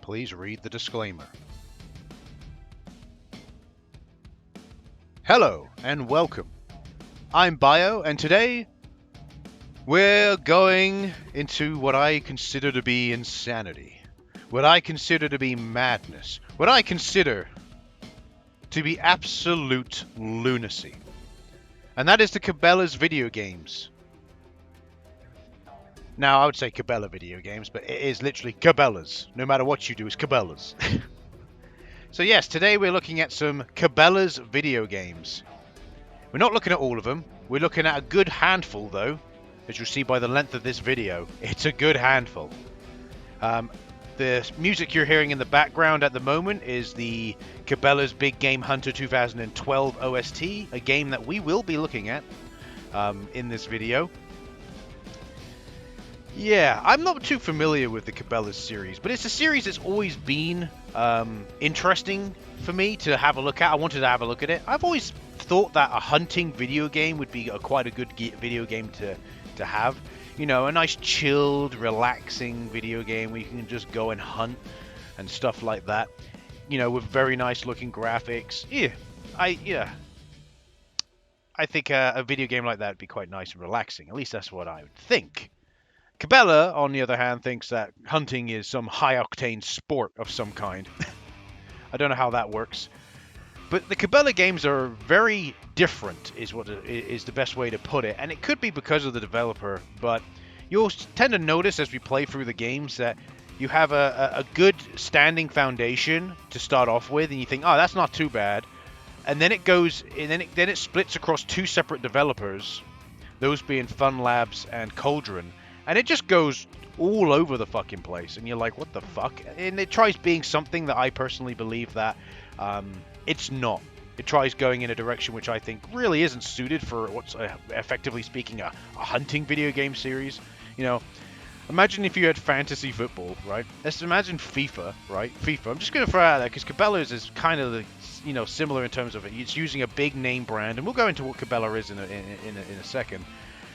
Please read the disclaimer. Hello and welcome. I'm Bio, and today we're going into what I consider to be insanity, what I consider to be madness, what I consider to be absolute lunacy. And that is the Cabela's video games. Now, I would say Cabela video games, but it is literally Cabela's. No matter what you do, it's Cabela's. So yes, today we're looking at some Cabela's video games. We're not looking at all of them. We're looking at a good handful, though. As you'll see by the length of this video, it's a good handful. The music you're hearing in the background at the moment is the Cabela's Big Game Hunter 2012 OST, a game that we will be looking at in this video. Yeah, I'm not too familiar with the Cabela's series, but it's a series that's always been interesting for me to have a look at. I wanted to have a look at it. I've always thought that a hunting video game would be quite a good video game to have. You know, a nice chilled, relaxing video game where you can just go and hunt and stuff like that. You know, with very nice looking graphics. I think a video game like that would be quite nice and relaxing. At least that's what I would think. Cabela, on the other hand, thinks that hunting is some high-octane sport of some kind. I don't know how that works. But the Cabela games are very different, is the best way to put it. And it could be because of the developer, but you'll tend to notice as we play through the games that you have a good standing foundation to start off with, and you think, oh, that's not too bad. And then it goes, and then it splits across two separate developers, those being Fun Labs and Cauldron. And it just goes all over the fucking place. And you're like, what the fuck? And it tries being something that I personally believe that it's not. It tries going in a direction which I think really isn't suited for what's effectively speaking a hunting video game series. You know, imagine if you had fantasy football, right? Let's imagine FIFA, right? FIFA. I'm just going to throw it out there because Cabela's is kind of similar in terms of it. It's using a big name brand. And we'll go into what Cabela is in a second.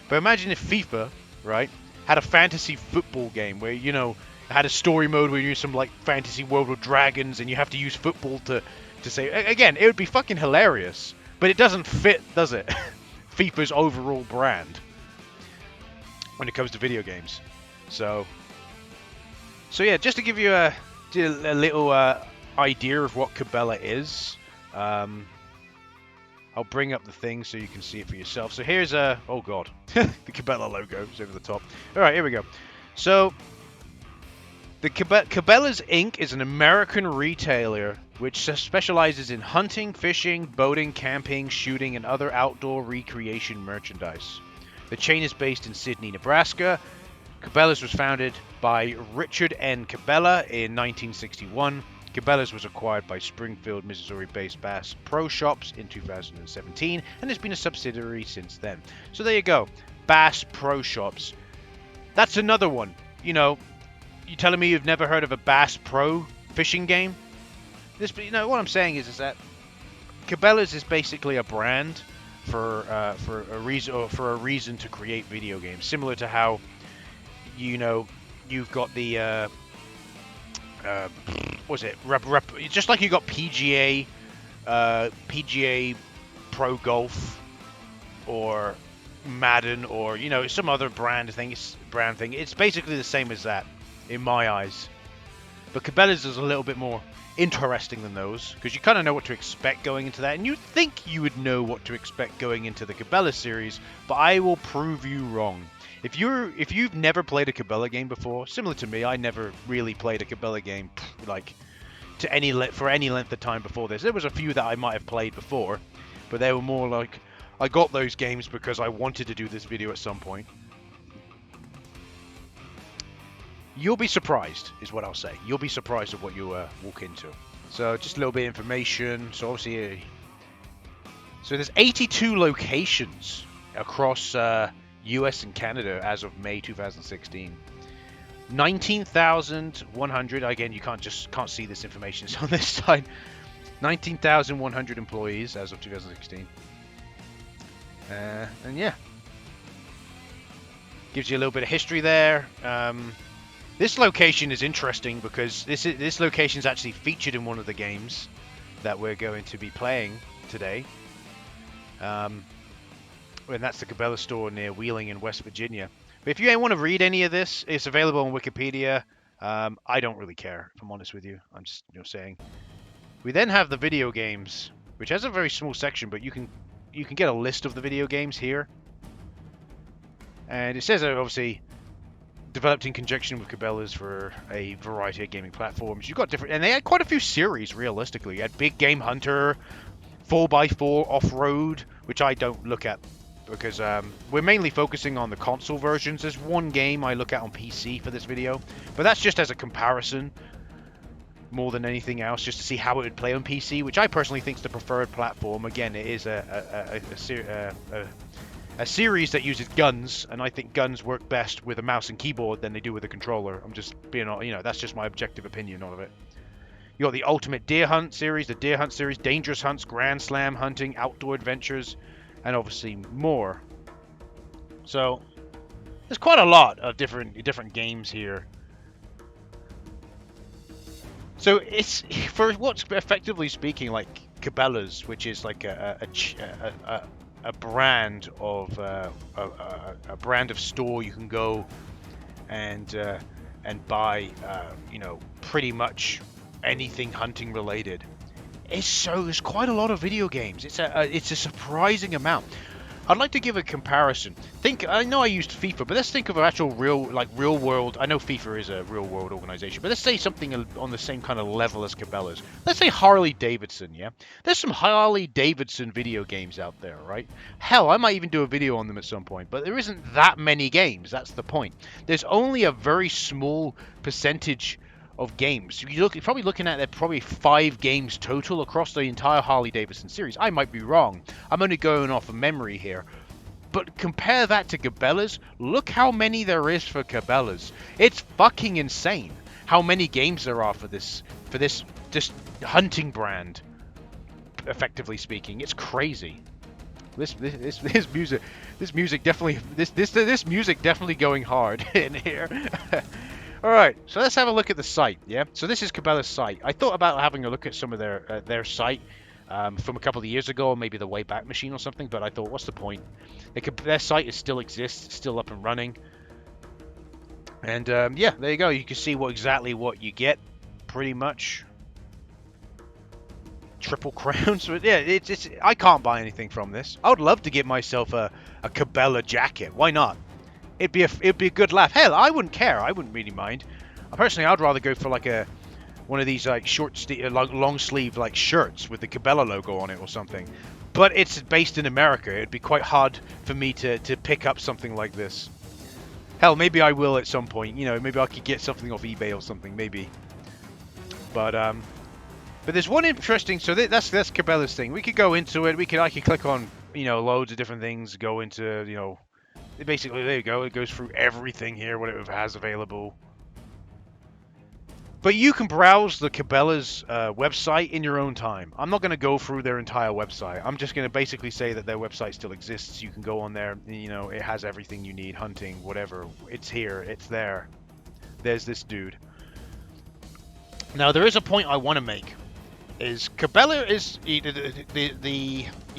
But imagine if FIFA, right, had a fantasy football game where, you know, had a story mode where you use some, like, fantasy world with dragons and you have to use football to say... Again, it would be fucking hilarious, but it doesn't fit, does it? FIFA's overall brand when it comes to video games. So yeah, just to give you a little idea of what Cabela is, I'll bring up the thing so you can see it for yourself. So here's oh god, the Cabela logo is over the top. All right, here we go. So the Cabela's Inc. is an American retailer which specializes in hunting, fishing, boating, camping, shooting, and other outdoor recreation merchandise. The chain is based in Sydney, Nebraska. Cabela's was founded by Richard N. Cabela in 1961. Cabela's was acquired by Springfield, Missouri-based Bass Pro Shops in 2017 and has been a subsidiary since then. So there you go, Bass Pro Shops. That's another one. You know, you telling me you've never heard of a Bass Pro fishing game? You know what I'm saying is that Cabela's is basically a brand for a reason to create video games, similar to how, you know, you've got the just like you got PGA Pro Golf or Madden or, you know, some other brand thing. It's basically the same as that in my eyes. But Cabela's is a little bit more interesting than those because you kind of know what to expect going into that, and you think you would know what to expect going into the Cabela series, but I will prove you wrong. If you've never played a Cabela game before, similar to me, I never really played a Cabela game like for any length of time before this. There was a few that I might have played before, but they were more like I got those games because I wanted to do this video at some point. You'll be surprised, is what I'll say. You'll be surprised at what you walk into. So just a little bit of information. So obviously, so there's 82 locations across US and Canada as of May 2016. 19,100. Again, you can't see this information. It's on this side. 19,100 employees as of 2016. And yeah, gives you a little bit of history there. This location is interesting because this location is actually featured in one of the games that we're going to be playing today. And that's the Cabela store near Wheeling in West Virginia. But if you want to read any of this, it's available on Wikipedia. I don't really care, if I'm honest with you. I'm just saying. We then have the video games, which has a very small section, but you can get a list of the video games here. And it says that obviously developed in conjunction with Cabela's for a variety of gaming platforms. You've got different, and they had quite a few series. Realistically, you had Big Game Hunter, 4x4 Off-Road, which I don't look at because we're mainly focusing on the console versions. There's one game I look at on PC for this video, but that's just as a comparison more than anything else, just to see how it would play on PC, which I personally think is the preferred platform. Again, it is a series that uses guns, and I think guns work best with a mouse and keyboard than they do with a controller. I'm just being, that's just my objective opinion of it. You got the Ultimate Deer Hunt series, the Deer Hunt series, Dangerous Hunts, Grand Slam Hunting, Outdoor Adventures, and obviously more. So there's quite a lot of different games here. So it's, for what's effectively speaking like Cabela's, which is like a brand of a brand of store you can go and buy pretty much anything hunting related. There's quite a lot of video games. It's a surprising amount. I'd like to give a comparison. I know I used FIFA, but let's think of an actual real world. I know FIFA is a real world organization, but let's say something on the same kind of level as Cabela's. Let's say Harley Davidson, yeah? There's some Harley Davidson video games out there, right? Hell, I might even do a video on them at some point, but there isn't that many games. That's the point. There's only a very small percentage of games. You're probably looking at probably 5 games total across the entire Harley Davidson series. I might be wrong. I'm only going off of memory here. But compare that to Cabela's. Look how many there is for Cabela's. It's fucking insane how many games there are for this just hunting brand. Effectively speaking, it's crazy. This music definitely going hard in here. Alright, so let's have a look at the site, yeah? So this is Cabela's site. I thought about having a look at some of their site from a couple of years ago, or maybe the Wayback Machine or something, but I thought, what's the point? Their site still exists, still up and running. And yeah, there you go. You can see exactly what you get, pretty much. Triple crowns. But yeah, I can't buy anything from this. I would love to get myself a Cabela jacket. Why not? It'd be a good laugh. Hell, I wouldn't care. I wouldn't really mind. Personally, I'd rather go for like one of these like long sleeve like shirts with the Cabela logo on it or something. But it's based in America. It'd be quite hard for me to pick up something like this. Hell, maybe I will at some point. Maybe I could get something off eBay or something. Maybe. But there's one interesting. So that's Cabela's thing. We could go into it. I could click on loads of different things. Go into basically, there you go. It goes through everything here, what it has available. But you can browse the Cabela's website in your own time. I'm not going to go through their entire website. I'm just going to basically say that their website still exists. You can go on there. It has everything you need, hunting, whatever. It's here. It's there. There's this dude. Now, there is a point I want to make. Is Cabela is you got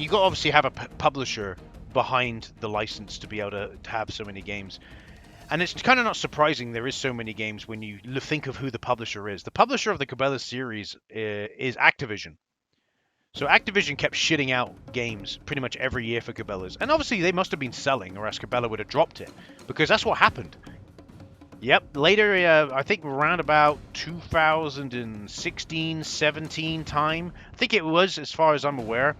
to obviously have a publisher behind the license to be able to have so many games, and it's kind of not surprising there is so many games when you think of who the publisher is. The publisher of the Cabela series is Activision. So Activision kept shitting out games pretty much every year for Cabela's, and obviously they must have been selling, or else Cabela would have dropped it, because that's what happened. Yep, later, I think around about 2016, 17 time, I think it was, as far as I'm aware.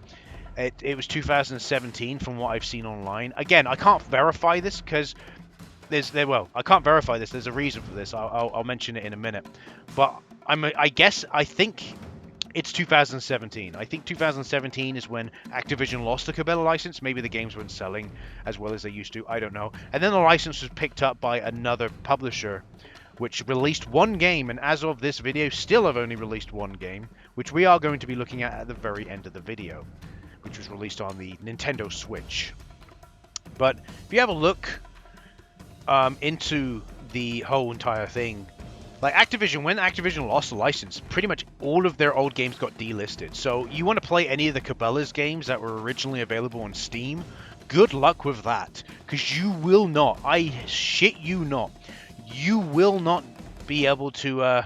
It was 2017 from what I've seen online. Again, I can't verify this because I can't verify this. There's a reason for this. I'll mention it in a minute. But I think it's 2017. I think 2017 is when Activision lost the Cabela license. Maybe the games weren't selling as well as they used to. I don't know. And then the license was picked up by another publisher, which released one game. And as of this video, still have only released one game, which we are going to be looking at the very end of the video, which was released on the Nintendo Switch. But if you have a look into the whole entire thing, Like Activision, when Activision lost the license, pretty much all of their old games got delisted. So you want to play any of the Cabela's games that were originally available on Steam, good luck with that. Because you will not, I shit you not, you will not be able to,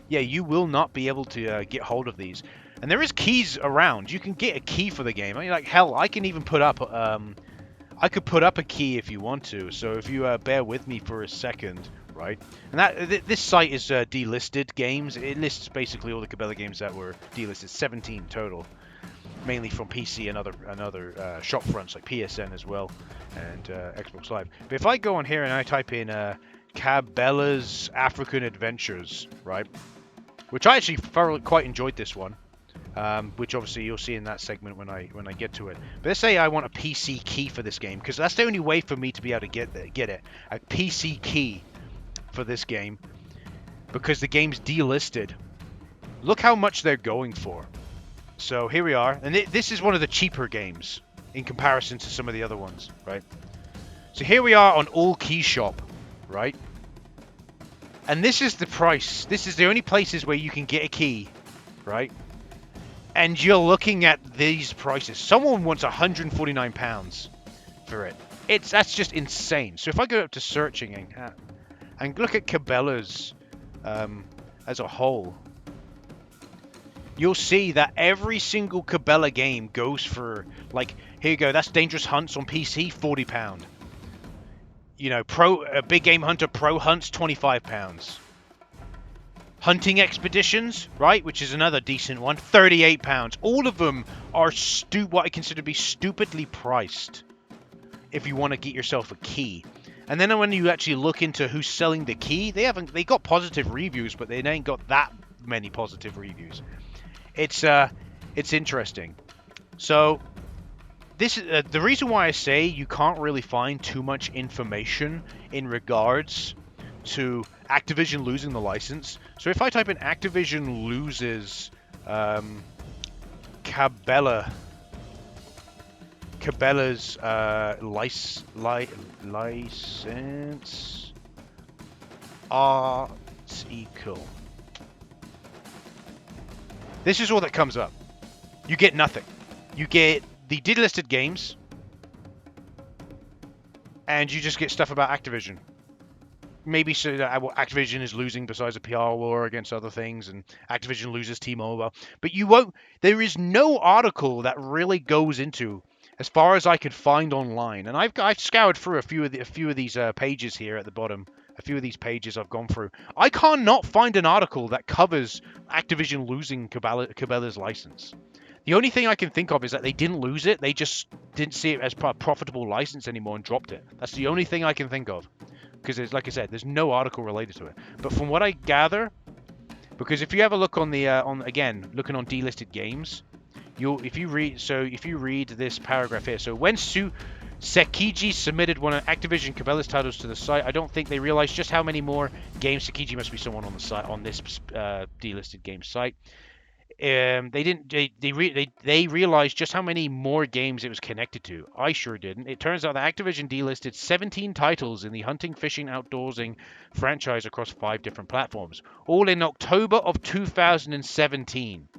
you will not be able to get hold of these. And there is keys around. You can get a key for the game. I mean, like, hell, I can even put up, I could put up a key if you want to. So if you bear with me for a second, right? And this site is delisted games. It lists basically all the Cabela games that were delisted, 17 total, mainly from PC and other shop fronts like PSN as well, and Xbox Live. But if I go on here and I type in Cabela's African Adventures, right? Which I actually thoroughly quite enjoyed this one. Which obviously you'll see in that segment when I get to it. But let's say I want a PC key for this game, because that's the only way for me to be able to get it. A PC key for this game, because the game's delisted. Look how much they're going for. So here we are, and this is one of the cheaper games in comparison to some of the other ones, right? So here we are on All Key Shop, right? And this is the price. This is the only places where you can get a key, right? And you're looking at these prices. Someone wants £149 for it. That's just insane. So if I go up to searching and look at Cabela's as a whole, you'll see that every single Cabela game goes for, like, here you go. That's Dangerous Hunts on PC, £40. You know, Big Game Hunter Pro Hunts, £25. Hunting Expeditions, right, which is another decent one, £38. All of them are what I consider to be stupidly priced if you want to get yourself a key. And then when you actually look into who's selling the key, they got positive reviews, but they ain't got that many positive reviews. It's interesting. So this is the reason why I say you can't really find too much information in regards to Activision losing the license. So if I type in Activision loses Cabela's license article, this is all that comes up. You get nothing. You get the delisted games, and you just get stuff about Activision. Maybe so that Activision is losing besides a PR war against other things, and Activision loses T-Mobile. But you won't. There is no article that really goes into, as far as I could find online. And I've scoured through a few of these pages here at the bottom. A few of these pages I've gone through. I cannot find an article that covers Activision losing Cabela's license. The only thing I can think of is that they didn't lose it. They just didn't see it as a profitable license anymore and dropped it. That's the only thing I can think of. Because, like I said, there's no article related to it. But from what I gather, because if you have a look on the looking on delisted games, if you read this paragraph here. So when Sekiji submitted one of Activision Cabela's titles to the site, I don't think they realized just how many more games. Sekiji must be someone on the site, on this delisted game site. They realized just how many more games it was connected to. I sure didn't. It turns out that Activision delisted 17 titles in the hunting, fishing, outdoorsing franchise across 5 different platforms, all in October of 2017.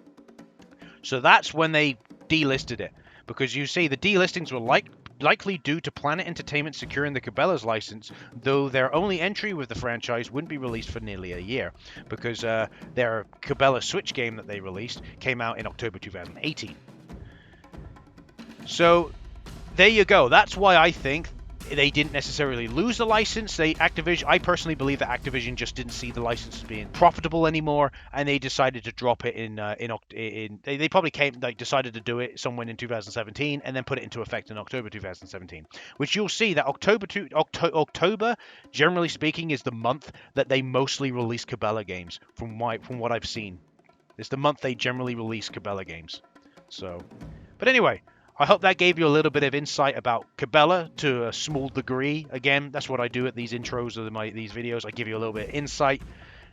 So that's when they delisted it, because you see the delistings were likely due to Planet Entertainment securing the Cabela's license, though their only entry with the franchise wouldn't be released for nearly a year, because their Cabela Switch game that they released came out in October 2018. So there you go. That's why I think they didn't necessarily lose the license. I personally believe that Activision just didn't see the license as being profitable anymore, and they decided to drop it they probably decided to do it somewhere in 2017 and then put it into effect in October 2017, which you'll see that October, generally speaking, is the month that they mostly release Cabela games from what I've seen. It's the month they generally release Cabela games. So, but anyway, I hope that gave you a little bit of insight about Cabela to a small degree. Again, that's what I do at these intros of these videos. I give you a little bit of insight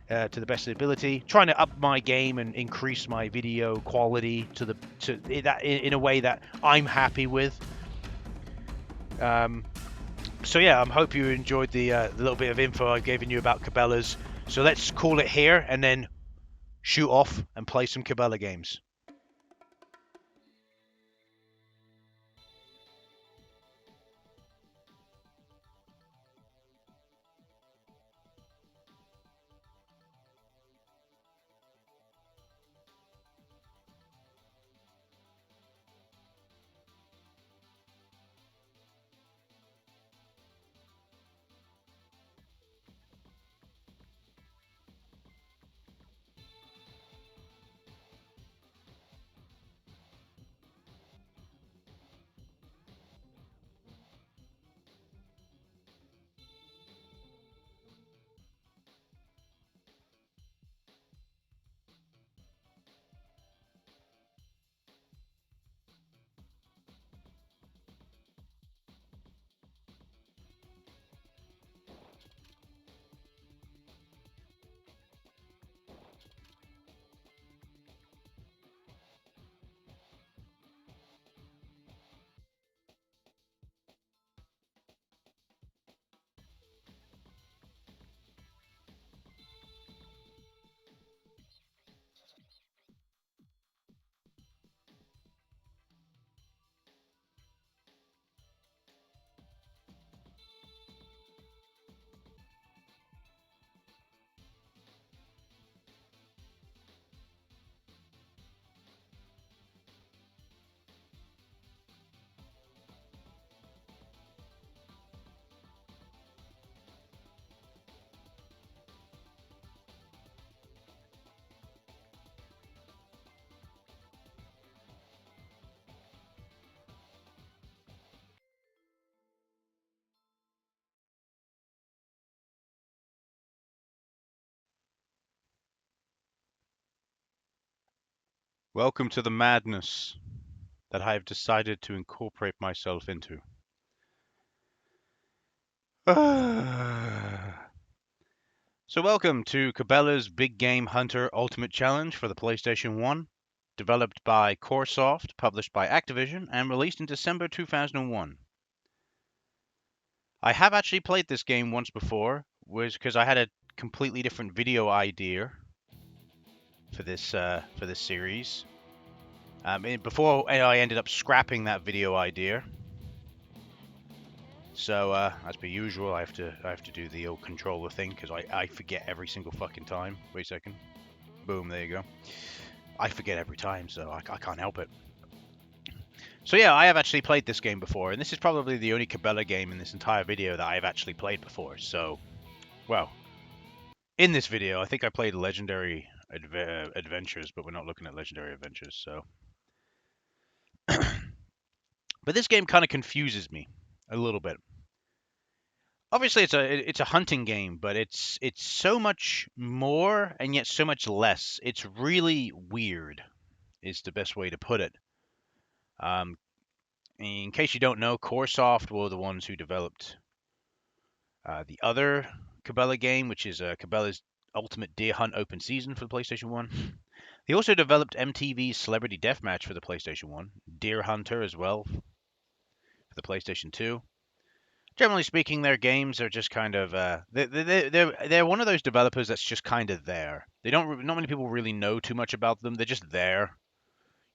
to the best of the ability, trying to up my game and increase my video quality in a way that I'm happy with. So yeah, I hope you enjoyed the little bit of info I've given you about Cabela's. So let's call it here and then shoot off and play some Cabela games. Welcome to the madness that I have decided to incorporate myself into. So welcome to Cabela's Big Game Hunter Ultimate Challenge for the PlayStation 1, developed by Coresoft, published by Activision, and released in December 2001. I have actually played this game once before, was because I had a completely different video idea for this series. Before I ended up scrapping that video idea. So as per usual, I have to do the old controller thing because I forget every single fucking time. Wait a second. Boom, there you go. I forget every time, so I can't help it. So yeah, I have actually played this game before, and this is probably the only Cabela game in this entire video that I've actually played before. So, well, in this video, I think I played Legendary Adventures, but we're not looking at Legendary Adventures, so. But this game kind of confuses me a little bit. Obviously, it's a hunting game, but it's so much more and yet so much less. It's really weird, is the best way to put it. In case you don't know, Coresoft were the ones who developed the other Cabela game, which is Cabela's Ultimate Deer Hunt Open Season for the PlayStation 1. They also developed MTV's Celebrity Deathmatch for the PlayStation 1, Deer Hunter as well for the PlayStation 2. Generally speaking, their games are just kind of they're one of those developers that's just kind of there. They don't not many people really know too much about them. They're just there.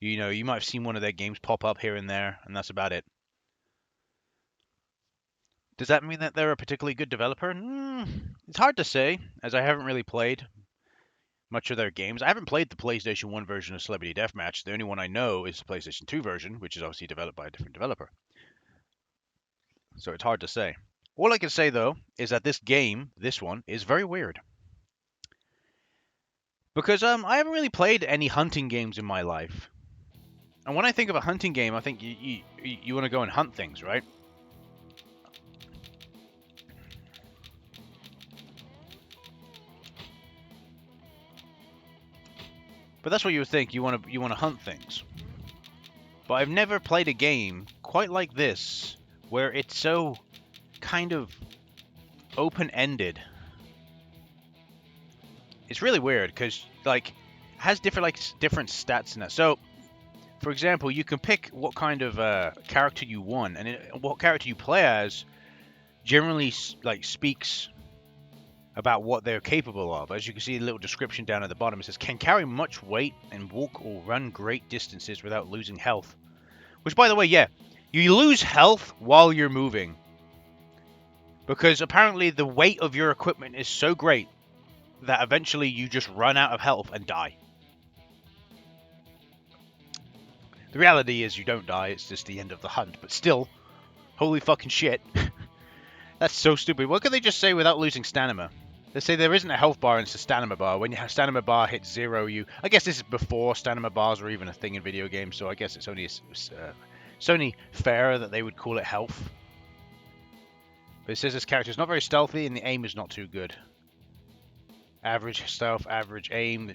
You know, you might have seen one of their games pop up here and there, and that's about it. Does that mean that they're a particularly good developer? It's hard to say, as I haven't really played much of their games. I haven't played the PlayStation 1 version of Celebrity Deathmatch. The only one I know is the PlayStation 2 version, which is obviously developed by a different developer. So it's hard to say. All I can say, though, is that this game, this one, is very weird. Because I haven't really played any hunting games in my life. And when I think of a hunting game, I think you want to go and hunt things, right? But that's what you would think. You want to hunt things. But I've never played a game quite like this, where it's so kind of open-ended. It's really weird because like it has different stats in that. So, for example, you can pick what kind of character you want, and what character you play as generally speaks about what they're capable of. As you can see, a little description down at the bottom. It says, can carry much weight and walk or run great distances without losing health. Which, by the way, yeah, you lose health while you're moving. Because apparently the weight of your equipment is so great that eventually you just run out of health and die. The reality is you don't die, it's just the end of the hunt. But still, holy fucking shit. That's so stupid. What could they just say without losing stamina? They say there isn't a health bar and it's a stamina bar. When your stamina bar hits 0, you... I guess this is before stamina bars were even a thing in video games, so I guess it's only fair that they would call it health. But it says this character is not very stealthy and the aim is not too good. Average stealth, average aim.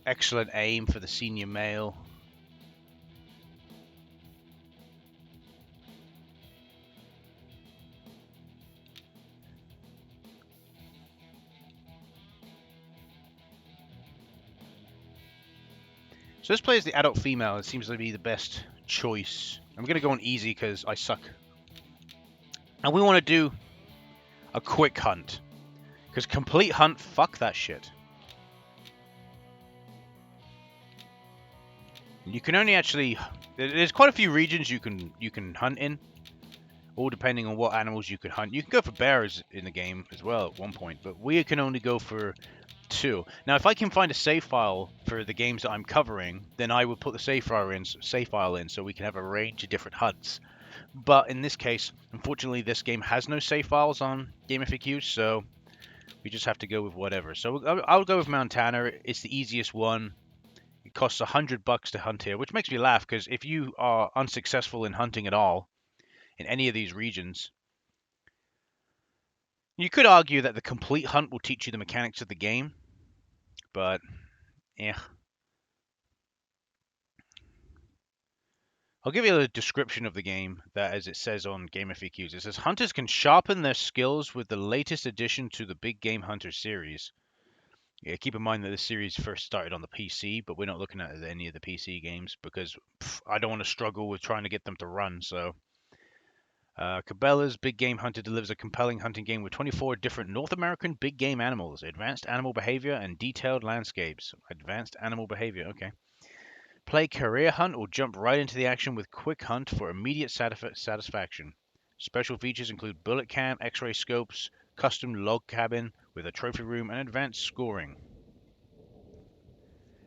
Excellent aim for the senior male. So this plays the adult female. It seems to be the best choice. I'm going to go on easy because I suck. And we want to do a quick hunt. Because complete hunt, fuck that shit. You can only actually... There's quite a few regions you can hunt in. All depending on what animals you can hunt. You can go for bears in the game as well at one point. But we can only go for 2. Now, if I can find a save file for the games that I'm covering, then I would put the save file in so we can have a range of different hunts. But in this case, unfortunately, this game has no save files on GameFAQs, so we just have to go with whatever. So I'll go with Montana. It's the easiest one. It costs $100 to hunt here, which makes me laugh because if you are unsuccessful in hunting at all in any of these regions, you could argue that the complete hunt will teach you the mechanics of the game, but yeah. I'll give you a description of the game that, as it says on GameFAQs, it says hunters can sharpen their skills with the latest addition to the Big Game Hunter series. Yeah, keep in mind that this series first started on the PC, but we're not looking at any of the PC games because I don't want to struggle with trying to get them to run, so... Cabela's Big Game Hunter delivers a compelling hunting game with 24 different North American big game animals, advanced animal behavior, and detailed landscapes. Advanced animal behavior, okay. Play career hunt or jump right into the action with quick hunt for immediate satisfaction. Special features include bullet cam, x-ray scopes, custom log cabin with a trophy room, and advanced scoring.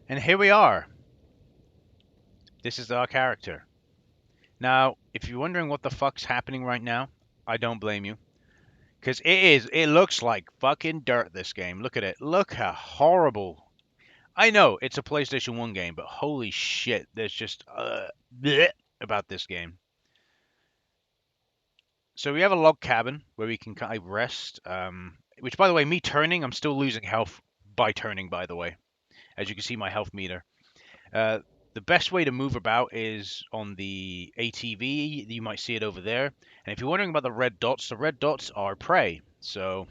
And here we are. This is our character. Now, if you're wondering what the fuck's happening right now, I don't blame you. Because it looks like fucking dirt, this game. Look at it. Look how horrible. I know, it's a PlayStation 1 game, but holy shit, there's just bleh about this game. So we have a log cabin where we can kind of rest. Which, by the way, me turning, I'm still losing health by turning, by the way. As you can see, my health meter. The best way to move about is on the ATV. You might see it over there. And if you're wondering about the red dots are prey. So,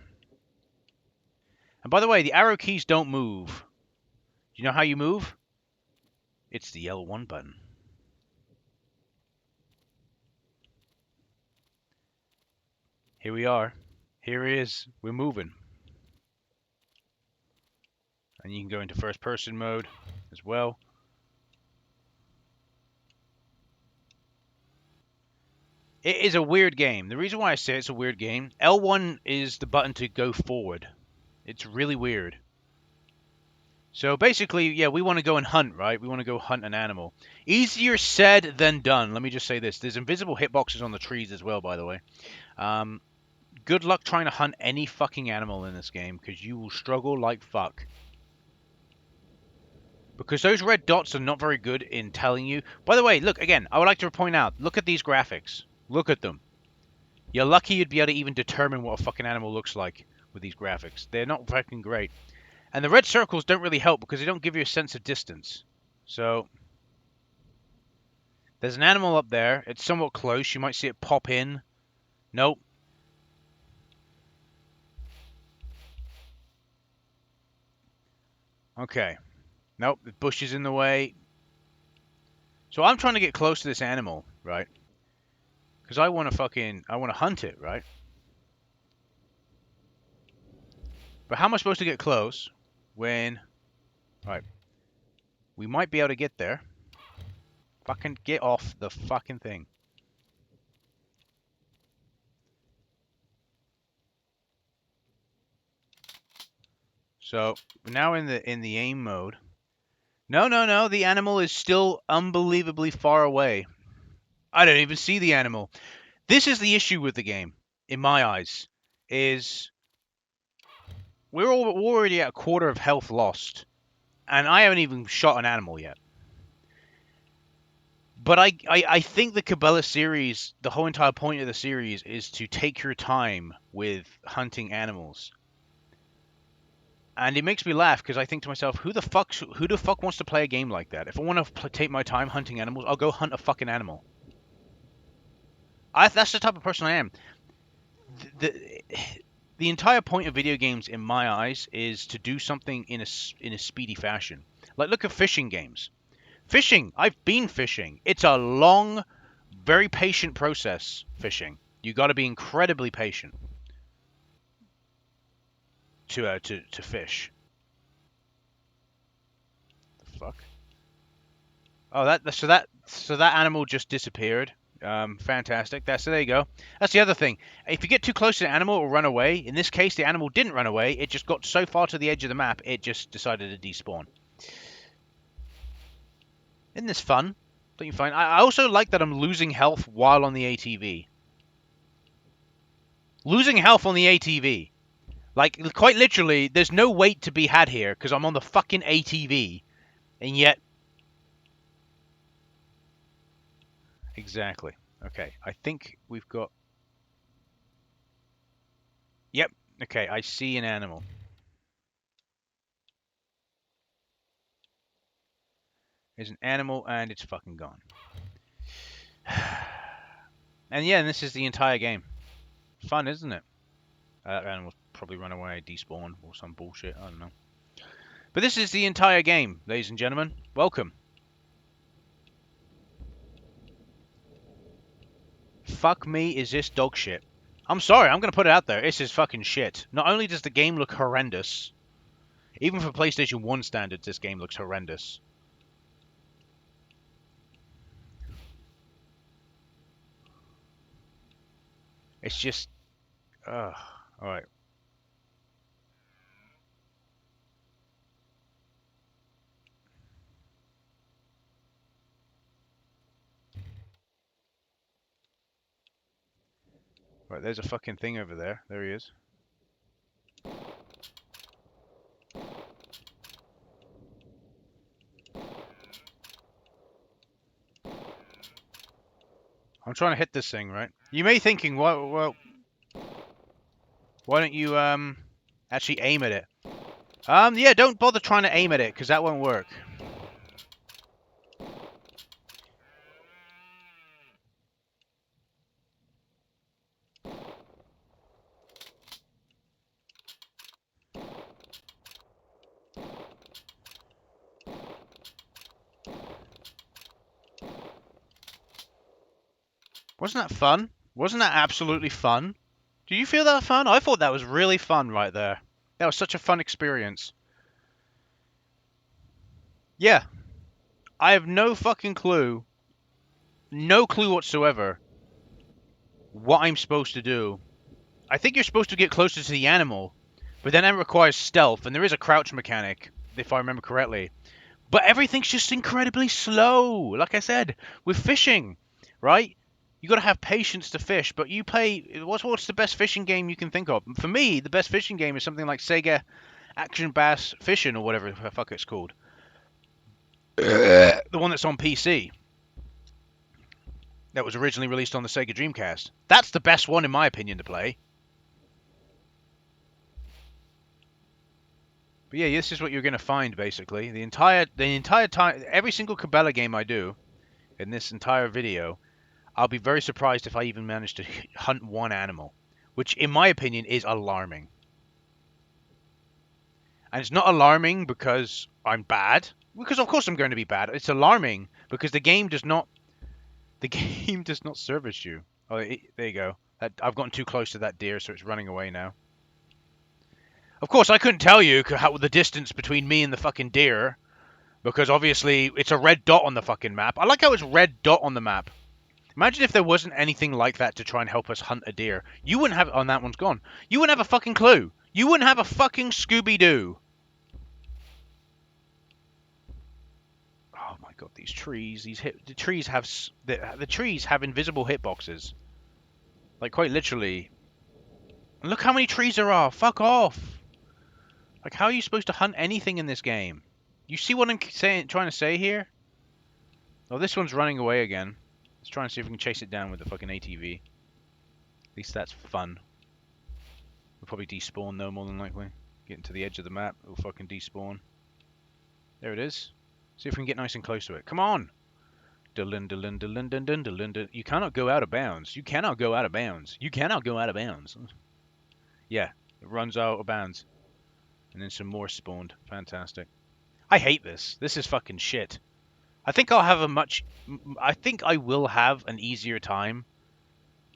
and by the way, the arrow keys don't move. Do you know how you move? It's the L1 button. Here we are. Here it is. We're moving. And you can go into first person mode as well. It is a weird game. The reason why I say it's a weird game, L1 is the button to go forward. It's really weird. So basically, yeah, we want to go and hunt, right? We want to go hunt an animal. Easier said than done. Let me just say this. There's invisible hitboxes on the trees as well, by the way. Good luck trying to hunt any fucking animal in this game, because you will struggle like fuck. Because those red dots are not very good in telling you. By the way, look, again, I would like to point out, look at these graphics. Look at them. You're lucky you'd be able to even determine what a fucking animal looks like with these graphics. They're not fucking great. And the red circles don't really help because they don't give you a sense of distance. So, there's an animal up there. It's somewhat close. You might see it pop in. Nope. Okay. Nope, the bush is in the way. So I'm trying to get close to this animal, right? Because I want to hunt it, right? But how am I supposed to get close when... Right. We might be able to get there. Fucking get off the fucking thing. So, we're now in the aim mode. No, no, no. The animal is still unbelievably far away. I don't even see the animal. This is the issue with the game, in my eyes, is we're already at a quarter of health lost, and I haven't even shot an animal yet. But I think the Cabela series, the whole entire point of the series is to take your time with hunting animals. And it makes me laugh because I think to myself, who the fuck wants to play a game like that? If I want to take my time hunting animals, I'll go hunt a fucking animal. That's the type of person I am. The, the entire point of video games, in my eyes, is to do something in a speedy fashion. Like, look at fishing games. Fishing, I've been fishing. It's a long, very patient process, fishing. You got to be incredibly patient to fish. The fuck? Oh, that animal just disappeared. Fantastic. So there you go. That's the other thing. If you get too close to the animal, it will run away. In this case, the animal didn't run away. It just got so far to the edge of the map, it just decided to despawn. Isn't this fun? Don't you find? I also like that I'm losing health while on the ATV. Losing health on the ATV. Like, quite literally, there's no weight to be had here because I'm on the fucking ATV. And yet... Exactly. Okay, I think we've got... Yep. Okay, I see an animal. There's an animal and it's fucking gone. And yeah, and this is the entire game. Fun, isn't it? That animal's probably run away, despawn, or some bullshit. I don't know. But this is the entire game, ladies and gentlemen. Welcome. Fuck me, is this dog shit? I'm sorry, I'm going to put it out there. This is fucking shit. Not only does the game look horrendous, even for PlayStation 1 standards, this game looks horrendous. It's just... Alright. Right, there's a fucking thing over there. There he is. I'm trying to hit this thing, right? You may be thinking, well, why don't you actually aim at it? Yeah, don't bother trying to aim at it, because that won't work. Wasn't that fun? Wasn't that absolutely fun? Do you feel that fun? I thought that was really fun right there. That was such a fun experience. Yeah. I have no fucking clue. No clue whatsoever what I'm supposed to do. I think you're supposed to get closer to the animal, but then that requires stealth, and there is a crouch mechanic, if I remember correctly. But everything's just incredibly slow. Like I said, with fishing, right? You got to have patience to fish, but you play... What's the best fishing game you can think of? For me, the best fishing game is something like Sega Action Bass Fishing, or whatever the fuck it's called. The one that's on PC. That was originally released on the Sega Dreamcast. That's the best one, in my opinion, to play. But yeah, this is what you're going to find, basically. The entire time... Every single Cabela game I do in this entire video... I'll be very surprised if I even manage to hunt one animal, which in my opinion is alarming. And it's not alarming because I'm bad, because of course I'm going to be bad. It's alarming because the game does not service you. Oh, there you go. I've gotten too close to that deer, so it's running away now. Of course, I couldn't tell you how the distance between me and the fucking deer, because obviously it's a red dot on the fucking map. I like how it's red dot on the map. Imagine if there wasn't anything like that to try and help us hunt a deer. You wouldn't have... Oh, that one's gone. You wouldn't have a fucking clue. You wouldn't have a fucking Scooby-Doo. Oh my god, these trees. The trees have... The trees have invisible hitboxes. Like, quite literally. And look how many trees there are. Fuck off. Like, how are you supposed to hunt anything in this game? You see what I'm trying to say here? Oh, this one's running away again. Let's try and see if we can chase it down with the fucking ATV. At least that's fun. We'll probably despawn though, more than likely. Getting to the edge of the map, it'll fucking despawn. There it is. See if we can get nice and close to it. Come on! You cannot go out of bounds. You cannot go out of bounds. You cannot go out of bounds. Yeah, it runs out of bounds. And then some more spawned. Fantastic. I hate this. This is fucking shit. I think I'll have a much... I think I will have an easier time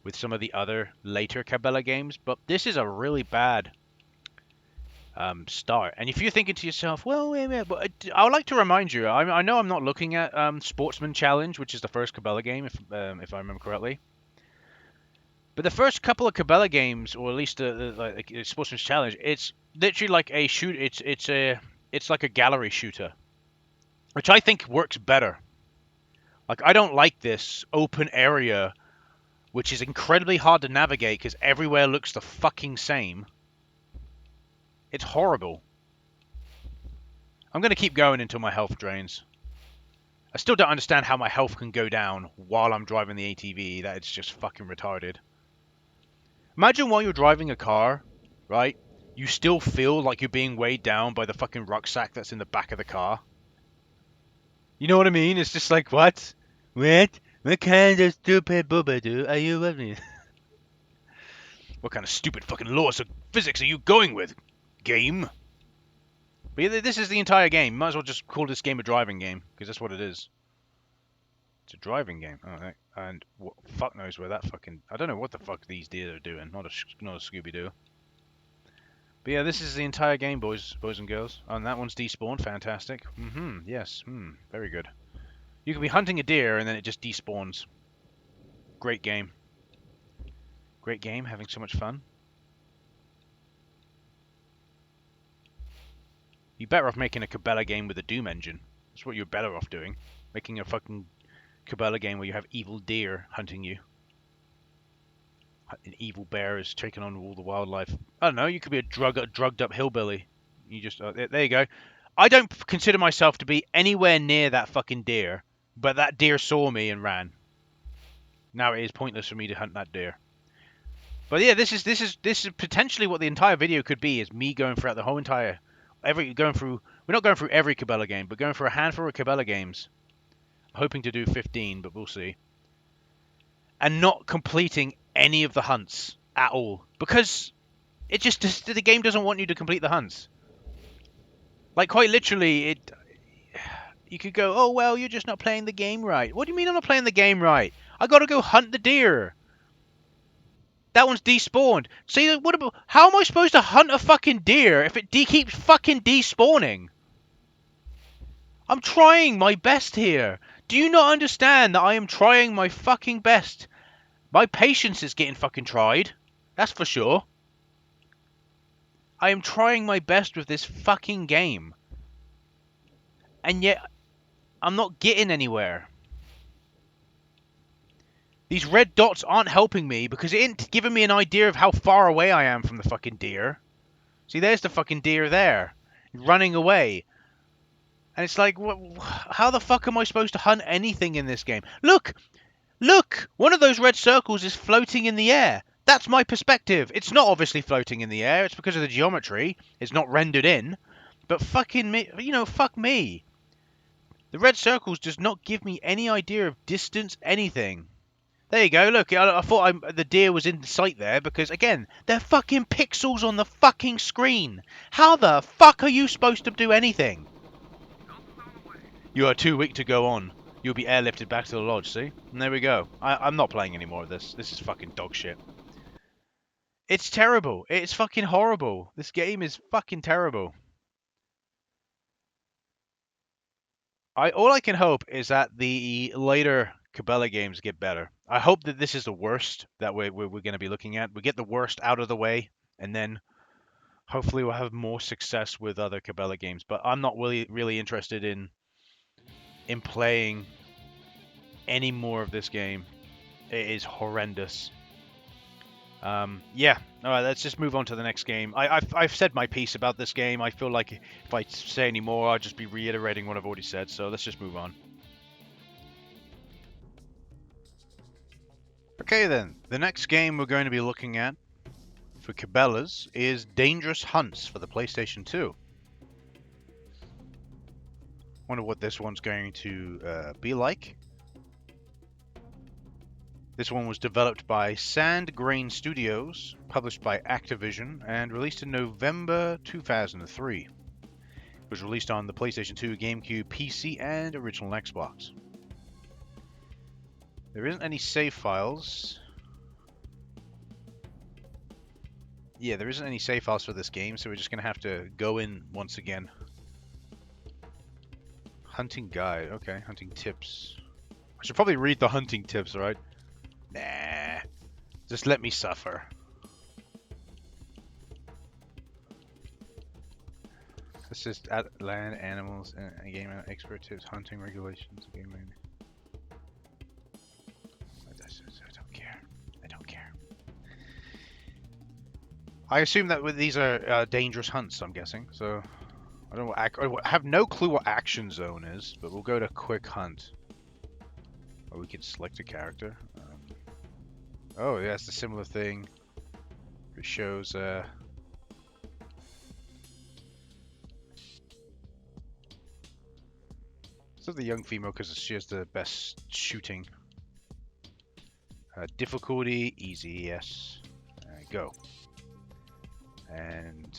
with some of the other later Cabela games, but this is a really bad start. And if you're thinking to yourself, well, wait a minute, but I would like to remind you, I know I'm not looking at Sportsman Challenge, which is the first Cabela game, if I remember correctly. But the first couple of Cabela games, or at least the Sportsman's Challenge, it's literally like a shoot. It's like a gallery shooter, which I think works better. Like, I don't like this open area, which is incredibly hard to navigate because everywhere looks the fucking same. It's horrible. I'm going to keep going until my health drains. I still don't understand how my health can go down while I'm driving the ATV. That is just fucking retarded. Imagine while you're driving a car, right, you still feel like you're being weighed down by the fucking rucksack that's in the back of the car. You know what I mean? It's just like, what? What? What kind of stupid boobadoo are you with me? What kind of stupid fucking laws of physics are you going with, game? But yeah, this is the entire game. Might as well just call this game a driving game, because that's what it is. It's a driving game. Alright. And fuck knows where that fucking... I don't know what the fuck these deer are doing. Not a Scooby-Doo. But yeah, this is the entire game, boys and girls. Oh, and that one's despawned. Fantastic. Yes. Very good. You can be hunting a deer, and then it just despawns. Great game. Great game. Having so much fun. You're better off making a Cabela game with a Doom engine. That's what you're better off doing. Making a fucking Cabela game where you have evil deer hunting you. An evil bear is taking on all the wildlife. I don't know, you could be a drugged up hillbilly. You just... there you go. I don't consider myself to be anywhere near that fucking deer, but that deer saw me and ran. Now it is pointless for me to hunt that deer. But yeah, this is potentially what the entire video could be, is me going throughout the whole entire... We're not going through every Cabela game, but going through a handful of Cabela games. I'm hoping to do 15, but we'll see. And not completing any of the hunts at all, because the game doesn't want you to complete the hunts. Like, quite literally, you could go, oh well, you're just not playing the game right. What do you mean I'm not playing the game right? I gotta go hunt the deer. That one's despawned. See, how am I supposed to hunt a fucking deer if it keeps fucking despawning? I'm trying my best here. Do you not understand that I am trying my fucking best? My patience is getting fucking tried. That's for sure. I am trying my best with this fucking game. And yet, I'm not getting anywhere. These red dots aren't helping me because it ain't giving me an idea of how far away I am from the fucking deer. See, there's the fucking deer there, running away. And it's like, how the fuck am I supposed to hunt anything in this game? Look! Look! One of those red circles is floating in the air. That's my perspective. It's not obviously floating in the air. It's because of the geometry. It's not rendered in. But fucking me, fuck me. The red circles does not give me any idea of distance, anything. There you go, look, I thought the deer was in sight there because, again, they're fucking pixels on the fucking screen. How the fuck are you supposed to do anything? You are too weak to go on. You'll be airlifted back to the lodge, see? And there we go. I'm not playing any more of this. This is fucking dog shit. It's terrible. It's fucking horrible. This game is fucking terrible. All I can hope is that the later Cabela games get better. I hope that this is the worst that we're going to be looking at. We get the worst out of the way, and then hopefully we'll have more success with other Cabela games. But I'm not really interested in playing any more of this game. It is horrendous. Yeah. All right, let's just move on to the next game. I've said my piece about this game. I feel like if I say any more, I'll just be reiterating what I've already said. So let's just move on. Okay then, the next game we're going to be looking at for Cabela's is Dangerous Hunts for the PlayStation 2. Wonder what this one's going to be like. This one was developed by Sand Grain Studios, published by Activision, and released in November 2003. It was released on the PlayStation 2, GameCube, PC, and original Xbox. There isn't any save files. Yeah, there isn't any save files for this game, so we're just going to have to go in once again. Hunting guide. Okay, hunting tips. I should probably read the hunting tips, right? Nah. Just let me suffer. This is at land animals and game expert tips, hunting regulations, game mode. I don't care. I don't care. I assume that these are dangerous hunts, I'm guessing. So I don't know I have no clue what action zone is, but we'll go to quick hunt. Or we can select a character. Oh, yeah, it's a similar thing. It shows so the young female because she has the best shooting. Difficulty, easy, yes. Go. And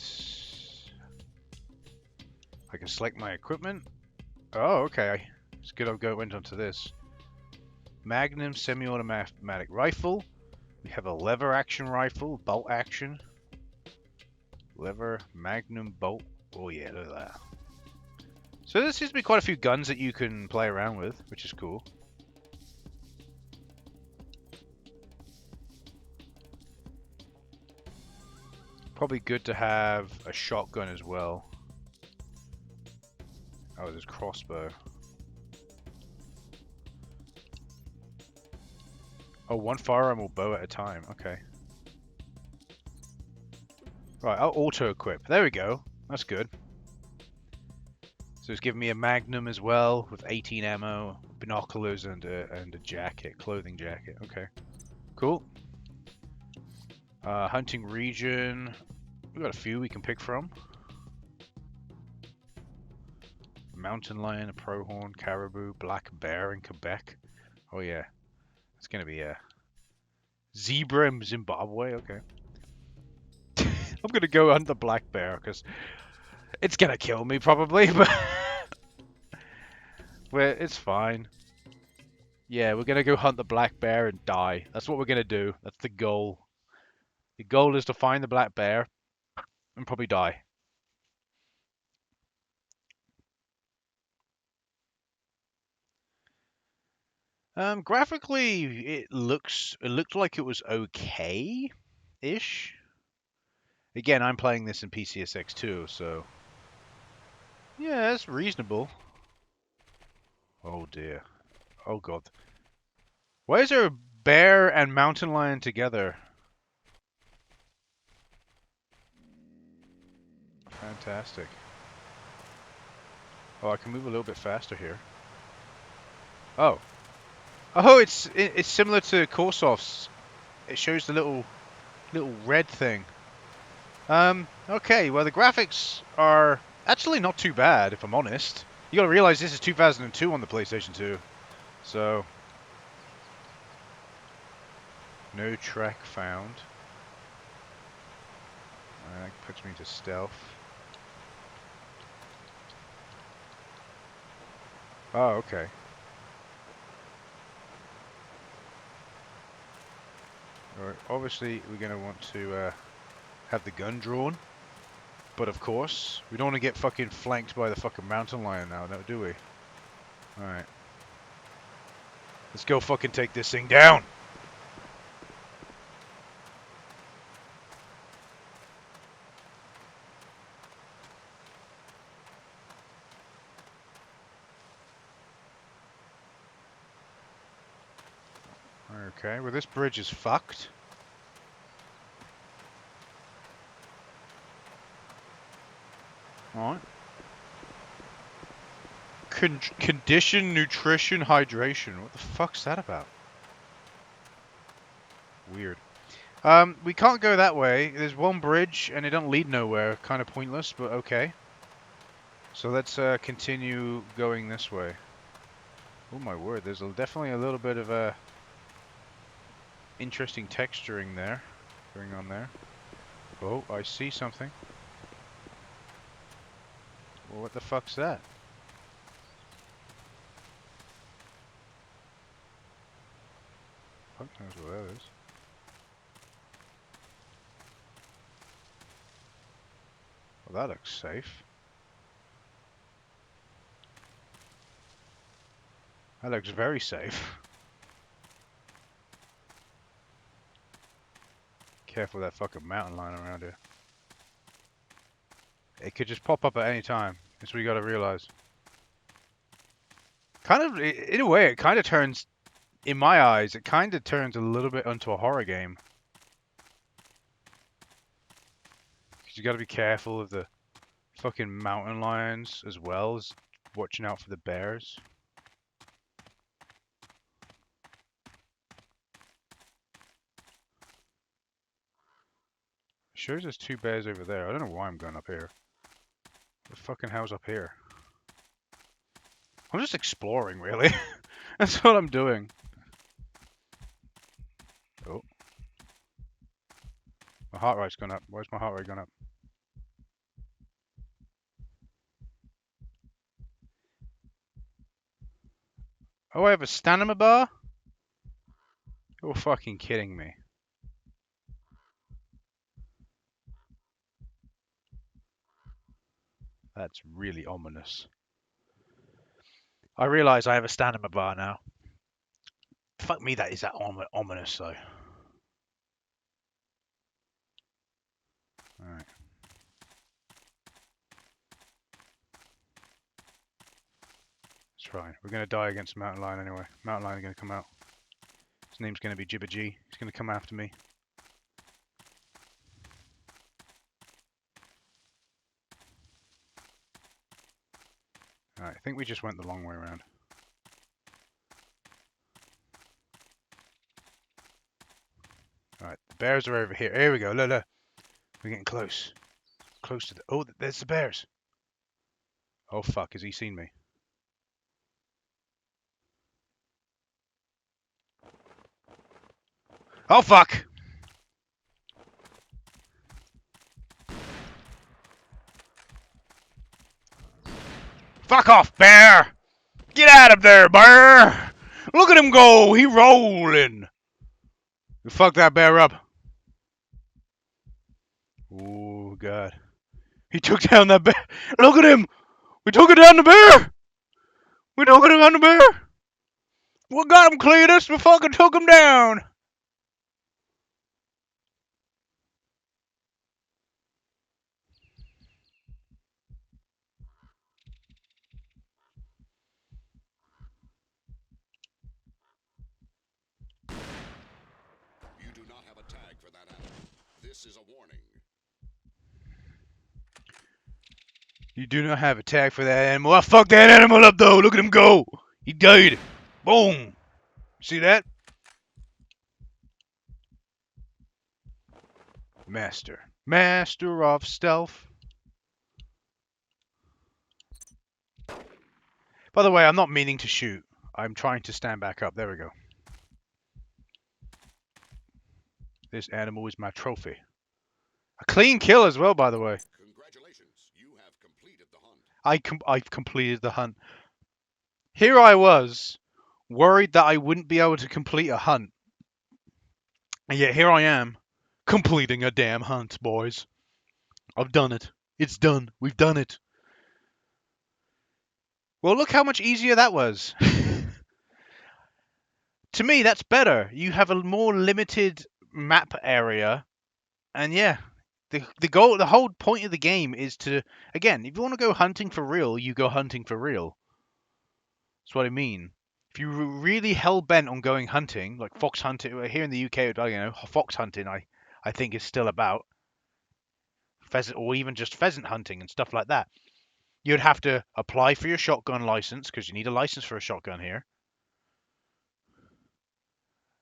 I can select my equipment. Oh, okay. It's good I went onto this. Magnum semi-automatic rifle. We have a lever action rifle, bolt action. Lever, Magnum, bolt. Oh yeah, look at that. So there seems to be quite a few guns that you can play around with, which is cool. Probably good to have a shotgun as well. Oh, there's crossbow. Oh, one firearm or bow at a time. Okay. Right, I'll auto-equip. There we go. That's good. So it's giving me a Magnum as well with 18 ammo, binoculars, and a jacket, clothing jacket. Okay, cool. Hunting region. We've got a few we can pick from. Mountain lion, a pronghorn, caribou, black bear in Quebec. Oh yeah, it's gonna be a zebra in Zimbabwe. Okay. I'm gonna go hunt the black bear because it's gonna kill me probably, but it's fine. Yeah, we're gonna go hunt the black bear and die. That's what we're gonna do. That's the goal. The goal is to find the black bear and probably die. Graphically, it looked like it was okay-ish. Again, I'm playing this in PCSX too, so yeah, it's reasonable. Oh dear. Oh god. Why is there a bear and mountain lion together? Fantastic. Oh, I can move a little bit faster here. Oh. Oh, it's similar to Korsov's. It shows the little red thing. Okay, well the graphics are actually not too bad, if I'm honest. You gotta realize this is 2002 on the PlayStation 2. So, no track found. That puts me into stealth. Oh, okay. Alright, obviously we're going to want to have the gun drawn. But of course, we don't want to get fucking flanked by the fucking mountain lion now, no, do we? Alright. Let's go fucking take this thing down! Okay, well this bridge is fucked. Alright. Condition, nutrition, hydration. What the fuck's that about? Weird. We can't go that way. There's one bridge and it don't lead nowhere. Kind of pointless, but okay. So let's continue going this way. Oh my word, there's definitely a little bit of a interesting texturing there going on there. Oh, I see something. Well, what the fuck's that? Fuck knows what that is. Well, that looks safe. That looks very safe. Careful with that fucking mountain lion around here. It could just pop up at any time. That's what you gotta realize. Kind of, in a way, it kind of turns, in my eyes, it kind of turns a little bit into a horror game. Because you gotta be careful of the fucking mountain lions as well as watching out for the bears. Sure, there's 2 bears over there. I don't know why I'm going up here. What the fucking hell's up here? I'm just exploring, really. That's what I'm doing. Oh. My heart rate's gone up. Where's my heart rate gone up? Oh, I have a stamina bar? You're fucking kidding me. That's really ominous. I realize I have a stamina bar now. Fuck me, that is that ominous though. Alright. It's fine. We're gonna die against the mountain lion anyway. Mountain lion is gonna come out. His name's gonna be Jibba G. He's gonna come after me. Alright, I think we just went the long way around. Alright, the bears are over here. Here we go, look, look. We're getting close. Close to the... Oh, there's the bears. Oh fuck, has he seen me? Oh fuck! Fuck off, bear! Get out of there, bear! Look at him go! He rolling! You fuck that bear up. Oh god. He took down that bear! Look at him! We took it down the bear! We took it down the bear! We got him, Cletus! We fucking took him down! You do not have a tag for that animal. This is a warning. You do not have a tag for that animal. I fucked that animal up though! Look at him go! He died! Boom! See that? Master. Master of stealth. By the way, I'm not meaning to shoot. I'm trying to stand back up. There we go. This animal is my trophy. A clean kill as well, by the way. Congratulations, you have completed the hunt. I've completed the hunt. Here I was, worried that I wouldn't be able to complete a hunt. And yet here I am, completing a damn hunt, boys. I've done it. It's done. We've done it. Well, look how much easier that was. To me, that's better. You have a more limited map area, and yeah, the whole point of the game is to, again, if you want to go hunting for real, you go hunting for real. That's what I mean. If you're really hell bent on going hunting, like fox hunting here in the UK, fox hunting, I think is still about pheasant, or even just pheasant hunting and stuff like that. You'd have to apply for your shotgun license because you need a license for a shotgun here.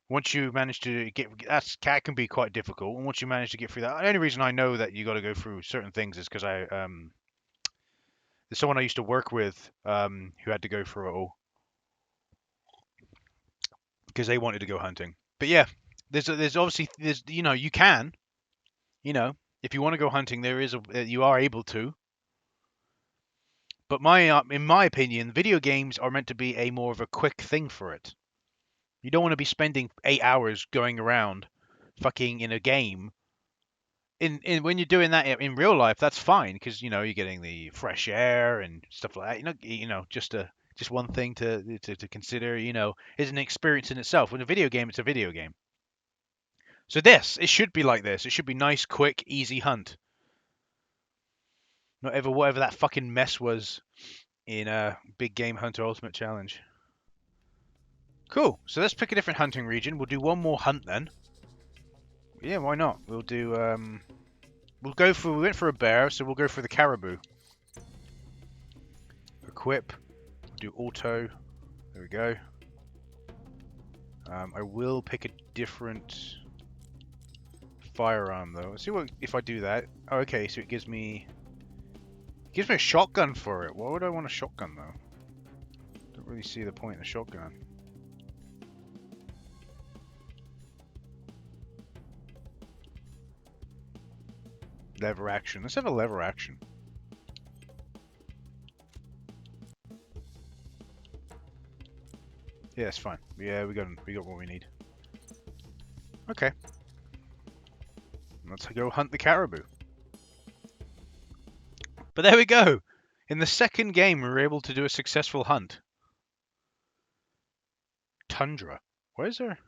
Once you manage to get that can be quite difficult. And once you manage to get through that, the only reason I know that you got to go through certain things is because there's someone I used to work with who had to go through it all because they wanted to go hunting. But yeah, there's obviously you can if you want to go hunting you are able to. But in my opinion, video games are meant to be a more of a quick thing for it. You don't want to be spending 8 hours going around fucking in a game. In when you're doing that in real life, that's fine because you're getting the fresh air and stuff like that. Just one thing to consider. Is an experience in itself. With a video game, it's a video game. So it should be like this. It should be nice, quick, easy hunt. Not ever whatever that fucking mess was in Big Game Hunter Ultimate Challenge. Cool. So let's pick a different hunting region. We'll do one more hunt then. Yeah, why not? We'll do we went for a bear, so we'll go for the caribou. Equip. We'll do auto. There we go. I will pick a different firearm though. Let's see if I do that. Oh, okay, so it gives me a shotgun for it. Why would I want a shotgun though? Don't really see the point in a shotgun. Lever action. Let's have a lever action. Yeah, that's fine. Yeah, we got what we need. Okay. Let's go hunt the caribou. But there we go. In the second game, we were able to do a successful hunt. Tundra. Why is there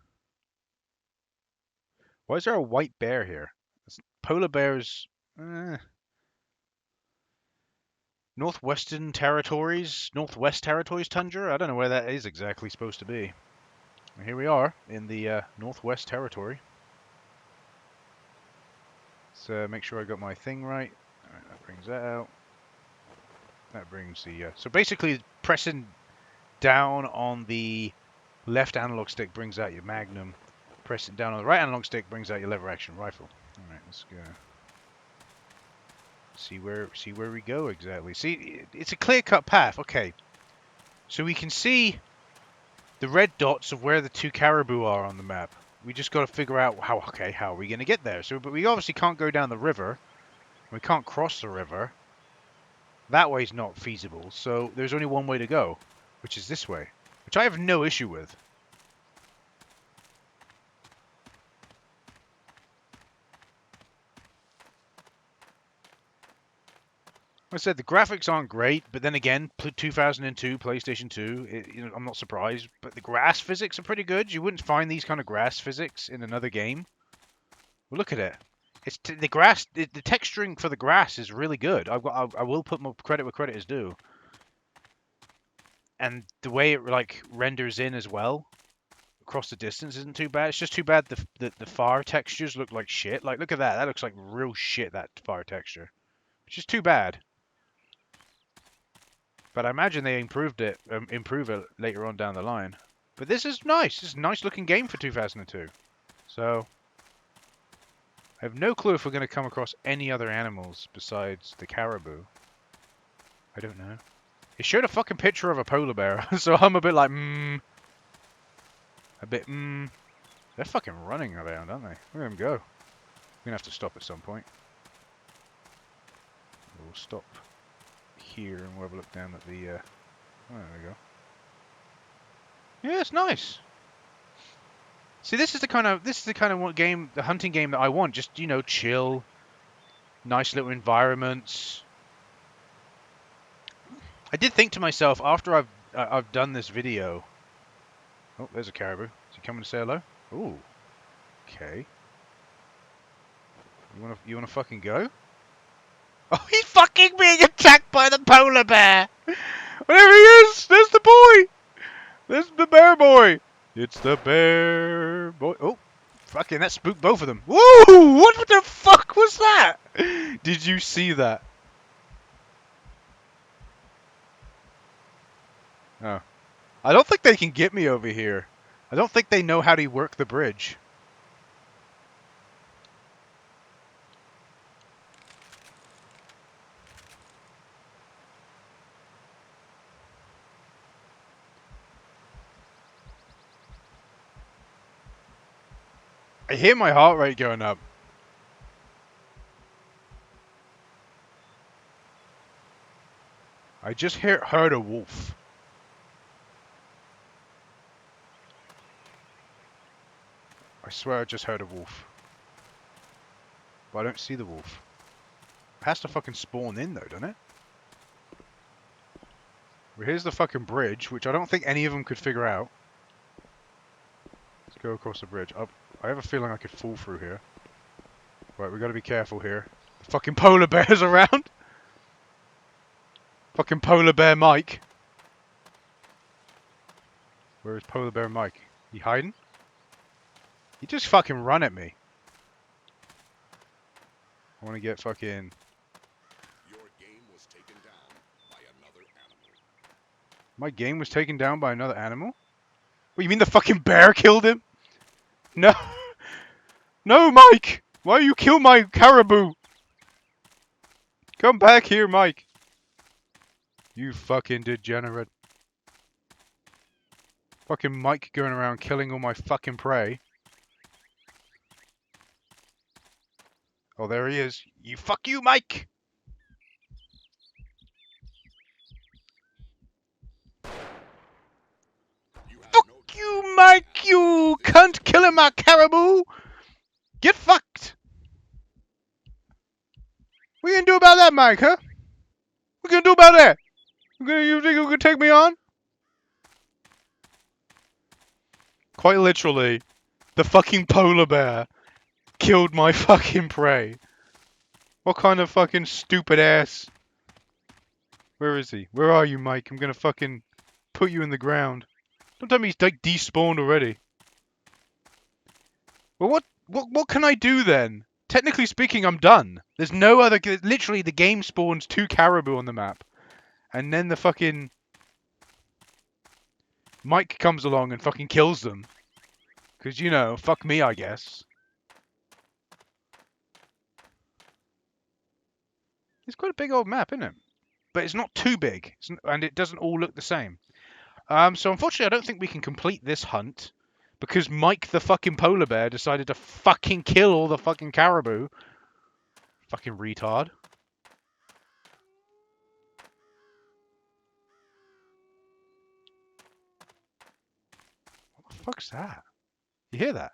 a white bear here? Polar bears. Northwest Territories tundra? I don't know where that is exactly supposed to be. Here we are in the Northwest Territory. So make sure I got my thing right. Alright, that brings that out. That brings the... so basically pressing down on the left analog stick brings out your Magnum. Pressing down on the right analog stick brings out your lever action rifle. Alright, let's go. See where we go exactly. See, it's a clear-cut path. Okay. So we can see the red dots of where the two caribou are on the map. We just got to figure out how are we going to get there? But we obviously can't go down the river. We can't cross the river. That way's not feasible. So there's only one way to go, which is this way, which I have no issue with. I said the graphics aren't great, but then again, 2002, PlayStation 2, I'm not surprised. But the grass physics are pretty good. You wouldn't find these kind of grass physics in another game. Well, look at it. It's the grass. The texturing for the grass is really good. I will put my credit where credit is due. And the way it renders in as well across the distance isn't too bad. It's just too bad the far textures look like shit. Like look at that. That looks like real shit. That far texture, which is too bad. But I imagine they improve it later on down the line. But this is nice. This is a nice looking game for 2002. So I have no clue if we're going to come across any other animals besides the caribou. I don't know. It showed a fucking picture of a polar bear, so I'm a bit like, They're fucking running around, aren't they? Look at them go. We're going to have to stop at some point. We'll stop here and we'll have a look down at the, oh, there we go. Yeah, it's nice. See, this is the kind of the hunting game that I want. Just, you know, chill, nice little environments. I did think to myself after I've done this video. Oh, there's a caribou. Is he coming to say hello? Ooh. Okay. You wanna fucking go? Oh, he's fucking being attacked by the polar bear. There he is. There's the boy. There's the bear boy. It's the bear boy. Oh, fucking that spooked both of them. Woo! What the fuck was that? Did you see that? Oh. I don't think they can get me over here. I don't think they know how to work the bridge. I hear my heart rate going up. I just heard a wolf. I swear I just heard a wolf. But I don't see the wolf. It has to fucking spawn in though, doesn't it? Well, here's the fucking bridge, which I don't think any of them could figure out. Let's go across the bridge. I have a feeling I could fall through here. Right, we gotta be careful here. The fucking polar bear's around! Fucking polar bear Mike. Where is polar bear Mike? He hiding? He just fucking run at me. I wanna get fucking... Your game was taken down by another animal. My game was taken down by another animal? What, you mean the fucking bear killed him? No! No, Mike! Why you kill my caribou? Come back here, Mike! You fucking degenerate. Fucking Mike going around killing all my fucking prey. Oh, there he is. You fuck you, Mike! Fuck you, Mike, you cunt killing my caribou! Get fucked! What you gonna do about that, Mike, huh? What you gonna do about that? You think you can take me on? Quite literally, the fucking polar bear killed my fucking prey. What kind of fucking stupid ass? Where is he? Where are you, Mike? I'm gonna fucking put you in the ground. Don't tell me he's like despawned already. Well, what can I do then? Technically speaking, I'm done. There's no other... Literally, the game spawns 2 caribou on the map. And then the fucking... Mike comes along and fucking kills them. Because, you know, fuck me, I guess. It's quite a big old map, isn't it? But it's not too big. And it doesn't all look the same. So unfortunately, I don't think we can complete this hunt. Because Mike the fucking polar bear decided to fucking kill all the fucking caribou. Fucking retard. What the fuck's that? You hear that?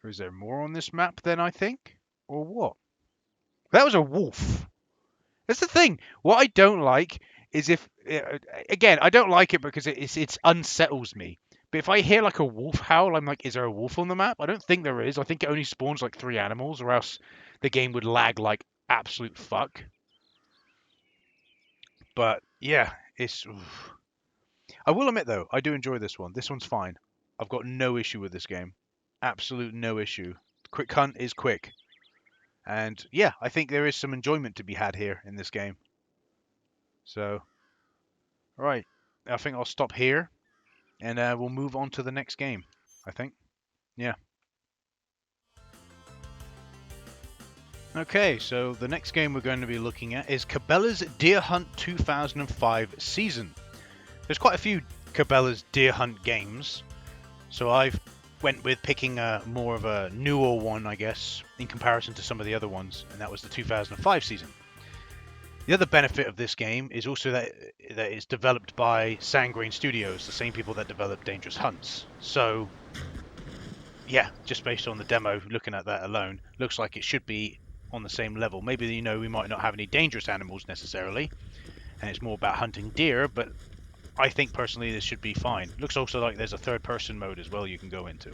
Or is there more on this map than I think? Or what? That was a wolf. That's the thing. What I don't like is if... again, I don't like it because it unsettles me. But if I hear like a wolf howl, I'm like, is there a wolf on the map? I don't think there is. I think it only spawns like 3 animals, or else the game would lag like absolute fuck. But yeah, it's... Oof. I will admit though, I do enjoy this one. This one's fine. I've got no issue with this game. Absolute no issue. Quick hunt is quick. And yeah, I think there is some enjoyment to be had here in this game. So, right. I think I'll stop here. And we'll move on to the next game, I think. Yeah. Okay, so the next game we're going to be looking at is Cabela's Deer Hunt 2005 season. There's quite a few Cabela's Deer Hunt games. So I've went with picking a more of a newer one, I guess, in comparison to some of the other ones, and that was the 2005 season. The other benefit of this game is also that it's developed by Sangrain Studios, the same people that developed Dangerous Hunts. So, yeah, just based on the demo, looking at that alone, looks like it should be on the same level. Maybe, we might not have any dangerous animals necessarily, and it's more about hunting deer, but I think personally this should be fine. Looks also like there's a third-person mode as well you can go into.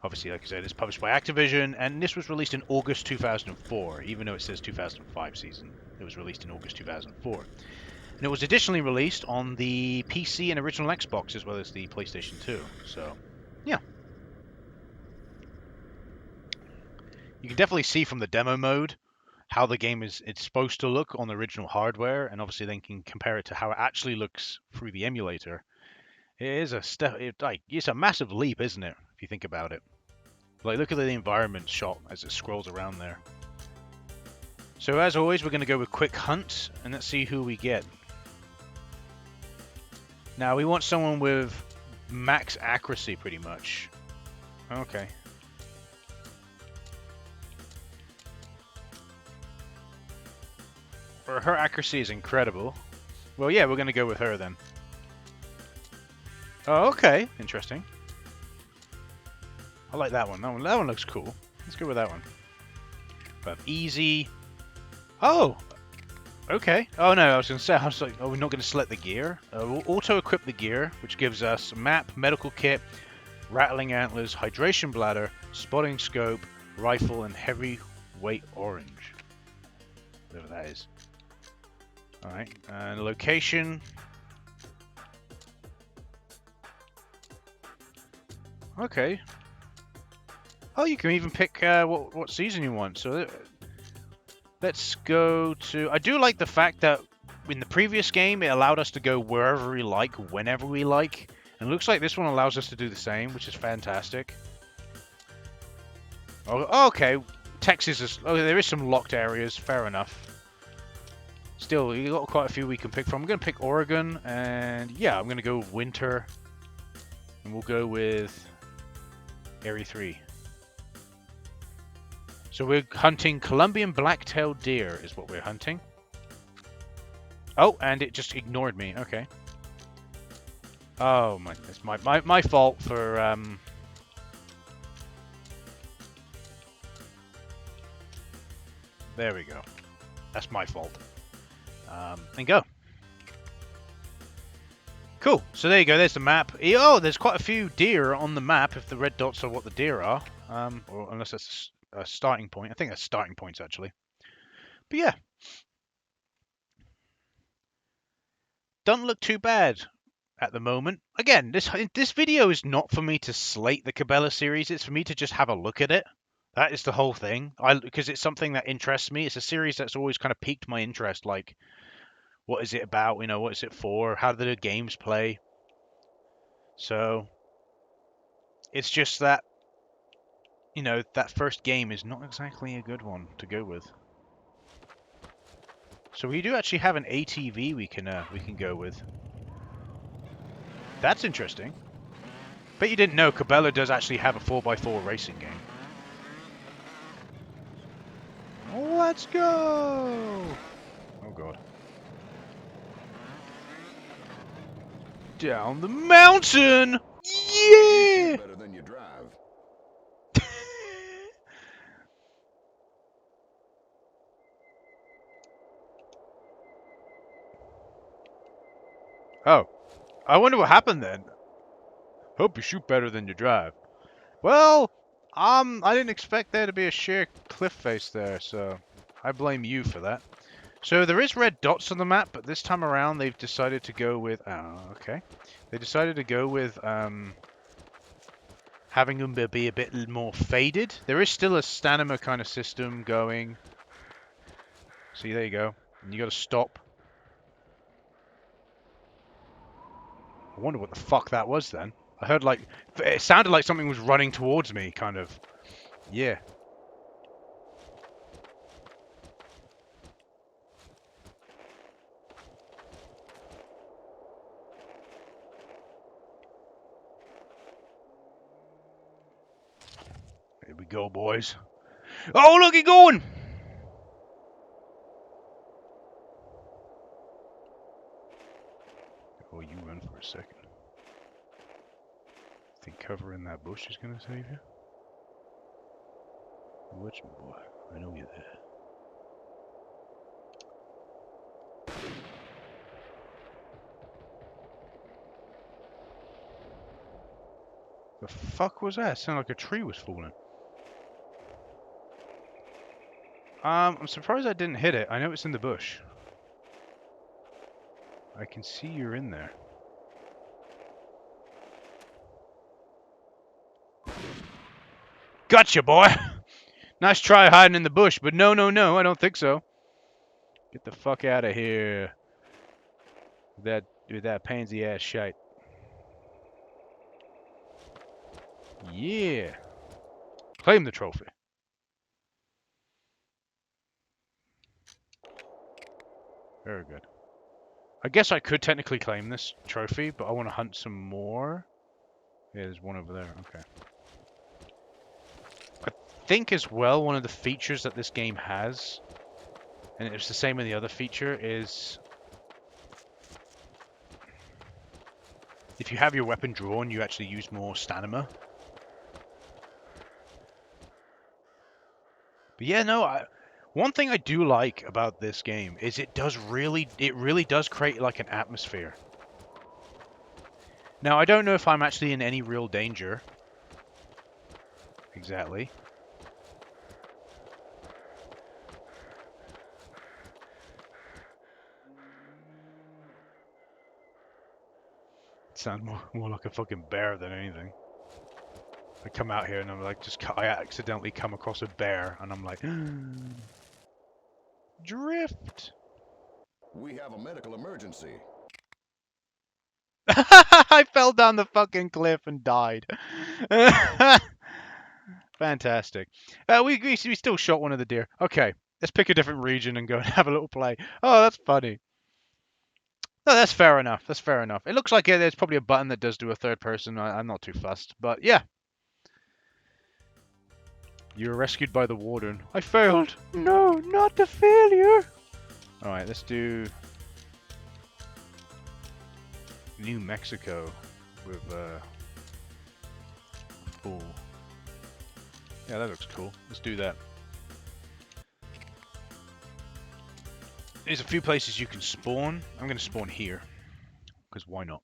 Obviously, like I said, it's published by Activision, and this was released in August 2004, even though it says 2005 season. It was released in August 2004. And it was additionally released on the PC and original Xbox, as well as the PlayStation 2. So, yeah. You can definitely see from the demo mode how the game it's supposed to look on the original hardware, and obviously then can compare it to how it actually looks through the emulator. It is it's a massive leap, isn't it, if you think about it? Like, look at the environment shot as it scrolls around there. So as always, we're going to go with quick hunt, and let's see who we get. Now, we want someone with max accuracy, pretty much. Okay. Her accuracy is incredible. Well, yeah, we're going to go with her then. Oh, okay. Interesting. I like that one. That one looks cool. Let's go with that one. We have easy. Oh! Okay. Oh no, I was going to say, I was like, oh, we're not going to select the gear. We'll auto-equip the gear, which gives us map, medical kit, rattling antlers, hydration bladder, spotting scope, rifle, and heavyweight orange. Whatever that is. Alright, and location. Okay. Oh, you can even pick what season you want. So let's go to... I do like the fact that in the previous game, it allowed us to go wherever we like, whenever we like. And it looks like this one allows us to do the same, which is fantastic. Oh, okay. Texas is... Oh, there is some locked areas. Fair enough. Still, you got quite a few we can pick from. I'm going to pick Oregon, and yeah, I'm going to go winter. And we'll go with Area 3. So we're hunting Colombian black-tailed deer is what we're hunting. Oh, and it just ignored me. Okay. Oh, it's my fault for... There we go. That's my fault. And go. Cool. So there you go. There's the map. Oh, there's quite a few deer on the map if the red dots are what the deer are. Or unless that's a starting point. I think that's starting points, actually. But yeah. Doesn't look too bad at the moment. Again, this video is not for me to slate the Cabela series. It's for me to just have a look at it. That is the whole thing. Because it's something that interests me. It's a series that's always kind of piqued my interest. Like, what is it about? What is it for? How do the games play? So, it's just that, that first game is not exactly a good one to go with. So we do actually have an ATV we can go with. That's interesting. Bet you didn't know Cabela does actually have a 4x4 racing game. Let's go! Oh god. Down the mountain! Yeah! Better than you drive. Oh. I wonder what happened then. Hope you shoot better than you drive. Well, I didn't expect there to be a sheer cliff face there, so I blame you for that. So there is red dots on the map, but this time around they've decided to go with... Oh, okay. They decided to go with having them be a bit more faded. There is still a stamina kind of system going. See, there you go. And you got to stop. I wonder what the fuck that was then. I heard like... It sounded like something was running towards me, kind of. Yeah. Here we go, boys. Oh, look, he's going! Oh, you run for a second. Think covering that bush is gonna save you? Watch me, boy. I know you're there. The fuck was that? It sounded like a tree was falling. I'm surprised I didn't hit it. I know it's in the bush. I can see you're in there. Gotcha, boy! Nice try hiding in the bush, but no, I don't think so. Get the fuck out of here. With that pansy ass shite. Yeah. Claim the trophy. Very good. I guess I could technically claim this trophy, but I want to hunt some more. Yeah, there's one over there. Okay. I think as well, one of the features that this game has, and it's the same in the other feature, is if you have your weapon drawn, you actually use more stamina. But yeah, no, one thing I do like about this game is it really does create like an atmosphere. Now, I don't know if I'm actually in any real danger. Exactly. It sounds more like a fucking bear than anything. I come out here and I'm like, I accidentally come across a bear and I'm like, drift. We have a medical emergency. I fell down the fucking cliff and died. Fantastic. We still shot one of the deer. Okay, let's pick a different region and go and have a little play. Oh, that's funny. No, that's fair enough. That's fair enough. It looks like there's probably a button that does do a third person. I'm not too fussed. But yeah. You were rescued by the warden. I failed. No, not the failure. Alright, let's do New Mexico with full. Yeah, that looks cool. Let's do that. There's a few places you can spawn. I'm going to spawn here. Because why not?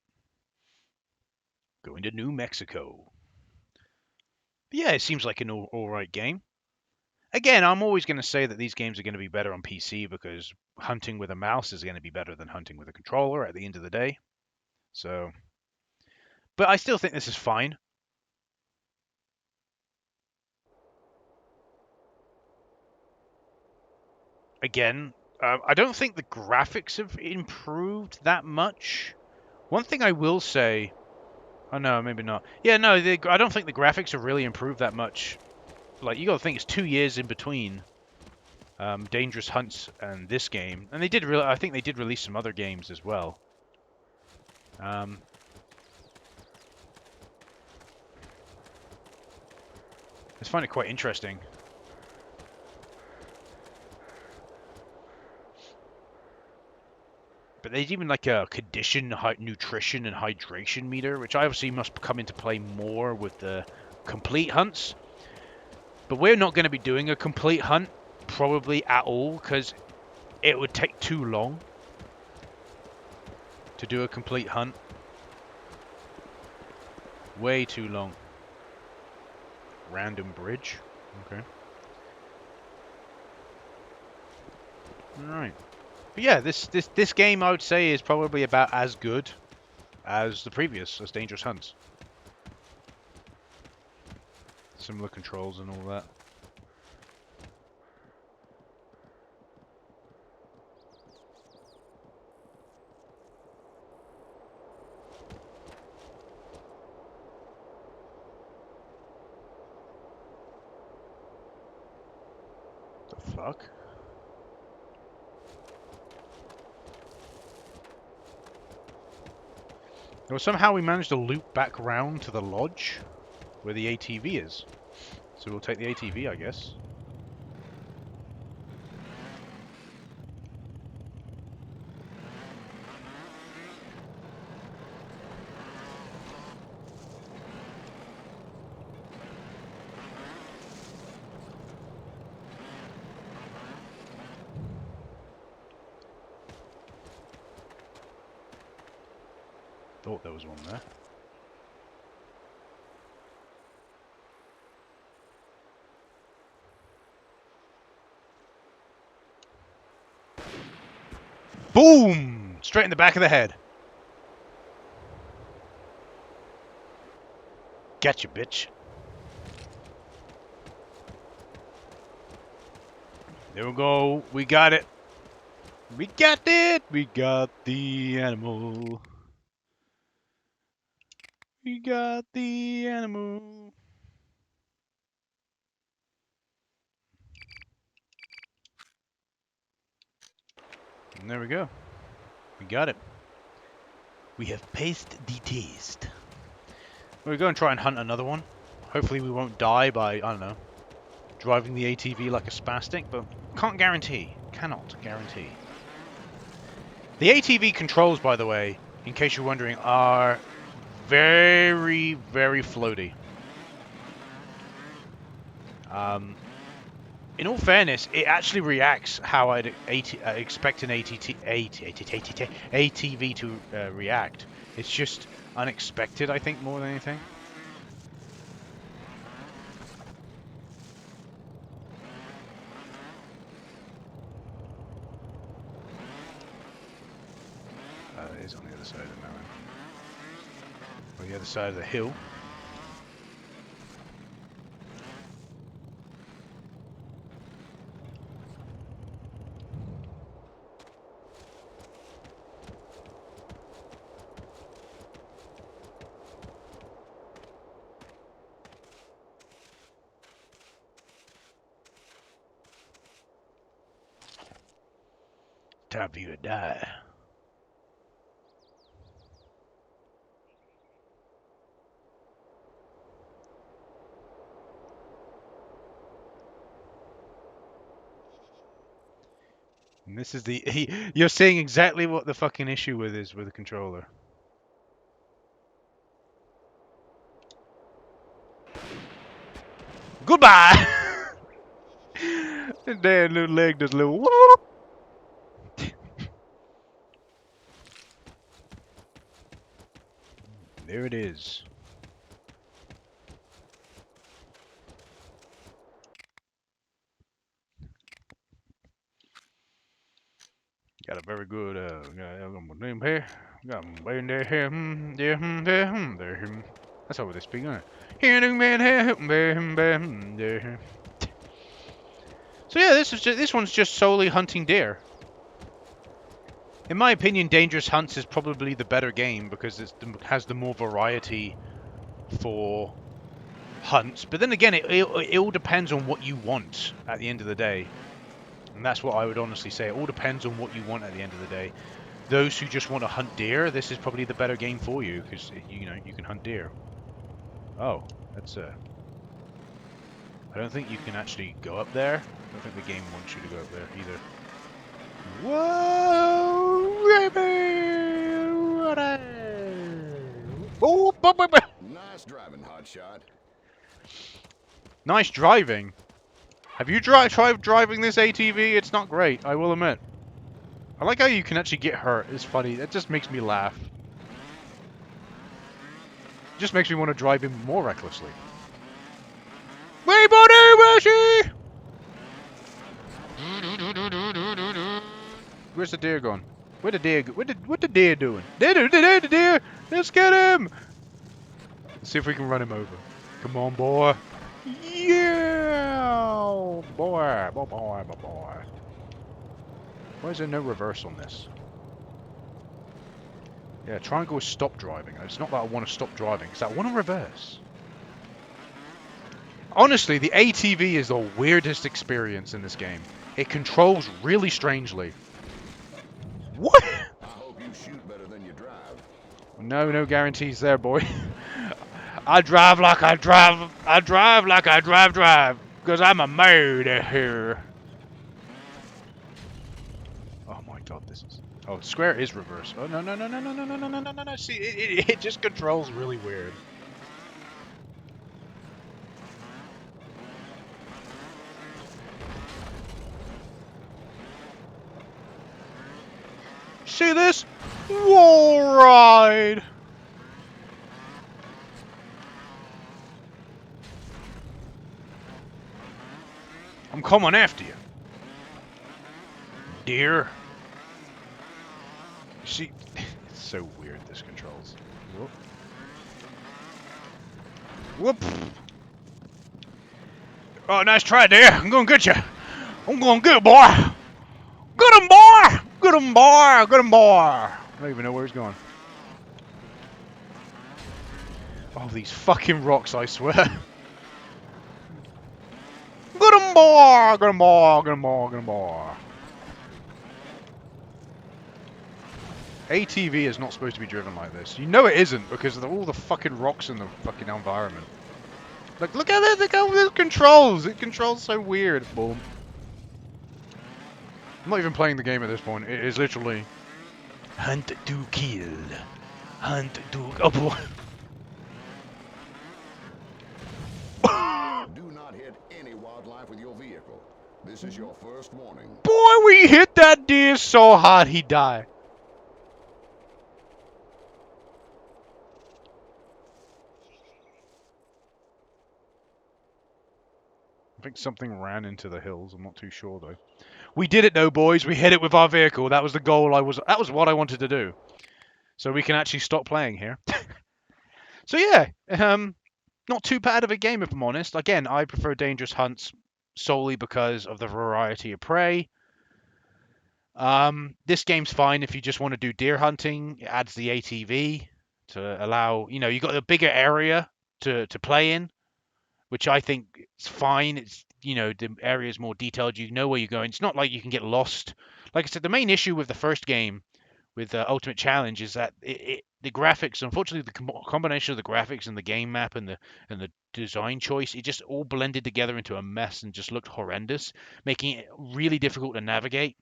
Going to New Mexico. But yeah, it seems like an alright game. Again, I'm always going to say that these games are going to be better on PC because hunting with a mouse is going to be better than hunting with a controller at the end of the day. So, but I still think this is fine. Again, I don't think the graphics have improved that much. One thing I will say... Oh, no, maybe not. Yeah, no, I don't think the graphics have really improved that much. Like, you got to think it's 2 years in between Dangerous Hunts and this game. And they did I think they did release some other games as well. I just find it quite interesting. But there's even like a condition, nutrition, and hydration meter, which obviously must come into play more with the complete hunts. But we're not going to be doing a complete hunt, probably at all, because it would take too long to do a complete hunt. Way too long. Random bridge. Okay. Alright. But yeah, this game I would say is probably about as good as the previous, as Dangerous Hunts. Similar controls and all that. The fuck? Well, somehow we managed to loop back round to the lodge where the ATV is. So we'll take the ATV, I guess. Thought there was one there. Boom! Straight in the back of the head. Gotcha, bitch. There we go. We got it. We got it. We got the animal. We got the animal. And there we go. We got it. We have paced the taste. We're going to try and hunt another one. Hopefully we won't die by, I don't know, driving the ATV like a spastic, but can't guarantee. Cannot guarantee. The ATV controls, by the way, in case you're wondering, are very, very floaty. In all fairness, it actually reacts how I'd expect an ATV to react. It's just unexpected, I think, more than anything. It is on the other side of the mountain. Or the other side of the hill. Time for you to die. And this is the... you're seeing exactly what the fucking issue with is with the controller. Goodbye! That damn little leg does a little whoop. There it is. Got a very good name here. Got there, there. That's how they speak, isn't it? So yeah, this one's just solely hunting deer. In my opinion, Dangerous Hunts is probably the better game because it has the more variety for hunts. But then again, it all depends on what you want at the end of the day. And that's what I would honestly say. It all depends on what you want at the end of the day. Those who just want to hunt deer, this is probably the better game for you because you can hunt deer. Oh, that's I don't think you can actually go up there. I don't think the game wants you to go up there either. Whoa, baby! Nice driving, hotshot. Nice driving. Have you tried driving this ATV? It's not great, I will admit. I like how you can actually get hurt. It's funny. That just makes me laugh. It just makes me want to drive him more recklessly. Hey, buddy, where's he? Where's the deer gone? Where the deer? What the deer doing? The deer! Let's get him! Let's see if we can run him over. Come on, boy. Yeah, boy. Why is there no reverse on this? Yeah, triangle is stop driving. It's not that I want to stop driving, it's that I want to reverse. Honestly, the ATV is the weirdest experience in this game. It controls really strangely. What? I hope you shoot better than you drive. No guarantees there, boy. I drive like I drive. I drive like I drive. Because I'm a murder here. Oh my god, this is... Oh, square is reverse. Oh, no, no, no, no, no, no, no, no, no, no, no, no. See, it just controls really weird. See this? Wall ride! I'm coming after you. Deer. See, it's so weird, this controls. Whoop. Whoop. Oh, nice try, deer. I'm gonna get you. I'm gonna get you, boy. Get him, boy. Get him, boy. Get him, boy. I don't even know where he's going. Oh, these fucking rocks, I swear. Get him, boy. Get him, boy. Get him, boy. Get him, boy. ATV is not supposed to be driven like this. You know it isn't because of all the fucking rocks in the fucking environment. Like, look at it, look how it controls. It controls so weird. Boom. I'm not even playing the game at this point. It is literally hunt to kill. Hunt to... Oh boy. Do not hit any wildlife with your vehicle. This is your first warning. Boy, we hit that deer so hard he died. I think something ran into the hills. I'm not too sure though. We did it though, boys. We hit it with our vehicle. That was the goal. That was what I wanted to do. So we can actually stop playing here. So yeah, not too bad of a game if I'm honest. Again, I prefer Dangerous Hunts solely because of the variety of prey. This game's fine if you just want to do deer hunting. It adds the ATV to allow, you got a bigger area to play in, which I think is fine. It's, the area is more detailed. You know where you're going. It's not like you can get lost. Like I said, the main issue with the first game, with Ultimate Challenge, is that the graphics, unfortunately, the combination of the graphics and the game map and the design choice, it just all blended together into a mess and just looked horrendous, making it really difficult to navigate.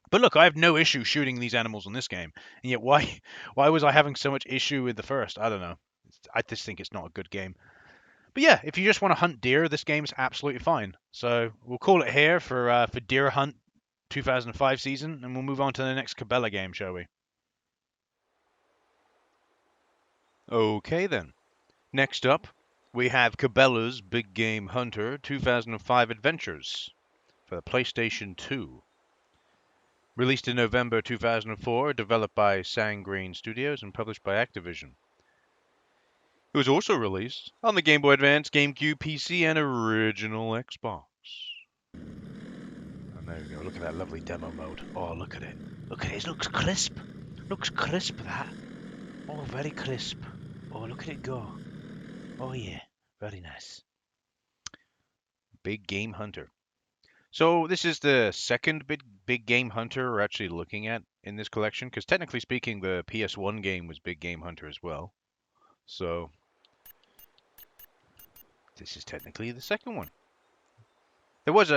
But look, I have no issue shooting these animals in this game, and yet why was I having so much issue with the first? I don't know. I just think it's not a good game. But yeah, if you just want to hunt deer, this game's absolutely fine. So we'll call it here for Deer Hunt 2005 season, and we'll move on to the next Cabela game, shall we? Okay then. Next up, we have Cabela's Big Game Hunter 2005 Adventures for the PlayStation 2. Released in November 2004, developed by Sangreen Studios and published by Activision. It was also released on the Game Boy Advance, GameCube, PC, and original Xbox. And there we go. Look at that lovely demo mode. Oh, look at it. Look at it. It looks crisp. Looks crisp, that. Oh, very crisp. Oh, look at it go. Oh, yeah. Very nice. Big Game Hunter. So this is the second big Game Hunter we're actually looking at in this collection, because technically speaking, the PS1 game was Big Game Hunter as well. So this is technically the second one. There was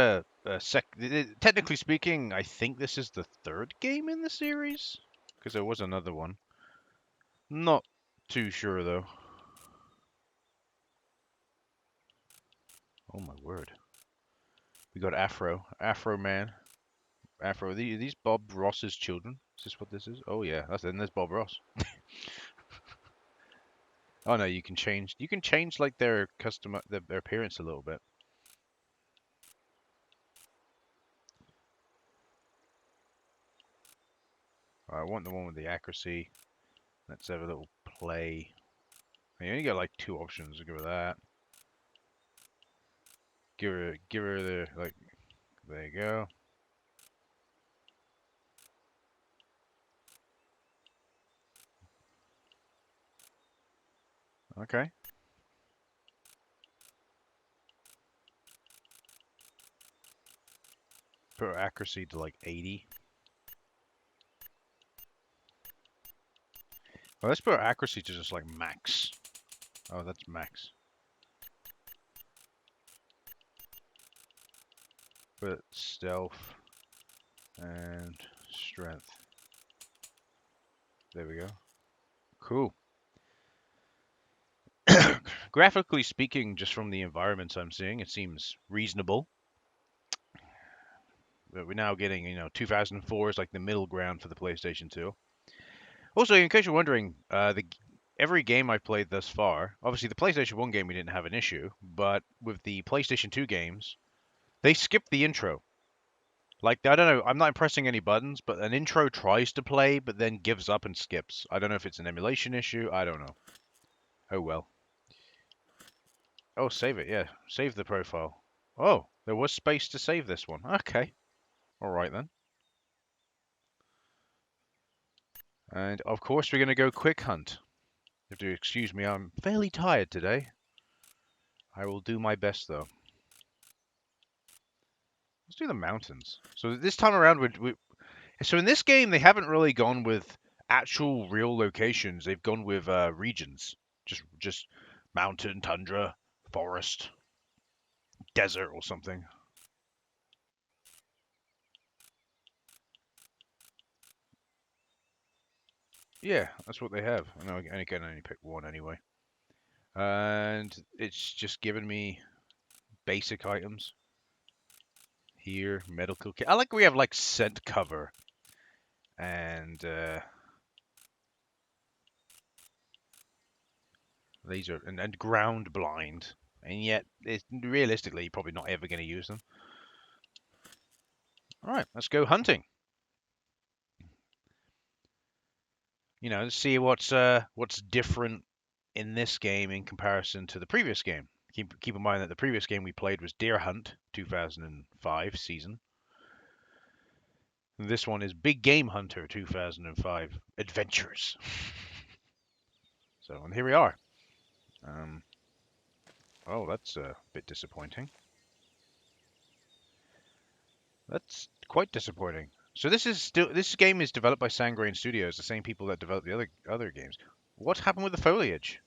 technically speaking, I think this is the third game in the series, because there was another one. Not too sure though. Oh my word. We got Afro Man. Afro. Are these Bob Ross's children? Is this what this is? Oh yeah, then there's Bob Ross. Oh no, you can change like their their appearance a little bit. I want the one with the accuracy. Let's have a little play. You only got like 2 options. Give her that. Give her the, like, there you go. Okay. Put her accuracy to like 80. Well, let's put our accuracy to just like max. Oh, that's max. But stealth and strength. There we go. Cool. Graphically speaking, just from the environments I'm seeing, it seems reasonable. But we're now getting, 2004 is like the middle ground for the PlayStation 2. Also, in case you're wondering, every game I've played thus far, obviously the PlayStation 1 game we didn't have an issue, but with the PlayStation 2 games, they skipped the intro. Like, I don't know, I'm not pressing any buttons, but an intro tries to play, but then gives up and skips. I don't know if it's an emulation issue, I don't know. Oh well. Oh, save it, yeah. Save the profile. Oh, there was space to save this one. Okay. Alright then. And of course we're going to go quick hunt. You have to excuse me, I'm fairly tired today. I will do my best though. Let's do the mountains. So this time around, so in this game they haven't really gone with actual real locations. They've gone with regions. Just mountain, tundra, forest, desert, or something. Yeah, that's what they have. I know I can only pick one anyway. And it's just given me basic items. Here, medical kit. I like we have like scent cover and laser and ground blind, and yet it's realistically probably not ever going to use them. All right, let's go hunting. Let's see what's different in this game in comparison to the previous game. Keep in mind that the previous game we played was Deer Hunt 2005 season. This one is Big Game Hunter 2005 Adventures. So, and here we are. Oh, that's a bit disappointing. That's quite disappointing. So this game is developed by Sangrain Studios, the same people that developed the other games. What happened with the foliage?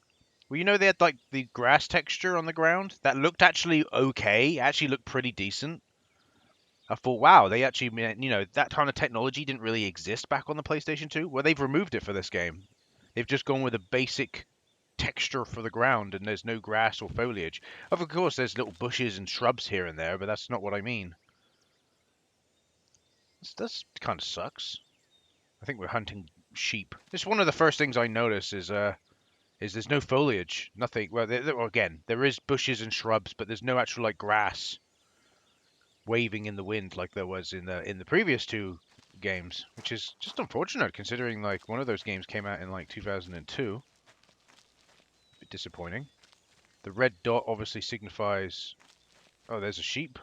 Well, they had like the grass texture on the ground that looked actually okay. Actually looked pretty decent. I thought, wow, they actually, that kind of technology didn't really exist back on the PlayStation 2. Well, they've removed it for this game. They've just gone with a basic texture for the ground, and there's no grass or foliage. Of course, there's little bushes and shrubs here and there, but that's not what I mean. This kind of sucks. I think we're hunting sheep. This is one of the first things I notice is there's no foliage, nothing. Well, again, there is bushes and shrubs, but there's no actual like grass waving in the wind like there was in the previous two games, which is just unfortunate considering like one of those games came out in like 2002. A bit disappointing. The red dot obviously signifies, oh, there's a sheep,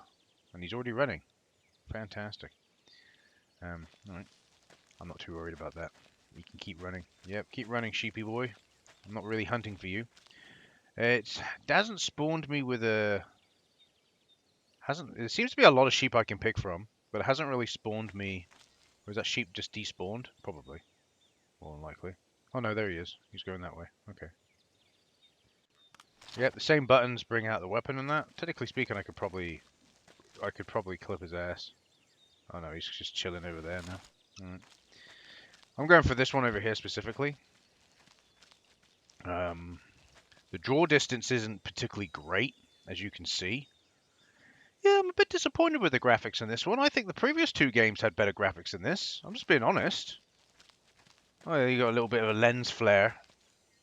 and he's already running. Fantastic. All right. I'm not too worried about that. You can keep running. Yep, keep running, sheepy boy. I'm not really hunting for you. It hasn't spawned me with a... Hasn't... There seems to be a lot of sheep I can pick from, but it hasn't really spawned me... Or is that sheep just despawned? Probably. More than likely. Oh no, there he is. He's going that way. Okay. Yep, the same buttons bring out the weapon and that. Technically speaking, I could probably clip his ass. Oh no, he's just chilling over there now. Alright. I'm going for this one over here specifically. The draw distance isn't particularly great, as you can see. Yeah, I'm a bit disappointed with the graphics in this one. I think the previous two games had better graphics than this. I'm just being honest. Oh, you got a little bit of a lens flare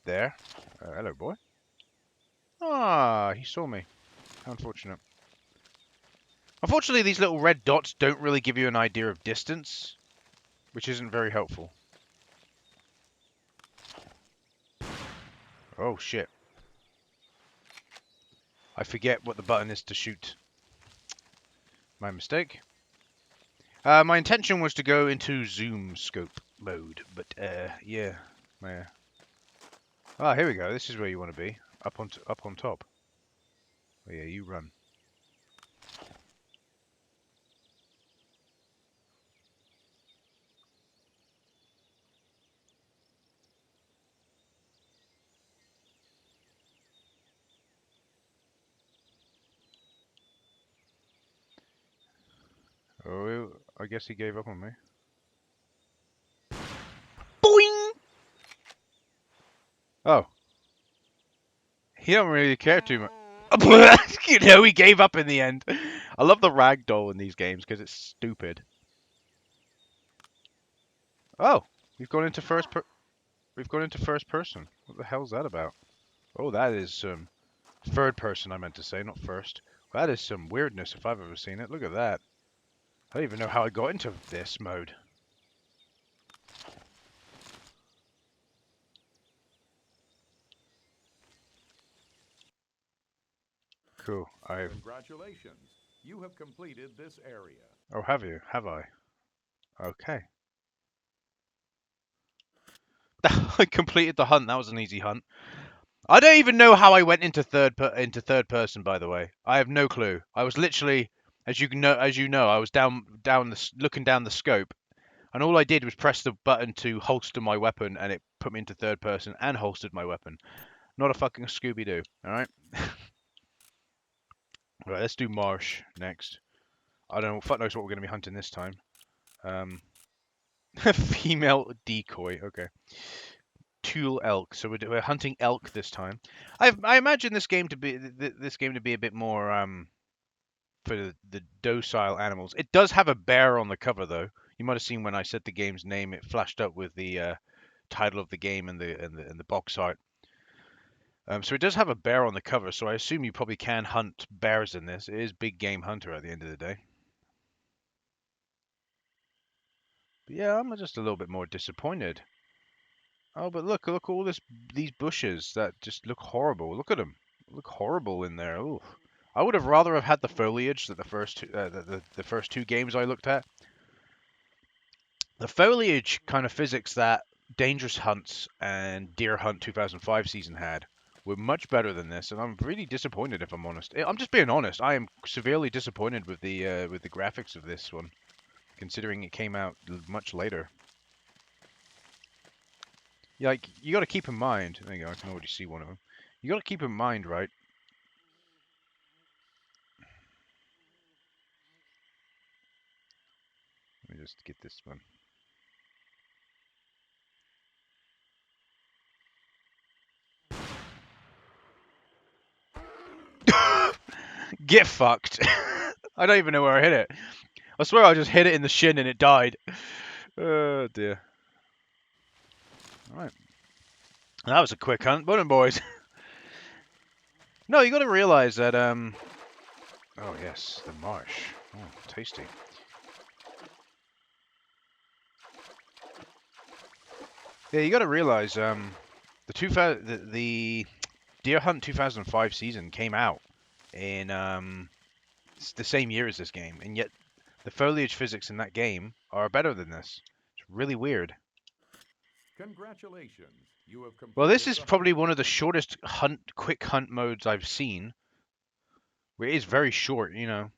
there. Hello, boy. Ah, he saw me. How unfortunate. Unfortunately, these little red dots don't really give you an idea of distance, which isn't very helpful. Oh, shit. I forget what the button is to shoot. My mistake. My intention was to go into zoom scope mode, but yeah. Ah, here we go. This is where you want to be. Up on top. Oh yeah, you run. I guess he gave up on me. Boing! Oh. He don't really care too much. You know, he gave up in the end. I love the ragdoll in these games because it's stupid. Oh, we've gone into we've gone into first person. What the hell's that about? Oh, that is third person I meant to say, not first. That is some weirdness if I've ever seen it. Look at that. I don't even know how I got into this mode. Cool. Congratulations. You have completed this area. Oh, have you? Have I? Okay. I completed the hunt. That was an easy hunt. I don't even know how I went into third person. By the way, I have no clue. I was literally, as you know, I was looking down the scope, and all I did was press the button to holster my weapon, and it put me into third person and holstered my weapon. Not a fucking Scooby Doo. All right. All right. Let's do marsh next. I don't know. Fuck knows what we're gonna be hunting this time. Female decoy. Okay. Tool elk. So we're hunting elk this time. I imagine this game to be a bit more for the docile animals. It does have a bear on the cover though. You might have seen when I said the game's name, it flashed up with the title of the game and the box art. So it does have a bear on the cover. So I assume you probably can hunt bears in this. It is Big Game Hunter at the end of the day. But yeah, I'm just a little bit more disappointed. Oh, but look all these bushes that just look horrible. Look at them. Look horrible in there. Ooh. I would have rather have had the foliage that the first two games I looked at. The foliage kind of physics that Dangerous Hunts and Deer Hunt 2005 season had were much better than this, and I'm really disappointed if I'm honest. I'm just being honest. I am severely disappointed with the graphics of this one, considering it came out much later. Yeah, like you got to keep in mind. There you go. I can already see one of them. You got to keep in mind, right? Let me just get this one. Get fucked. I don't even know where I hit it. I swear I just hit it in the shin and it died. Oh dear. Alright. That was a quick hunt, wasn't it, boys? No, you got to realize that oh yes, the marsh. Oh, tasty. Yeah, you got to realize the Deer Hunt 2005 season came out in the same year as this game, and yet the foliage physics in that game are better than this. It's really weird. Congratulations. You have Well, completed this is the probably hunt. one of the shortest quick hunt modes I've seen. Where it is very short, you know.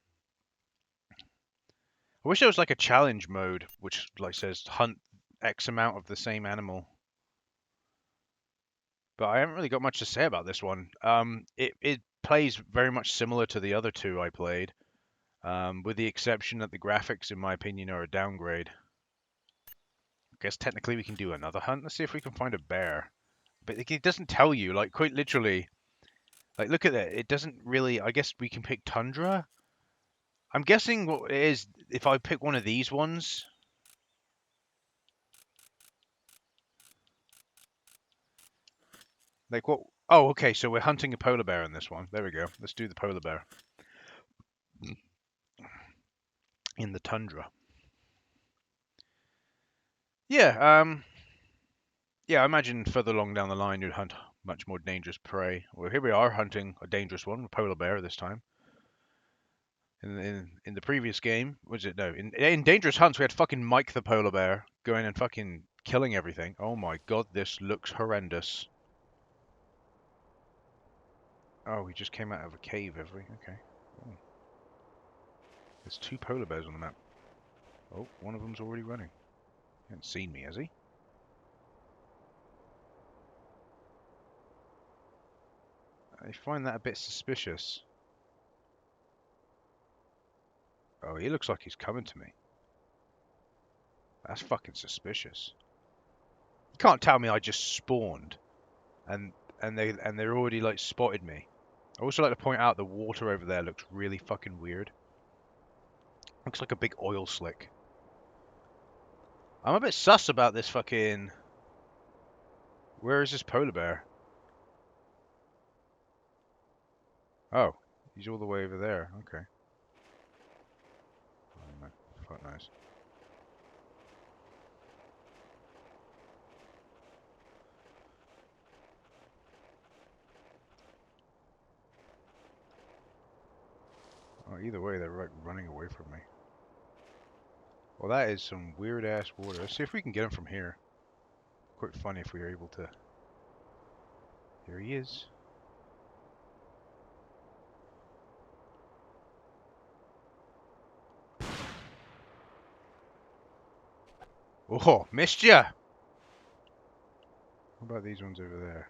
I wish there was like a challenge mode, which like says hunt X amount of the same animal. But I haven't really got much to say about this one. It plays very much similar to the other two I played, with the exception that the graphics, in my opinion, are a downgrade. I guess technically we can do another hunt. Let's see if we can find a bear. But it doesn't tell you, like quite literally. Like look at it. It doesn't really. I guess we can pick tundra. I'm guessing what it is if I pick one of these ones. Like what? Oh, okay. So we're hunting a polar bear in this one. There we go. Let's do the polar bear in the tundra. Yeah. Yeah. I imagine further along down the line you'd hunt much more dangerous prey. Well, here we are hunting a dangerous one, a polar bear this time. In the previous game, was it no? In Dangerous Hunts, we had fucking Mike the polar bear going and fucking killing everything. Oh my god, this looks horrendous. Oh, we just came out of a cave, have we? Okay. Oh. There's two polar bears on the map. Oh, one of them's already running. He hasn't seen me, has he? I find that a bit suspicious. Oh, he looks like he's coming to me. That's fucking suspicious. You can't tell me I just spawned and they're already like spotted me. I also like to point out the water over there looks really fucking weird. Looks like a big oil slick. I'm a bit sus about this fucking... Where is this polar bear? Oh, he's all the way over there. Okay. Oh, no. Fuck nice. Oh, either way, they're right running away from me. Well, that is some weird ass water. Let's see if we can get him from here. Quite funny if we were able to. Here he is. Oh, missed ya! What about these ones over there?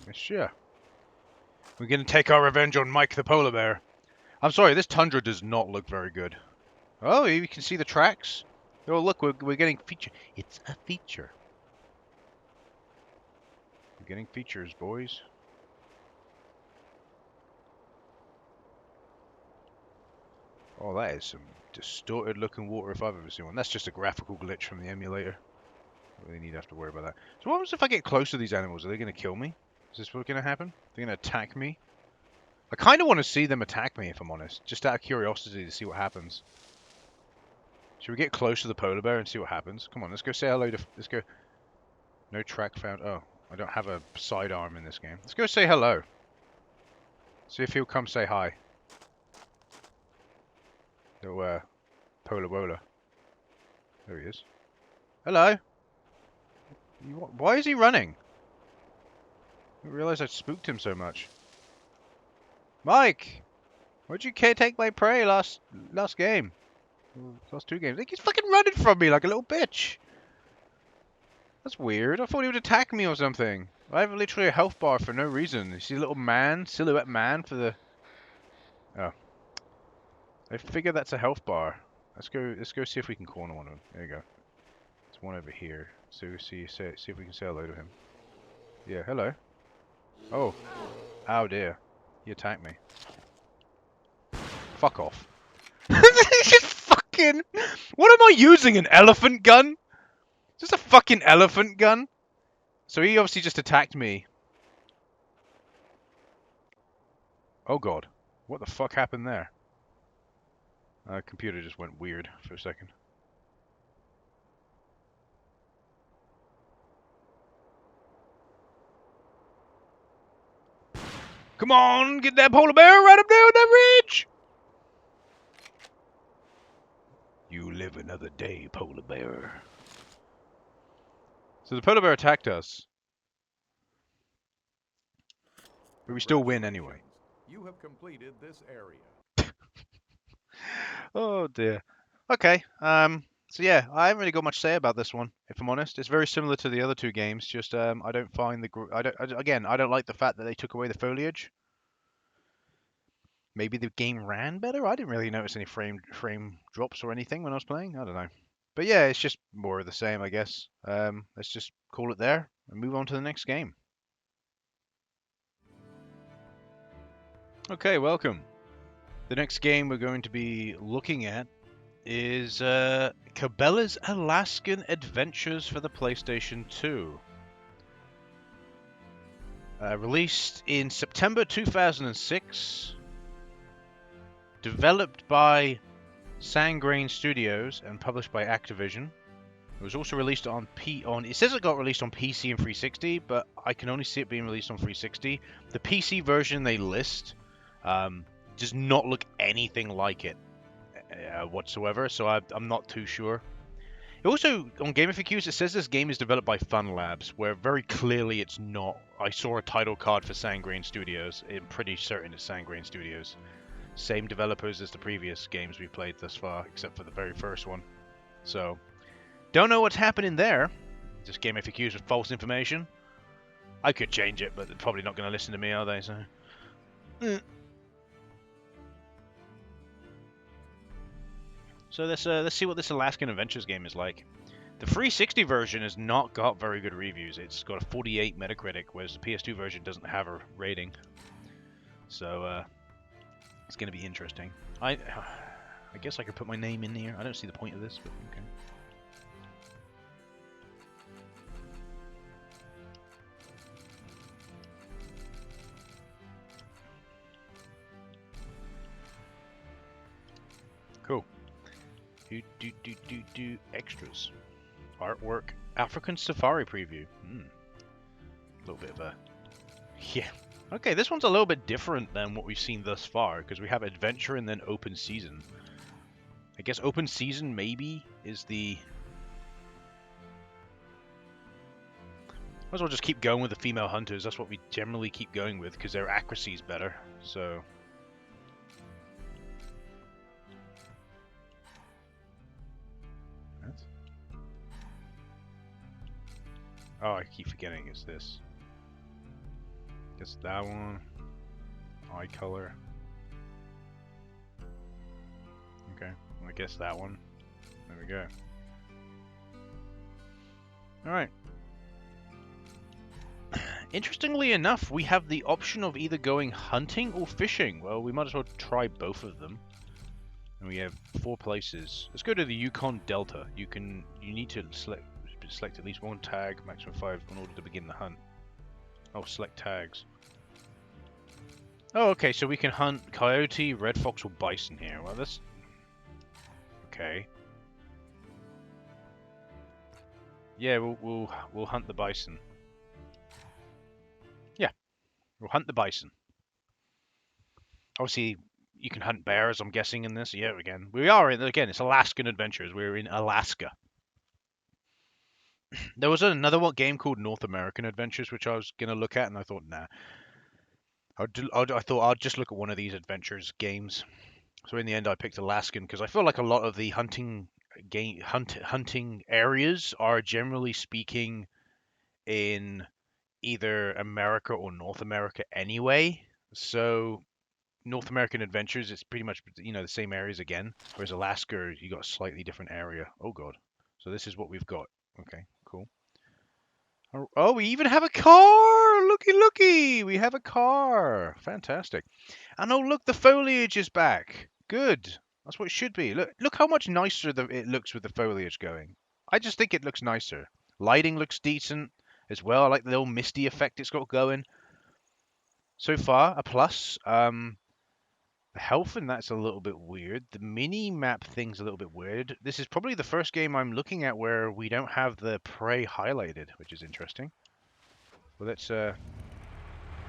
Missed ya. We're gonna take our revenge on Mike the polar bear. I'm sorry, this tundra does not look very good. Oh, you can see the tracks. Oh, look, we're getting feature. It's a feature. We're getting features, boys. Oh, that is some distorted looking water if I've ever seen one. That's just a graphical glitch from the emulator. I really need to have to worry about that. So what happens if I get close to these animals? Are they going to kill me? Is this what's going to happen? They're going to attack me? I kind of want to see them attack me, if I'm honest. Just out of curiosity to see what happens. Should we get close to the polar bear and see what happens? Come on, let's go say hello to... Let's go... No track found. Oh, I don't have a sidearm in this game. Let's go say hello. See if he'll come say hi. Little, polar bowler. There he is. Hello. Why is he running? I didn't realize I spooked him so much. Mike! Why'd you take my prey last game? Last two games. He's fucking running from me like a little bitch. That's weird. I thought he would attack me or something. I have literally a health bar for no reason. You see a little man, silhouette man for the... Oh. I figure that's a health bar. Let's go see if we can corner one of them. There you go. There's one over here. So see if we can say hello to him. Yeah, hello. Oh. Oh dear. He attacked me. Fuck off. Just fucking... What am I using? An elephant gun? Just a fucking elephant gun? So he obviously just attacked me. Oh god. What the fuck happened there? Computer just went weird for a second. Come on, get that polar bear right up there on that ridge! You live another day, polar bear. So the polar bear attacked us. But we still win anyway. You have completed this area. Oh dear. Okay, so yeah, I haven't really got much to say about this one, if I'm honest. It's very similar to the other two games, just I don't find I don't like the fact that they took away the foliage. Maybe the game ran better? I didn't really notice any frame drops or anything when I was playing. I don't know. But yeah, it's just more of the same, I guess. Let's just call it there and move on to the next game. Okay, welcome. The next game we're going to be looking at is Cabela's Alaskan Adventures for the PlayStation 2. Released in September 2006. Developed by Sangrain Studios and published by Activision. It was also released on it says it got released on PC and 360, but I can only see it being released on 360. The PC version they list does not look anything like it whatsoever, so I'm not too sure. It also, on GameFAQs, it says this game is developed by Fun Labs, where very clearly it's not. I saw a title card for Sangrain Studios. I'm pretty certain it's Sangrain Studios. Same developers as the previous games we've played thus far, except for the very first one. So, don't know what's happening there. Just GameFAQs with false information. I could change it, but they're probably not going to listen to me, are they? So, So let's see what this Alaskan Adventures game is like. The 360 version has not got very good reviews. It's got a 48 Metacritic, whereas the PS2 version doesn't have a rating. So it's going to be interesting. I guess I could put my name in here. I don't see the point of this, but okay. Cool. Do extras. Artwork. African Safari preview. A little bit of a... Yeah. Okay, this one's a little bit different than what we've seen thus far, because we have adventure and then open season. I guess open season maybe is the... Might as well just keep going with the female hunters. That's what we generally keep going with, because their accuracy is better. So... Oh, I keep forgetting it's this. Guess that one. Eye color. Okay, well, I guess that one. There we go. Alright. Interestingly enough, we have the option of either going hunting or fishing. Well, we might as well try both of them. And we have 4 places. Let's go to the Yukon Delta. You need to select at least 1 tag, maximum 5, in order to begin the hunt. Oh, select tags. Oh, okay, so we can hunt coyote, red fox, or bison here. Well, that's... Okay. Yeah, we'll hunt the bison. Yeah, we'll hunt the bison. Obviously, you can hunt bears, I'm guessing, in this. Yeah, again. We are in, again, it's Alaskan Adventures. We're in Alaska. There was another game called North American Adventures, which I was going to look at, and I thought, nah. I thought I'd just look at one of these adventures games. So in the end, I picked Alaskan, because I feel like a lot of the hunting areas are generally speaking in either America or North America anyway. So North American Adventures, it's pretty much, you know, the same areas again. Whereas Alaska, you got a slightly different area. Oh god. So this is what we've got. Okay, cool. Oh, we even have a car! Looky, looky! We have a car! Fantastic. And oh, look, the foliage is back. Good. That's what it should be. Look how much nicer it looks with the foliage going. I just think it looks nicer. Lighting looks decent as well. I like the little misty effect it's got going. So far, a plus. The health in that's a little bit weird. The mini map thing's a little bit weird. This is probably the first game I'm looking at where we don't have the prey highlighted, which is interesting. Well, let's oh,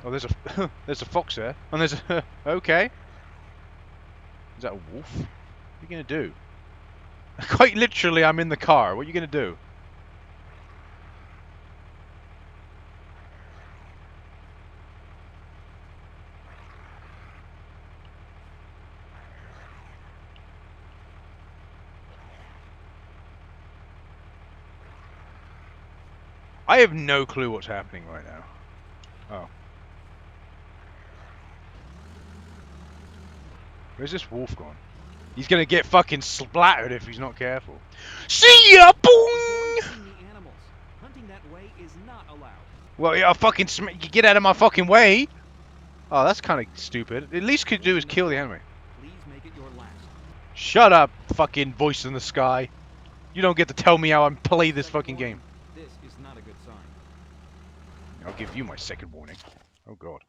there's a there's a fox there, and there's a okay. Is that a wolf? What are you gonna do? Quite literally, I'm in the car. What are you gonna do? I have no clue what's happening right now. Oh. Where's this wolf gone? He's gonna get fucking splattered if he's not careful. See ya, boom! Hunting that way is not allowed. Well, yeah, fucking you get out of my fucking way. Oh, that's kind of stupid. At least could do is kill the enemy. Please make it your last. Shut up, fucking voice in the sky. You don't get to tell me how I play this fucking game. This is not a good sign. I'll give you my second warning. Oh god.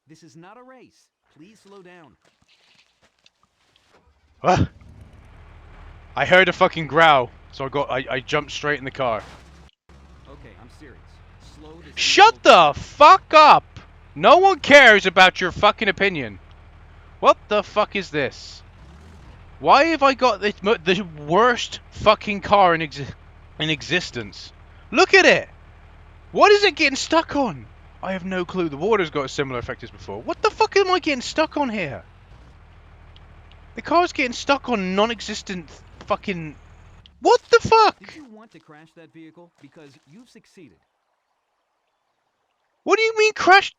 This is not a race. Please slow down. Ah! I heard a fucking growl, so I jumped straight in the car. Okay, I'm serious. Slow this. Shut the fuck up! No one cares about your fucking opinion. What the fuck is this? Why have I got the worst fucking car in existence? Look at it! What is it getting stuck on? I have no clue. The water's got a similar effect as before. What the fuck am I getting stuck on here? The car's getting stuck on non-existent fucking... What the fuck? Did you want to crash that vehicle? Because you've succeeded. What do you mean crash?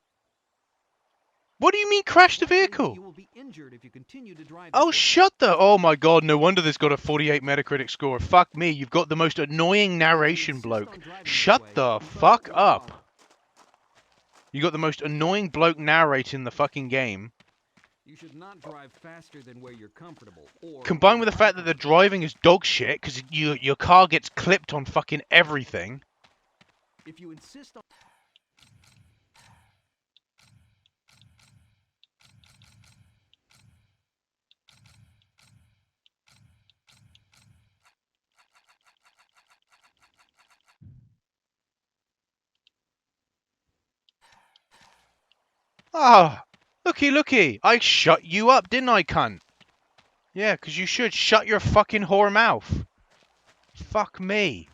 What do you mean crash the That means vehicle? You will be injured if you continue to drive Oh, this way. shut the... Oh my god, no wonder this got a 48 Metacritic score. Fuck me, you've got the most annoying narration insist bloke. on driving this Shut way, the you both fuck will up. follow. You got the most annoying bloke narrating the fucking game. You should not drive faster than where you're comfortable, or Combined where with the I'm fact that the comfortable. driving is dog shit, because your car gets clipped on fucking everything. If you insist on... Ah, looky, looky. I shut you up, didn't I, cunt? Yeah, because you should shut your fucking whore mouth. Fuck me.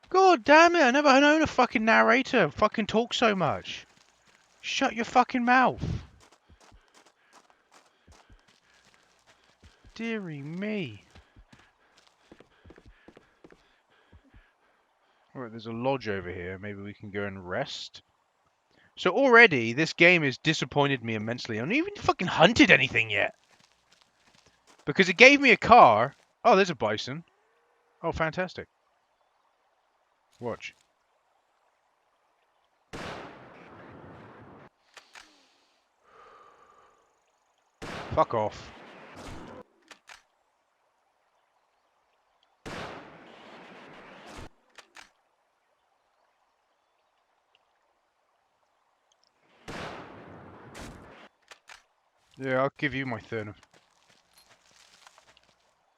God damn it, I never known a fucking narrator fucking talk so much. Shut your fucking mouth. Deary me. Alright, there's a lodge over here. Maybe we can go and rest. So already, this game has disappointed me immensely. I haven't even fucking hunted anything yet. Because it gave me a car. Oh, there's a bison. Oh, fantastic. Watch. Fuck off. Yeah, I'll give you my third.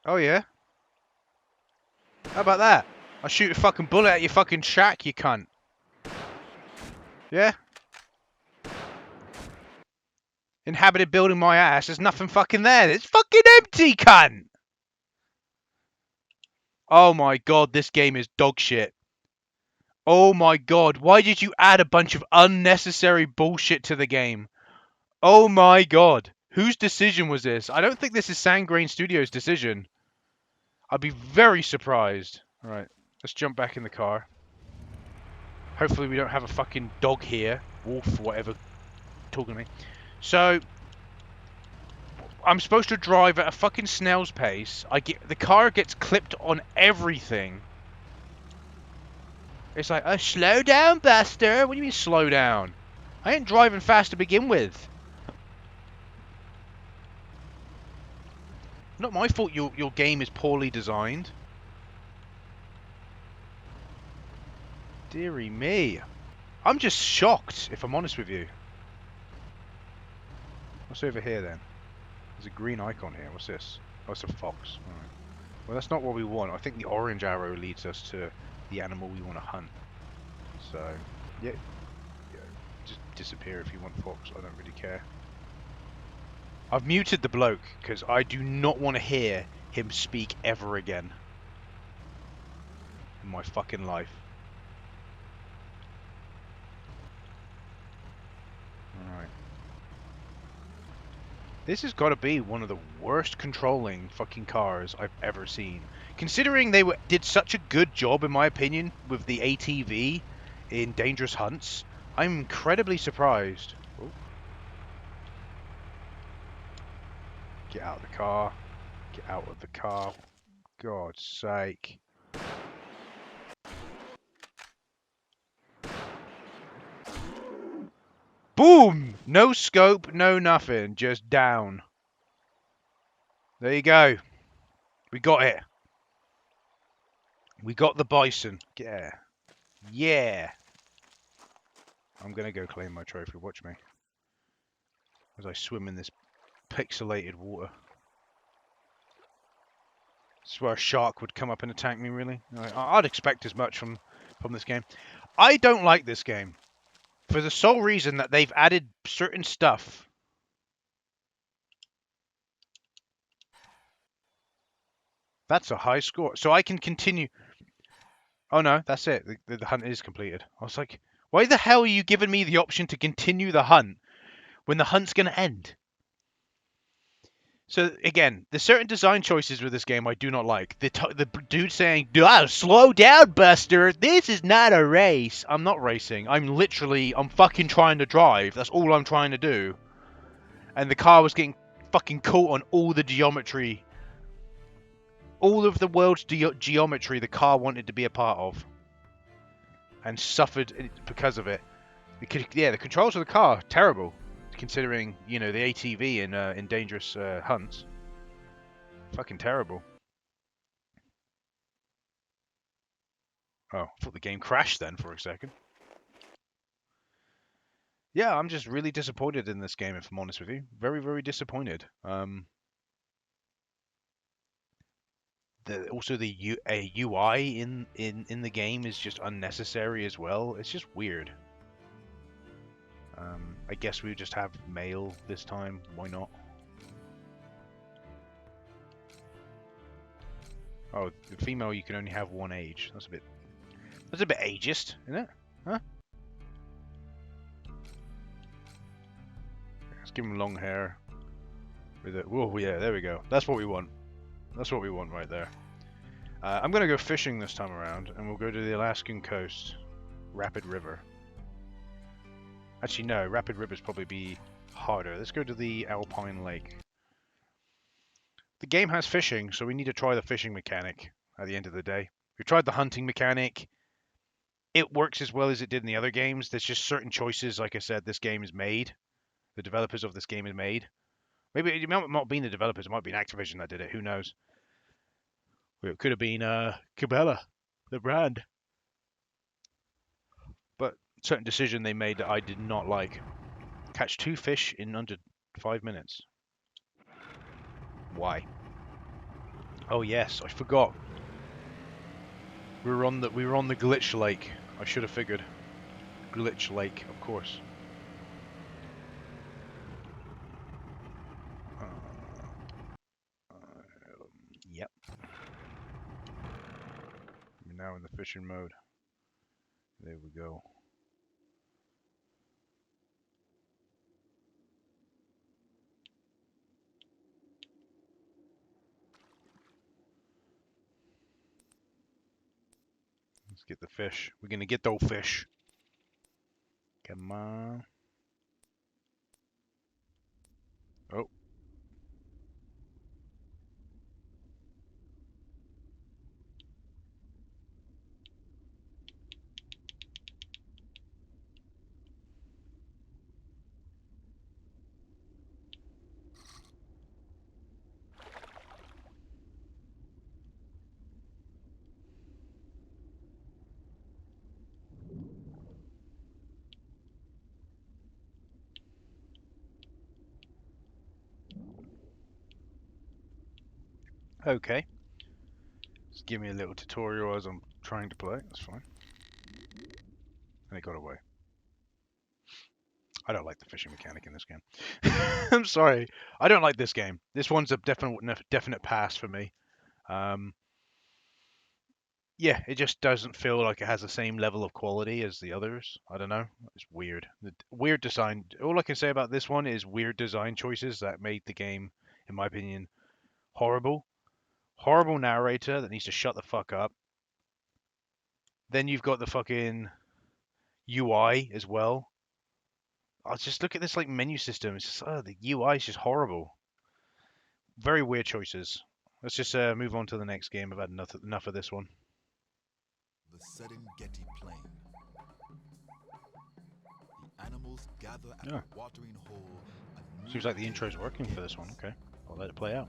Oh, yeah? How about that? I'll shoot a fucking bullet at your fucking shack, you cunt. Yeah? Inhabited building my ass, there's nothing fucking there. It's fucking empty, cunt! Oh my god, this game is dog shit. Oh my god, why did you add a bunch of unnecessary bullshit to the game? Oh my god. Whose decision was this? I don't think this is Sangrain Studios' decision. I'd be very surprised. Alright, let's jump back in the car. Hopefully we don't have a fucking dog here. Wolf, whatever, talking to me. So, I'm supposed to drive at a fucking snail's pace. The car gets clipped on everything. It's like, slow down, Buster. What do you mean slow down? I ain't driving fast to begin with. Not my fault your game is poorly designed. Deary me. I'm just shocked, if I'm honest with you. What's over here then? There's a green icon here. What's this? Oh, it's a fox. Alright. Well, that's not what we want. I think the orange arrow leads us to the animal we want to hunt. So, yeah. Just disappear if you want fox. I don't really care. I've muted the bloke because I do not want to hear him speak ever again in my fucking life. Alright. This has got to be one of the worst controlling fucking cars I've ever seen. Considering they did such a good job, in my opinion, with the ATV in Dangerous Hunts, I'm incredibly surprised. Oh. Get out of the car. Get out of the car. God's sake. Boom! No scope, no nothing. Just down. There you go. We got it. We got the bison. Yeah. Yeah. I'm going to go claim my trophy. Watch me. As I swim in this pixelated water. I swear a shark would come up and attack me, really. I'd expect as much from this game. I don't like this game. For the sole reason that they've added certain stuff. That's a high score. So I can continue. Oh no, that's it. The hunt is completed. I was like, why the hell are you giving me the option to continue the hunt when the hunt's going to end? So again, there's certain design choices with this game I do not like. The dude saying, "Oh, slow down, Buster. This is not a race." I'm not racing. I'm fucking trying to drive. That's all I'm trying to do. And the car was getting fucking caught on all the geometry, all of the world's geometry the car wanted to be a part of, and suffered because of it. The controls of the car terrible, considering the ATV in dangerous hunts. Fucking terrible. Oh, I thought the game crashed then for a second. Yeah, I'm just really disappointed in this game, if I'm honest with you. Very, very disappointed. Also the UI in the game is just unnecessary as well. It's just weird. I guess we just have male this time. Why not? Oh, the female you can only have one age. That's a bit ageist, isn't it? Huh? Let's give him long hair. With it. Whoa, yeah, there we go. That's what we want. That's what we want right there. I'm gonna go fishing this time around, and we'll go to the Alaskan coast, Rapid River. Actually, no, Rapid River's probably be harder. Let's go to the Alpine Lake. The game has fishing, so we need to try the fishing mechanic at the end of the day. We tried the hunting mechanic. It works as well as it did in the other games. There's just certain choices, like I said, this game is made. The developers of this game is made. Maybe it might not have been the developers, it might have been Activision that did it, who knows. It could have been Cabela, the brand. But certain decision they made that I did not like. Catch 2 fish in under 5 minutes. Why? Oh yes, I forgot. We were on the glitch lake. I should have figured. Glitch lake, of course. Yep. We're now in the fishing mode. There we go. Let's get the fish. We're gonna get those fish. Come on. Oh. Okay. Just give me a little tutorial as I'm trying to play. That's fine. And it got away. I don't like the fishing mechanic in this game. I'm sorry. I don't like this game. This one's a definite pass for me. Yeah, it just doesn't feel like it has the same level of quality as the others. I don't know. It's weird. Weird design. All I can say about this one is weird design choices that made the game, in my opinion, horrible. Horrible narrator that needs to shut the fuck up. Then you've got the fucking UI as well. I'll just look at this like menu system. It's just, the UI is just horrible. Very weird choices. Let's just move on to the next game. I've had enough of this one. The Serengeti Plain. The animals gather at Yeah. the watering hole. Seems like the intro's working for this one. Okay, I'll let it play out.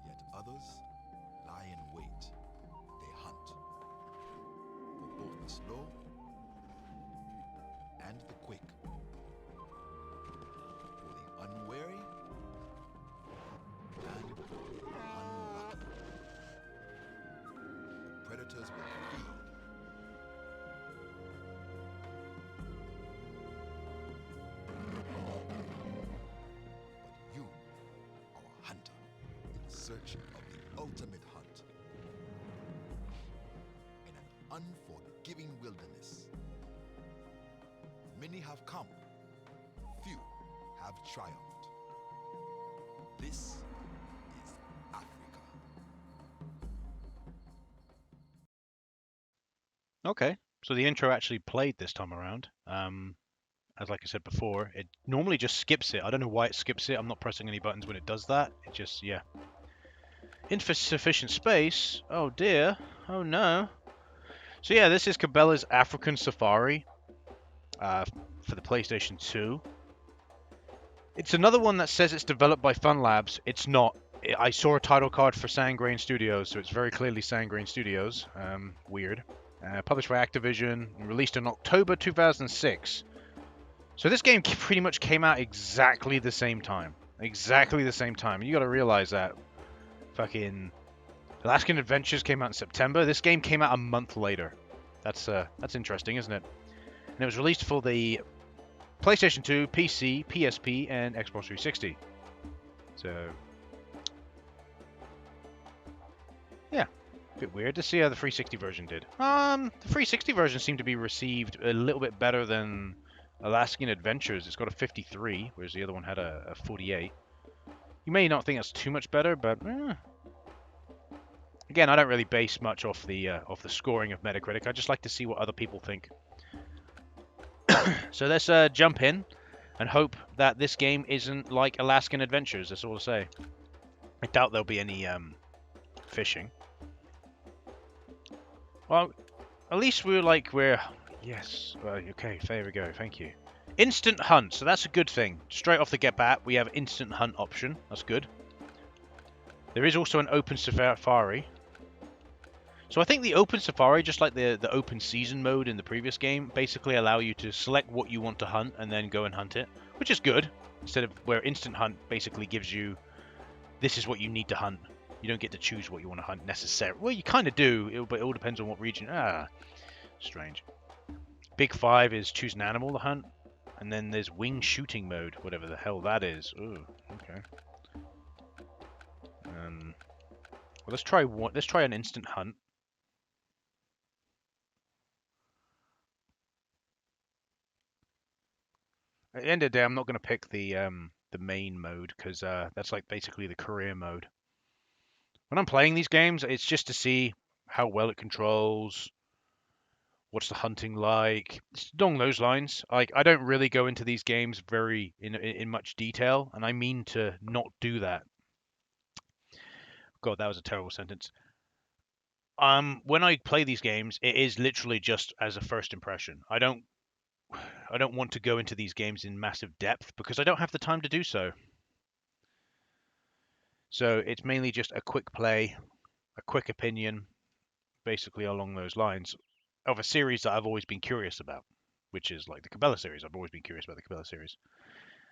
Yet others lie in wait. They hunt. For both the slow and the quick. For the unwary and the unlucky. The predators will feed. But you are a hunter in search of the ultimate hunt. In an unforgiving wilderness, Many have come, few have triumphed. This is Africa. Okay, so the intro actually played this time around. As like I said before, it normally just skips it. I don't know why it skips it. I'm not pressing any buttons when it does that. It just, yeah. Insufficient space. Oh dear. Oh no. So yeah, this is Cabela's African Safari for the PlayStation 2. It's another one that says it's developed by Fun Labs. It's not. I saw a title card for Sangrain Studios, so it's very clearly Sangrain Studios. Weird. Published by Activision, and released in October 2006. So this game pretty much came out exactly the same time. Exactly the same time. You got to realize that. Fucking Alaskan Adventures came out in September. This game came out a month later. That's interesting, isn't it? And it was released for the PlayStation 2, PC, PSP, and Xbox 360. So, yeah, a bit weird to see how the 360 version did. The 360 version seemed to be received a little bit better than Alaskan Adventures. It's got a 53, whereas the other one had a 48. You may not think that's too much better, but again, I don't really base much off the scoring of Metacritic. I just like to see what other people think. So let's jump in and hope that this game isn't like Alaskan Adventures. That's all to say. I doubt there'll be any fishing. Well, at least we're yes. Okay, there we go. Thank you. Instant hunt. So that's a good thing. Straight off the get back, we have instant hunt option. That's good. There is also an open safari. So I think the open safari, just like the open season mode in the previous game, basically allow you to select what you want to hunt and then go and hunt it, which is good. Instead of where instant hunt basically gives you, this is what you need to hunt. You don't get to choose what you want to hunt necessarily. Well, you kind of do, but it all depends on what region. Strange. Big 5 is choose an animal to hunt, and then there's wing shooting mode, whatever the hell that is. Ooh, okay. Well, let's try one. Let's try an instant hunt. At the end of the day, I'm not going to pick the main mode because that's like basically the career mode. When I'm playing these games, it's just to see how well it controls, what's the hunting like, it's along those lines. Like I don't really go into these games very in much detail, and I mean to not do that. God, that was a terrible sentence. When I play these games, it is literally just as a first impression. I don't want to go into these games in massive depth because I don't have the time to do so. So it's mainly just a quick play, a quick opinion, basically along those lines, of a series that I've always been curious about, which is like the Cabela series. I've always been curious about the Cabela series.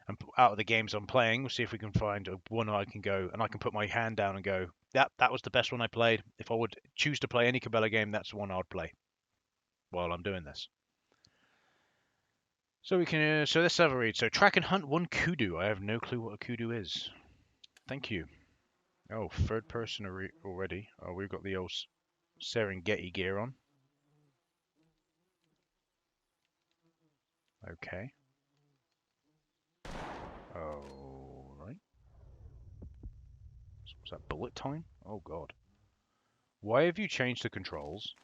And out of the games I'm playing, we'll see if we can find one I can go and I can put my hand down and go, that was the best one I played. If I would choose to play any Cabela game, that's the one I would play while I'm doing this. So we can, so let's have a read. So track and hunt one kudu. I have no clue what a kudu is. Thank you. Oh, third person already. Oh, we've got the old Serengeti gear on. Okay. Oh, right. So was that bullet time? Oh god. Why have you changed the controls?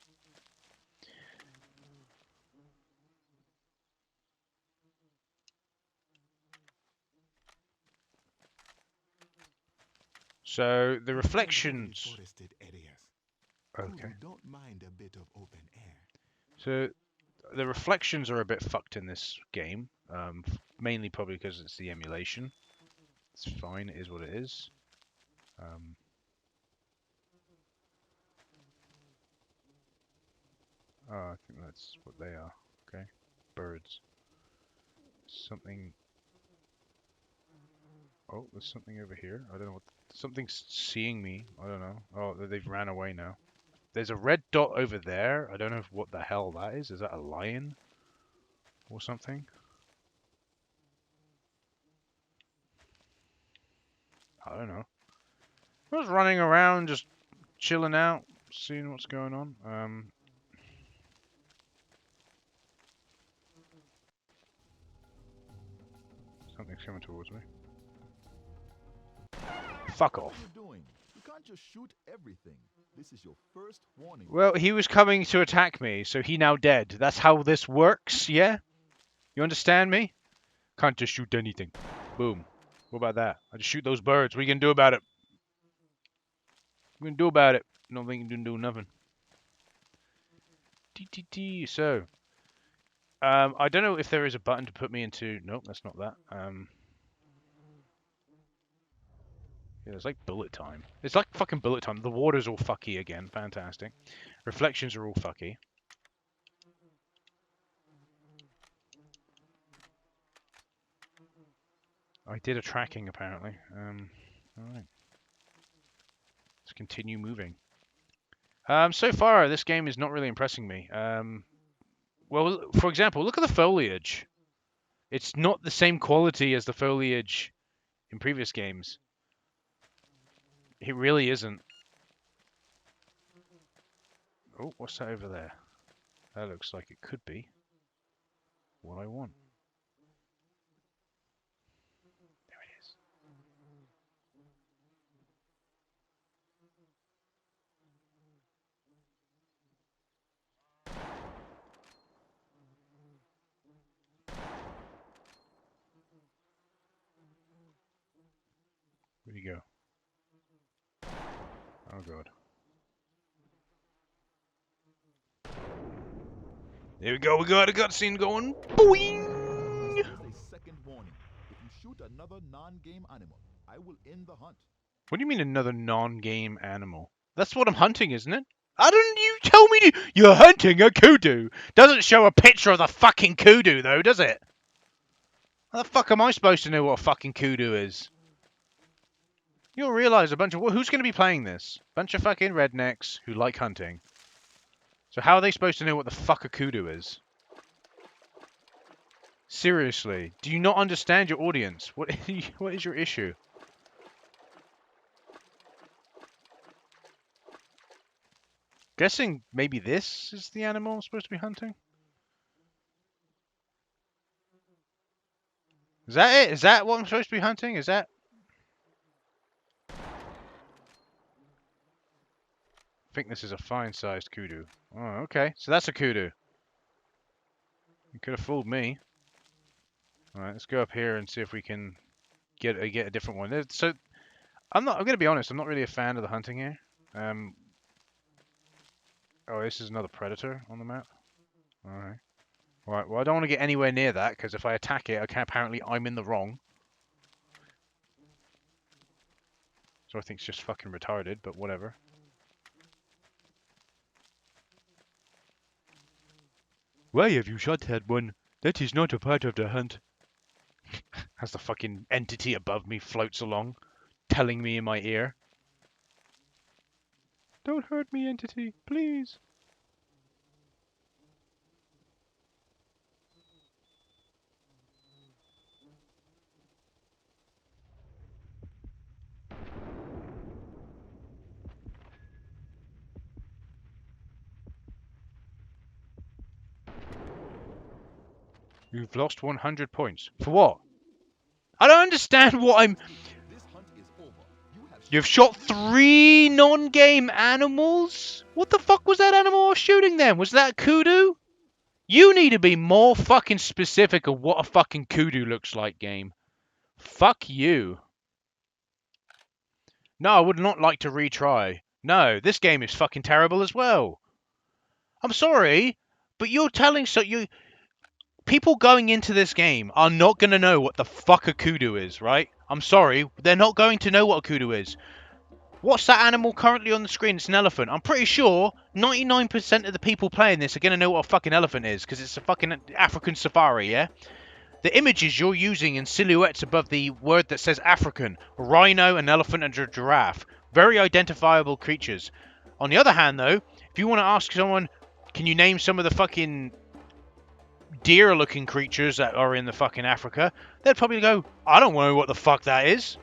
So the reflections. Forested areas. Okay. Who don't mind a bit of open air. So the reflections are a bit fucked in this game. Mainly probably because it's the emulation. It's fine. It is what it is. Oh, I think that's what they are. Okay. Birds. Something. Oh, there's something over here. I don't know what. Something's seeing me. I don't know. Oh, they've ran away now. There's a red dot over there. I don't know what the hell that is. Is that a lion? Or something? I don't know. I was running around, just chilling out, seeing what's going on. It's coming towards me. Fuck What off. are you doing? You can't just shoot everything. This is your first warning. Well, he was coming to attack me, so he now dead. That's how this works, yeah? You understand me? Can't just shoot anything. Boom. What about that? I just shoot those birds. What are you gonna do about it? What are you gonna do about it? I don't think you can do nothing. TTT. So, I don't know if there is a button to put me into. Nope, that's not that. Yeah, it's like bullet time. It's like fucking bullet time. The water's all fucky again. Fantastic. Reflections are all fucky. I did a tracking apparently. Alright. Let's continue moving. So far this game is not really impressing me. Well, for example, look at the foliage. It's not the same quality as the foliage in previous games. It really isn't. Oh, what's that over there? That looks like it could be what I want. There it is. Where'd you go? Oh god. There we go, we got a cutscene going. Boing! This is a second warning. If you shoot another non-game animal, I will end the hunt. What do you mean another non-game animal? That's what I'm hunting, isn't it? I don't. You tell me you're hunting a kudu. Doesn't show a picture of the fucking kudu though, does it? How the fuck am I supposed to know what a fucking kudu is? You'll realize a bunch of who's going to be playing this? Bunch of fucking rednecks who like hunting. So how are they supposed to know what the fuck a kudu is? Seriously, do you not understand your audience? What is your issue? Guessing maybe this is the animal I'm supposed to be hunting? Is that it? Is that what I'm supposed to be hunting? Is that... I think this is a fine-sized kudu. Oh, okay. So that's a kudu. You could have fooled me. Alright, let's go up here and see if we can get a different one. So, I'm gonna be honest, I'm not really a fan of the hunting here. Oh, this is another predator on the map. Alright. Alright, well I don't want to get anywhere near that, because if I attack it, okay, apparently I'm in the wrong. So I think it's just fucking retarded, but whatever. Why have you shot that one? That is not a part of the hunt. As the fucking entity above me floats along, telling me in my ear. Don't hurt me, entity, please. You've lost 100 points. For what? I don't understand what I'm... This hunt is over. You have You've shot 3 non-game animals? What the fuck was that animal I was shooting then? Was that a kudu? You need to be more fucking specific of what a fucking kudu looks like, game. Fuck you. No, I would not like to retry. No, this game is fucking terrible as well. I'm sorry, but you're telling people going into this game are not going to know what the fuck a kudu is, right? I'm sorry, they're not going to know what a kudu is. What's that animal currently on the screen? It's an elephant. I'm pretty sure 99% of the people playing this are going to know what a fucking elephant is, because it's a fucking African safari, yeah? The images you're using in silhouettes above the word that says African, rhino, an elephant, and a giraffe. Very identifiable creatures. On the other hand, though, if you want to ask someone, can you name some of the fucking deer-looking creatures that are in the fucking Africa, they'd probably go, I don't know what the fuck that is.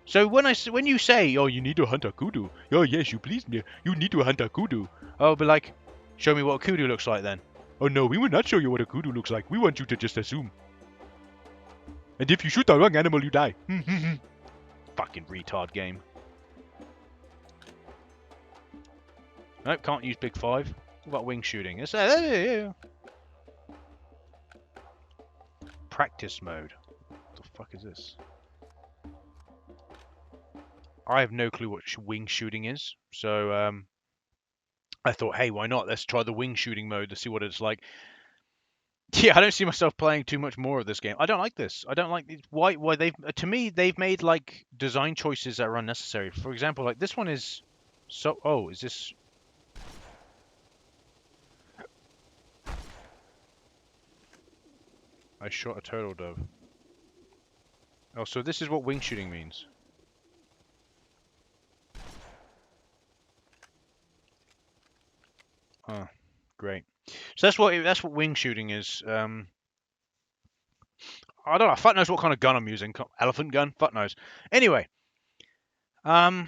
So when you say, oh, you need to hunt a kudu, oh yes, you please me, you need to hunt a kudu, I'll be like, show me what a kudu looks like then. Oh no, we will not show you what a kudu looks like. We want you to just assume. And if you shoot the wrong animal, you die. Fucking retard game. Nope, can't use Big 5. What about wing shooting? It's practice mode. What the fuck is this? I have no clue what wing shooting is. So, I thought, hey, why not? Let's try the wing shooting mode to see what it's like. Yeah, I don't see myself playing too much more of this game. I don't like this. I don't like these. Why they've to me they've made like design choices that are unnecessary. For example, like this one is so. Oh, is this? I shot a turtle dove. Oh, so this is what wing shooting means. Huh. Great. So that's what wing shooting is. I don't know. Fuck knows what kind of gun I'm using. Elephant gun. Fuck knows. Anyway, I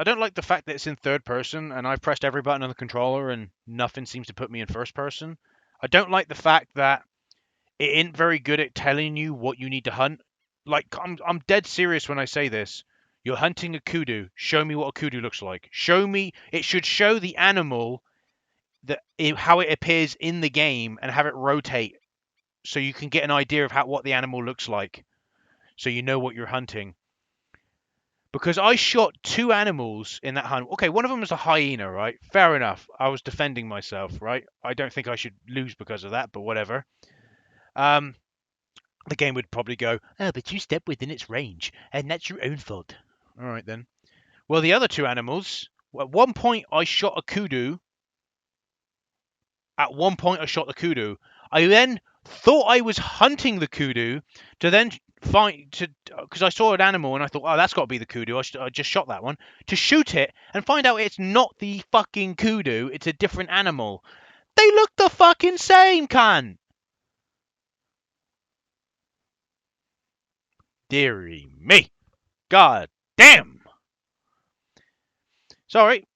don't like the fact that it's in third person and I've pressed every button on the controller and nothing seems to put me in first person. I don't like the fact that it ain't very good at telling you what you need to hunt. Like I'm dead serious when I say this. You're hunting a kudu. Show me what a kudu looks like. Show me. It should show the animal how it appears in the game and have it rotate so you can get an idea of what the animal looks like, so you know what you're hunting. Because I shot 2 animals in that hunt. Okay, one of them was a hyena, right? Fair enough. I was defending myself, right? I don't think I should lose because of that, but whatever. The game would probably go, oh, but you stepped within its range, and that's your own fault. All right, then. Well, the other 2 animals, at one point I shot a kudu. At one point I shot the kudu. I then thought I was hunting the kudu to then because I saw an animal and I thought, oh, that's got to be the kudu. I just shot that one to shoot it and find out it's not the fucking kudu. It's a different animal. They look the fucking same, cunt. Dearie me. God damn. Sorry.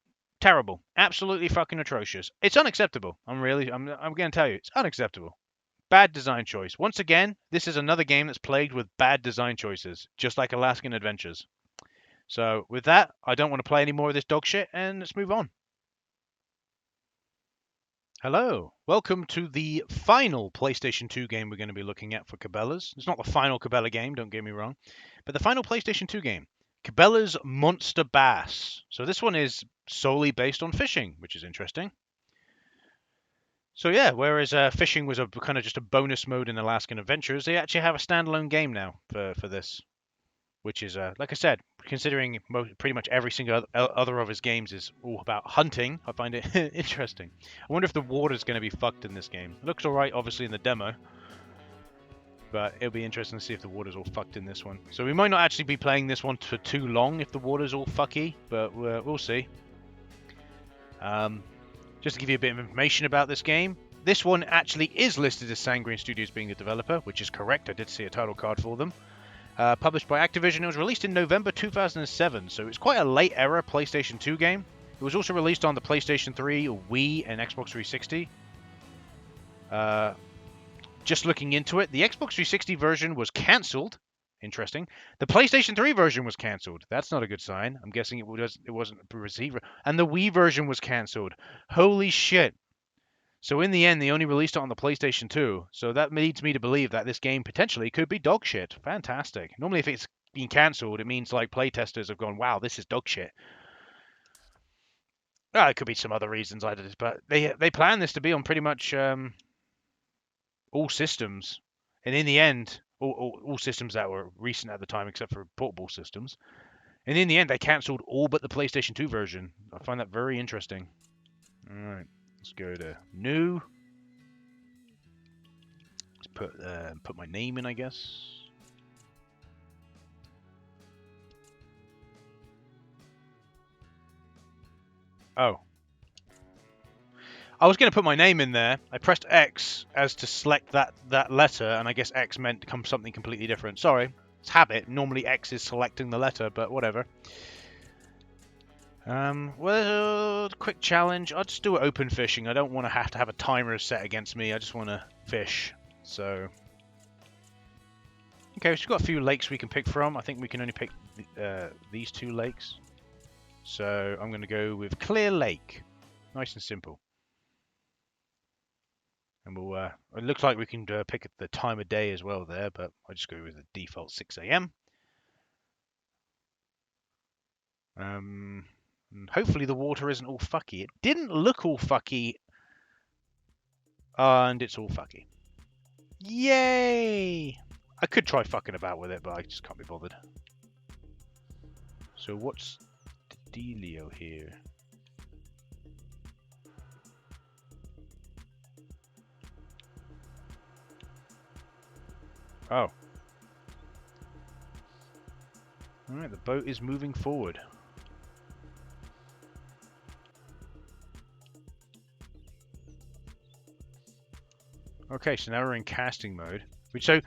Terrible. Absolutely fucking atrocious. It's unacceptable. I'm going to tell you, it's unacceptable. Bad design choice. Once again, this is another game that's plagued with bad design choices, just like Alaskan Adventures. So with that, I don't want to play any more of this dog shit, and let's move on. Hello, welcome to the final PlayStation 2 game we're going to be looking at for Cabela's. It's not the final Cabela game, don't get me wrong, but the final PlayStation 2 game, Cabela's Monster Bass. So this one is solely based on fishing, which is interesting. So yeah, whereas fishing was a kind of just a bonus mode in Alaskan Adventures, they actually have a standalone game now for this, which is like I said, considering pretty much every single other of his games is all about hunting, I find it interesting. I wonder if the water's going to be fucked in this game. It looks alright, obviously, in the demo, but it'll be interesting to see if the water's all fucked in this one. So we might not actually be playing this one for too long if the water's all fucky, but we'll see. Just to give you a bit of information about this game, this one actually is listed as Sanguine Studios being the developer, which is correct. I did see a title card for them. Published by Activision, it was released in November 2007, so it's quite a late era PlayStation 2 game. It was also released on the PlayStation 3, Wii, and Xbox 360. Just looking into it, the Xbox 360 version was cancelled. Interesting. The PlayStation 3 version was cancelled. That's not a good sign. I'm guessing it wasn't received. And the Wii version was cancelled. Holy shit. So in the end, they only released it on the PlayStation 2. So that leads me to believe that this game potentially could be dog shit. Fantastic. Normally, if it's been cancelled, it means like playtesters have gone, wow, this is dog shit. It could be some other reasons, but they plan this to be on pretty much all systems. And in the end, all systems that were recent at the time, except for portable systems. And in the end, they cancelled all but the PlayStation 2 version. I find that very interesting. All right, let's go to new. Let's put my name in, I guess. Oh. I was going to put my name in there. I pressed X as to select that letter, and I guess X meant something completely different. Sorry, it's habit. Normally X is selecting the letter, but whatever. Well, quick challenge. I'll just do it open fishing. I don't want to have a timer set against me. I just want to fish. So, Okay, we've got a few lakes we can pick from. I think we can only pick these 2 lakes. So I'm going to go with Clear Lake. Nice and simple. And we'll. It looks like we can pick the time of day as well there, but I'll just go with the default 6 a.m. And hopefully the water isn't all fucky. It didn't look all fucky, and it's all fucky. Yay! I could try fucking about with it, but I just can't be bothered. So what's the dealio here? Oh. Alright, the boat is moving forward. Okay, so now we're in casting mode. So,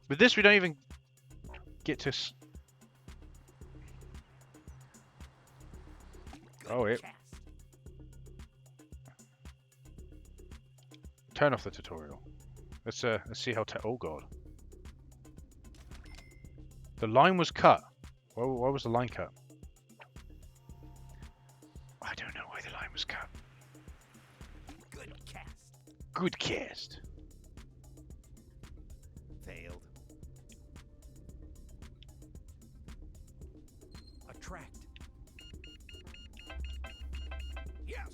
with this we don't even get to... Oh, it... Turn off the tutorial. Let's see how... Oh, God. The line was cut. Why was the line cut? I don't know why the line was cut. Good cast. Good cast. Failed. Attract. Yes.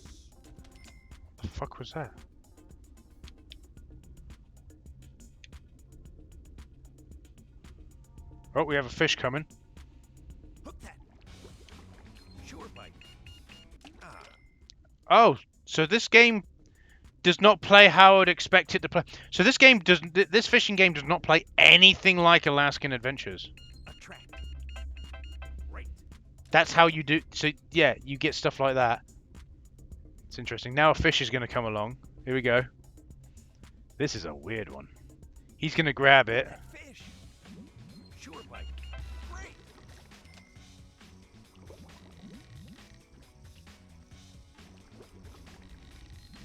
The fuck was that? Oh, we have a fish coming. Hook that. Sure bite. Ah. Oh, so this game does not play how I'd expect it to play. So this game does. This fishing game does not play anything like Alaskan Adventures. Attract. Right. That's how you do. So yeah, you get stuff like that. It's interesting. Now a fish is going to come along. Here we go. This is a weird one. He's going to grab it. That fish. Sure bite. Great.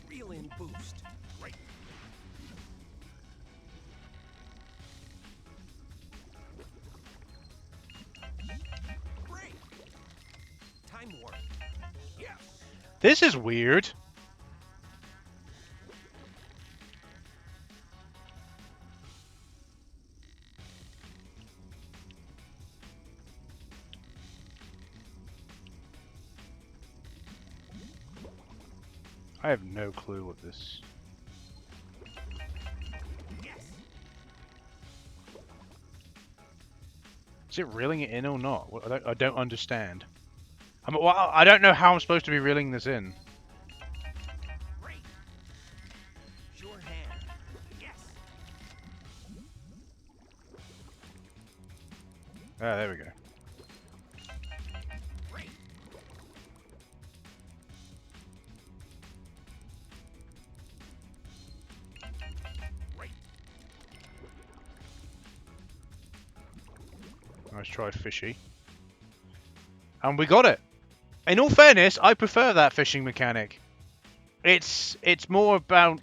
Reel in boost. Right. Great. Time warp. Yes. This is weird. I have no clue what this... Yes. Is it reeling it in or not? I don't understand. I don't know how I'm supposed to be reeling this in. Great. Sure hand. Yes. Ah, there we go. Great. Great. Nice try, fishy. And we got it. In all fairness, I prefer that fishing mechanic. It's more about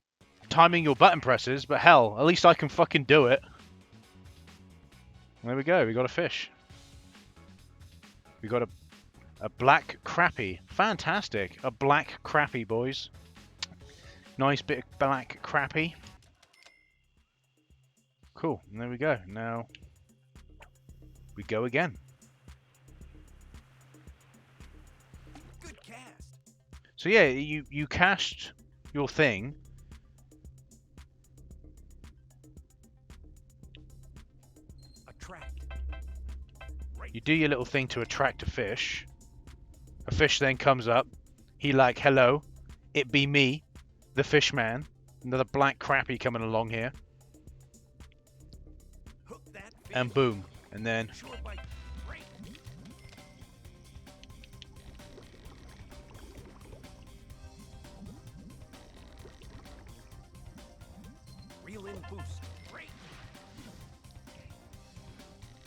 timing your button presses, but hell, at least I can fucking do it. There we go, we got a fish. We got a black crappie. Fantastic. A black crappie, boys. Nice bit of black crappie. Cool, and there we go. Now we go again. Good cast. So yeah, you cast your thing. Attract. Right. You do your little thing to attract a fish. A fish then comes up. He like, hello, it be me, the fish man. Another black crappie coming along here. Hook that fish. And boom. And then Sure bite. Great. Reel in boost. Great.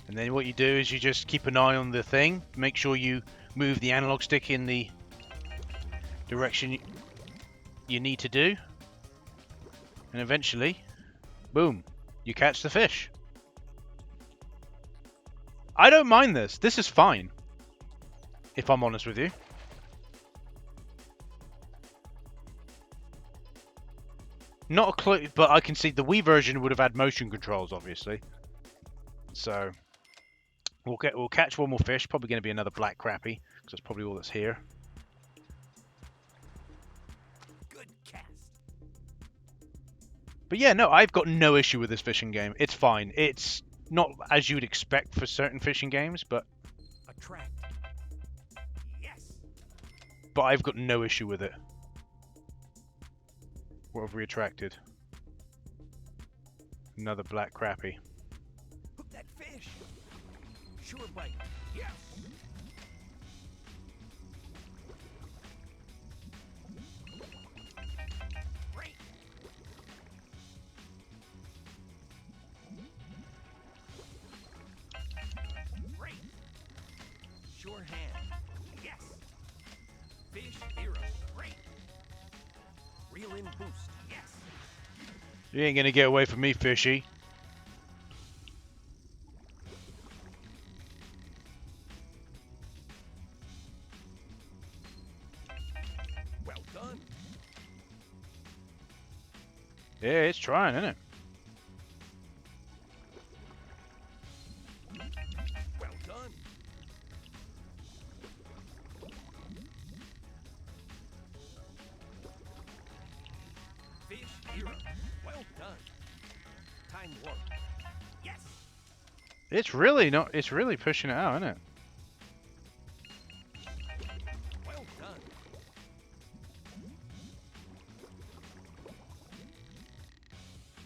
And then what you do is you just keep an eye on the thing. Make sure you move the analog stick in the direction you need to do. And eventually, boom, you catch the fish. I don't mind this. This is fine. If I'm honest with you. Not a clue, but I can see the Wii version would have had motion controls, obviously. So we'll catch one more fish. Probably going to be another black crappie, because that's probably all that's here. Good cast. But yeah, no, I've got no issue with this fishing game. It's fine. It's not as you'd expect for certain fishing games, but Attract. Yes. I've got no issue with it. What have we attracted? Another black crappie. Hook that fish. Sure bite. Yes. Great. Great. Sure hand. Yes. Fish hero. Great. Reel in boost. Yes. You ain't gonna get away from me, fishy. Well done. Yeah, it's trying, isn't it? Well done. Fish hero. Well done. Time warp. Yes. It's really not. It's really pushing it out, isn't it? Well done.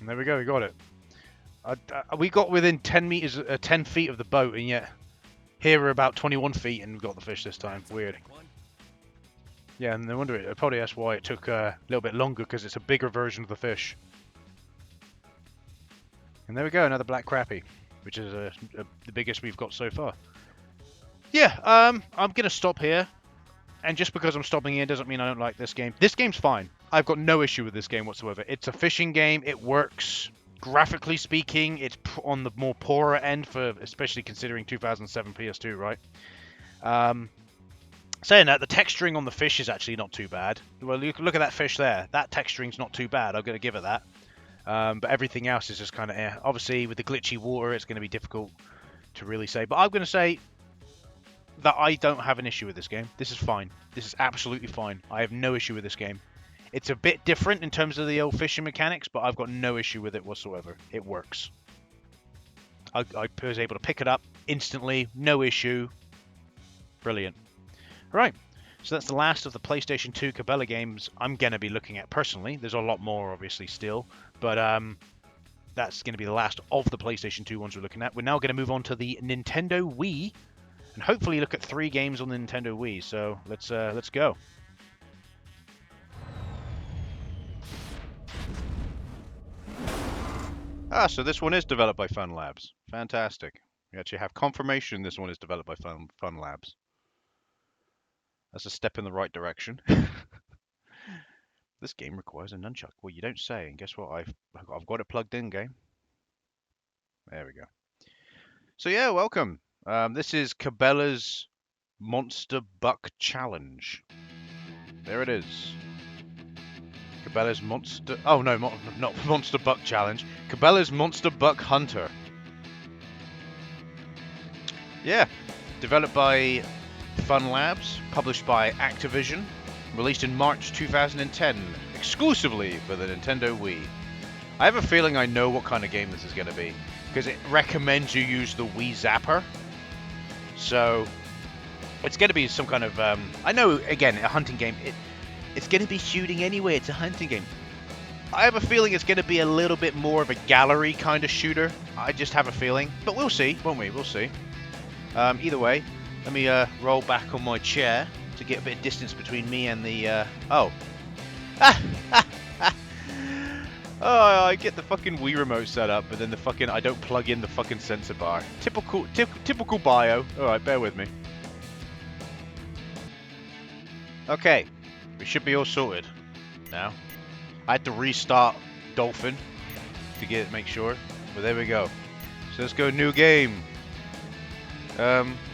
And there we go. We got it. We got within 10 meters, 10 feet of the boat, and yet here we're about 21 feet, and we've got the fish this time. Weird. Big one. Yeah, and no wonder it. Probably that's why it took a little bit longer, because it's a bigger version of the fish. And there we go, another black crappie, which is the biggest we've got so far. Yeah, I'm gonna stop here. And just because I'm stopping here doesn't mean I don't like this game. This game's fine. I've got no issue with this game whatsoever. It's a fishing game. It works. Graphically speaking, it's on the more poorer end, for especially considering 2007 PS2, right? Saying that, the texturing on the fish is actually not too bad. Well, look at that fish there. That texturing's not too bad. I'm going to give it that. But everything else is just kind of eh. Obviously, with the glitchy water, it's going to be difficult to really say. But I'm going to say that I don't have an issue with this game. This is fine. This is absolutely fine. I have no issue with this game. It's a bit different in terms of the old fishing mechanics, but I've got no issue with it whatsoever. It works. I was able to pick it up instantly, no issue. Brilliant. Right, so that's the last of the PlayStation 2 Cabela games I'm going to be looking at personally. There's a lot more, obviously, still, but that's going to be the last of the PlayStation 2 ones we're looking at. We're now going to move on to the Nintendo Wii, and hopefully look at 3 games on the Nintendo Wii. So let's go. Ah, so this one is developed by Fun Labs. Fantastic. We actually have confirmation this one is developed by Fun Labs. That's a step in the right direction. This game requires a nunchuck. Well, you don't say. And guess what? I've got it plugged in, game. There we go. So yeah, welcome. This is Cabela's Monster Buck Challenge. There it is. Cabela's Monster... Oh, no, not Monster Buck Challenge. Cabela's Monster Buck Hunter. Yeah. Developed by Fun Labs. Published by Activision. Released in March 2010. Exclusively for the Nintendo Wii. I have a feeling I know what kind of game this is going to be. Because it recommends you use the Wii Zapper. So... it's going to be some kind of... I know, again, a hunting game... It's going to be shooting anyway. It's a hunting game. I have a feeling it's going to be a little bit more of a gallery kind of shooter. I just have a feeling. But we'll see, won't we? We'll see. Either way, let me roll back on my chair to get a bit of distance between me and the... Oh. Oh, I get the fucking Wii remote set up, but then the fucking... I don't plug in the fucking sensor bar. Typical bio. Alright, bear with me. Okay. We should be all sorted now. I had to restart Dolphin to make sure, but there we go. So let's go new game.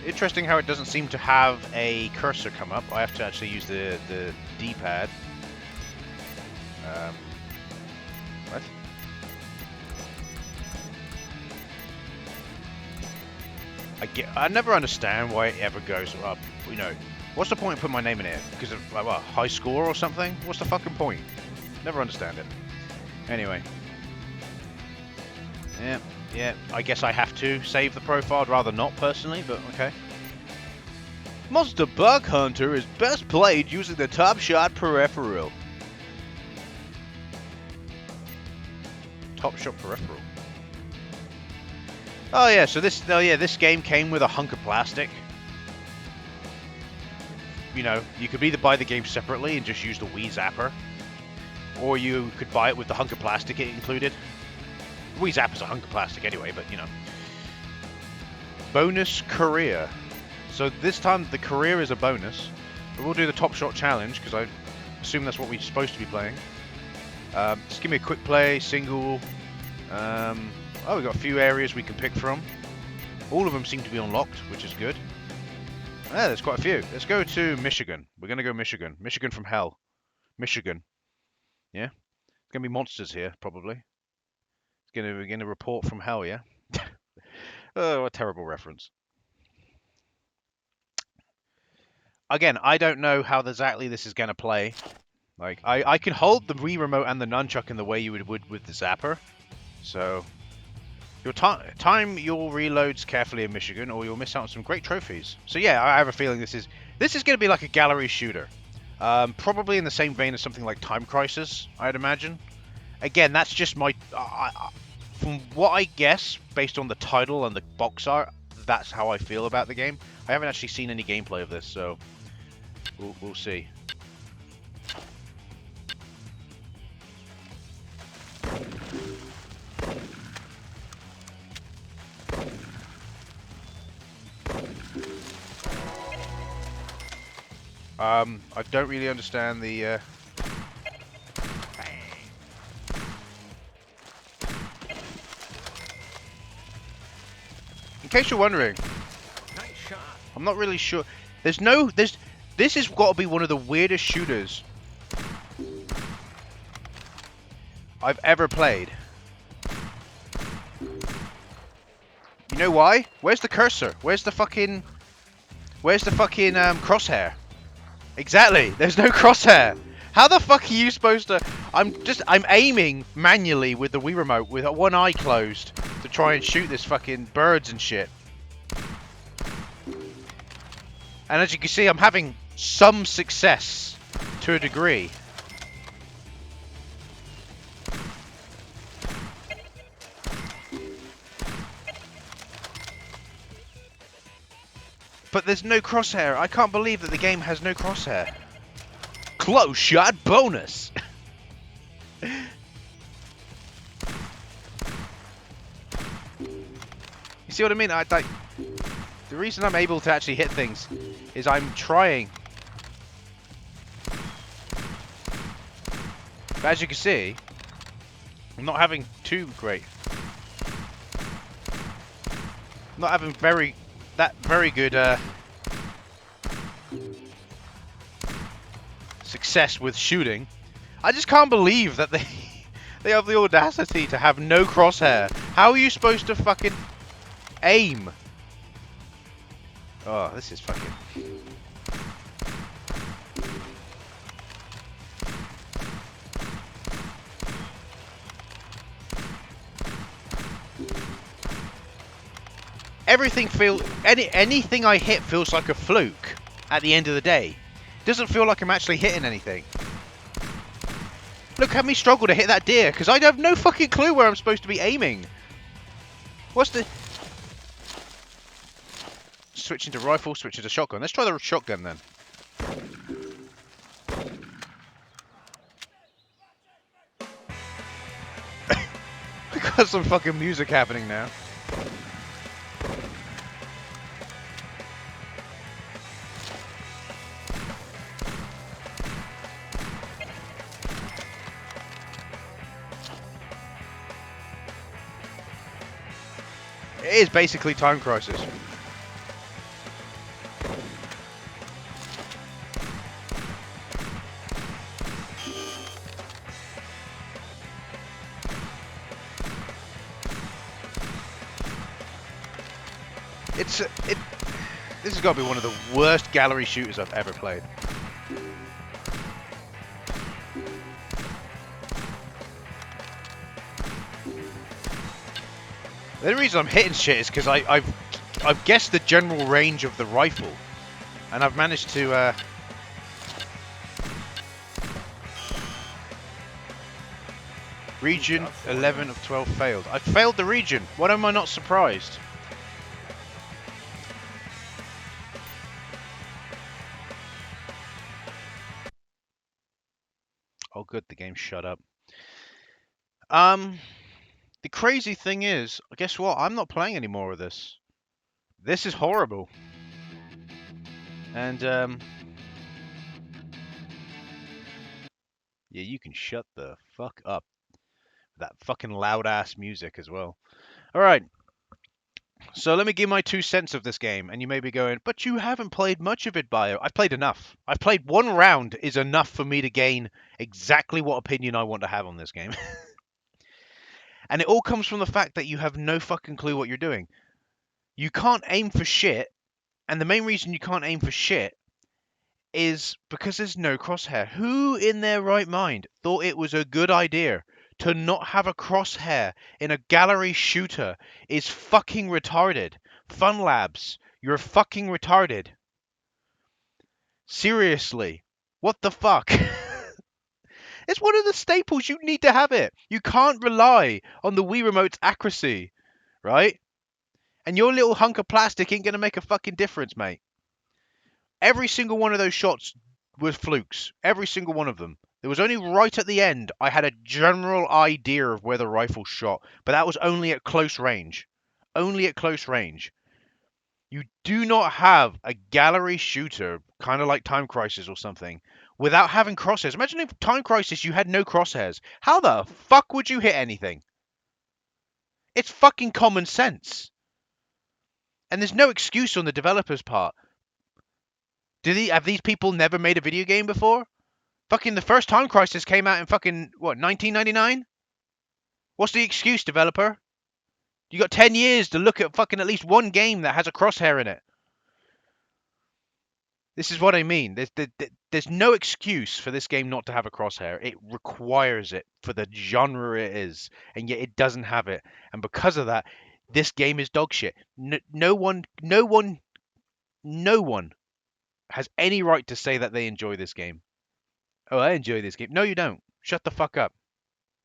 Interesting how it doesn't seem to have a cursor come up. I have to actually use the D-pad. What? I never understand why it ever goes up. You know, what's the point of putting my name in here? Because of like, what, high score or something? What's the fucking point? Never understand it. Anyway. Yeah, I guess I have to save the profile. I'd rather not personally, but okay. Monster Bug Hunter is best played using the Top Shot peripheral. Top Shot peripheral. Oh yeah, so this game came with a hunk of plastic. You know, you could either buy the game separately and just use the Wii Zapper, or you could buy it with the hunk of plastic it included. The Wii Zapper's a hunk of plastic anyway, but you know. Bonus career. So this time the career is a bonus, but we'll do the Top Shot challenge because I assume that's what we're supposed to be playing. Just give me a quick play, single. Oh, we've got a few areas we can pick from. All of them seem to be unlocked, which is good. Yeah, there's quite a few. Let's go to Michigan. We're going to go Michigan. Michigan from hell. Michigan. Yeah? There's going to be monsters here, probably. We're going to report from hell, yeah? Oh, what a terrible reference. Again, I don't know how exactly this is going to play. Like, I can hold the Wii Remote and the nunchuck in the way you would with the Zapper. So, your time your reloads carefully in Michigan, or you'll miss out on some great trophies. So yeah, I have a feeling this is going to be like a gallery shooter, probably in the same vein as something like Time Crisis, I'd imagine. Again, that's just my from what I guess based on the title and the box art. That's how I feel about the game. I haven't actually seen any gameplay of this, so we'll see. I don't really understand the, In case you're wondering, Nice shot. I'm not really sure. This has got to be one of the weirdest shooters I've ever played. You know why? Where's the cursor? Where's the fucking crosshair? Exactly. There's no crosshair. How the fuck are you supposed to? I'm aiming manually with the Wii Remote with one eye closed to try and shoot this fucking birds and shit. And as you can see, I'm having some success to a degree. But there's no crosshair. I can't believe that the game has no crosshair. Close shot bonus. You see what I mean? The reason I'm able to actually hit things is I'm trying. But as you can see, I'm not having too great. I'm not having very good success with shooting. I just can't believe that they have the audacity to have no crosshair. How are you supposed to fucking aim? Oh, this is fucking... anything I hit feels like a fluke at the end of the day. It doesn't feel like I'm actually hitting anything. Look at me struggle to hit that deer because I have no fucking clue where I'm supposed to be aiming. What's the... Switching to rifle, switching to shotgun. Let's try the shotgun then. We got some fucking music happening now. It is basically Time Crisis. It's it. This has got to be one of the worst gallery shooters I've ever played. The only reason I'm hitting shit is because I've guessed the general range of the rifle, and I've managed to. Region 11 of 12 failed. I failed the region. Why am I not surprised? Oh, good. The game shut up. The crazy thing is, guess what? I'm not playing any more of this. This is horrible. And yeah, you can shut the fuck up. That fucking loud ass music as well. All right. So let me give my 2 cents of this game, and you may be going, but you haven't played much of it, Bio. I've played enough. I've played one round is enough for me to gain exactly what opinion I want to have on this game. And it all comes from the fact that you have no fucking clue what you're doing. You can't aim for shit, and the main reason you can't aim for shit is because there's no crosshair. Who in their right mind thought it was a good idea to not have a crosshair in a gallery shooter is fucking retarded. Fun Labs, you're fucking retarded. Seriously. What the fuck? It's one of the staples. You need to have it. You can't rely on the Wii Remote's accuracy, right? And your little hunk of plastic ain't going to make a fucking difference, mate. Every single one of those shots was flukes. Every single one of them. It was only right at the end I had a general idea of where the rifle shot, but that was only at close range. Only at close range. You do not have a gallery shooter, kind of like Time Crisis or something, without having crosshairs. Imagine if Time Crisis you had no crosshairs. How the fuck would you hit anything? It's fucking common sense. And there's no excuse on the developer's part. Have these people never made a video game before? Fucking the first Time Crisis came out in fucking, what, 1999? What's the excuse, developer? You got 10 years to look at fucking at least one game that has a crosshair in it. This is what I mean. There's no excuse for this game not to have a crosshair. It requires it for the genre it is, and yet it doesn't have it. And because of that, this game is dog shit. No one has any right to say that they enjoy this game. Oh, I enjoy this game. No, you don't. Shut the fuck up.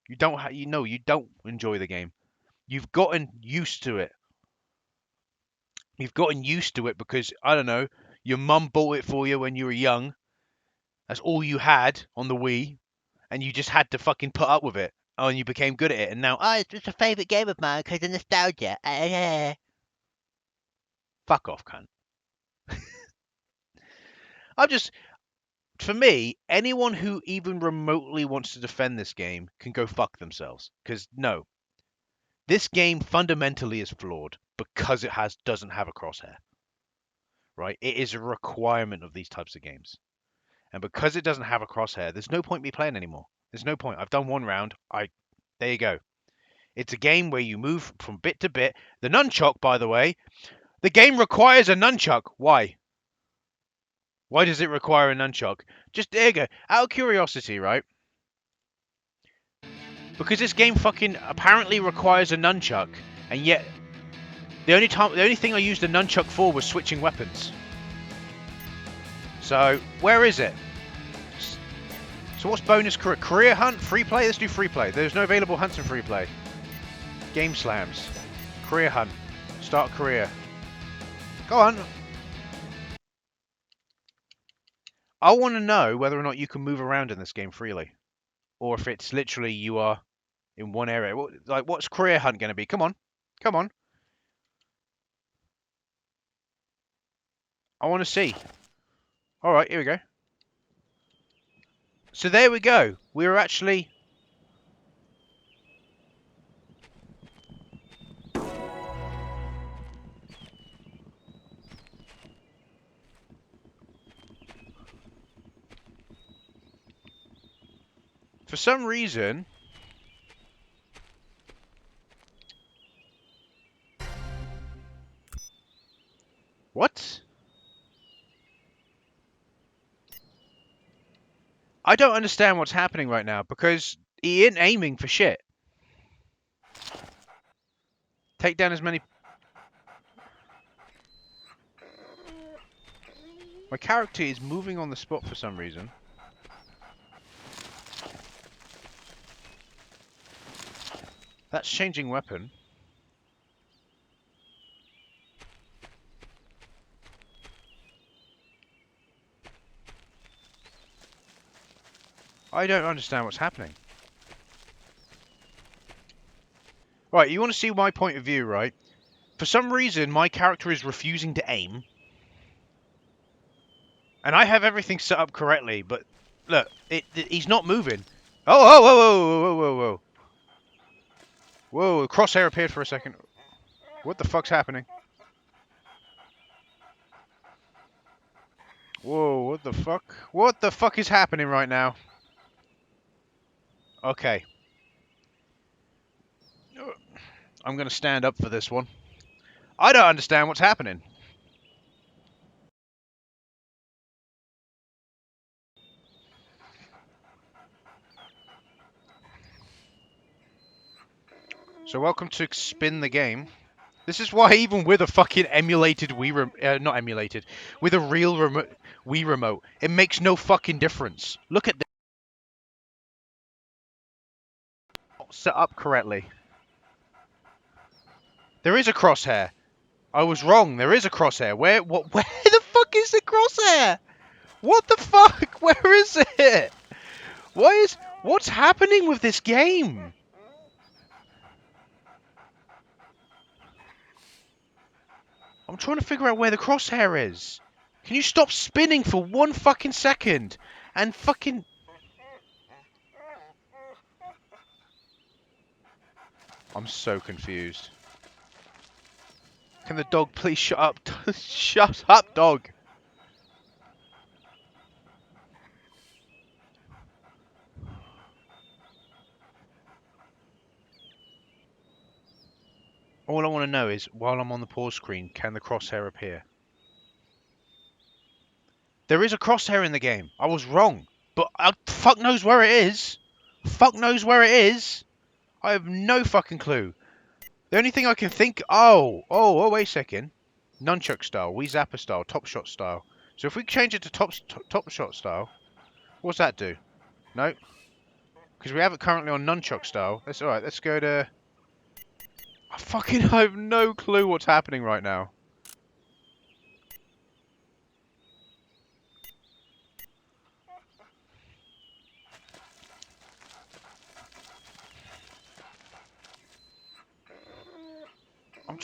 You don't. You don't enjoy the game. You've gotten used to it. You've gotten used to it because I don't know. Your mum bought it for you when you were young. That's all you had on the Wii, and you just had to fucking put up with it. Oh, and you became good at it, and now, oh, it's just a favourite game of mine because of nostalgia. Fuck off, cunt. For me, anyone who even remotely wants to defend this game can go fuck themselves. Because no, this game fundamentally is flawed because it doesn't have a crosshair. Right? It is a requirement of these types of games. And because it doesn't have a crosshair, there's no point me playing anymore. There's no point. I've done one round. There you go. It's a game where you move from bit to bit. The nunchuck, by the way, the game requires a nunchuck. Why? Why does it require a nunchuck? Just there you go. Out of curiosity, right? Because this game fucking apparently requires a nunchuck, and yet the only thing I used the nunchuck for was switching weapons. So where is it? So what's bonus career hunt? Free play? Let's do free play. There's no available hunts in free play. Game slams. Career hunt. Start career. Go on. I want to know whether or not you can move around in this game freely. Or if it's literally you are in one area. Like, what's career hunt going to be? Come on. Come on. I want to see. Alright, here we go. So there we go. We were actually... For some reason... I don't understand what's happening right now because he ain't aiming for shit. Take down as many... My character is moving on the spot for some reason. That's changing weapon. I don't understand what's happening. Right, you want to see my point of view, right? For some reason, my character is refusing to aim. And I have everything set up correctly, but look, he's not moving. Oh, whoa, whoa, whoa, whoa, whoa, whoa. Whoa, crosshair appeared for a second. What the fuck's happening? Whoa, what the fuck? What the fuck is happening right now? Okay. I'm gonna stand up for this one. I don't understand what's happening. So welcome to Spin the Game. This is why even with a fucking emulated not emulated, with a real Wii remote, it makes no fucking difference. Look at this. Set up correctly. There is a crosshair. I was wrong. There is a crosshair. Where the fuck is the crosshair? What the fuck? Where is it? What's happening with this game? I'm trying to figure out where the crosshair is. Can you stop spinning for 1 fucking second? And fucking... I'm so confused. Can the dog please shut up? Shut up, dog. All I want to know is, while I'm on the pause screen, can the crosshair appear? There is a crosshair in the game. I was wrong. But fuck knows where it is. Fuck knows where it is. I have no fucking clue. The only thing I can think... Oh, wait a second. Nunchuck style, Wii Zapper style, Top Shot style. So if we change it to Top Shot style, what's that do? No? Because we have it currently on Nunchuck style. That's alright, let's go to... I have no clue what's happening right now. I'm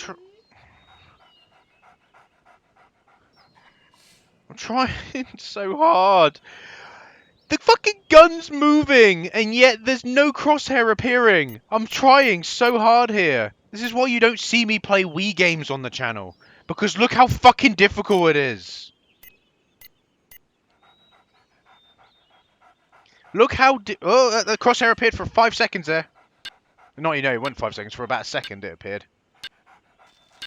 trying so hard. The fucking gun's moving, and yet there's no crosshair appearing. I'm trying so hard here. This is why you don't see me play Wii games on the channel. Because look how fucking difficult it is. Look how... Oh, the crosshair appeared for 5 seconds there. Not, you know, it wasn't 5 seconds. For about a second it appeared.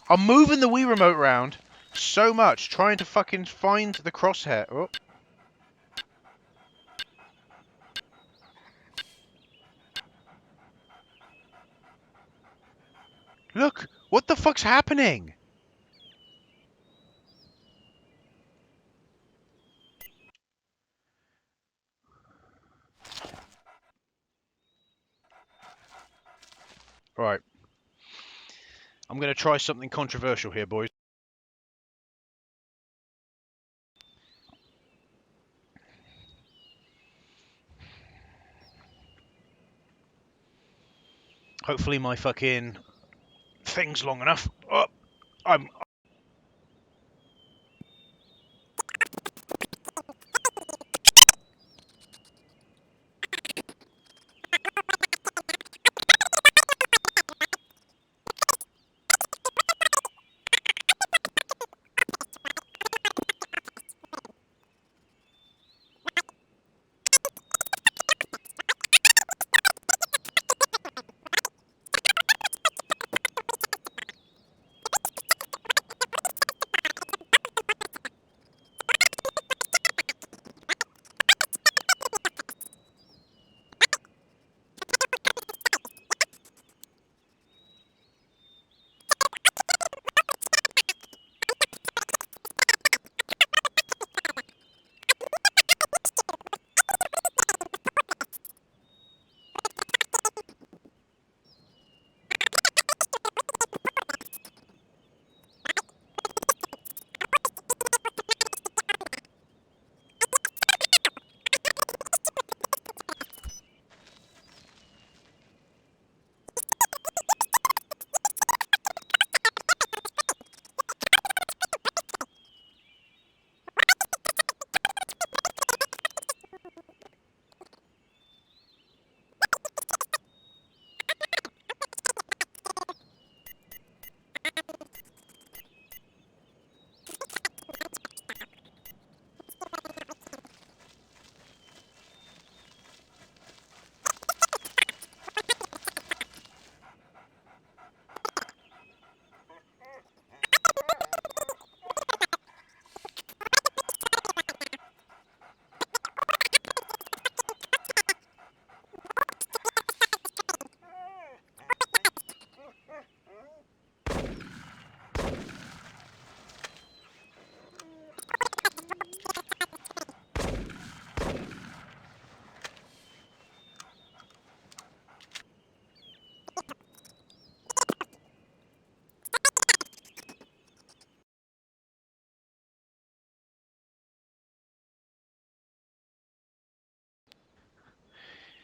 I'm moving the Wii remote around so much, trying to fucking find the crosshair. Oh. Look, what the fuck's happening? Right. I'm going to try something controversial here, boys. Hopefully my fucking thing's long enough. Oh, I'm...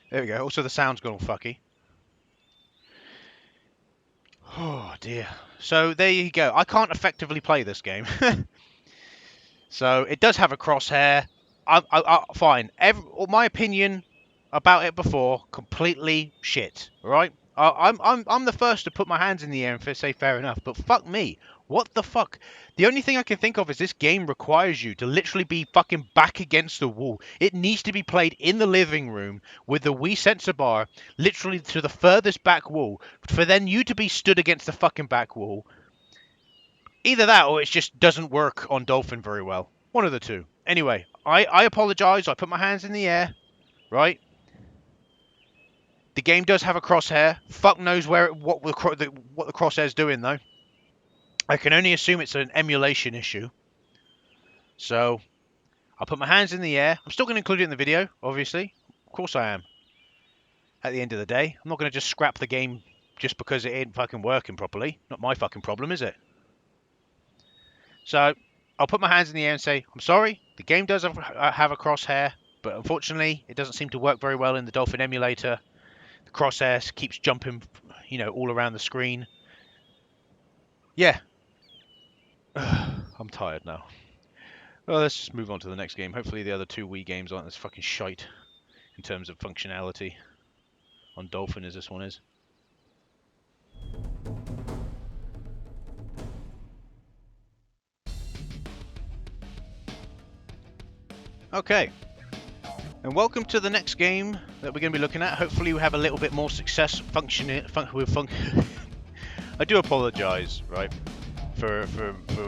There we go. Also, the sound's gone all fucky. Oh dear. So there you go. I can't effectively play this game. So it does have a crosshair. Fine. My opinion about it before, completely shit. Right? I'm the first to put my hands in the air and say fair enough. But fuck me. What the fuck? The only thing I can think of is this game requires you to literally be fucking back against the wall. It needs to be played in the living room with the Wii sensor bar literally to the furthest back wall for then you to be stood against the fucking back wall. Either that or it just doesn't work on Dolphin very well. One of the two. Anyway, I apologize. I put my hands in the air, right? The game does have a crosshair. Fuck knows what the crosshair's doing though. I can only assume it's an emulation issue. So, I'll put my hands in the air. I'm still going to include it in the video, obviously. Of course I am. At the end of the day, I'm not going to just scrap the game just because it ain't fucking working properly. Not my fucking problem, is it? So, I'll put my hands in the air and say, I'm sorry, the game does have a crosshair, but unfortunately, it doesn't seem to work very well in the Dolphin emulator. The crosshair keeps jumping, all around the screen. Yeah. I'm tired now. Well, let's just move on to the next game. Hopefully the other two Wii games aren't as fucking shite in terms of functionality on Dolphin as this one is. Okay. And welcome to the next game that we're going to be looking at. Hopefully we have a little bit more success I do apologise, right, for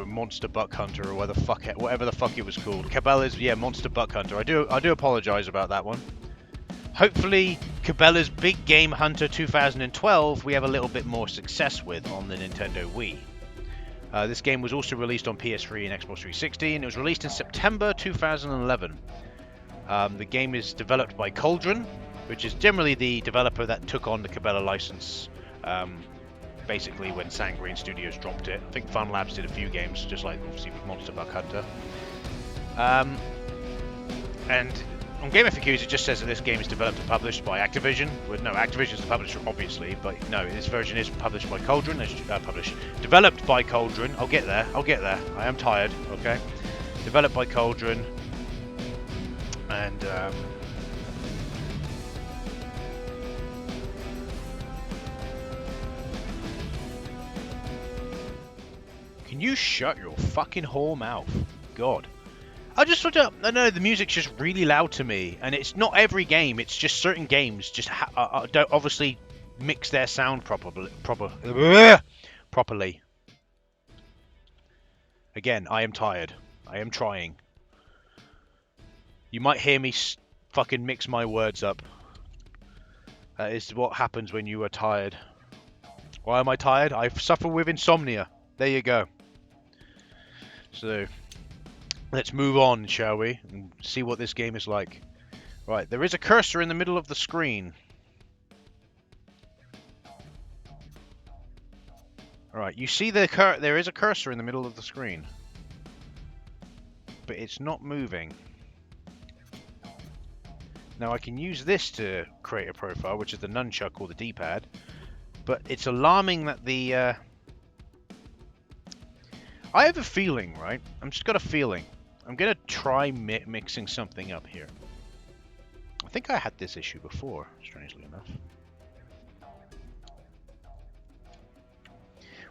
Monster Buck Hunter or whatever the fuck it was called. Cabela's, yeah, Monster Buck Hunter. I do apologise about that one. Hopefully Cabela's Big Game Hunter 2012 we have a little bit more success with on the Nintendo Wii. This game was also released on PS3 and Xbox 360 and it was released in September 2011. The game is developed by Cauldron, which is generally the developer that took on the Cabela license basically when Sangreen Studios dropped it. I think Fun Labs did a few games, just like obviously with Monster Buck Hunter. And on Game FAQs it just says that this game is developed and published by Activision. Well, no, Activision is the publisher obviously, but no, this version is published by Cauldron. Developed by Cauldron. I'll get there. I am tired, okay? Developed by Cauldron. And can you shut your fucking whore mouth? God. I know the music's just really loud to me, and it's not every game. It's just certain games just don't obviously mix their sound properly. Again, I am tired. I am trying. You might hear me fucking mix my words up. That is what happens when you are tired. Why am I tired? I suffer with insomnia. There you go. So, let's move on, shall we? And see what this game is like. Right, there is a cursor in the middle of the screen. Alright, you see there is a cursor in the middle of the screen. But it's not moving. Now I can use this to create a profile, which is the nunchuck or the D-pad, but it's alarming that the... I have a feeling, right? I'm just got a feeling. I'm going to try mixing something up here. I think I had this issue before, strangely enough.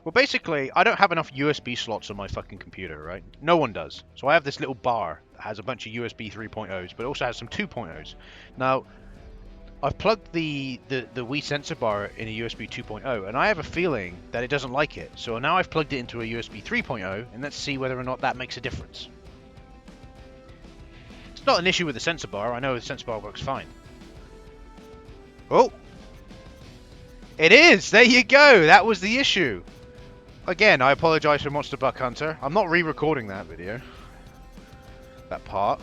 Well, basically, I don't have enough USB slots on my fucking computer, right? No one does. So I have this little bar that has a bunch of USB 3.0s, but it also has some 2.0s. Now, I've plugged the Wii sensor bar in a USB 2.0, and I have a feeling that it doesn't like it. So now I've plugged it into a USB 3.0, and let's see whether or not that makes a difference. It's not an issue with the sensor bar. I know the sensor bar works fine. Oh! It is! There you go! That was the issue. Again, I apologise for Monster Buck Hunter. I'm not re-recording that video. That part.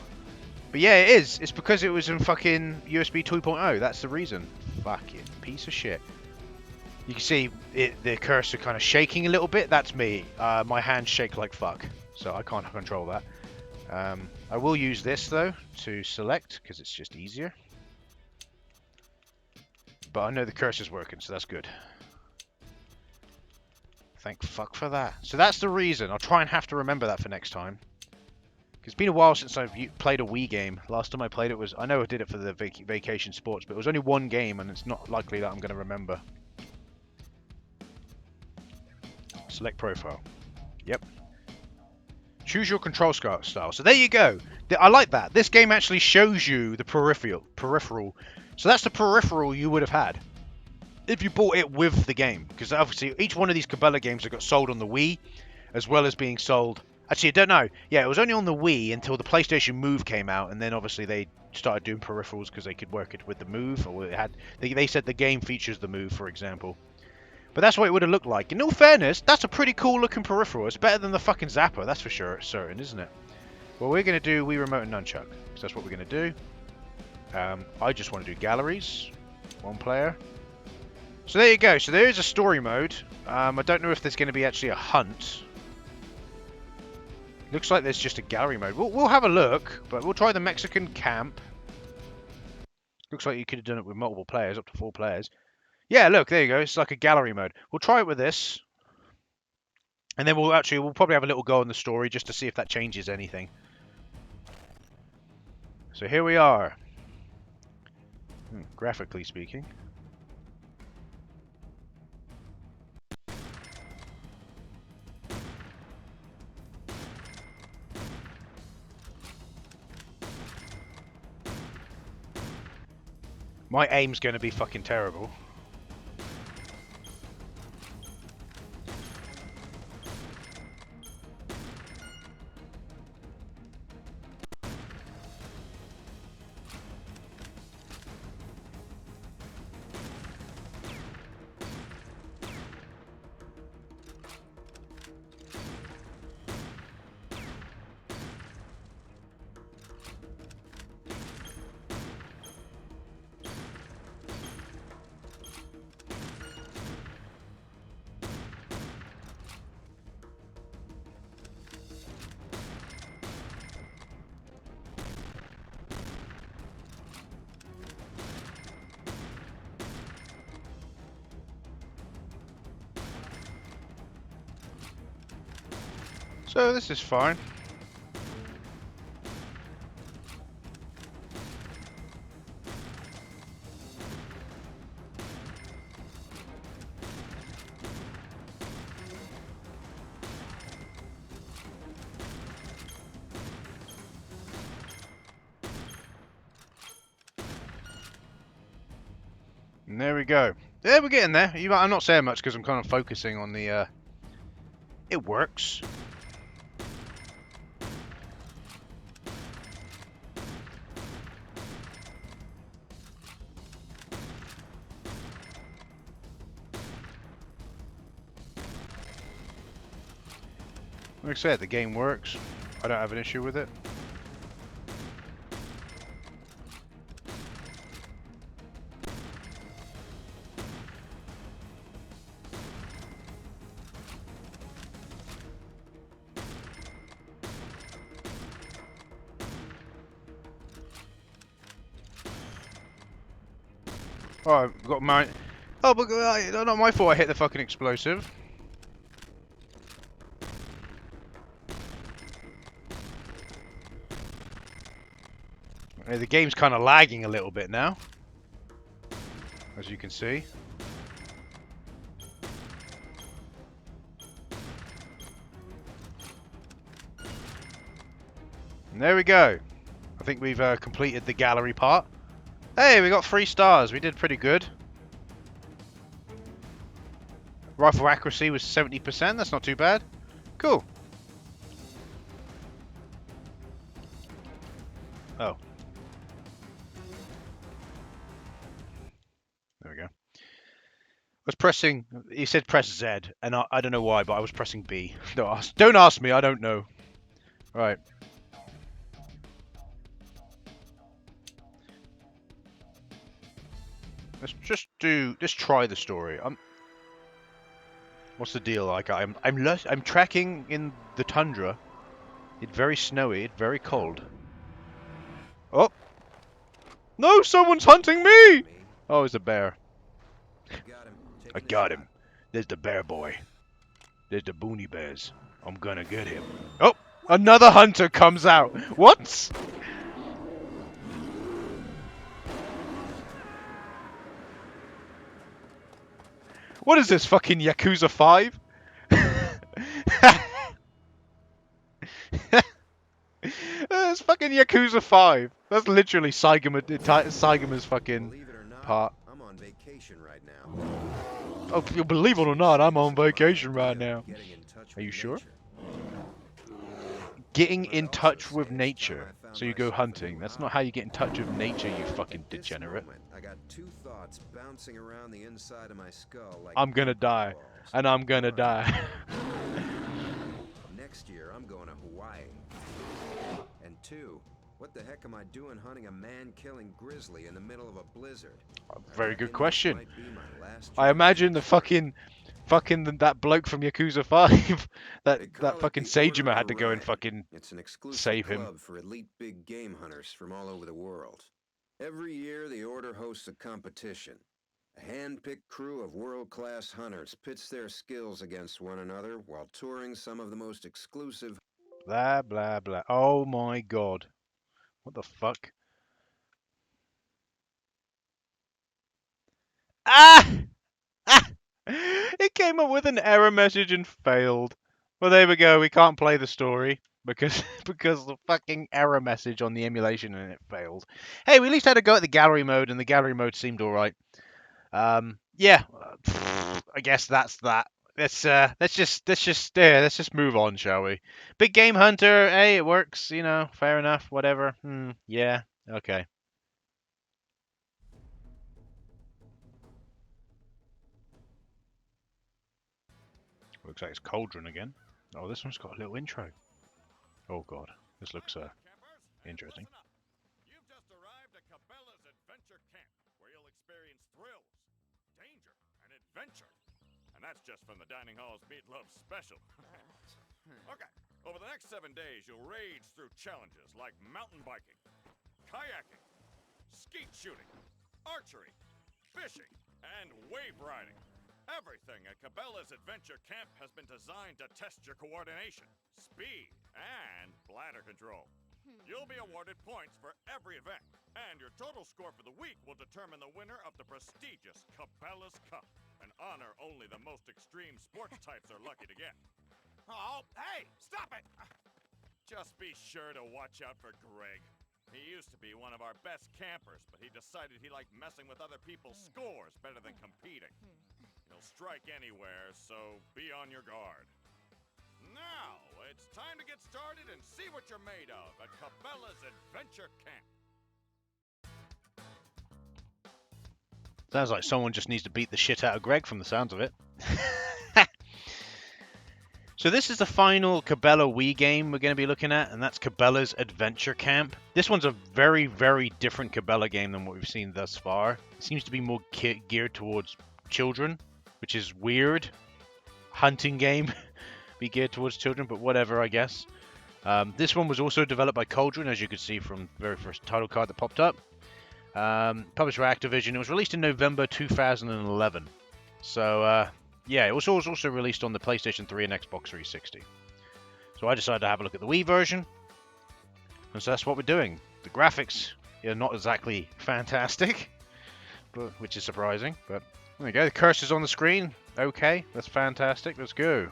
But yeah, it is. It's because it was in fucking USB 2.0. That's the reason. Fucking piece of shit. You can see the cursor kind of shaking a little bit. That's me. My hands shake like fuck. So I can't control that. I will use this though to select because it's just easier. but I know the curse is working, so that's good. Thank fuck for that. So that's the reason. I'll try and have to remember that for next time. It's been a while since I've played a Wii game. Last time I played it was... I know I did it for the Vacation Sports, but it was only one game, and it's not likely that I'm going to remember. Select profile. Yep. Choose your control style. So there you go. I like that. This game actually shows you the peripheral. So that's the peripheral you would have had if you bought it with the game. Because obviously each one of these Cabela games that got sold on the Wii, as well as being sold... Actually, I don't know. Yeah, it was only on the Wii until the PlayStation Move came out, and then obviously they started doing peripherals because they could work it with the Move, or it had. They said the game features the Move, for example. But that's what it would have looked like. In all fairness, that's a pretty cool looking peripheral. It's better than the fucking Zapper, that's for sure. It's certain, isn't it? Well, we're going to do Wii Remote and Nunchuck, because that's what we're going to do. I just want to do galleries, one player. So there you go. So there is a story mode. I don't know if there's going to be actually a hunt. Looks like there's just a gallery mode. We'll have a look, but we'll try the Mexican camp. Looks like you could have done it with multiple players, up to 4 players. Yeah, look, there you go. It's like a gallery mode. We'll try it with this. And then we'll probably have a little go on the story just to see if that changes anything. So here we are. Graphically speaking. My aim's going to be fucking terrible. So this is fine. And there we go. Yeah, we're getting there. I'm not saying much because I'm kind of focusing on the... It works. Like I said, the game works. I don't have an issue with it. Oh, I've got my... Oh, but not my fault I hit the fucking explosive. The game's kind of lagging a little bit now, as you can see. And there we go. I think we've completed the gallery part. Hey, we got 3 stars. We did pretty good. Rifle accuracy was 70%. That's not too bad. Cool. Oh. There we go. I was pressing... He said press Z, and I don't know why, but I was pressing B. Don't ask me. I don't know. Right. Let's try the story. What's the deal? Like I'm tracking in the tundra. It's very snowy, it's very cold. Oh! No, someone's hunting me! Oh, it's a bear. I got him. There's the bear boy. There's the boony bears. I'm gonna get him. Oh! Another hunter comes out. What? What is this, fucking Yakuza 5? It's fucking Yakuza 5. That's literally Saigama's fucking Believe it or not, part. I'm on vacation right now. Oh, you believe it or not, I'm on vacation right now. Getting in touch Are you with sure? nature. Getting But I'd in also touch say with it's time nature. I found So you go myself a hunting. new That's not hobby. how you get in touch with nature, you fucking At this degenerate. moment, I got two thoughts bouncing around the inside of my skull like I'm gonna ping-pong die. balls. And I'm gonna One, die. next year I'm going to Hawaii. And two, what the heck am I doing hunting a man-killing grizzly in the middle of a blizzard? Very I good reckon question. this might be my last I chance. imagine the that bloke from Yakuza 5, They that call it fucking the Order Seijima of had to go and Orion. fucking It's an exclusive save him. club for elite big game hunters from all over the world. Every year, the Order hosts a competition. A hand-picked crew of world-class hunters pits their skills against one another while touring some of the most exclusive. Blah blah blah. Oh my god. What the fuck? Ah! Ah! It came up with an error message and failed. Well, there we go. We can't play the story because because the fucking error message on the emulation and it failed. Hey, we at least had to go at the gallery mode, and the gallery mode seemed all right. Yeah, I guess that's that. Let's just move on, shall we? Big game hunter. Hey, it works. You know, fair enough. Whatever. Yeah. Okay. Looks like it's Cauldron again. Oh, this one's got a little intro. Oh god, this looks interesting. You've just arrived at Cabela's Adventure Camp, where you'll experience thrills, danger, and adventure. And that's just from the dining hall's meatloaf special. Okay, over the next 7 days, you'll rage through challenges like mountain biking, kayaking, skeet shooting, archery, fishing, and wave riding. Everything at Cabela's Adventure Camp has been designed to test your coordination, speed, and bladder control. You'll be awarded points for every event, and your total score for the week will determine the winner of the prestigious Cabela's Cup, an honor only the most extreme sports types are lucky to get. Oh, hey, stop it! Just be sure to watch out for Greg. He used to be one of our best campers, but he decided he liked messing with other people's scores better than competing. He'll strike anywhere, so be on your guard. Now, it's time to get started and see what you're made of at Cabela's Adventure Camp. Sounds like someone just needs to beat the shit out of Greg from the sounds of it. So this is the final Cabela Wii game we're going to be looking at, and that's Cabela's Adventure Camp. This one's a very, very different Cabela game than what we've seen thus far. It seems to be more geared towards children, which is weird. Hunting game be geared towards children, but whatever, I guess. This one was also developed by Cauldron, as you could see from the very first title card that popped up. Published by Activision. It was released in November 2011. So, yeah, it was also released on the PlayStation 3 and Xbox 360. So I decided to have a look at the Wii version. And so that's what we're doing. The graphics are not exactly fantastic, but which is surprising. But there we go. The cursor's on the screen. Okay, that's fantastic. Let's go.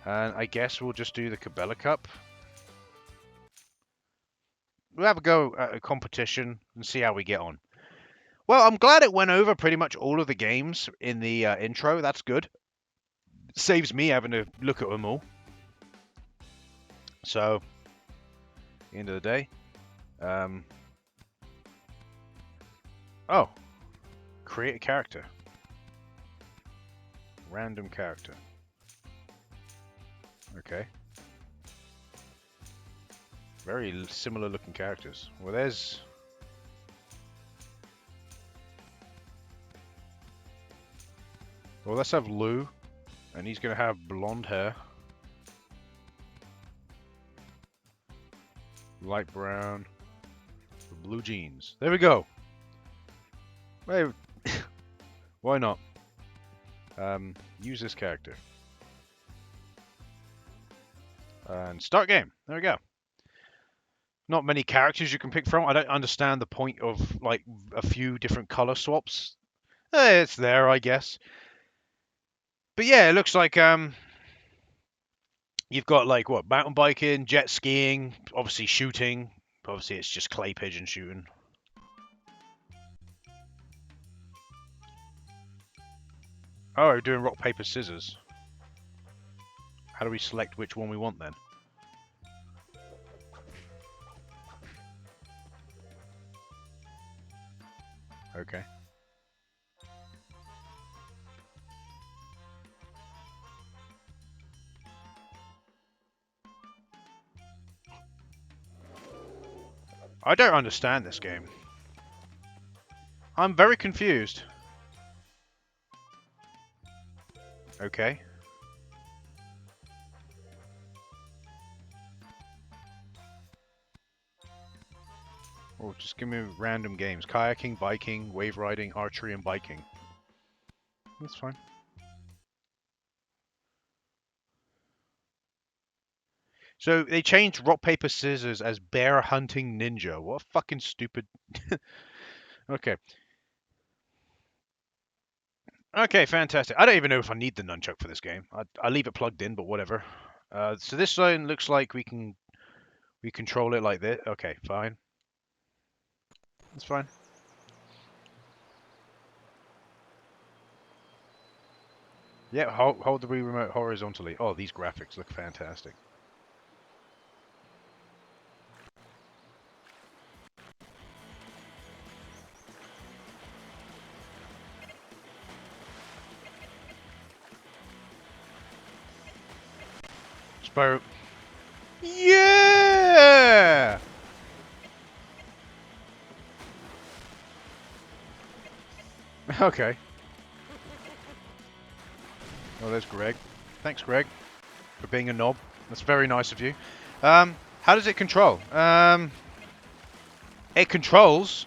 And I guess we'll just do the Cabela Cup. We'll have a go at a competition and see how we get on. Well, I'm glad it went over pretty much all of the games in the intro. That's good. Saves me having to look at them all. So, at the end of the day. Oh. Create a character. Random character. Okay. Very similar looking characters. Well, there's... Well, let's have Lou. And he's going to have blonde hair. Light brown. Blue jeans. There we go. Wait. Why not? Use this character. And start game. There we go. Not many characters you can pick from. I don't understand the point of like a few different color swaps. It's there, I guess. But yeah, it looks like you've got like what, mountain biking, jet skiing, obviously shooting. Obviously it's just clay pigeon shooting. Oh, we're doing rock, paper, scissors. How do we select which one we want then? Okay. I don't understand this game. I'm very confused. Okay. Oh, just give me random games. Kayaking, biking, wave riding, archery, and biking. That's fine. So they changed rock, paper, scissors as bear hunting ninja. What a fucking stupid... Okay. Okay, fantastic. I don't even know if I need the nunchuck for this game. I leave it plugged in, but whatever. So this one looks like we control it like this. Okay, fine. That's fine. Yeah, hold the Wii remote horizontally. Oh, these graphics look fantastic. Spyro. Yeah! Okay. Oh, there's Greg. Thanks, Greg, for being a knob. That's very nice of you. How does it control? It controls.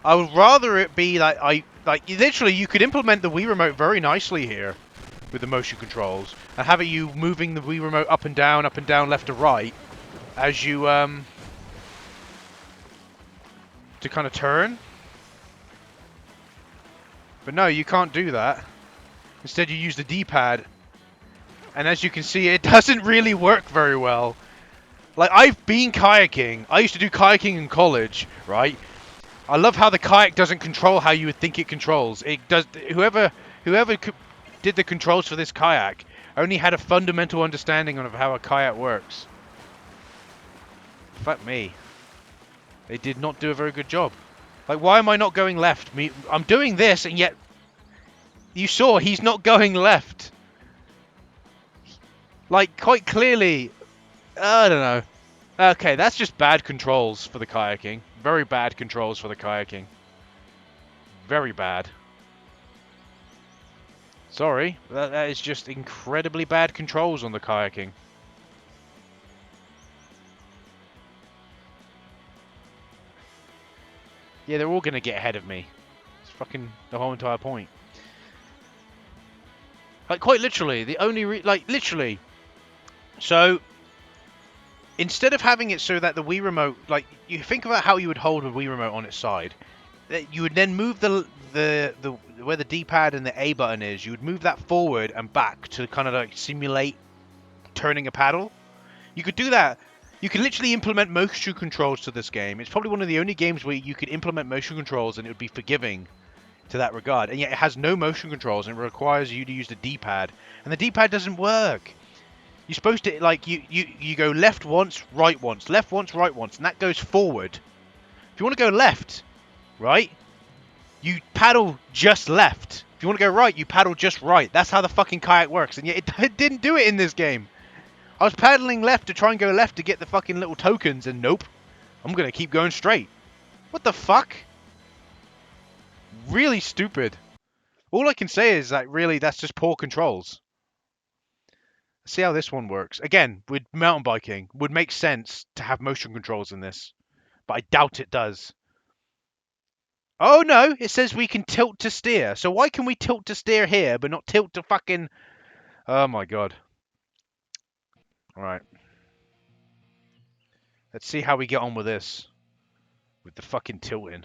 I would rather it be like literally you could implement the Wii remote very nicely here with the motion controls and have it you moving the Wii remote up and down, left to right as you to kind of turn. But no, you can't do that. Instead you use the D-pad. And as you can see, it doesn't really work very well. Like, I've been kayaking. I used to do kayaking in college, right? I love how the kayak doesn't control how you would think it controls. It does. Whoever did the controls for this kayak only had a fundamental understanding of how a kayak works. Fuck me. They did not do a very good job. Like, why am I not going left? I'm doing this, and yet you saw he's not going left. Like, quite clearly, I don't know. Okay, that's just bad controls for the kayaking. Very bad controls for the kayaking. Very bad. Sorry, that is just incredibly bad controls on the kayaking. Yeah, they're all gonna get ahead of me. It's fucking the whole entire point. Like, quite literally, the only literally. So, instead of having it so that the Wii remote, like, you think about how you would hold a Wii remote on its side. You would then move the where the D-pad and the A button is. You would move that forward and back to kind of like simulate turning a paddle. You could do that. You can literally implement motion controls to this game. It's probably one of the only games where you could implement motion controls and it would be forgiving to that regard. And yet it has no motion controls and it requires you to use the D-pad. And the D-pad doesn't work. You're supposed to, like, you go left once, right once, left once, right once, and that goes forward. If you want to go left, right, you paddle just left. If you want to go right, you paddle just right. That's how the fucking kayak works. And yet it didn't do it in this game. I was paddling left to try and go left to get the fucking little tokens, and nope. I'm going to keep going straight. What the fuck? Really stupid. All I can say is that really that's just poor controls. Let's see how this one works. Again, with mountain biking, would make sense to have motion controls in this. But I doubt it does. Oh no, it says we can tilt to steer. So why can we tilt to steer here, but not tilt to fucking... Oh my god. Alright. Let's see how we get on with this. With the fucking tilting.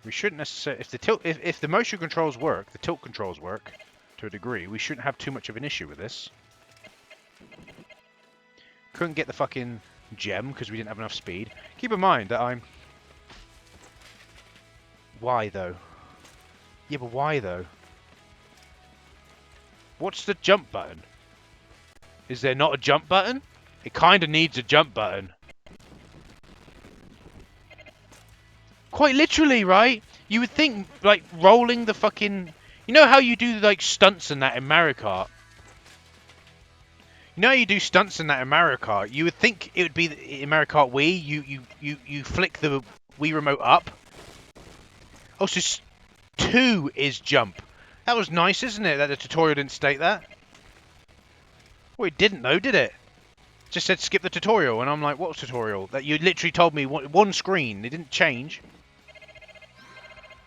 We shouldn't necessarily... If the motion controls work, the tilt controls work, to a degree, we shouldn't have too much of an issue with this. Couldn't get the fucking gem because we didn't have enough speed. Keep in mind that I'm... Why though? Yeah, but why though? What's the jump button? Is there not a jump button? It kind of needs a jump button. Quite literally, right? You would think, like, rolling the fucking... You know how you do, like, stunts and that in Mario Kart? You know how you do stunts in that in Mario Kart? You would think it would be in Mario Kart Wii, you flick the Wii remote up. Oh, so 2 is jump. That was nice, isn't it, that the tutorial didn't state that? Well, it didn't, though, did it? Just said skip the tutorial, and I'm like, what tutorial? That you literally told me one screen. It didn't change.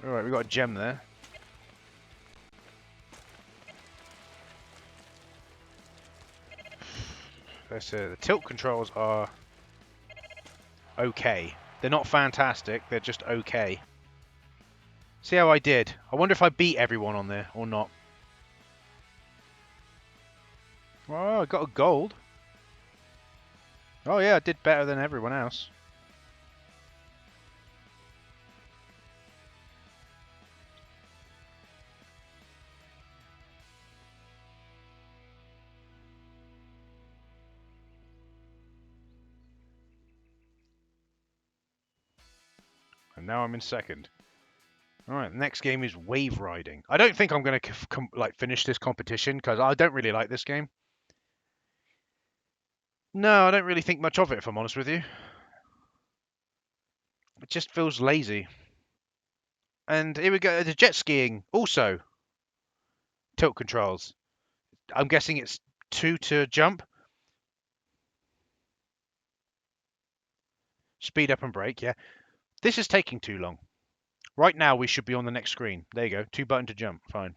Alright, we got a gem there. Let's say the tilt controls are okay. They're not fantastic, they're just okay. See how I did. I wonder if I beat everyone on there or not. Oh, I got a gold. Oh yeah, I did better than everyone else. And now I'm in second. Alright, the next game is wave riding. I don't think I'm going to like finish this competition because I don't really like this game. No, I don't really think much of it, if I'm honest with you. It just feels lazy. And here we go, the jet skiing, also. Tilt controls. I'm guessing it's 2 to jump. Speed up and brake, yeah. This is taking too long. Right now, we should be on the next screen. There you go, 2 button to jump, fine.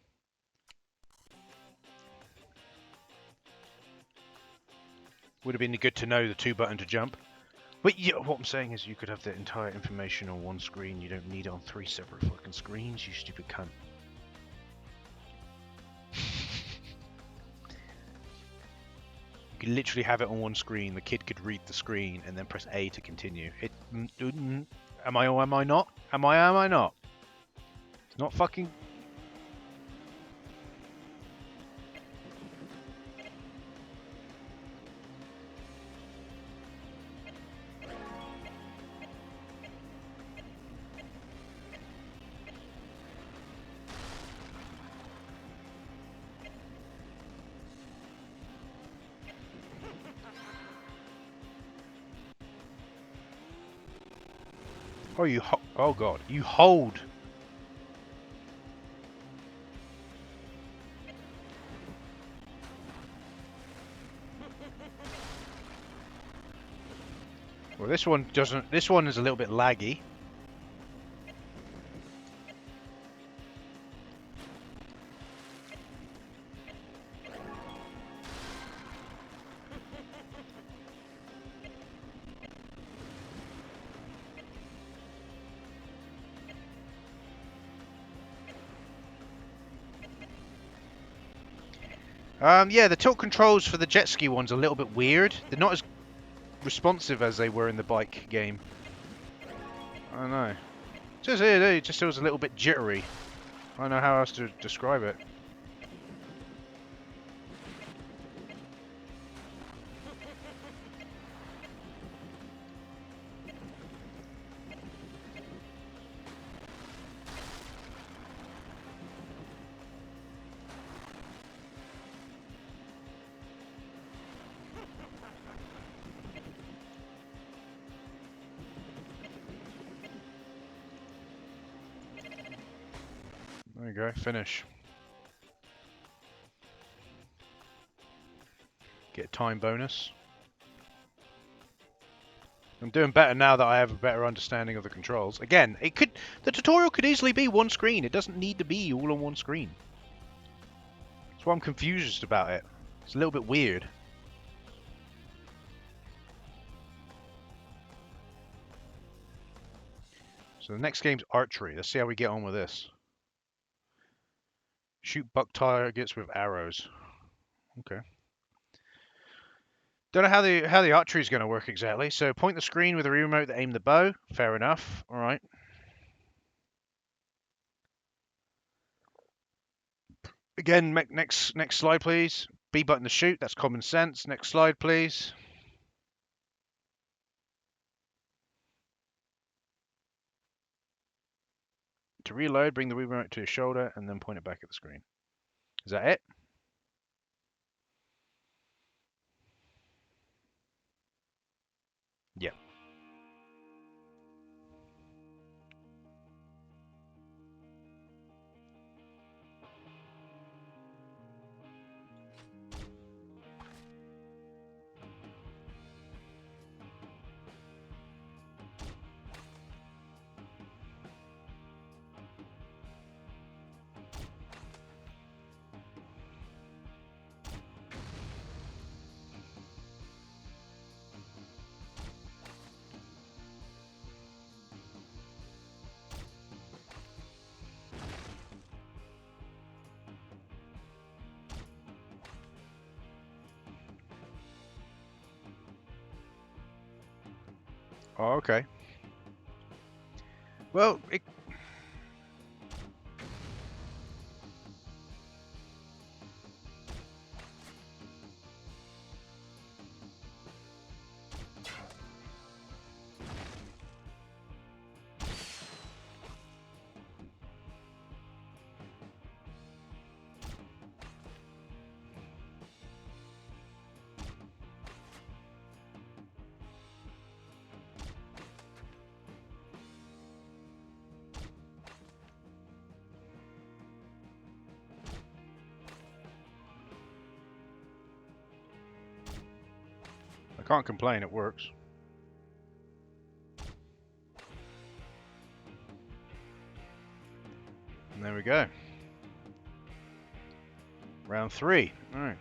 Would have been good to know the 2 button to jump. But yeah, what I'm saying is you could have the entire information on one screen. You don't need it on 3 separate fucking screens, you stupid cunt. You could literally have it on one screen. The kid could read the screen and then press A to continue. Am I or am I not? Am I not? It's not fucking... Oh, oh god, you hold. Well, this one doesn't. This one is a little bit laggy. Yeah, the tilt controls for the jet ski one's a little bit weird. They're not as responsive as they were in the bike game. I don't know. It just feels a little bit jittery. I don't know how else to describe it. There you go, finish. Get a time bonus. I'm doing better now that I have a better understanding of the controls. Again, the tutorial could easily be one screen. It doesn't need to be all on one screen. That's why I'm confused about it. It's a little bit weird. So the next game's archery. Let's see how we get on with this. Shoot buck targets with arrows. Okay. Don't know how the archery is going to work exactly. So point the screen with a remote to aim the bow. Fair enough. All right. Again, next slide, please. B button to shoot. That's common sense. Next slide, please. To reload, bring the remote to your shoulder and then point it back at the screen. Is that it? Yeah. Oh, okay. Well, I can't complain. It works. And there we go. Round 3. All right.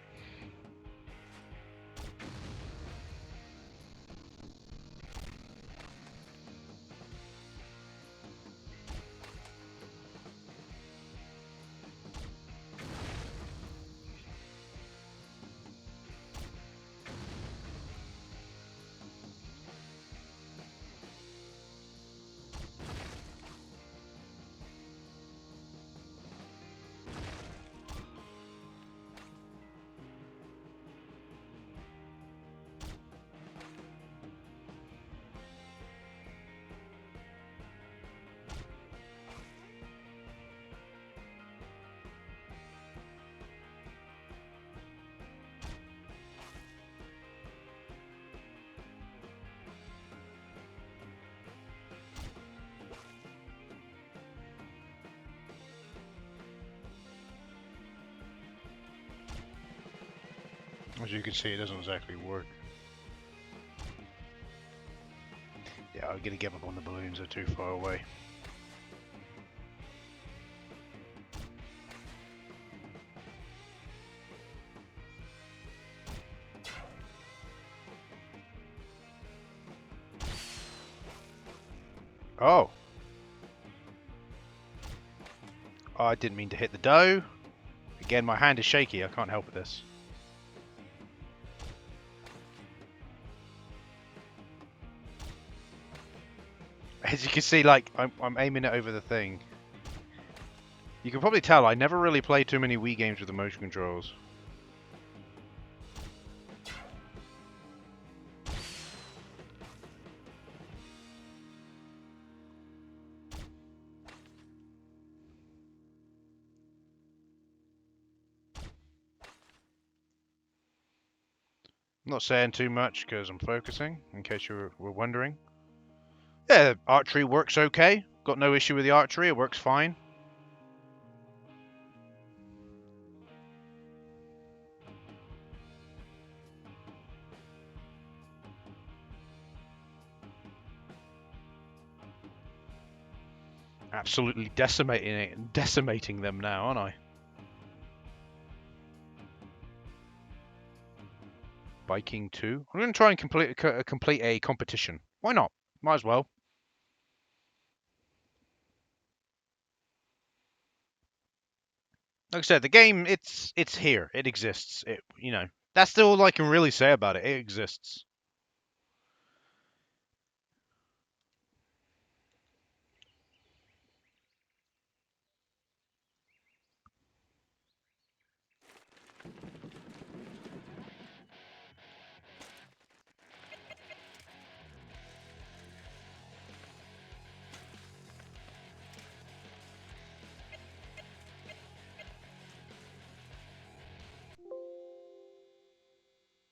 As you can see, it doesn't exactly work. Yeah, I'm gonna give up on the balloons. They're too far away. Oh. Oh, I didn't mean to hit the dough. Again, my hand is shaky. I can't help with this. As you can see, like, I'm aiming it over the thing. You can probably tell I never really played too many Wii games with the motion controls. I'm not saying too much because I'm focusing, in case you were wondering. Yeah, archery works okay. Got no issue with the archery. It works fine. absolutely decimating them now, aren't I? Biking 2. I'm going to try and complete a competition. Why not? Might as well. Like I said, the game, it's here. It exists. That's all I can really say about it. It exists.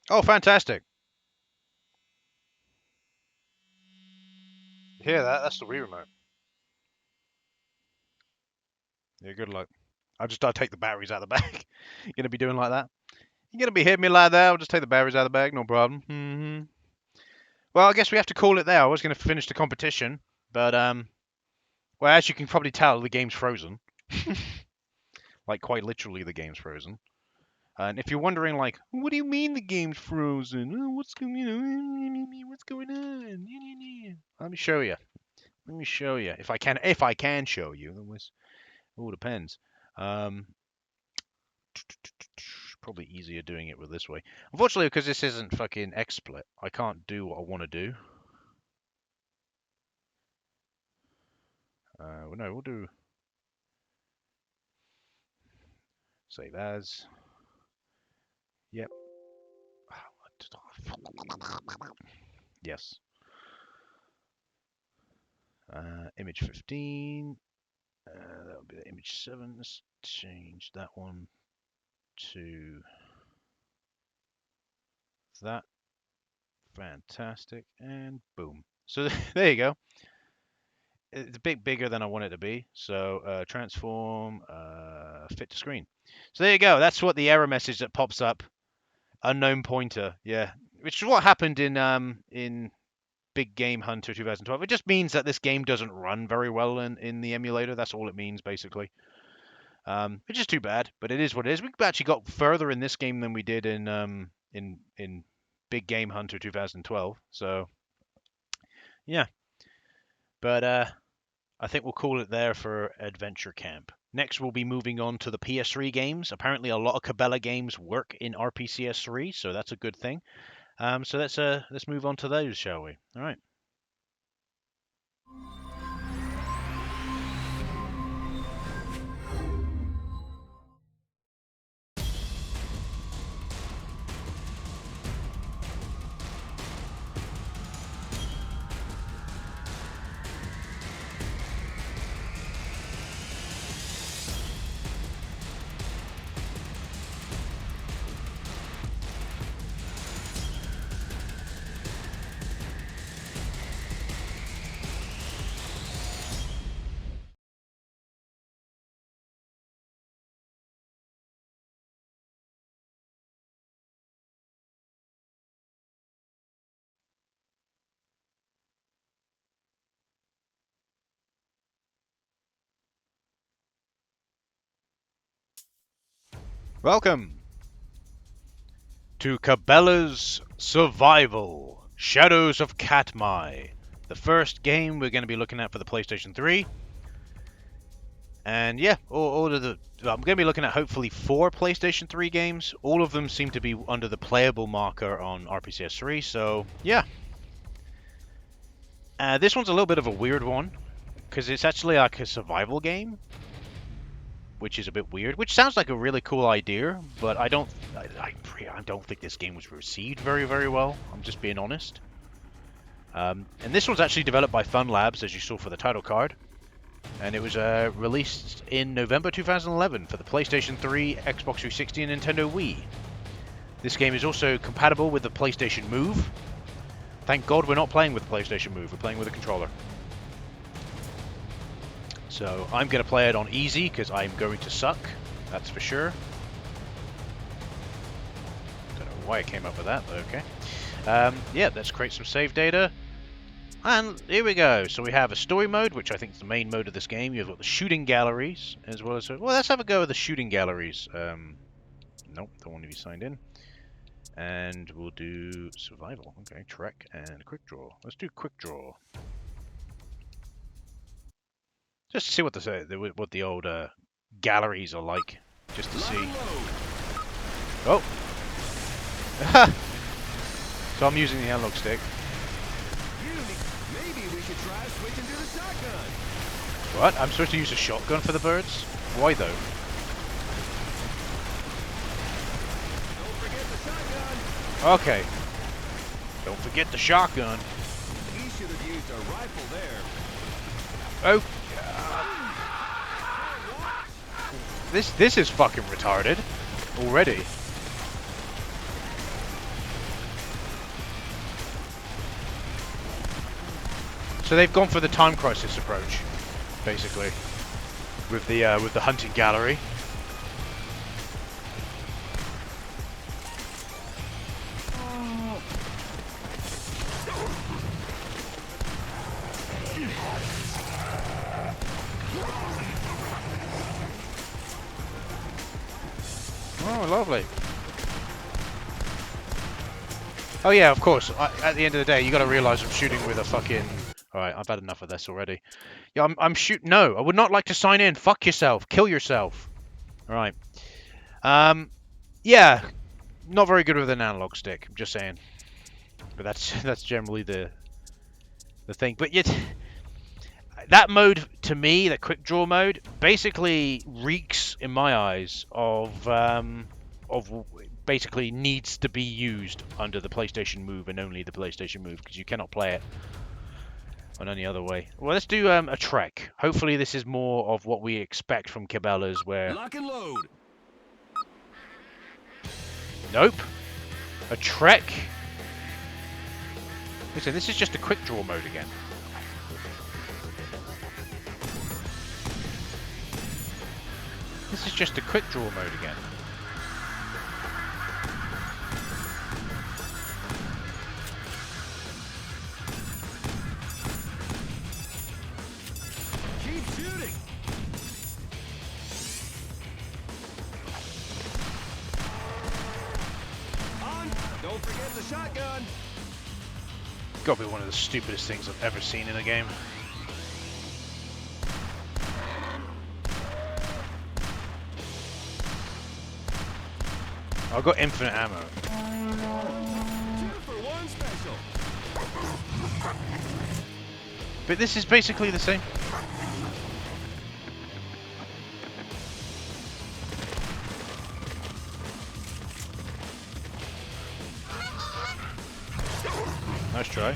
Oh, fantastic. You hear that? That's the Wii remote. Yeah, good luck. I'll just take the batteries out of the bag. You're going to be doing like that? You're going to be hitting me like that? I'll just take the batteries out of the bag, no problem. Well, I guess we have to call it there. I was going to finish the competition, but, well, as you can probably tell, the game's frozen. Like, quite literally, the game's frozen. And if you're wondering, like, what do you mean the game's frozen? Oh, what's going on? Let me show you. Let me show you. If I can show you. It all depends. Probably easier doing it with this way. Unfortunately, because this isn't fucking XSplit, I can't do what I want to do. Well, no, we'll do save as. Yep. Yes. Image 15. That would be the image 7. Let's change that one to that. Fantastic. And boom. So there you go. It's a bit bigger than I want it to be. So transform, fit to screen. So there you go. That's what the error message that pops up. Unknown pointer. Yeah. Which is what happened in Big Game Hunter 2012. It just means that this game doesn't run very well in the emulator. That's all it means, basically. Which is too bad, but it is what it is. We actually got further in this game than we did in Big Game Hunter 2012. So, yeah. But I think we'll call it there for Adventure Camp. Next, we'll be moving on to the PS3 games. Apparently, a lot of Cabela games work in RPCS3, so that's a good thing. So let's move on to those, shall we? All right. Welcome to Cabela's Survival Shadows of Katmai, the first game we're going to be looking at for the PlayStation 3. And yeah, I'm going to be looking at hopefully 4 PlayStation 3 games. All of them seem to be under the playable marker on RPCS 3, so yeah. This one's a little bit of a weird one, because it's actually like a survival game, which is a bit weird. Which sounds like a really cool idea, but I don't think this game was received very, very well. I'm just being honest. And this one's actually developed by Fun Labs, as you saw for the title card. And it was released in November 2011 for the PlayStation 3, Xbox 360, and Nintendo Wii. This game is also compatible with the PlayStation Move. Thank God we're not playing with the PlayStation Move, we're playing with a controller. So I'm going to play it on easy, because I'm going to suck, that's for sure. Don't know why I came up with that, but okay. Yeah, let's create some save data. And here we go. So we have a story mode, which I think is the main mode of this game. You've got the shooting galleries, as well as... Well, let's have a go with the shooting galleries. Nope, don't want to be signed in. And we'll do survival. Okay, trek and quick draw. Let's do quick draw. Just to see what the old galleries are like. Just to see. Oh! So I'm using the analog stick. Maybe we should try switching to the shotgun. What? I'm supposed to use a shotgun for the birds? Why though? Don't forget the shotgun. Okay. Don't forget the shotgun. He should have used a rifle there. Oh. This is fucking retarded. Already. So they've gone for the time crisis approach, basically, with the hunting gallery. Oh, lovely. Oh yeah, of course. At the end of the day, you got to realize I'm shooting with a fucking. All right, I've had enough of this already. Yeah, I'm shooting. No, I would not like to sign in. Fuck yourself. Kill yourself. All right. Yeah, not very good with an analog stick. I'm just saying. But that's generally the thing. But yet, that mode to me, that quick draw mode, basically reeks in my eyes of basically needs to be used under the PlayStation Move and only the PlayStation Move, because you cannot play it on any other way. Well, let's do a trek. Hopefully this is more of what we expect from Cabela's, where... Lock and load. Nope. A trek? Listen, this is just a quick draw mode again. This is just a quick draw mode again. Keep shooting. On. Don't forget the shotgun. Gotta be one of the stupidest things I've ever seen in a game. I've got infinite ammo. 2 for 1 special. But this is basically the same. Nice try.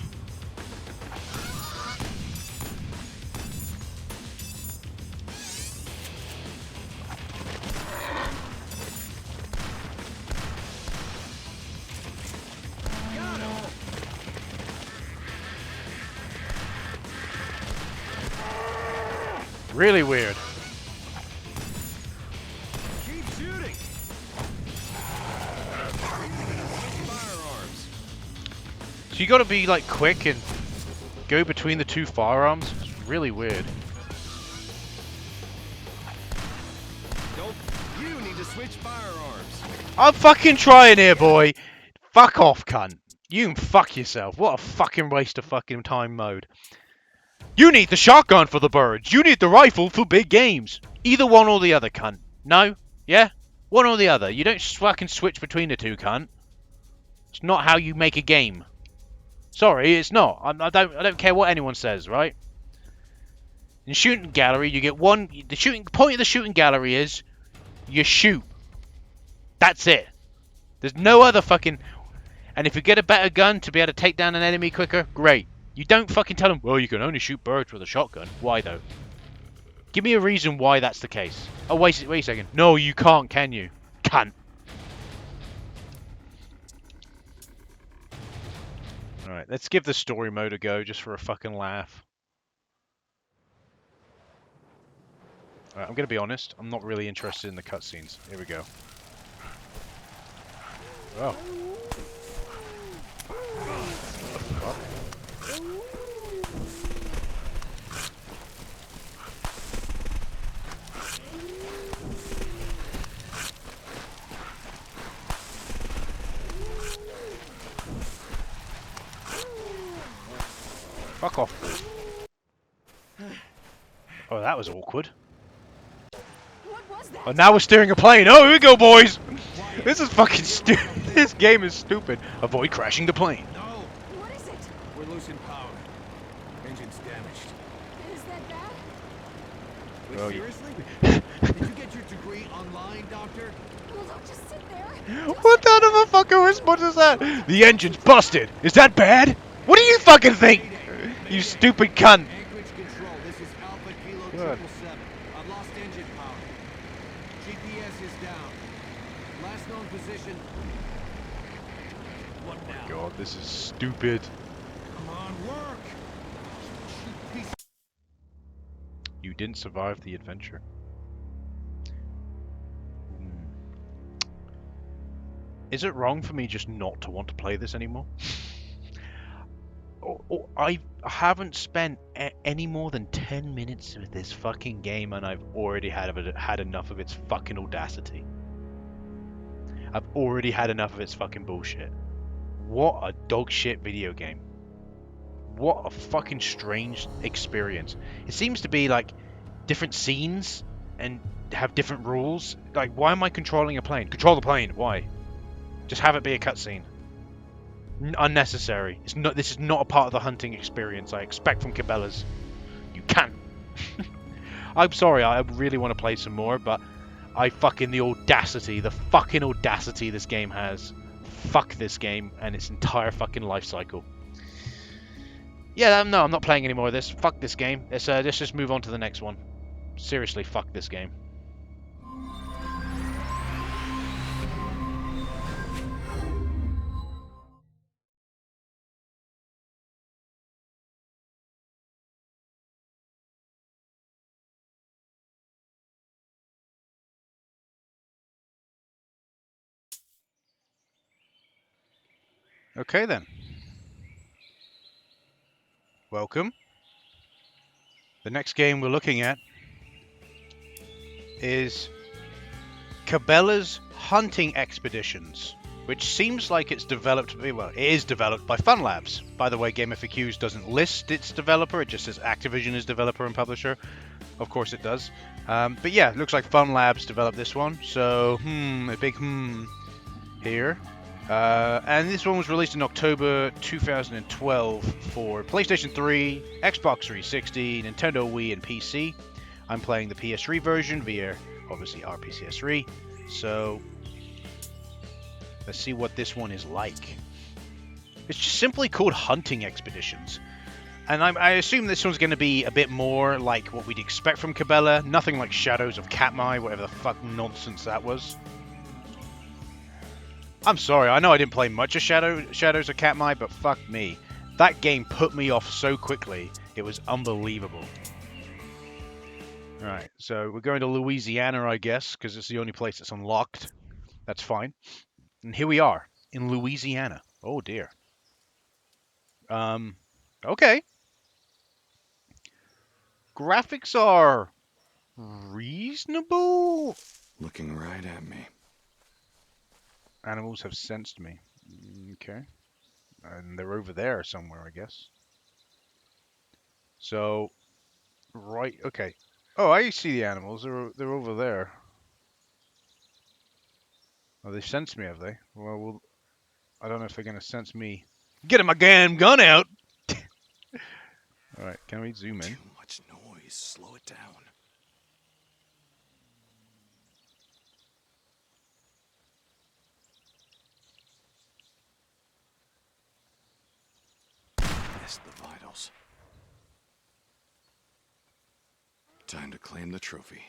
Got him. Really weird. Keep shooting. Firearms. So you gotta be like quick and go between the two firearms. It's really weird. You need to switch firearms. I'm fucking trying here, boy. Fuck off, cunt. You can fuck yourself. What a fucking waste of fucking time mode. You need the shotgun for the birds. You need the rifle for big games. Either one or the other, cunt. No? Yeah? One or the other. You don't fucking switch between the two, cunt. It's not how you make a game. Sorry, it's not. I don't care what anyone says, right? In shooting gallery, you get one. The shooting point of the shooting gallery is you shoot. That's it. There's no other fucking. And if you get a better gun to be able to take down an enemy quicker, great. You don't fucking tell them, well, you can only shoot birds with a shotgun. Why, though? Give me a reason why that's the case. Oh, wait a second. No, you can't, can you? Cunt. Alright, let's give the story mode a go, just for a fucking laugh. Alright, I'm gonna be honest. I'm not really interested in the cutscenes. Here we go. Oh. What the fuck? Fuck off. Oh, that was awkward. What was that? Oh, now we're steering a plane. Oh, here we go, boys. This is fucking stupid. This game is stupid. Avoid crashing the plane. No! What is it? We're losing power. Engine's damaged. Is that bad? Wait, Oh, yeah. seriously? Did you get your degree online, Doctor? Well, don't just sit there. What kind of a fucking response is that? The engine's busted. Is that bad? What do you fucking think? You stupid cunt. Anchorage control, this is Alpha Kilo Good. 777. I've lost engine power. GPS is down. Last known position. What now? God, this is stupid. Come on, work! Piece You didn't survive the adventure. Is it wrong for me just not to want to play this anymore? I haven't spent any more than 10 minutes with this fucking game and I've already had enough of its fucking audacity. I've already had enough of its fucking bullshit. What a dog shit video game. What a fucking strange experience. It seems to be like different scenes and have different rules. Like, why am I controlling a plane? Control the plane. Why? Just have it be a cutscene. Unnecessary. It's not. This is not a part of the hunting experience I expect from Cabela's. You can't. I'm sorry. I really want to play some more, but the fucking audacity this game has. Fuck this game and its entire fucking life cycle. Yeah, no, I'm not playing any more of this. Fuck this game. Let's just move on to the next one. Seriously, fuck this game. Okay then. Welcome. The next game we're looking at is Cabela's Hunting Expeditions, which seems like it's developed, well, it is developed by Fun Labs. By the way, Game FAQs doesn't list its developer, it just says Activision is developer and publisher. Of course it does. But yeah, it looks like Fun Labs developed this one, so a big here. And this one was released in October 2012 for PlayStation 3, Xbox 360, Nintendo Wii, and PC. I'm playing the PS3 version via, obviously, RPCS3. So, let's see what this one is like. It's just simply called Hunting Expeditions. And I assume this one's going to be a bit more like what we'd expect from Cabela. Nothing like Shadows of Katmai, whatever the fuck nonsense that was. I'm sorry, I know I didn't play much of Shadows of Katmai, but fuck me. That game put me off so quickly, it was unbelievable. Alright, so we're going to Louisiana, I guess, because it's the only place that's unlocked. That's fine. And here we are, in Louisiana. Oh dear. Okay. Graphics are reasonable. Looking right at me. Animals have sensed me. Okay. And they're over there somewhere, I guess. So, right, okay. Oh, I see the animals. They're over there. Oh, they sensed me, have they? Well, I don't know if they're going to sense me. Get my damn gun out! Alright, can we zoom in? Too much noise. Slow it down. Missed the vitals. Time to claim the trophy.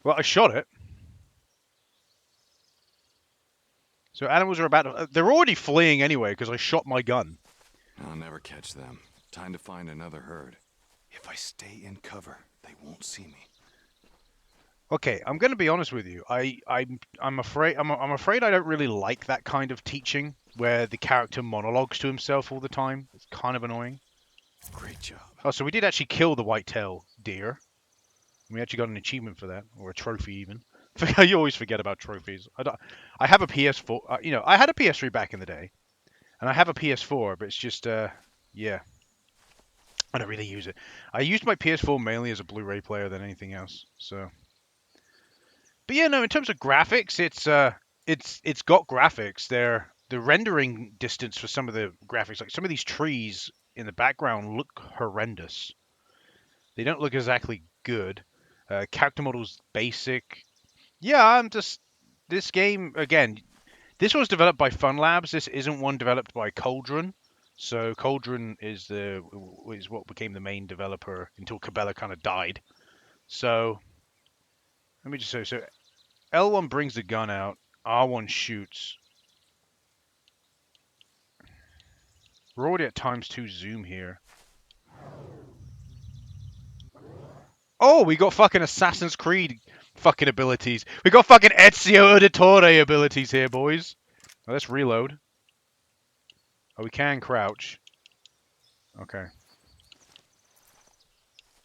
Well, I shot it. So animals are about to... they're already fleeing anyway, because I shot my gun. I'll never catch them. Time to find another herd. If I stay in cover, they won't see me. Okay, I'm going to be honest with you. I'm afraid I don't really like that kind of teaching where the character monologues to himself all the time. It's kind of annoying. Great job. Oh, so we did actually kill the whitetail deer. We actually got an achievement for that, or a trophy even. You always forget about trophies. I have a PS4. I had a PS3 back in the day, And I have a PS4, but it's just yeah, I don't really use it. I used my PS4 mainly as a Blu-ray player than anything else. So, but yeah, no, in terms of graphics, it's got graphics. The rendering distance for some of the graphics, like some of these trees in the background, look horrendous. They don't look exactly good. Character models basic. Yeah, I'm just this game again. This was developed by Fun Labs. This isn't one developed by Cauldron. So Cauldron is what became the main developer until Cabela kind of died. So let me just say, so L1 brings the gun out, R1 shoots. We're already at ×2 zoom here. Oh, we got fucking Assassin's Creed fucking abilities. We got fucking Ezio Auditore abilities here, boys. Now, let's reload. Oh, we can crouch. Okay.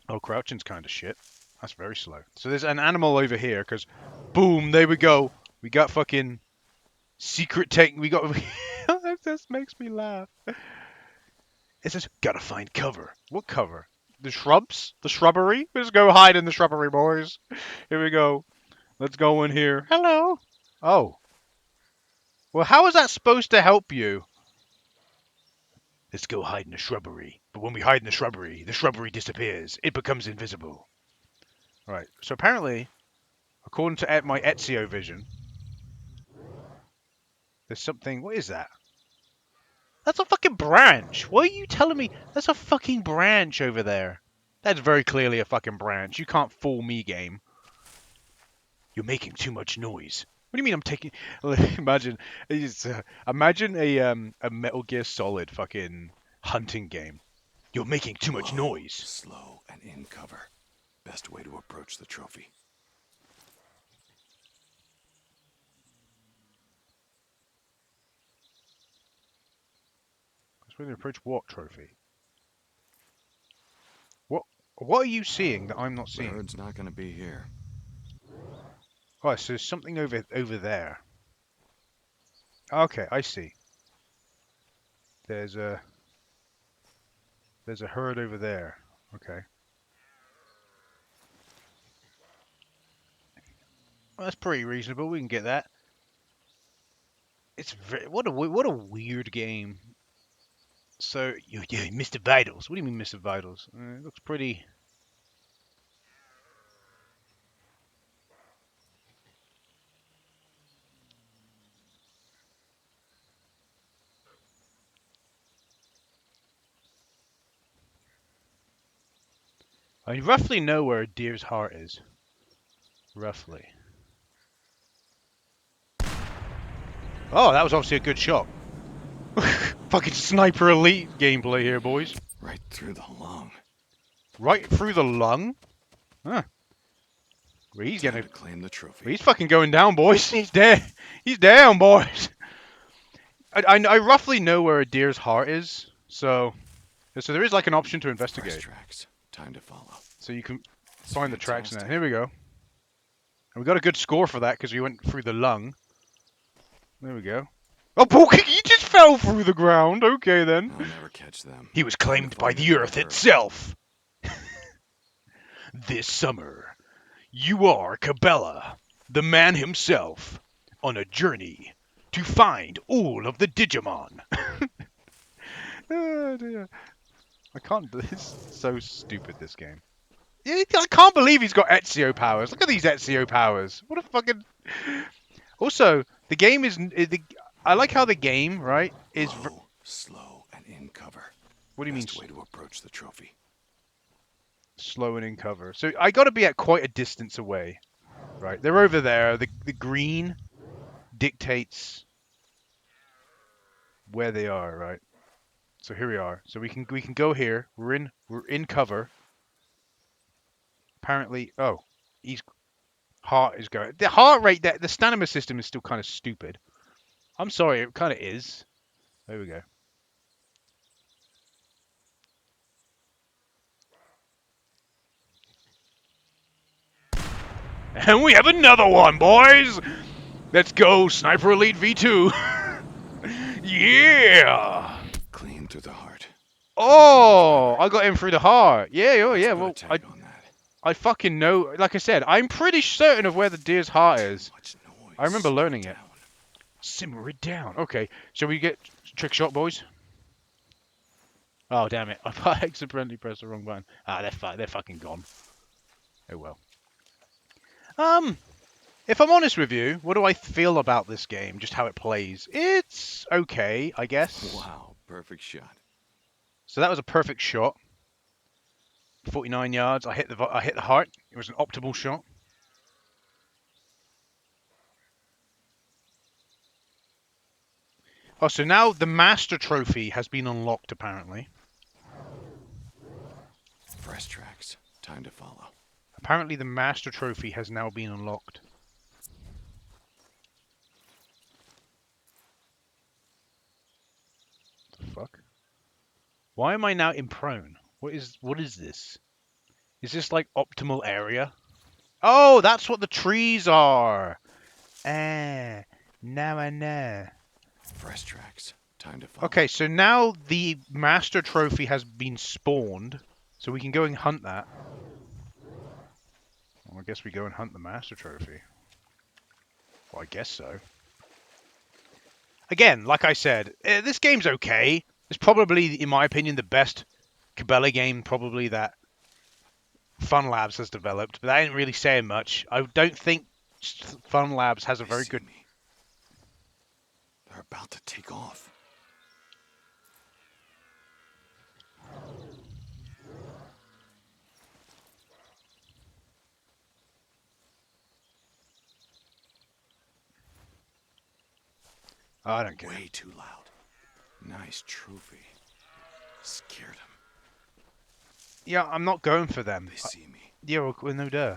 Oh, crouching's kind of shit. That's very slow. So there's an animal over here, because boom, there we go. We got fucking secret tech. We got... That just makes me laugh. It says, gotta find cover. What cover? The shrubs? The shrubbery? Let's go hide in the shrubbery, boys. Here we go. Let's go in here. Hello. Oh. Well, how is that supposed to help you? Let's go hide in the shrubbery. But when we hide in the shrubbery disappears. It becomes invisible. Right. So apparently, according to my Ezio vision, there's something... What is that? That's a fucking branch. What are you telling me? That's a fucking branch over there. That's very clearly a fucking branch. You can't fool me, game. You're making too much noise. What do you mean I'm taking... Imagine a Metal Gear Solid fucking hunting game. You're making too much noise. Slow and in cover. Best way to approach the trophy. That's when you approach what trophy? What are you seeing that I'm not The seeing? herd's not gonna be here. Oh, so there's something over there. Okay, I see. There's a herd over there. Okay. Well, that's pretty reasonable. We can get that. It's what a weird game. So yeah, Mr. Vitals. What do you mean, Mr. Vitals? It looks pretty. I roughly know where a deer's heart is. Roughly. Oh, that was obviously a good shot. Fucking sniper elite gameplay here, boys. Right through the lung. Right through the lung? Huh. Well, he's Time gonna... to claim the trophy. He's fucking going down, boys. He's dead. He's down, boys. I roughly know where a deer's heart is, so there is like an option to First investigate. tracks. Time to follow. So you can It's find the tracks now. fantastic. Here we go. And we got a good score for that because we went through the lung. There we go. Oh, he just fell through the ground. Okay, then. I'll never catch them. He was Time to claimed by find the another earth herd. itself. This summer, you are Cabela, the man himself, on a journey to find all of the Digimon. Oh, dear. I can't. This is so stupid, this game. I can't believe he's got Ezio powers. Look at these Ezio powers. What a fucking... Also, the game is... I like how the game, right, is... Low, slow, and in cover. What do you mean Best way to approach the trophy. slow and in cover? So I got to be at quite a distance away, right? They're over there. The green dictates where they are, right? So here we are. So we can go here. We're in cover. Apparently, oh, he's heart is going. The heart rate, the stamina system is still kind of stupid. I'm sorry, it kind of is. There we go. And we have another one, boys. Let's go, Sniper Elite V2. Yeah! Clean through the heart. Oh, I got him through the heart. Yeah, oh Let's yeah, put a well, tag on that. I fucking know, like I said, I'm pretty certain of where the deer's heart is. Much noise. I remember Slow learning it. down. Simmer it down. Okay, shall we get trick shot, boys? Oh, damn it. I accidentally pressed the wrong button. Ah, they're fucking gone. Oh well. If I'm honest with you, what do I feel about this game? Just how it plays. It's okay, I guess. Wow, perfect shot. So that was a perfect shot. 49 yards. I hit the heart. It was an optimal shot. Oh, so now the Master Trophy has been unlocked, apparently. Fresh tracks. Time to follow. Apparently the Master Trophy has now been unlocked. The fuck? Why am I now in prone? What is this? Is this like optimal area? Oh, that's what the trees are. Ah, now I know. Fresh tracks. Time to follow. Okay, so now the Master Trophy has been spawned, so we can go and hunt that. Well, I guess we go and hunt the Master Trophy. Well, I guess so. Again, like I said, this game's okay. It's probably, in my opinion, the best Cabela game probably that Fun Labs has developed, but that ain't really saying much. I don't think Fun Labs has a They very see good... me. They're about to take off. I don't care. Way too loud. Nice trophy. Scared them. Yeah, I'm not going for them. They see me. Yeah, well, no duh.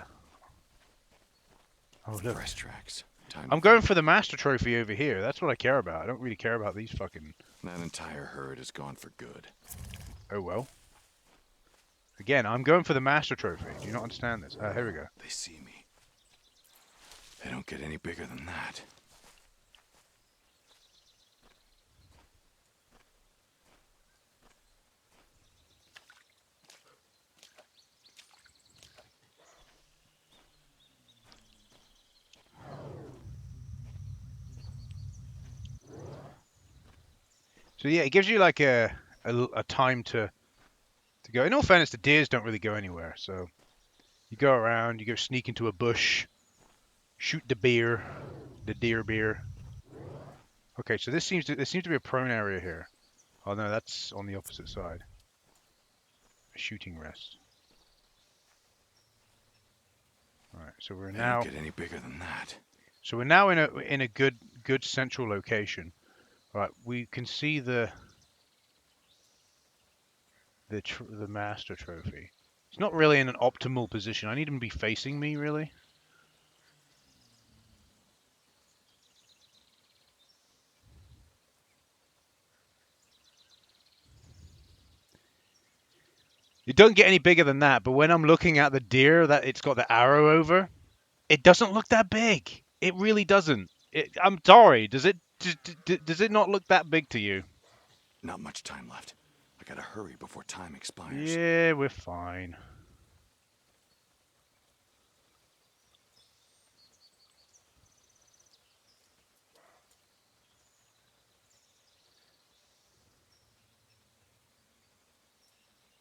Oh, look. Fresh tracks. Time I'm to going follow. for the Master Trophy over here. That's what I care about. I don't really care about these fucking... That entire herd is gone for good. Oh, well. Again, I'm going for the Master Trophy. Do you not understand this? Here we go. They see me. They don't get any bigger than that. So yeah, it gives you like a time to go. In all fairness, the deers don't really go anywhere. So you go around, you go sneak into a bush, shoot the deer beer. Okay, so there seems to be a prone area here. Oh no, that's on the opposite side. A shooting rest. All right, so we're They now don't get any bigger than that. in a good central location. All right, we can see the Master Trophy. It's not really in an optimal position. I need him to be facing me, really. It don't get any bigger than that, but when I'm looking at the deer that it's got the arrow over, it doesn't look that big. It really doesn't. I'm sorry. Does it not look that big to you? Not much time left. I gotta hurry before time expires. Yeah, we're fine.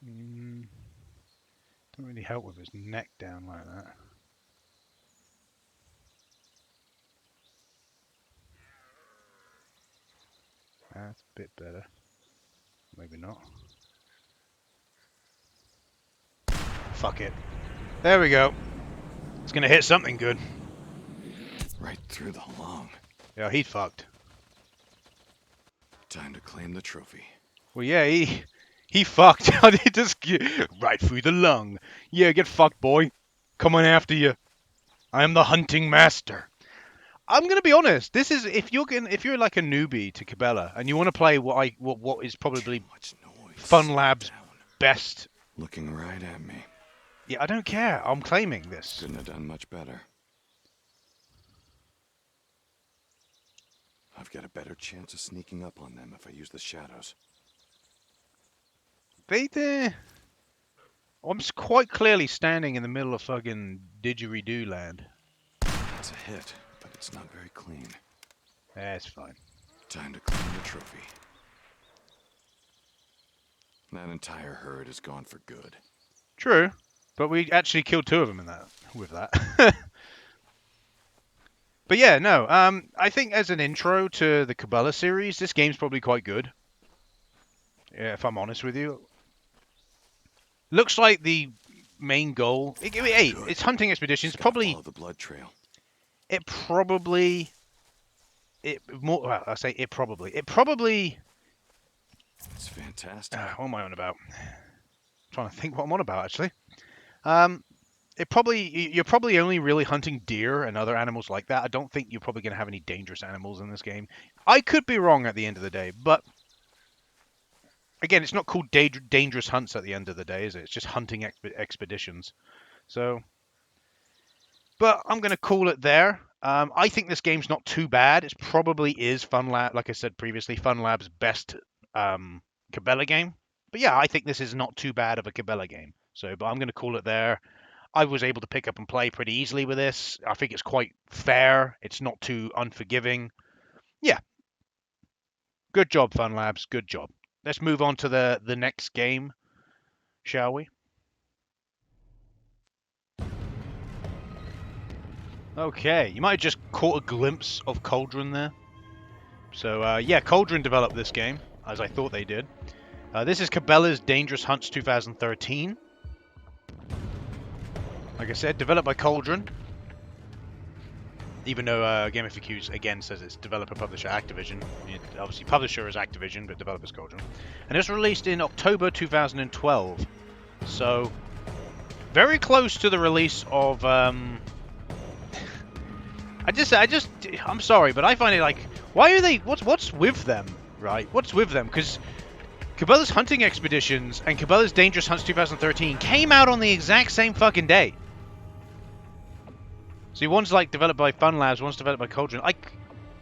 Don't really help with his neck down like that. That's a bit better. Maybe not. Fuck it. There we go. It's gonna hit something good. Right through the lung. Yeah, he fucked. Time to claim the trophy. Well, yeah, he fucked. He just right through the lung. Yeah, get fucked, boy. Coming after you. I am the hunting master. I'm gonna be honest. This is if you're like a newbie to Cabela and you want to play what is probably Too much noise. Fun Slow Labs down. best. Looking right at me. Yeah, I don't care. I'm claiming this. Couldn't have done much better. I've got a better chance of sneaking up on them if I use the shadows. I'm quite clearly standing in the middle of fucking didgeridoo land. It's a hit, but it's not very clean. That's fine. Time to claim the trophy. That entire herd is gone for good. True, but we actually killed 2 of them with that. But yeah, no. I think as an intro to the Cabela series, this game's probably quite good. Yeah, if I'm honest with you. Looks like the main goal. Hey, Good. it's hunting expeditions. Just gotta Probably follow the blood trail. it probably it more. Well, I say it probably. It probably. It's fantastic. What am I on about? Trying to think what I'm on about actually. You're probably only really hunting deer and other animals like that. I don't think you're probably going to have any dangerous animals in this game. I could be wrong at the end of the day, but again, it's not called dangerous hunts at the end of the day, is it? It's just hunting expeditions. So, but I'm going to call it there. I think this game's not too bad. It probably is FunLab, like I said previously, FunLab's best Cabela game. But yeah, I think this is not too bad of a Cabela game. So, but I'm going to call it there. I was able to pick up and play pretty easily with this. I think it's quite fair. It's not too unforgiving. Yeah. Good job, FunLabs. Good job. Let's move on to the next game, shall we? Okay, you might have just caught a glimpse of Cauldron there. So, yeah, Cauldron developed this game, as I thought they did. This is Cabela's Dangerous Hunts 2013. Like I said, developed by Cauldron. Even though Game FAQs again says it's developer, publisher, Activision. Obviously, publisher is Activision, but developer's Cauldron. And it was released in October 2012. So, very close to the release of... I'm sorry, but I find it like, why are they... What's with them, right? What's with them? Because Cabela's Hunting Expeditions and Cabela's Dangerous Hunts 2013 came out on the exact same fucking day. See, one's like developed by FunLabs, one's developed by Cauldron. Like,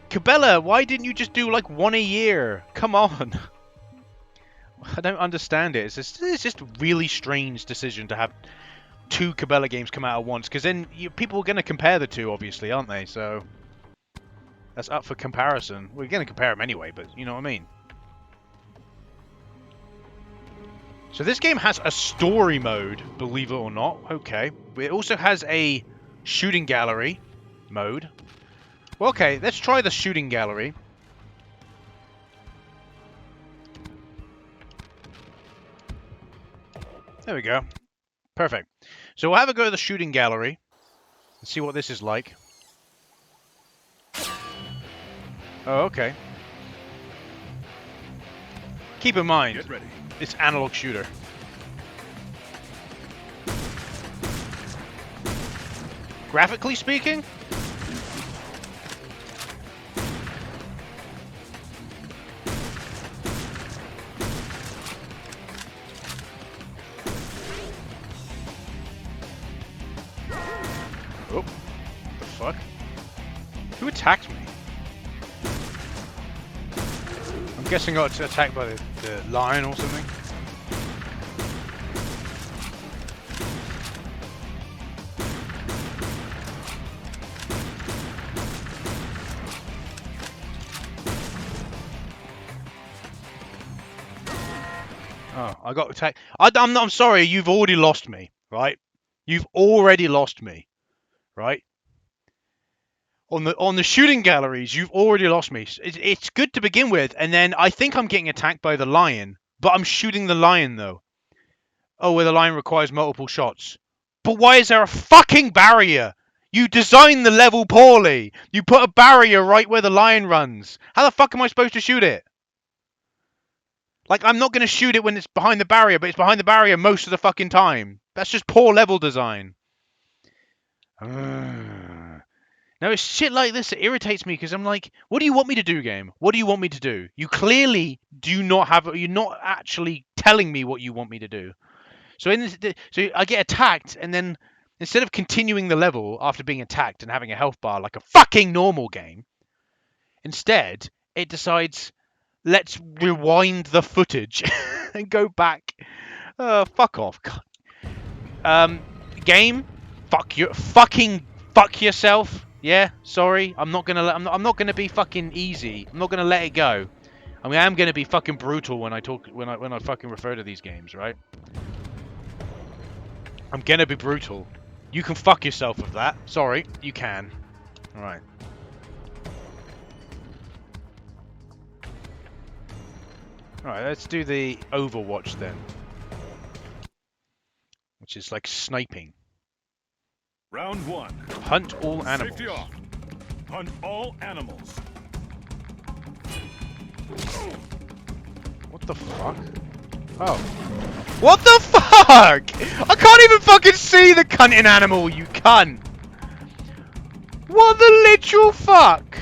Cabela, why didn't you just do like 1 a year? Come on. I don't understand it. It's just a really strange decision to have 2 Cabela games come out at once, because then people are going to compare the 2, obviously, aren't they? So that's up for comparison. We're going to compare them anyway, but you know what I mean. So this game has a story mode, believe it or not. Okay. It also has a shooting gallery mode. Well, okay, let's try the shooting gallery. There we go. Perfect. So we'll have a go to the shooting gallery and see what this is like. Oh, okay. Keep in mind, Get ready. it's analog shooter. Graphically speaking, oh, what the fuck? Who attacked me? I'm guessing I got attacked by the lion or something. Oh, I got attacked. I'm sorry, you've already lost me, right? You've already lost me, right? On the shooting galleries, you've already lost me. It's good to begin with, and then I think I'm getting attacked by the lion, but I'm shooting the lion though. Oh, where the lion requires multiple shots. But why is there a fucking barrier? You designed the level poorly. You put a barrier right where the lion runs. How the fuck am I supposed to shoot it? Like, I'm not going to shoot it when it's behind the barrier, but it's behind the barrier most of the fucking time. That's just poor level design. Now, it's shit like this that irritates me, because I'm like, what do you want me to do, game? What do you want me to do? You clearly do not have... You're not actually telling me what you want me to do. So, so I get attacked, and then instead of continuing the level after being attacked and having a health bar like a fucking normal game, Instead, it decides, let's rewind the footage and go back. Fuck off. Game, fuck yourself. Yeah, sorry. I'm not gonna be fucking easy. I'm not gonna let it go. I mean, I am gonna be fucking brutal when I fucking refer to these games, right? I'm gonna be brutal. You can fuck yourself with that. Sorry, you can. All right. All right, let's do the Overwatch then, which is like sniping. Round 1. Hunt all animals. Safety off. Hunt all animals. What the fuck? Oh. What the fuck? I can't even fucking see the cunting animal, you cunt. What the literal fuck?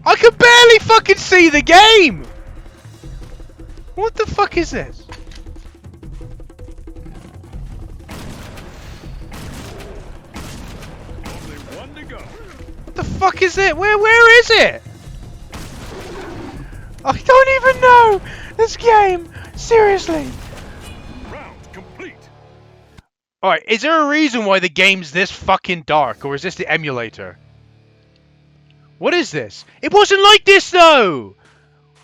I can barely fucking see the game. What the fuck is this? Only one to go. What the fuck is it? Where is it? I don't even know this game. Seriously. Round complete. Alright, is there a reason why the game's this fucking dark, or is this the emulator? What is this? It wasn't like this though!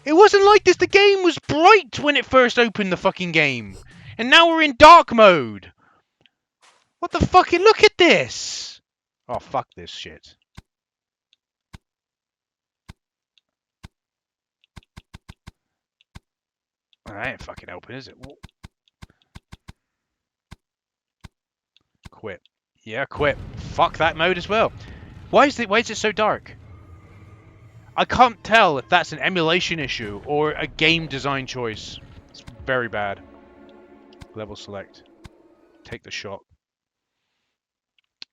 It wasn't like this. The game was bright when it first opened the fucking game. And now we're in dark mode. What the fucking... Look at this! Oh, fuck this shit. That ain't fucking open, is it? Quit. Yeah, quit. Fuck that mode as well. Why is it so dark? I can't tell if that's an emulation issue or a game design choice. It's very bad. Level select. Take the shot.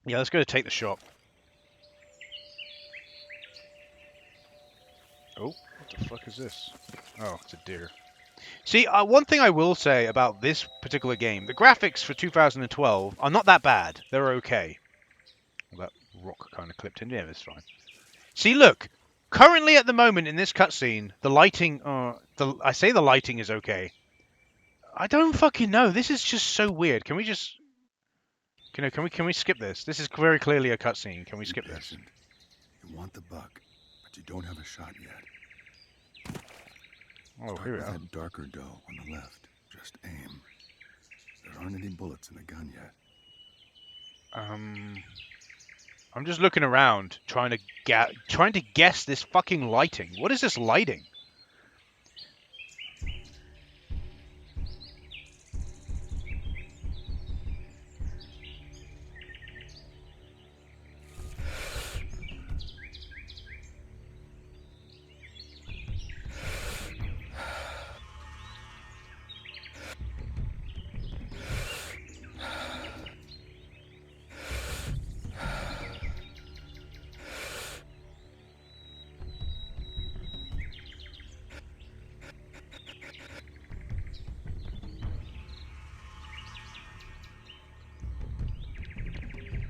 Yeah, let's go to take the shot. Oh, what the fuck is this? Oh, it's a deer. See, one thing I will say about this particular game, the graphics for 2012 are not that bad. They're okay. Well, that rock kind of clipped in. Yeah, that's fine. See, look. Currently, at the moment in this cutscene, the lighting, I say the lighting is okay. I don't fucking know. This is just so weird. Can we just, can we skip this? This is very clearly a cutscene. Can we skip this? You want the buck, but you don't have a shot yet. Oh, Start here we with are. that darker doe on the left. Just aim. There aren't any bullets in the gun yet. I'm just looking around, trying to guess this fucking lighting. What is this lighting?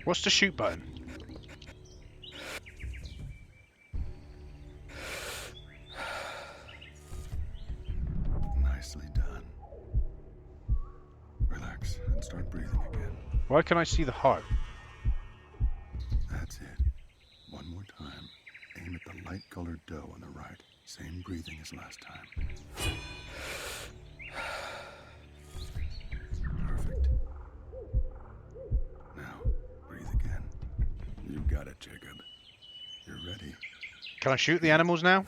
What's the shoot button? Nicely done. Relax and start breathing again. Why can I see the heart? That's it. One more time. Aim at the light-colored doe on the right. Same breathing as last time. Perfect. Now, breathe again. You got it, Jacob. You're ready. Can I shoot the animals now?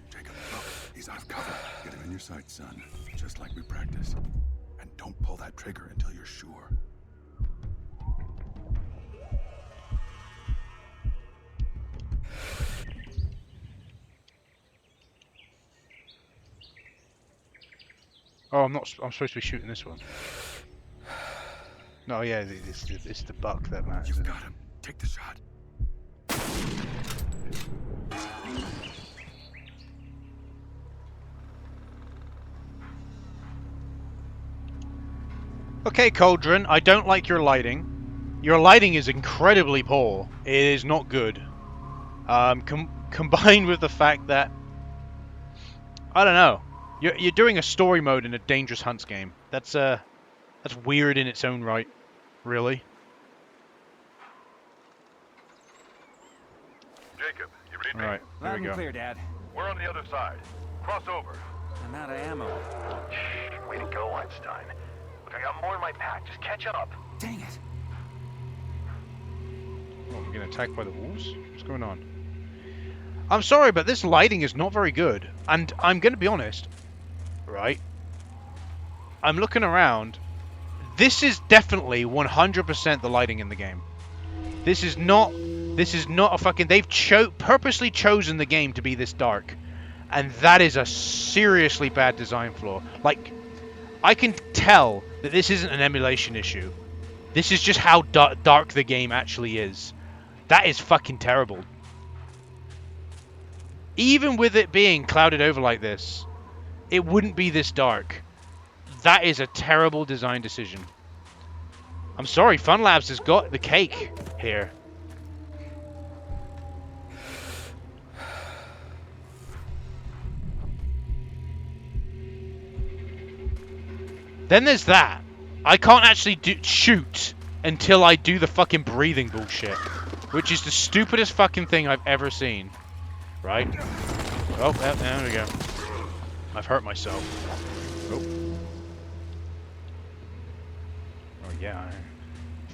Jacob, look. He's out of cover. Get him in your sights, son. Just like we practiced. And don't pull that trigger until you're sure. Oh, I'm supposed to be shooting this one. No, yeah, it's the buck that matters. You've Isn't it? got him. Take the shot. Okay, Cauldron, I don't like your lighting. Your lighting is incredibly poor. It is not good. Combined with the fact that I don't know, you're doing a story mode in a Dangerous Hunts game. That's weird in its own right, really. Jacob, you read me? All right, here Loud we and go. clear, Dad. We're on the other side. Cross over. I'm out of ammo. Way to go, Einstein. Look, I got more in my pack. Just catch up. Dang it. Oh, we're getting attacked by the wolves? What's going on? I'm sorry, but this lighting is not very good. And I'm going to be honest, right? I'm looking around. This is definitely 100% the lighting in the game. This is not a fucking... They've purposely chosen the game to be this dark. And that is a seriously bad design flaw. Like, I can tell that this isn't an emulation issue. This is just how dark the game actually is. That is fucking terrible. Even with it being clouded over like this, it wouldn't be this dark. That is a terrible design decision. I'm sorry, Fun Labs has got the cake here. Then there's that. I can't actually shoot until I do the fucking breathing bullshit. Which is the stupidest fucking thing I've ever seen. Right? Oh, there we go. I've hurt myself. Oh. Oh yeah,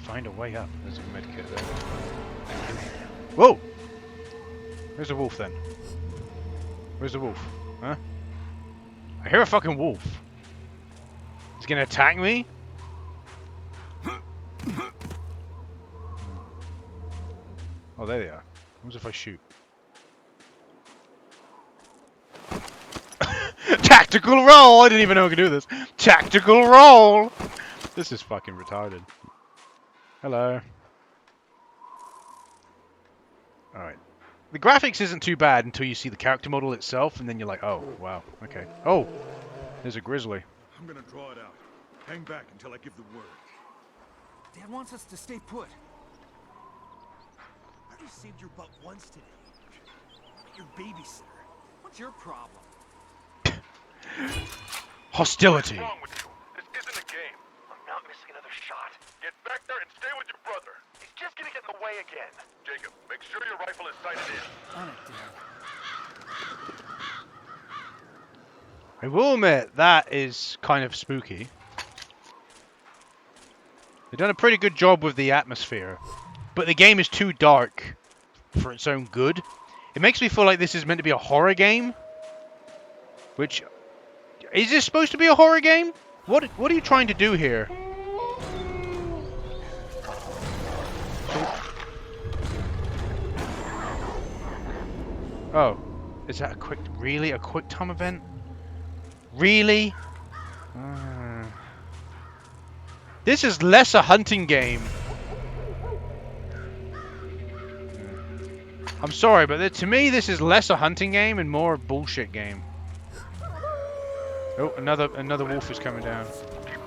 find a way up. There's a medkit there. Whoa! Where's the wolf then? Where's the wolf? Huh? I hear a fucking wolf. He's gonna attack me? Oh, there they are. What if I shoot? Tactical roll! I didn't even know I could do this. Tactical roll! This is fucking retarded. Hello. Alright. The graphics isn't too bad until you see the character model itself, and then you're like, oh, wow, okay. Oh! There's a grizzly. I'm gonna draw it out. Hang back until I give the word. Dad wants us to stay put. I already saved your butt once today. Your babysitter. What's your problem? Hostility. What's wrong with you? This isn't a game. I'm not missing another shot. Get back there and stay with your brother. He's just gonna get in the way again. Jacob, make sure your rifle is sighted in. On it, Dad. I will admit, that is kind of spooky. They've done a pretty good job with the atmosphere. But the game is too dark for its own good. It makes me feel like this is meant to be a horror game. Which... Is this supposed to be a horror game? What are you trying to do here? Oh. Is that a quick... Really? A quick time event? Really? This is less a hunting game. I'm sorry, but to me this is less a hunting game and more a bullshit game. Oh, another wolf is coming down.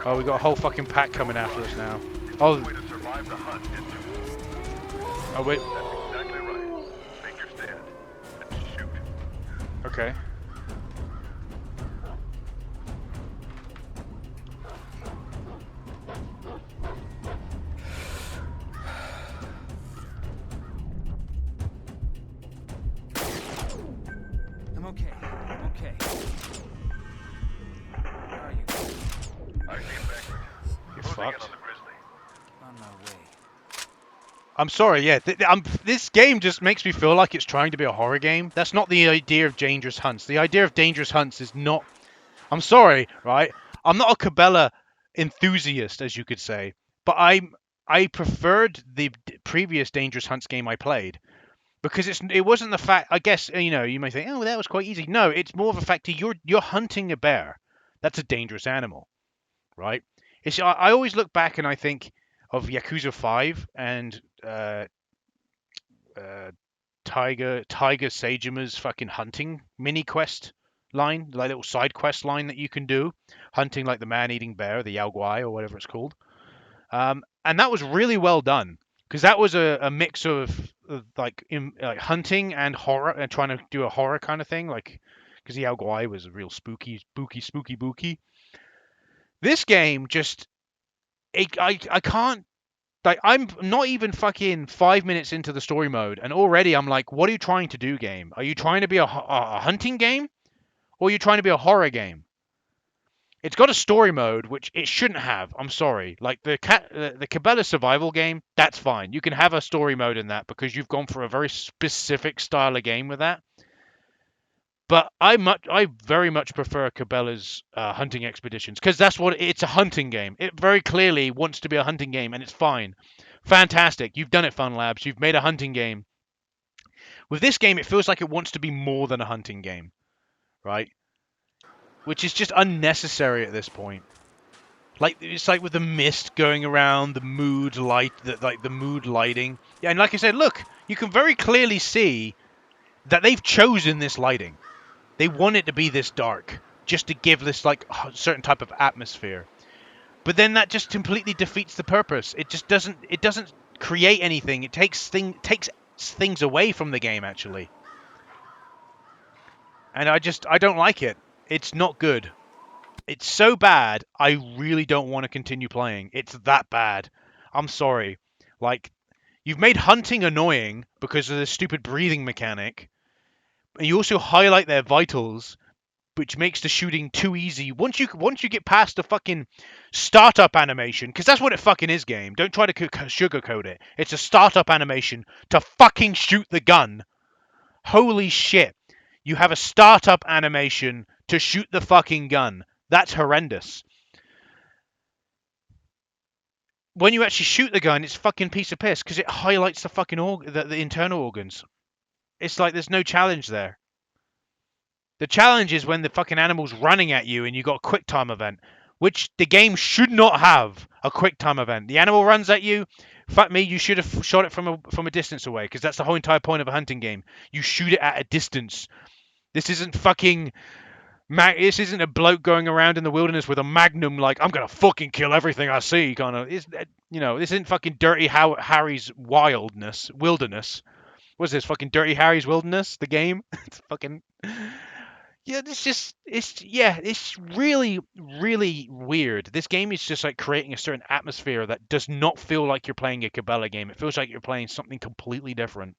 Oh, we got a whole fucking pack coming after us now. Oh. Way to survive the hunt, isn't it? Oh wait. That's exactly right. Make your stand and shoot. Okay. I'm okay. I'm okay. Where are you? I see him backward. You're Closing in fucked. on the grizzly. On my way. I'm sorry, yeah. This game just makes me feel like it's trying to be a horror game. That's not the idea of Dangerous Hunts. The idea of Dangerous Hunts is not... I'm sorry, right? I'm not a Cabela enthusiast, as you could say. But I preferred the previous Dangerous Hunts game I played. Because it wasn't the fact... I guess, you know, you may think, oh, that was quite easy. No, it's more of a fact that you're hunting a bear. That's a dangerous animal, right? I always look back and I think of Yakuza 5 and Tiger Seijima's fucking hunting mini quest line, like little side quest line that you can do, hunting like the man-eating bear, the Yao Guai or whatever it's called. And that was really well done because that was a mix of like hunting and horror and trying to do a horror kind of thing, like because the Yao Guai was a real spooky. This game just I can't. Like, I'm not even fucking 5 minutes into the story mode, and already I'm like, what are you trying to do, game? Are you trying to be a hunting game, or are you trying to be a horror game? It's got a story mode, which it shouldn't have. I'm sorry. Like, the Cabela survival game, that's fine. You can have a story mode in that because you've gone for a very specific style of game with that. But I very much prefer Cabela's hunting expeditions because that's what it's a hunting game. It very clearly wants to be a hunting game, and it's fine. Fantastic. You've done it, Fun Labs. You've made a hunting game. With this game, it feels like it wants to be more than a hunting game, right? Which is just unnecessary at this point. Like, it's like with the mist going around, the mood light, the mood lighting. Yeah, and like I said, look, you can very clearly see that they've chosen this lighting. They want it to be this dark, just to give this like certain type of atmosphere. But then that just completely defeats the purpose. It just doesn't. It doesn't create anything. It takes things away from the game actually. And I don't like it. It's not good. It's so bad. I really don't want to continue playing. It's that bad. I'm sorry. Like, you've made hunting annoying because of the stupid breathing mechanic. And you also highlight their vitals, which makes the shooting too easy. Once you get past the fucking startup animation, because that's what it fucking is, game. Don't try to sugarcoat it. It's a startup animation to fucking shoot the gun. Holy shit. You have a startup animation to shoot the fucking gun. That's horrendous. When you actually shoot the gun, it's a fucking piece of piss because it highlights the fucking the internal organs. It's like there's no challenge there. The challenge is when the fucking animal's running at you and you got a quick time event, which the game should not have a quick time event. The animal runs at you. Fuck me, you should have shot it from a distance away because that's the whole entire point of a hunting game. You shoot it at a distance. This isn't fucking. This isn't a bloke going around in the wilderness with a magnum like I'm gonna fucking kill everything I see kind of. This isn't fucking Dirty Harry's wilderness. What's this, fucking Dirty Harry's Wilderness? The game? It's fucking... Yeah, it's really, really weird. This game is just like creating a certain atmosphere that does not feel like you're playing a Cabela game. It feels like you're playing something completely different.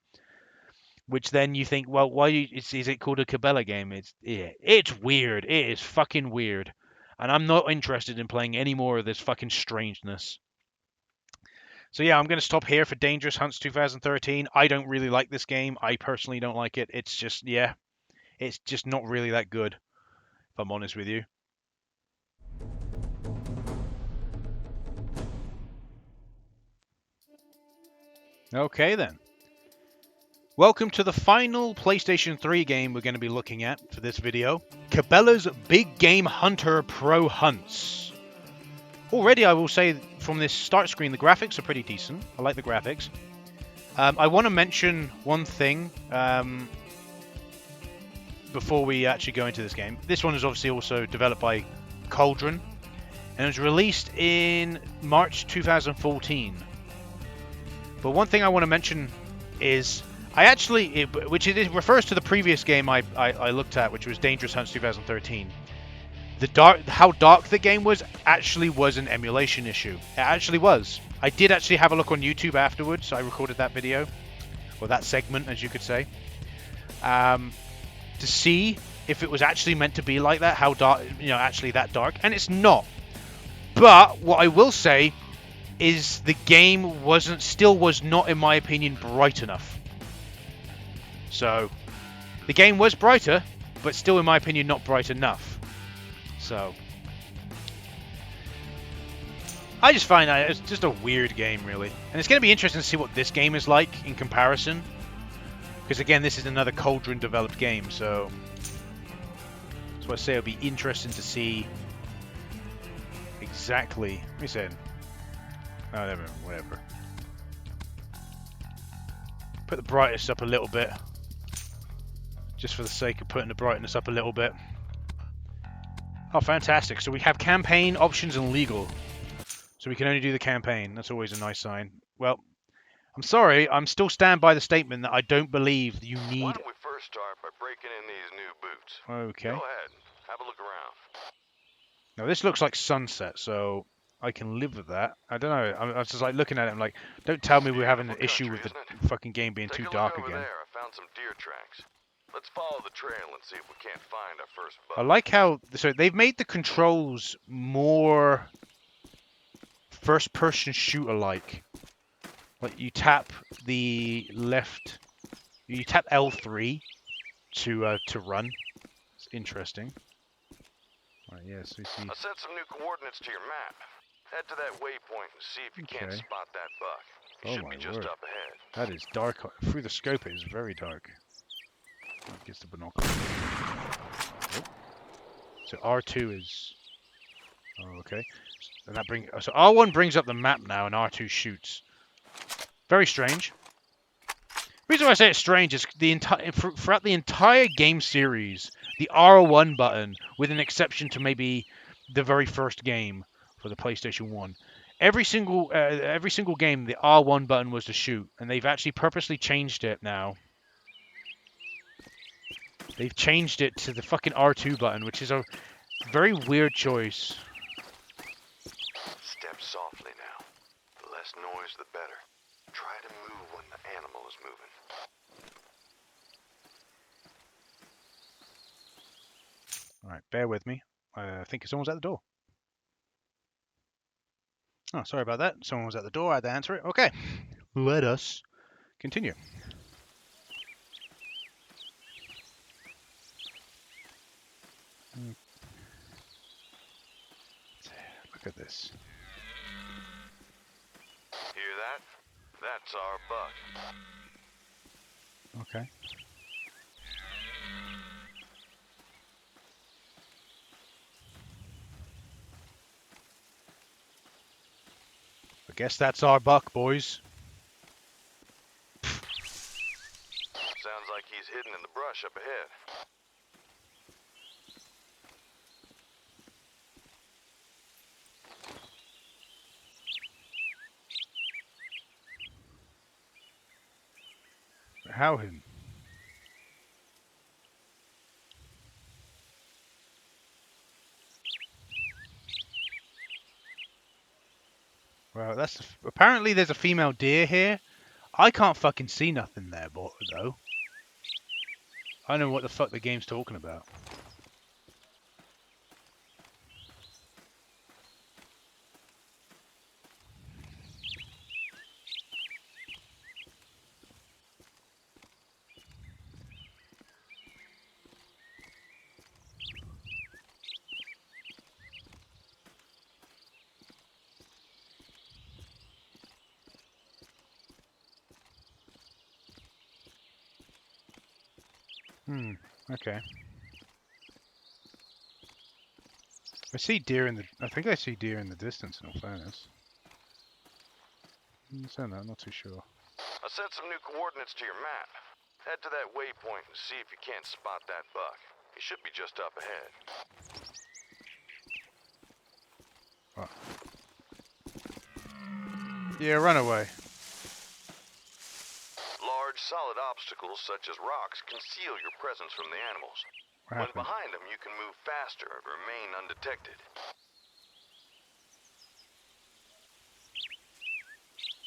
Which then you think, well, is it called a Cabela game? It's weird. It is fucking weird. And I'm not interested in playing any more of this fucking strangeness. So yeah, I'm going to stop here for Dangerous Hunts 2013. I don't really like this game. I personally don't like it. It's just, yeah, it's just not really that good, if I'm honest with you. Okay then. Welcome to the final PlayStation 3 game we're going to be looking at for this video. Cabela's Big Game Hunter Pro Hunts. Already, I will say, from this start screen, the graphics are pretty decent. I like the graphics. I want to mention one thing before we actually go into this game. This one is obviously also developed by Cauldron, and it was released in March 2014. But one thing I want to mention is, it refers to the previous game I looked at, which was Dangerous Hunts 2013. How dark the game was actually was an emulation issue. It actually was. I did actually have a look on YouTube afterwards. I recorded that video, or that segment, as you could say, to see if it was actually meant to be like that. How dark, actually that dark, and it's not. But what I will say is the game was not, in my opinion, bright enough. So the game was brighter, but still, in my opinion, not bright enough. So I just find that it's just a weird game, really. And it's going to be interesting to see what this game is like in comparison. Because, again, this is another Cauldron-developed game, so that's why I say it'll be interesting to see exactly... Let me say... Oh, never mind, whatever. Put the brightness up a little bit. Just for the sake of putting the brightness up a little bit. Oh, fantastic. So we have campaign, options, and legal. So we can only do the campaign. That's always a nice sign. Well, I'm sorry. I'm still stand by the statement that I don't believe you Why need... don't we first start by breaking in these new boots? Okay. Go ahead. Have a look around. Now, this looks like sunset, so I can live with that. I don't know. I was just like looking at it. I'm like, don't tell me we're having an Beautiful issue with country, the isn't it? fucking game being Take too a look dark over again. there. I found some deer tracks. Let's follow the trail and see if we can't find our first I buck. like how... So they've made the controls more first-person shooter-like. Like, you tap the left... You tap L3 to run. It's interesting. Right, yeah, so you see... I set some new coordinates to your map. Head to that waypoint and see if you can't Okay. spot that buck. He Oh should my be just word. up ahead. That is dark. Through the scope, it is very dark. That gets the binoculars. Oh. So R2 is... Oh, okay. And that so R1 brings up the map now, and R2 shoots. Very strange. The reason why I say it's strange is throughout the entire game series, the R1 button, with an exception to maybe the very first game for the PlayStation 1, every single game, the R1 button was to shoot, and they've actually purposely changed it now. They've changed it to the fucking R2 button, which is a very weird choice. Step softly now. The less noise, the better. Try to move when the animal is moving. Alright, bear with me. I think someone's at the door. Oh, sorry about that. Someone was at the door. I had to answer it. Okay. Let us continue. Look at this. Hear that? That's our buck. Okay. I guess that's our buck, boys. Sounds like he's hidden in the brush up ahead. How him? Well, that's apparently there's a female deer here. I can't fucking see nothing there, though. I don't know what the fuck the game's talking about. Okay. I see deer in the... I think I see deer in the distance, in all fairness. So no, I'm not too sure. I set some new coordinates to your map. Head to that waypoint and see if you can't spot that buck. He should be just up ahead. Oh. Yeah, run away. Large, solid obstacles such as rocks conceal your presence from the animals. What When happened? behind them, you can move faster and remain undetected.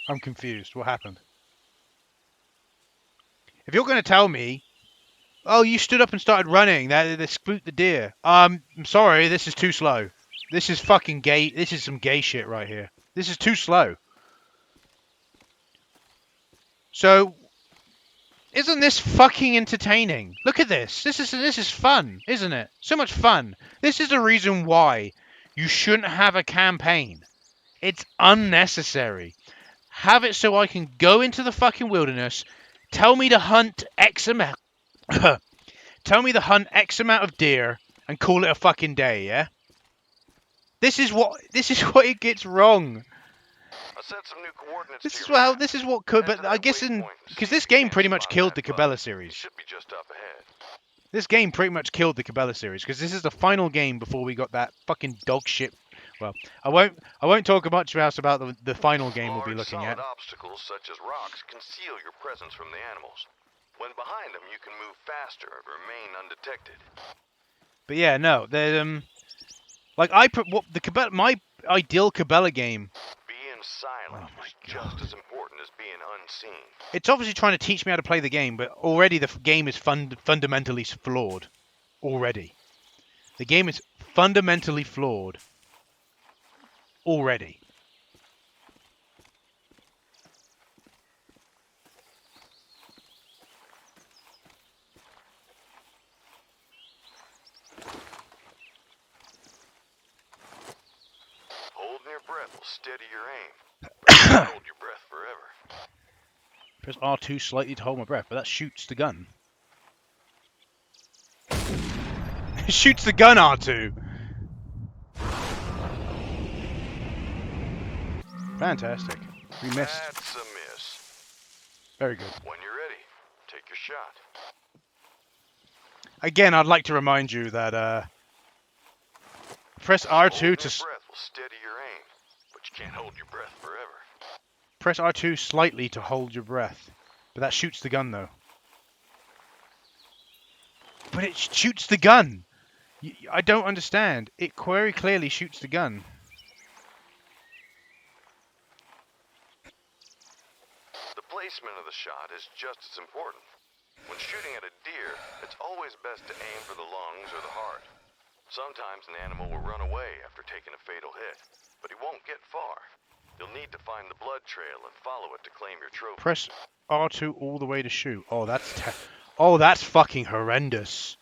I'm confused. What happened? If you're going to tell me, oh, you stood up and started running, that spooked the deer. I'm sorry, this is too slow. This is fucking gay. This is some gay shit right here. This is too slow. So, isn't this fucking entertaining? Look at this. This is fun, isn't it? So much fun. This is the reason why you shouldn't have a campaign. It's unnecessary. Have it so I can go into the fucking wilderness, tell me to hunt X amount, tell me to hunt X amount of deer, and call it a fucking day, yeah? This is what it gets wrong. I set some new coordinates This to is your map. this is what could, Head to but I that guess waypoint and because see this if you game can't pretty much spot killed that the buck. Cabela He series. should be just up ahead. This game pretty much killed the Cabela series because this is the final game before we got that fucking dog shit. Well, I won't talk much about the final game we'll be Large, looking solid at. obstacles such as rocks conceal your presence from the animals. When behind them, you can move faster and remain undetected. But yeah, no, they're like my ideal Cabela game. Being silent Oh my is just as important as being unseen. It's obviously trying to teach me how to play the game, but already the game is fundamentally flawed. Already, the game is fundamentally flawed. Already. Holding your breath will steady your aim. But you can't hold your breath forever. Press R2 slightly to hold my breath, but that shoots the gun. It shoots the gun, R2! Fantastic. We missed. That's a miss. Very good. When you're ready, take your shot. Again, I'd like to remind you that press R2 Holding to your breath will steady your aim, but you can't hold your breath forever. press R2 slightly to hold your breath, but that shoots the gun though. But it shoots the gun. I don't understand. It very clearly shoots the gun. The placement of the shot is just as important. When shooting at a deer, it's always best to aim for the lungs or the heart. Sometimes an animal will run away after taking a fatal hit, but he won't get far. You'll need to find the blood trail and follow it to claim your trophy. Press R2 all the way to shoot. Oh, that's fucking horrendous.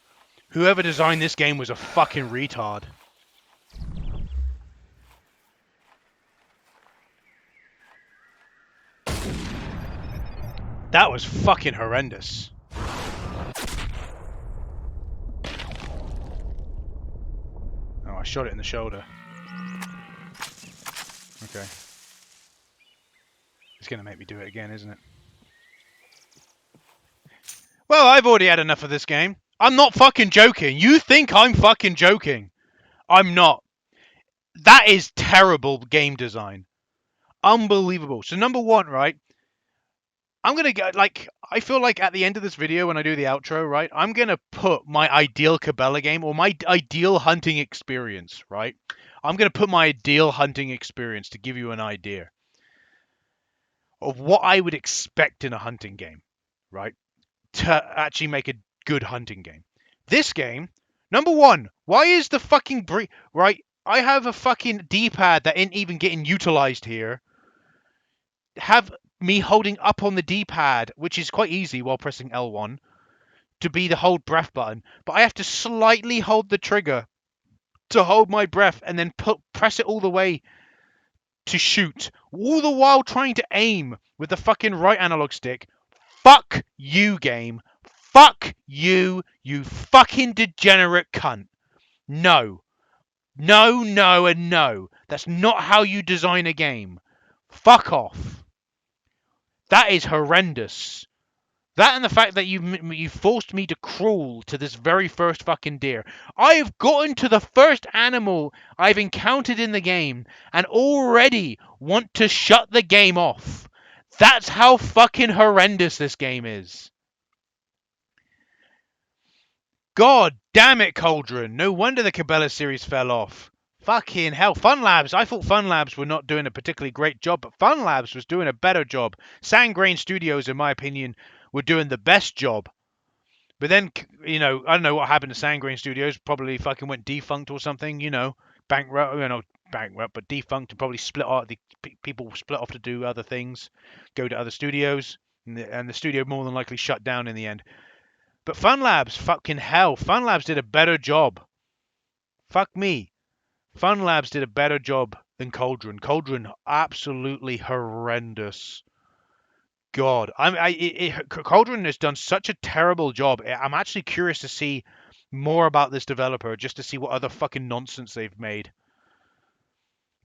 Whoever designed this game was a fucking retard. That was fucking horrendous. Oh, I shot it in the shoulder. Okay. It's gonna make me do it again, isn't it? Well, I've already had enough of this game. I'm not fucking joking. You think I'm fucking joking. I'm not. That is terrible game design. Unbelievable. So number one, right? I'm going to get, like, I feel like at the end of this video when I do the outro, right? I'm going to put my ideal Cabela game or my ideal hunting experience, right? I'm going to put my ideal hunting experience to give you an idea of what I would expect in a hunting game, right? To actually make a good hunting game. This game, number one, why is the fucking right? I have a fucking D-pad that ain't even getting utilized here. Have me holding up on the D-pad, which is quite easy while pressing L1, to be the hold breath button, but I have to slightly hold the trigger to hold my breath and then press it all the way to shoot, all the while trying to aim with the fucking right analog stick. Fuck you, game. Fuck you, you fucking degenerate cunt. No. No, no, and no. That's not how you design a game. Fuck off. That is horrendous. That and the fact that you forced me to crawl to this very first fucking deer. I've gotten to the first animal I've encountered in the game and already want to shut the game off. That's how fucking horrendous this game is. God damn it, Cauldron. No wonder the Cabela series fell off. Fucking hell. Fun Labs. I thought Fun Labs were not doing a particularly great job, but Fun Labs was doing a better job. Sangrain Studios, in my opinion, were doing the best job. But then, you know, I don't know what happened to Sangrain Studios. Probably fucking went defunct or something, you know. Bankrupt, you know, bankrupt, but defunct and probably split off. The people split off to do other things, go to other studios, and the studio more than likely shut down in the end. But Fun Labs, fucking hell, Fun Labs did a better job. Fuck me. Fun Labs did a better job than Cauldron. Cauldron, absolutely horrendous. God, Cauldron has done such a terrible job. I'm actually curious to see more about this developer, just to see what other fucking nonsense they've made.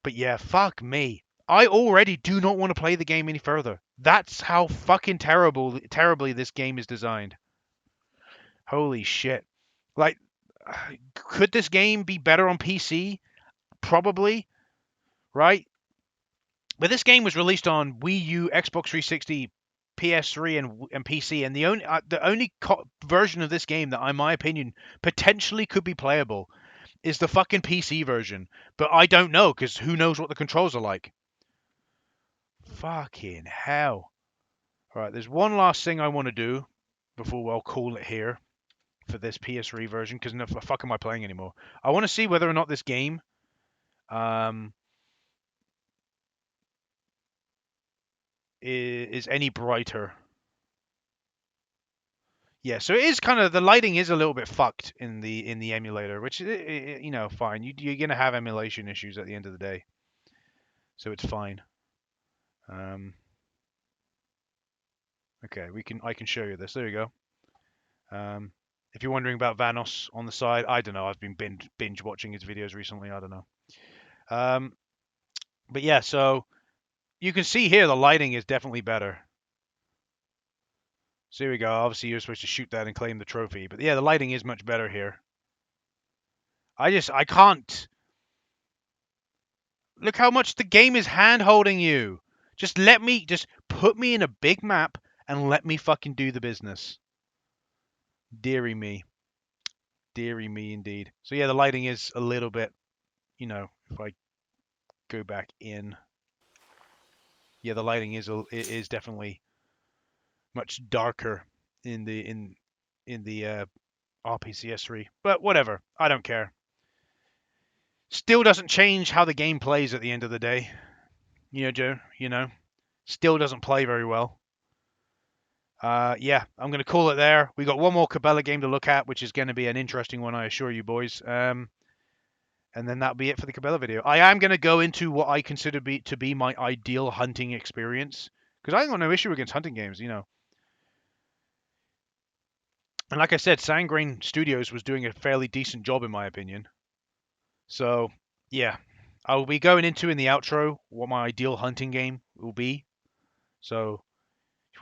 But yeah, fuck me. I already do not want to play the game any further. That's how fucking terribly this game is designed. Holy shit. Like, could this game be better on PC? Probably, right? But this game was released on Wii U, Xbox 360, PS3, and PC, and the only version of this game that, in my opinion, potentially could be playable is the fucking PC version. But I don't know, because who knows what the controls are like. Fucking hell. Alright, there's one last thing I want to do before we'll call it here for this PS3 version, because no fuck am I playing anymore. I want to see whether or not this game is any brighter. Yeah, so it is kind of, the lighting is a little bit fucked in the emulator, which you know, fine. You're gonna have emulation issues at the end of the day, so it's fine. Okay, I can show you this. There you go. If you're wondering about Vanos on the side, I don't know. I've been binge watching his videos recently. I don't know. But yeah, so you can see here the lighting is definitely better. So here we go. Obviously, you're supposed to shoot that and claim the trophy. But yeah, the lighting is much better here. I can't. Look how much the game is hand-holding you. Just put me in a big map and let me fucking do the business. Deary me. Deary me indeed. So yeah, the lighting is a little bit, you know, if I go back in. Yeah, the lighting is definitely much darker in the RPCS3. But whatever. I don't care. Still doesn't change how the game plays at the end of the day. You know, Joe, you know. Still doesn't play very well. Yeah, I'm going to call it there. We got one more Cabela game to look at, which is going to be an interesting one, I assure you, boys. And then that'll be it for the Cabela video. I am going to go into what I consider to be my ideal hunting experience, because I ain't got no issue against hunting games, you know. And like I said, Sangrain Studios was doing a fairly decent job, in my opinion. So, yeah. I'll be going into in the outro what my ideal hunting game will be. So,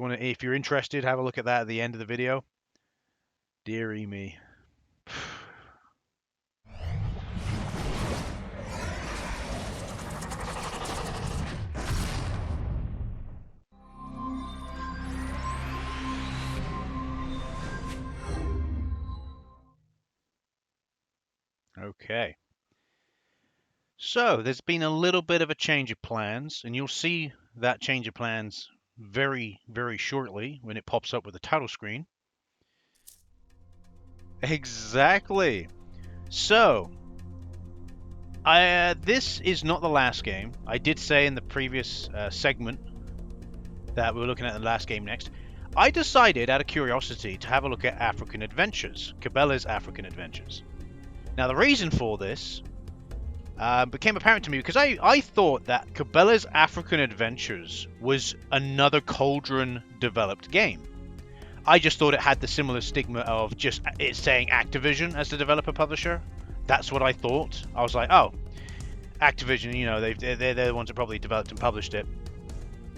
if you're interested, have a look at that at the end of the video. Deary me. Okay. So, there's been a little bit of a change of plans, and you'll see that change of plans very, very shortly when it pops up with the title screen. Exactly. So, this is not the last game. I did say in the previous segment that we were looking at the last game next. I decided, out of curiosity, to have a look at African Adventures, Cabela's African Adventures. Now, the reason for this became apparent to me because I thought that Cabela's African Adventures was another Cauldron-developed game. I just thought it had the similar stigma of just it saying Activision as the developer-publisher. That's what I thought. I was like, oh, Activision, you know, they're the ones that probably developed and published it.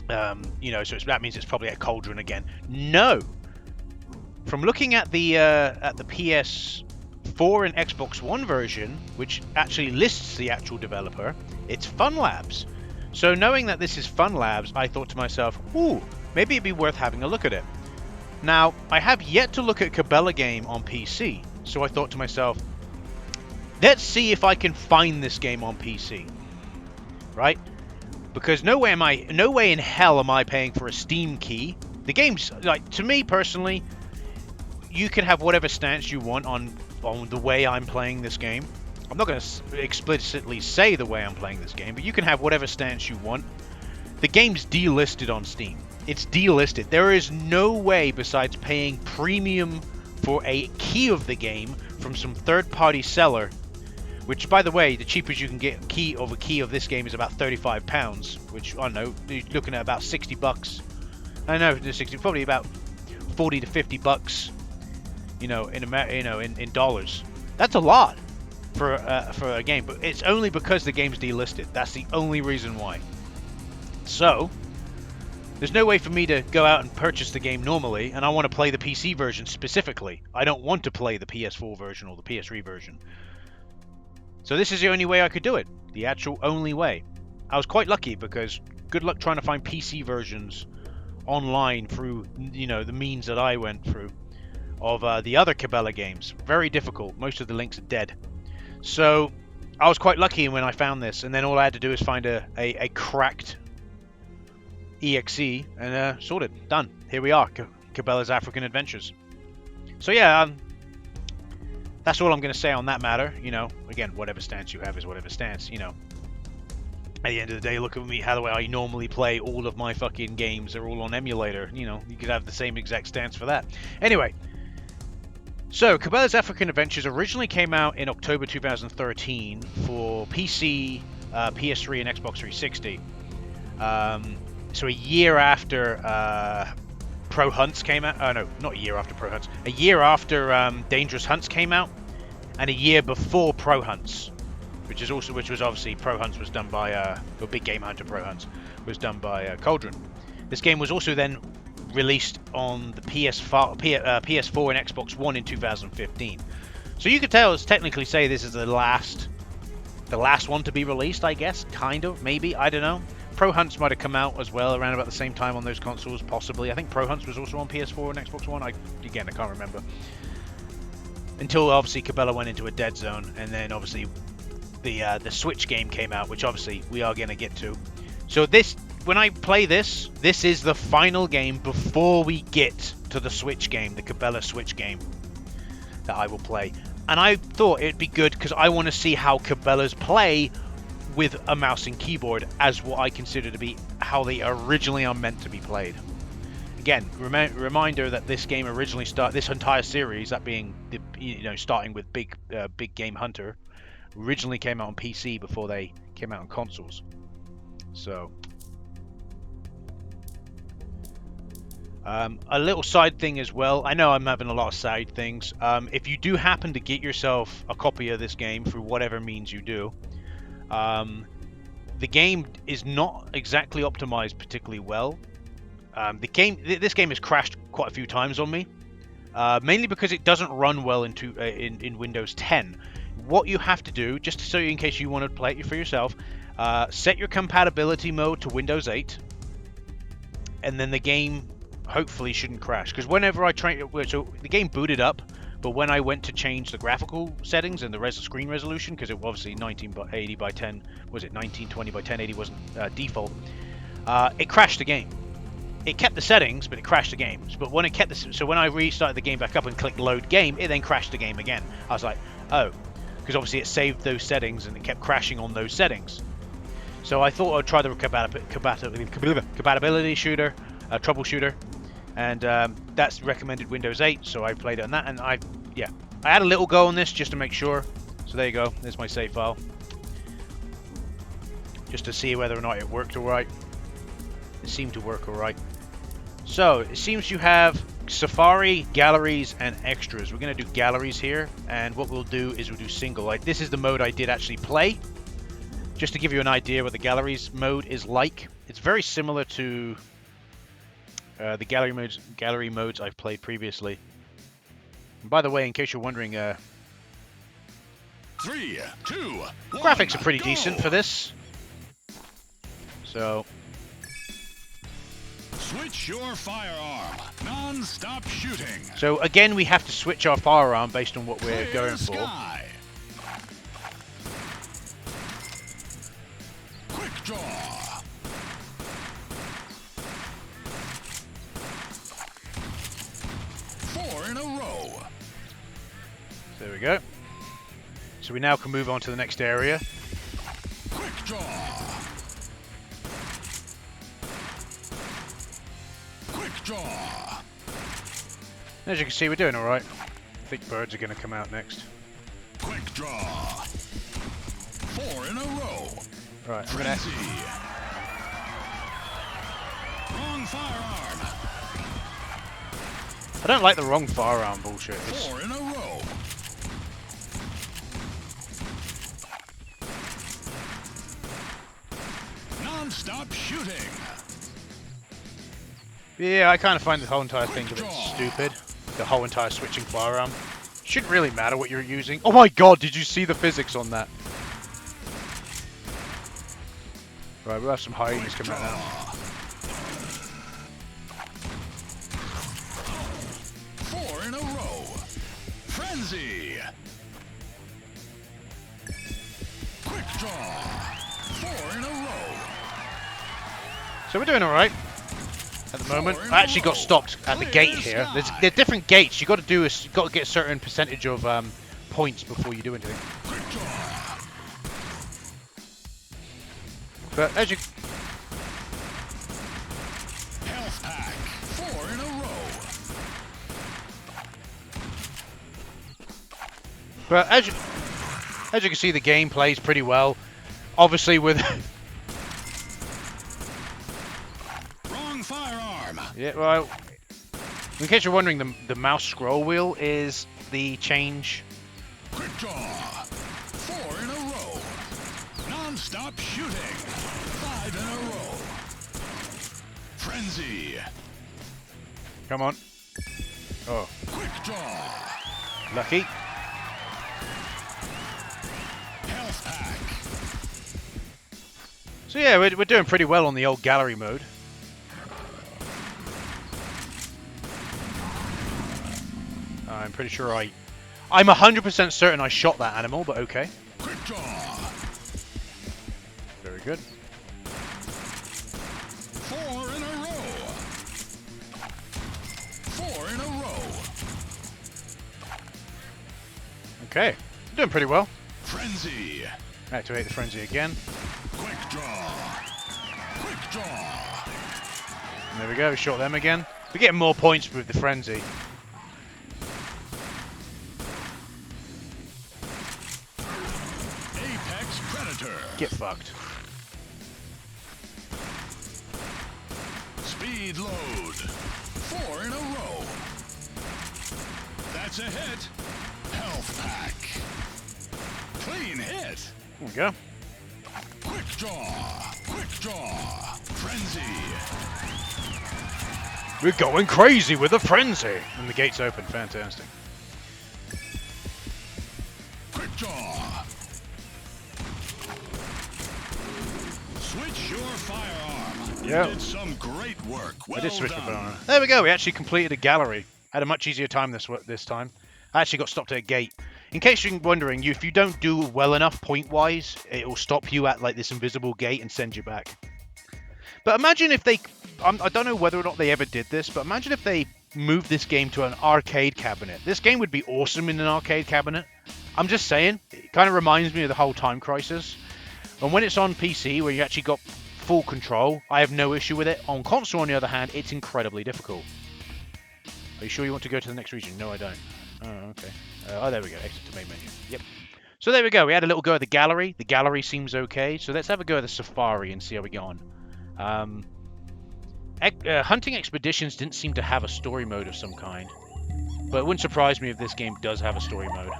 You know, so that means it's probably at Cauldron again. No! From looking at the PS4 and Xbox One version, which actually lists the actual developer, it's Fun Labs. So knowing that this is Fun Labs, I thought to myself, ooh, maybe it'd be worth having a look at it. Now, I have yet to look at Cabela game on PC, so I thought to myself, let's see if I can find this game on PC, right? Because no way in hell am I paying for a Steam key. The game's, like, to me personally, you can have whatever stance you want on the way I'm playing this game. I'm not going to explicitly say the way I'm playing this game, but you can have whatever stance you want. The game's delisted on Steam. It's delisted. There is no way besides paying premium for a key of the game from some third-party seller, which, by the way, the cheapest you can get a key of this game is about £35, which, I don't know, you're looking at about $60. I know, 60, probably about 40 to 50 bucks, you know, in dollars. That's a lot for a game, but it's only because the game's delisted. That's the only reason why. So, There's no way for me to go out and purchase the game normally, and I want to play the PC version specifically. I don't want to play the PS4 version or the PS3 version. So this is the only way I could do it. The actual only way. I was quite lucky because good luck trying to find PC versions online through, you know, the means that I went through of the other Cabela games. Very difficult. Most of the links are dead. So I was quite lucky when I found this, and then all I had to do is find a cracked EXE and sorted. Done. Here we are. Cabela's African Adventures. So yeah, that's all I'm going to say on that matter. You know, again, whatever stance you have is whatever stance, you know. At the end of the day, look at me, how the way I normally play all of my fucking games. They're all on emulator. You know, you could have the same exact stance for that. Anyway, so Cabela's African Adventures originally came out in October 2013 for PC, PS3, and Xbox 360. So a year after Pro Hunts came out. Oh no, not a year after Pro Hunts. A year after Dangerous Hunts came out, and a year before Pro Hunts. Which was obviously Pro Hunts was done by or Big Game Hunter Pro Hunts was done by Cauldron. This game was also then released on the PS4 and Xbox One in 2015. So you could technically say this is the last one to be released, I guess, kind of, maybe, I don't know. Pro Hunts might have come out as well around about the same time on those consoles, possibly. I think Pro Hunts was also on PS4 and Xbox One. I can't remember. Until obviously Cabela went into a dead zone, and then obviously the Switch game came out, which obviously we are going to get to. So when I play this is the final game before we get to the Switch game, the Cabela Switch game that I will play. And I thought it'd be good because I want to see how Cabela's play with a mouse and keyboard as what I consider to be how they originally are meant to be played. Again, reminder that this game originally this entire series, that being starting with Big Game Hunter, originally came out on PC before they came out on consoles. So a little side thing as well. I know I'm having a lot of side things. If you do happen to get yourself a copy of this game through whatever means you do, the game is not exactly optimized particularly well. This game has crashed quite a few times on me, mainly because it doesn't run well in Windows 10. What you have to do, just so in case you want to play it for yourself, set your compatibility mode to Windows 8, and then the game hopefully shouldn't crash. Because whenever I so the game booted up, but when I went to change the graphical settings and the screen resolution, because it was obviously 1980 by 10, was it 1920 by 1080 wasn't default, it crashed the game. It kept the settings, but it crashed the game. But when it kept so when I restarted the game back up and clicked load game, it then crashed the game again. I was like, oh. Because obviously it saved those settings and it kept crashing on those settings. So I thought I'd try the compatibility troubleshooter, and that's recommended Windows 8, so I played it on that, and I had a little go on this just to make sure. So there you go, there's my save file. Just to see whether or not it worked alright. It seemed to work alright. So it seems you have Safari, Galleries, and Extras. We're going to do Galleries here, and what we'll do is we'll do Single. This is the mode I did actually play, just to give you an idea what the Galleries mode is like. It's very similar to the gallery modes I've played previously. And by the way, in case you're wondering, 3, 2, 1, graphics are pretty go. decent for this. So Switch your firearm. Non-stop shooting. So again, we have to switch our firearm based on what we're Clear going for. sky. Quick draw. Four in a row. There we go. So we now can move on to the next area. Quick draw. Quick draw. As you can see, we're doing all right. I think birds are going to come out next. Quick draw. 4 in a row. Right, I'm going to... Frenzy. Wrong firearm. I don't like the wrong firearm bullshit. It's... 4 in a row. Non-stop shooting. Yeah, I kind of find the whole entire thing a bit stupid. The whole entire switching firearm. Shouldn't really matter what you're using. Oh my god, did you see the physics on that? Right, we'll have some hyenas come out now. 4 in a row. Frenzy. Quick draw. 4 in a row. So we're doing alright at the moment. I actually got stopped at the gate here. There's different gates. You got to do you got to get a certain percentage of points before you do anything. Quick draw. But as you Health pack. 4 in a row. But as you can see, the game plays pretty well. Obviously, with Wrong firearm. yeah, well, in case you're wondering, the mouse scroll wheel is the change. Quick draw. 4 in a row. Non-stop shooting. 5 in a row. Frenzy. Come on. Oh, Quick draw. lucky. Health pack. So yeah, we're doing pretty well on the old gallery mode. I'm pretty sure I'm 100% certain I shot that animal, but okay. Quick draw. Very good. 4 in a row. 4 in a row. Okay, doing pretty well. Frenzy. Activate the frenzy again. Quick draw. Quick draw. And there we go, shot them again. We're getting more points with the frenzy. Apex Predator. Get fucked. Speed load. 4 in a row. That's a hit. Health pack. Clean hit. There we go. Quick draw. Quick draw. Frenzy. We're going crazy with a frenzy. And the gate's open, fantastic. Quick draw. Switch your firearm. Yeah. You did some great work. Well I did switch the done. phone. There we go. We actually completed a gallery. Had a much easier time this time. I actually got stopped at a gate. In case you're wondering, if you don't do well enough point-wise, it will stop you at like this invisible gate and send you back. But imagine if they... I don't know whether or not they ever did this, but imagine if they moved this game to an arcade cabinet. This game would be awesome in an arcade cabinet. I'm just saying. It kind of reminds me of the whole Time Crisis. And when it's on PC, where you actually got full control, I have no issue with it. On console, on the other hand, it's incredibly difficult. Are you sure you want to go to the next region? No, I don't. Oh, okay. Oh, there we go. Exit to main menu. Yep. So there we go. We had a little go at the gallery. The gallery seems okay. So let's have a go at the safari and see how we get on. Hunting Expeditions didn't seem to have a story mode of some kind. But it wouldn't surprise me if this game does have a story mode.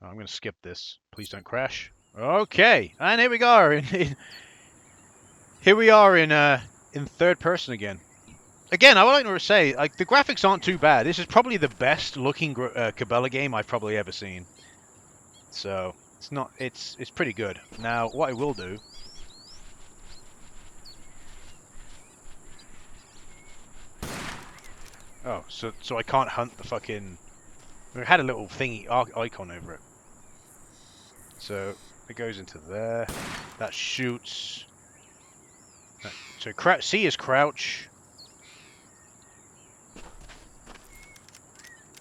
I'm going to skip this. Please don't crash. Okay. And here we go. Here we are in third person again. Again, I would like to say, like, the graphics aren't too bad. This is probably the best looking Cabela game I've probably ever seen. So it's pretty good. Now, what I will do. Oh, so I can't hunt the fucking. It had a little thingy icon over it. So it goes into there. That shoots. So C is crouch.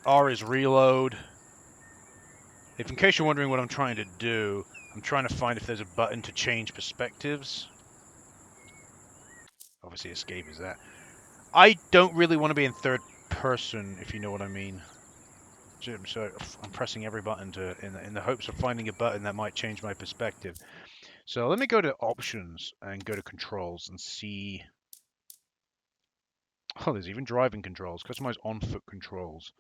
R is reload. If in case you're wondering what I'm trying to do, I'm trying to find if there's a button to change perspectives. Obviously escape is that. I don't really want to be in third person, if you know what I mean. So I'm pressing every button in the hopes of finding a button that might change my perspective. So let me go to options and go to controls and see. Oh, there's even driving controls. Customize on-foot controls.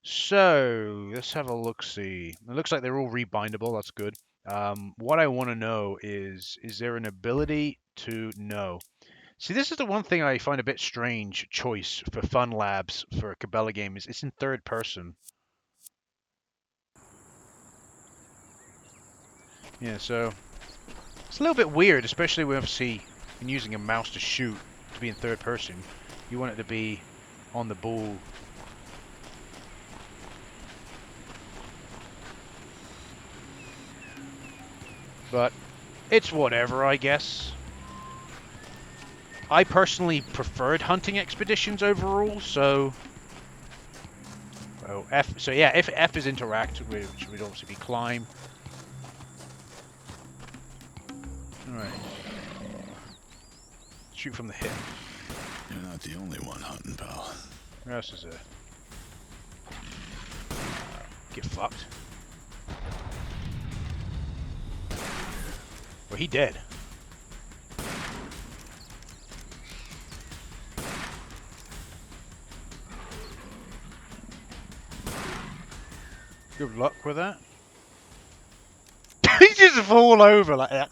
So let's have a look-see. It looks like they're all rebindable. That's good. What I want to know is there an ability to know? See, this is the one thing I find a bit strange choice for Fun Labs for a Cabela game is it's in third person. Yeah, so it's a little bit weird, especially when obviously when using a mouse to shoot to be in third person. You want it to be on the ball. But it's whatever, I guess. I personally preferred hunting expeditions overall, so... Oh, F. So yeah, if F is interact, which would obviously be climb. Alright. Shoot from the hip. You're not the only one hunting, pal. Where else is there? Get fucked. Well, he dead. Good luck with that. He just fall over like that.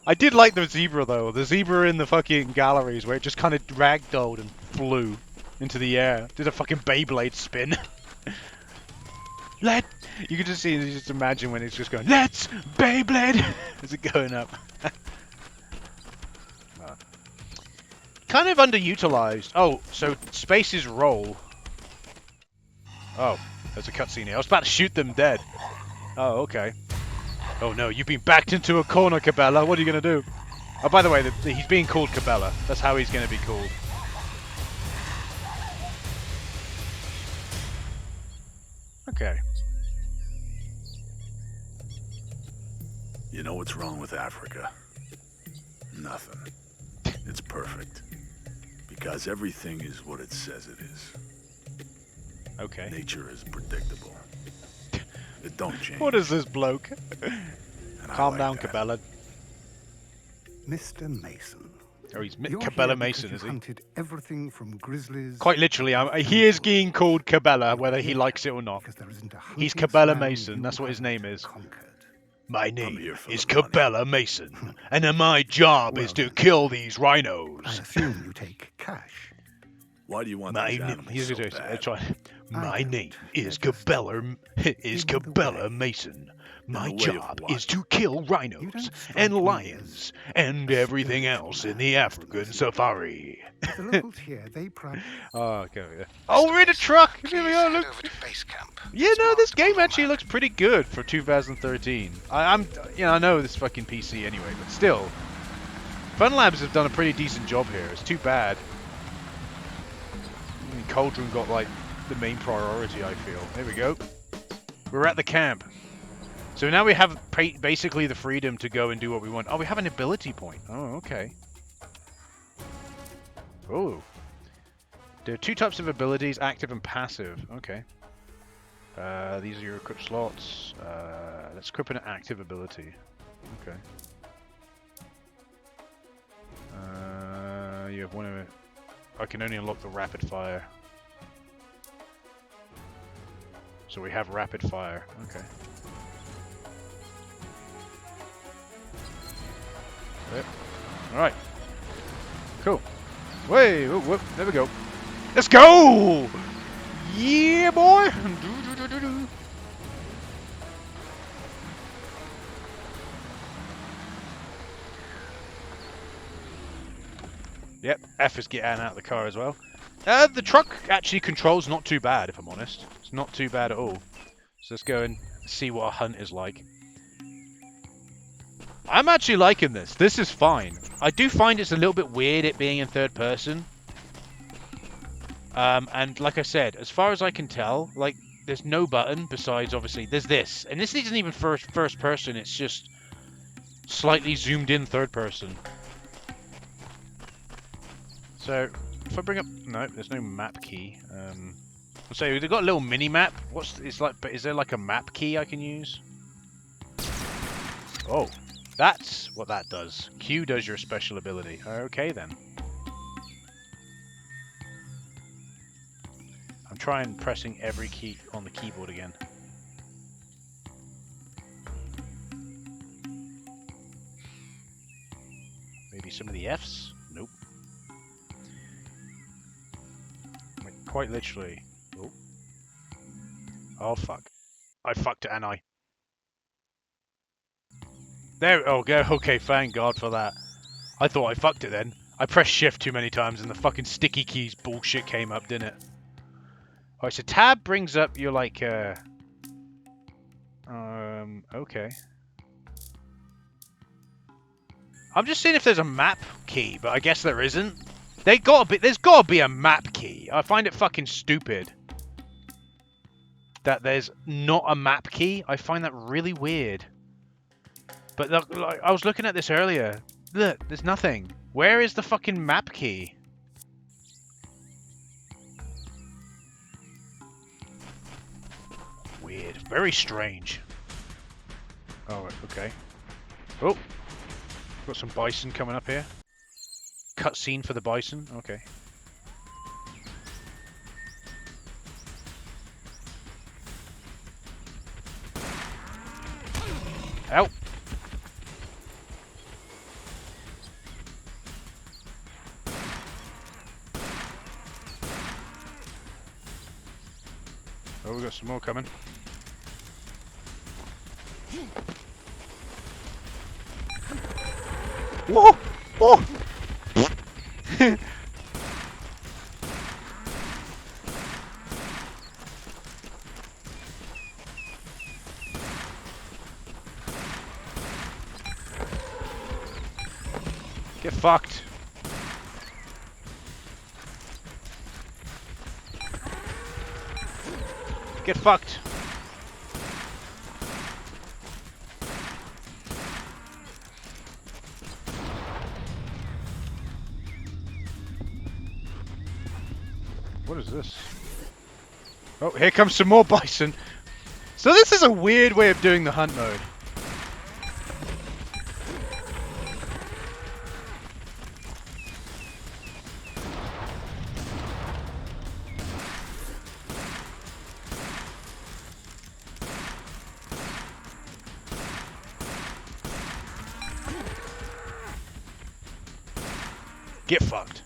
I did like the zebra though. The zebra in the fucking galleries where it just kind of ragdolled and flew into the air. Did a fucking Beyblade spin. You could just see, you just imagine when it's just going, let's Beyblade! As it going up. Kind of underutilized. Oh, so spaces roll. Oh, there's a cutscene here. I was about to shoot them dead. Oh, okay. Oh no, you've been backed into a corner, Cabela. What are you going to do? Oh, by the way, he's being called Cabela. That's how he's going to be called. Okay. You know what's wrong with Africa? Nothing. It's perfect. Because everything is what it says it is. Okay. Nature is predictable. It don't change. What is this bloke? And I Calm like down, that. Cabela. Mr. Mason. Oh, he's You're Cabela here Mason, because is you've he? hunted everything from grizzlies. Quite literally, he is being called Cabela, whether he likes it or not. Because there isn't a He's hunting Cabela slam Mason. you That's what his name haven't is. conquered. My I'm name here for is the money. Cabela Mason, and my job is Well to then. kill these I rhinos. assume you take cash. Why do you want My these name animals so bad? My don't. name is They're just Cabela is in the Cabela way. Mason. My the way of job what? is to kill You rhinos don't strike and me lions as and a everything spiritual else man, in the Mr. African Mason. safari. The locals here, they Oh, okay. Oh, we're in a truck. Here we are. Look. Over to base camp. Yeah, It's no, this marked game on actually map. looks pretty good for 2013. I know this fucking PC anyway, but still, Fun Labs have done a pretty decent job here. It's too bad. I mean, Cauldron got like the main priority, I feel. There we go. We're at the camp. So now we have basically the freedom to go and do what we want. Oh, we have an ability point. Oh, okay. Oh. There are two types of abilities, active and passive. Okay. These are your equip slots. Let's equip an active ability. Okay. You have one of... I can only unlock the rapid fire. So we have rapid fire. Okay. Yep. Alright. Cool. Way! Whoop, whoop. There we go. Let's go! Yeah, boy! Yep, F is getting out of the car as well. The truck actually controls not too bad, if I'm honest. It's not too bad at all. So let's go and see what a hunt is like. I'm actually liking this. This is fine. I do find it's a little bit weird it being in third person. And like I said, as far as I can tell, like, there's no button besides, obviously, there's this. And this isn't even first person, it's just slightly zoomed in third person. So, if I bring up... No, there's no map key. So, they've got a little mini-map. But is there like a map key I can use? Oh, that's what that does. Q does your special ability. Okay, then. I'm trying pressing every key on the keyboard again. Maybe some of the Fs? Nope. Like, quite literally. Oh. Oh, fuck. I fucked it, and I. There. Oh, okay. Thank God for that. I thought I fucked it then. I pressed shift too many times and the fucking sticky keys bullshit came up, didn't it? Alright, so tab brings up your, like, okay. I'm just seeing if there's a map key, but I guess there isn't. There's gotta be a map key. I find it fucking stupid that there's not a map key. I find that really weird. But look, like, I was looking at this earlier. Look, there's nothing. Where is the fucking map key? Weird. Very strange. Oh, okay. Oh! Got some bison coming up here. Cutscene for the bison. Okay. Ow! Oh, we got some more coming. Whoa! Whoa! Get fucked. Get fucked. What is this? Oh, here comes some more bison. So this is a weird way of doing the hunt mode. Get fucked.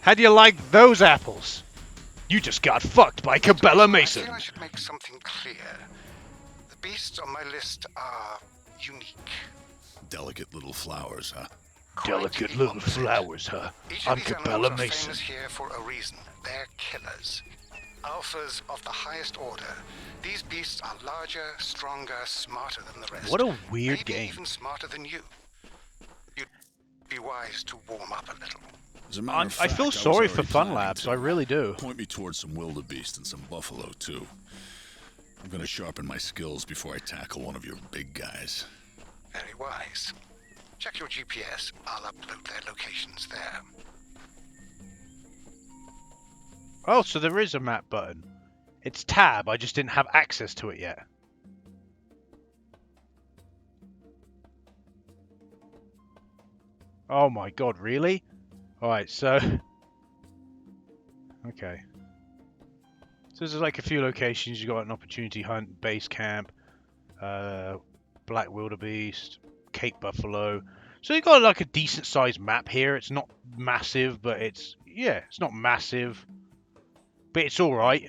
How do you like those apples? You just got fucked by Cabela Mason. I feel I should make something clear. The beasts on my list are unique. Delicate little flowers, huh? Delicate little flowers, huh? Each I'm of these Cabela animals are Mason. famous here for a reason. They're killers. Alphas of the highest order. These beasts are larger, stronger, smarter than the rest. What a weird Maybe game. even smarter than you. You'd be wise to warm up a little. As a matter of I fact, feel was sorry for already Fun planning Labs, to I really do. Point me towards some wildebeest and some buffalo, too. I'm gonna sharpen my skills before I tackle one of your big guys. Very wise. Check your GPS. I'll upload their locations there. Oh, so there is a map button. It's tab, I just didn't have access to it yet. Oh my god, really? Alright, so... Okay. So there's like a few locations. You got an opportunity hunt, base camp, black wildebeest, Cape Buffalo. So you got like a decent sized map here. It's not massive, but it's not massive, but it's all right.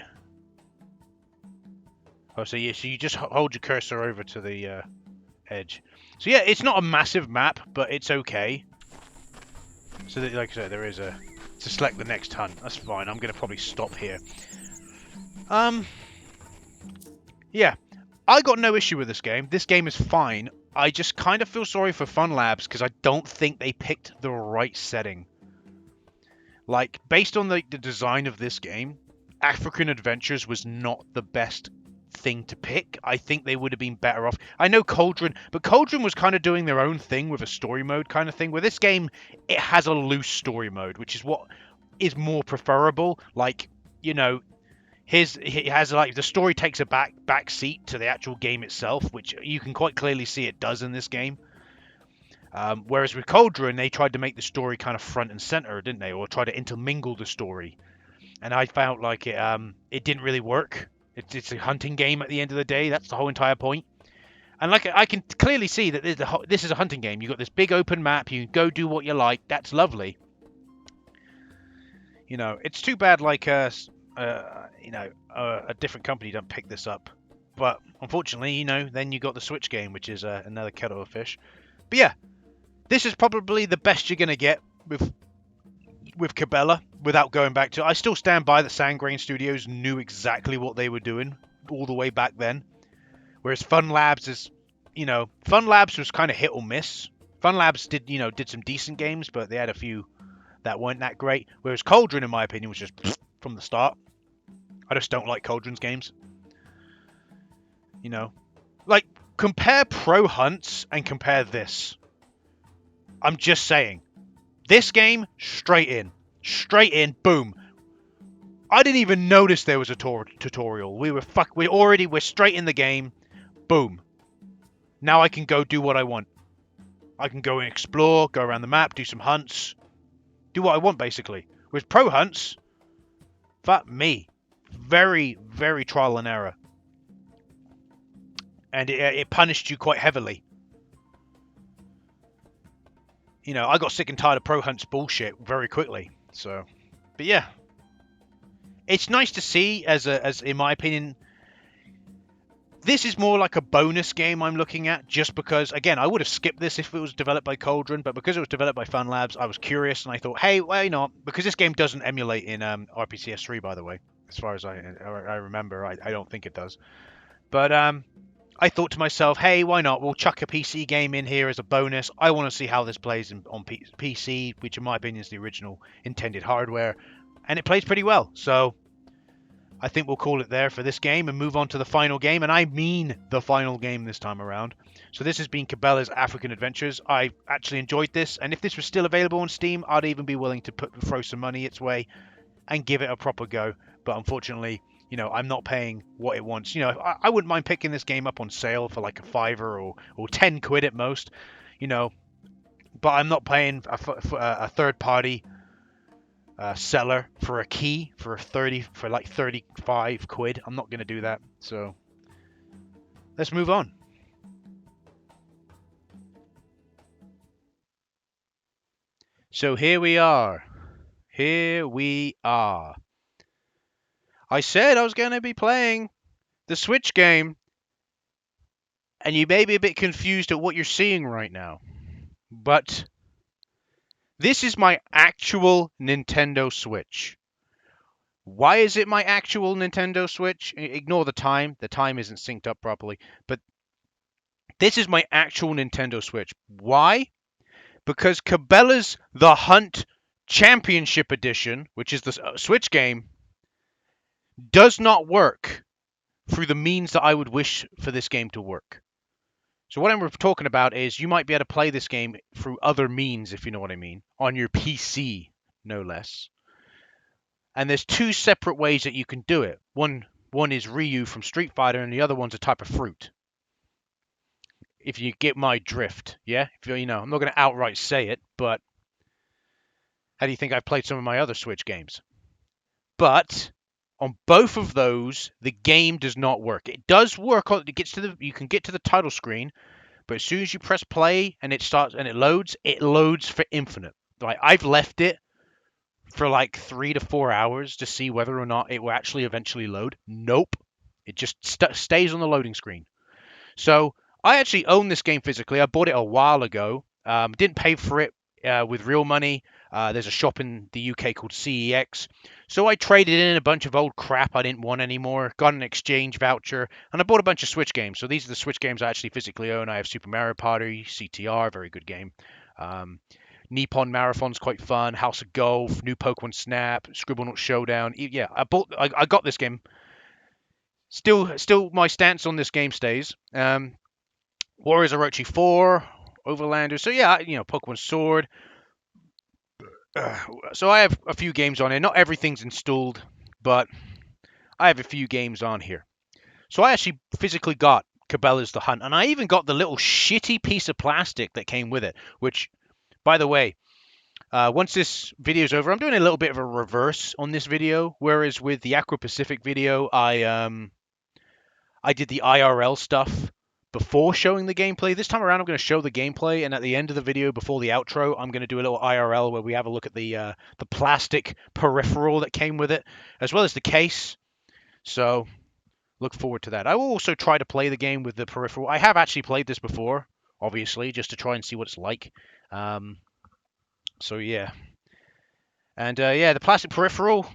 Oh, so yeah, so you just hold your cursor over to the edge. So yeah, it's not a massive map, but it's okay. So that, like I said, there is to select the next hunt. That's fine. I'm gonna probably stop here. Yeah, I got no issue with this game. This game is fine. I just kind of feel sorry for Fun Labs because I don't think they picked the right setting. Like, based on the design of this game, African Adventures was not the best thing to pick. I think they would have been better off. I know Cauldron, but Cauldron was kind of doing their own thing with a story mode kind of thing. Where this game, it has a loose story mode, which is what is more preferable. Like, you know, he has like the story takes a back seat to the actual game itself, which you can quite clearly see it does in this game. Whereas with Cauldron, they tried to make the story kind of front and center, didn't they? Or try to intermingle the story. And I felt like it didn't really work. It's a hunting game at the end of the day. That's the whole entire point. And like I can clearly see that this is a hunting game. You've got this big open map. You can go do what you like. That's lovely. You know, it's too bad like a different company don't pick this up. But unfortunately, you know, then you got the Switch game, which is another kettle of fish. But yeah, this is probably the best you're gonna get with Cabela without going back to. I still stand by that Sandgrain Studios knew exactly what they were doing all the way back then. Whereas Fun Labs is, you know, Fun Labs was kind of hit or miss. Fun Labs did some decent games, but they had a few that weren't that great. Whereas Cauldron, in my opinion, was just from the start. I just don't like Cauldron's games. You know, like compare Pro Hunts and compare this. I'm just saying, this game straight in, boom. I didn't even notice there was a tutorial. We're straight in the game, boom. Now I can go do what I want. I can go and explore, go around the map, do some hunts, do what I want basically. With Pro Hunts, fuck me, very, very trial and error. And it punished you quite heavily. You know, I got sick and tired of Pro Hunt's bullshit very quickly. So, but yeah, it's nice to see as in my opinion, this is more like a bonus game I'm looking at, just because, again, I would have skipped this if it was developed by Cauldron, but because it was developed by Fun Labs, I was curious and I thought, hey, why not? Because this game doesn't emulate in RPCS 3, by the way, as far as I remember. I don't think it does. But I thought to myself, hey, why not? We'll chuck a PC game in here as a bonus. I want to see how this plays on PC, which in my opinion is the original intended hardware. And it plays pretty well. So I think we'll call it there for this game and move on to the final game. And I mean the final game this time around. So this has been Cabela's African Adventures. I actually enjoyed this. And if this was still available on Steam, I'd even be willing to throw some money its way and give it a proper go. But unfortunately, you know, I'm not paying what it wants. You know, I wouldn't mind picking this game up on sale for like a $5 or 10 quid at most, you know, but I'm not paying a third party seller for a key for like 35 quid. I'm not going to do that. So let's move on. So here we are. I said I was going to be playing the Switch game, and you may be a bit confused at what you're seeing right now, but this is my actual Nintendo Switch. Why is it my actual Nintendo Switch? Ignore the time. The time isn't synced up properly, but this is my actual Nintendo Switch. Why? Because Cabela's The Hunt Championship Edition, which is the Switch game, does not work through the means that I would wish for this game to work. So what I'm talking about is you might be able to play this game through other means, if you know what I mean, on your PC, no less. And there's two separate ways that you can do it. One is Ryu from Street Fighter, and the other one's a type of fruit. If you get my drift, yeah? I'm not going to outright say it, but how do you think I've played some of my other Switch games? But on both of those, the game does not work. It does work. You can get to the title screen, but as soon as you press play and it starts and it loads for infinite. Like I've left it for like 3 to 4 hours to see whether or not it will actually eventually load. Nope, it just stays on the loading screen. So I actually own this game physically. I bought it a while ago. Didn't pay for it with real money. There's a shop in the UK called CEX. So I traded in a bunch of old crap I didn't want anymore, got an exchange voucher, and I bought a bunch of Switch games. So these are the Switch games I actually physically own. I have Super Mario Party, CTR, very good game. Nippon Marathon's quite fun. House of Golf, New Pokemon Snap, Scribblenauts Showdown. Yeah, I got this game. Still my stance on this game stays. Warriors Orochi 4, Overlanders. So yeah, Pokemon Sword. So I have a few games on here. Not everything's installed, but I have a few games on here. So I actually physically got Cabela's The Hunt, and I even got the little shitty piece of plastic that came with it, which, by the way, once this video is over, I'm doing a little bit of a reverse on this video, whereas with the Aqua Pacific video, I did the IRL stuff before showing the gameplay. This time around, I'm going to show the gameplay, and at the end of the video, before the outro, I'm going to do a little IRL where we have a look at the plastic peripheral that came with it, as well as the case. So look forward to that. I will also try to play the game with the peripheral. I have actually played this before, obviously, just to try and see what it's like. So yeah. And yeah, the plastic peripheral.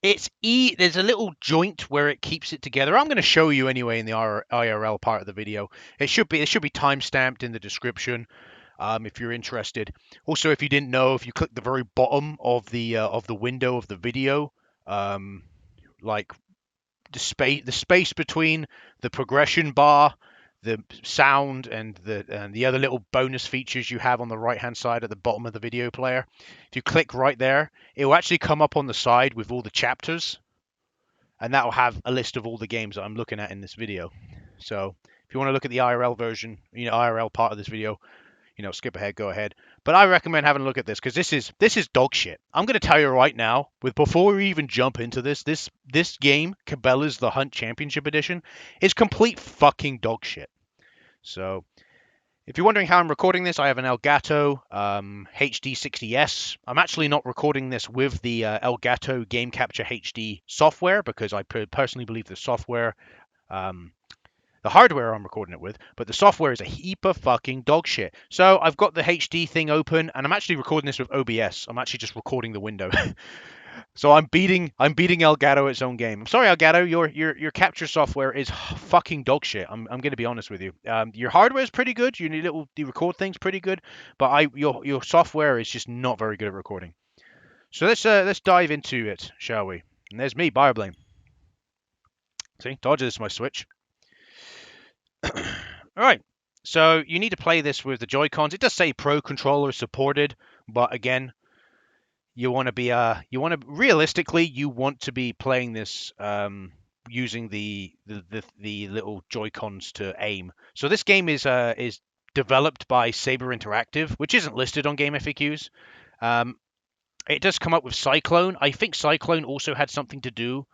There's a little joint where it keeps it together. I'm going to show you anyway in the IRL part of the video. It should be time stamped in the description, if you're interested. Also, if you didn't know, if you click the very bottom of the window of the video, like the space between the progression bar, the sound, and the other little bonus features you have on the right hand side at the bottom of the video player. If you click right there, it will actually come up on the side with all the chapters, and that will have a list of all the games that I'm looking at in this video. So if you want to look at the IRL version, IRL part of this video, skip ahead, go ahead. But I recommend having a look at this, because this is dog shit. I'm going to tell you right now, before we even jump into this game, Cabela's The Hunt Championship Edition, is complete fucking dog shit. So if you're wondering how I'm recording this, I have an Elgato HD60S. I'm actually not recording this with the Elgato Game Capture HD software, because I personally believe the software, the hardware I'm recording it with, but the software is a heap of fucking dog shit. So I've got the HD thing open, and I'm actually recording this with OBS. I'm actually just recording the window. So I'm beating Elgato its own game. I'm sorry, Elgato, your capture software is fucking dog shit. I'm going to be honest with you. Your hardware is pretty good. You record things pretty good, but your software is just not very good at recording. So let's dive into it, shall we? And there's me, BioBlame. See, told you this is my Switch. All right. So you need to play this with the Joy-Cons. It does say Pro Controller supported, but again, realistically, you want to be playing this using the little Joy-Cons to aim. So this game is developed by Saber Interactive, which isn't listed on Game FAQs. It does come up with Cyclone. I think Cyclone also had something to do.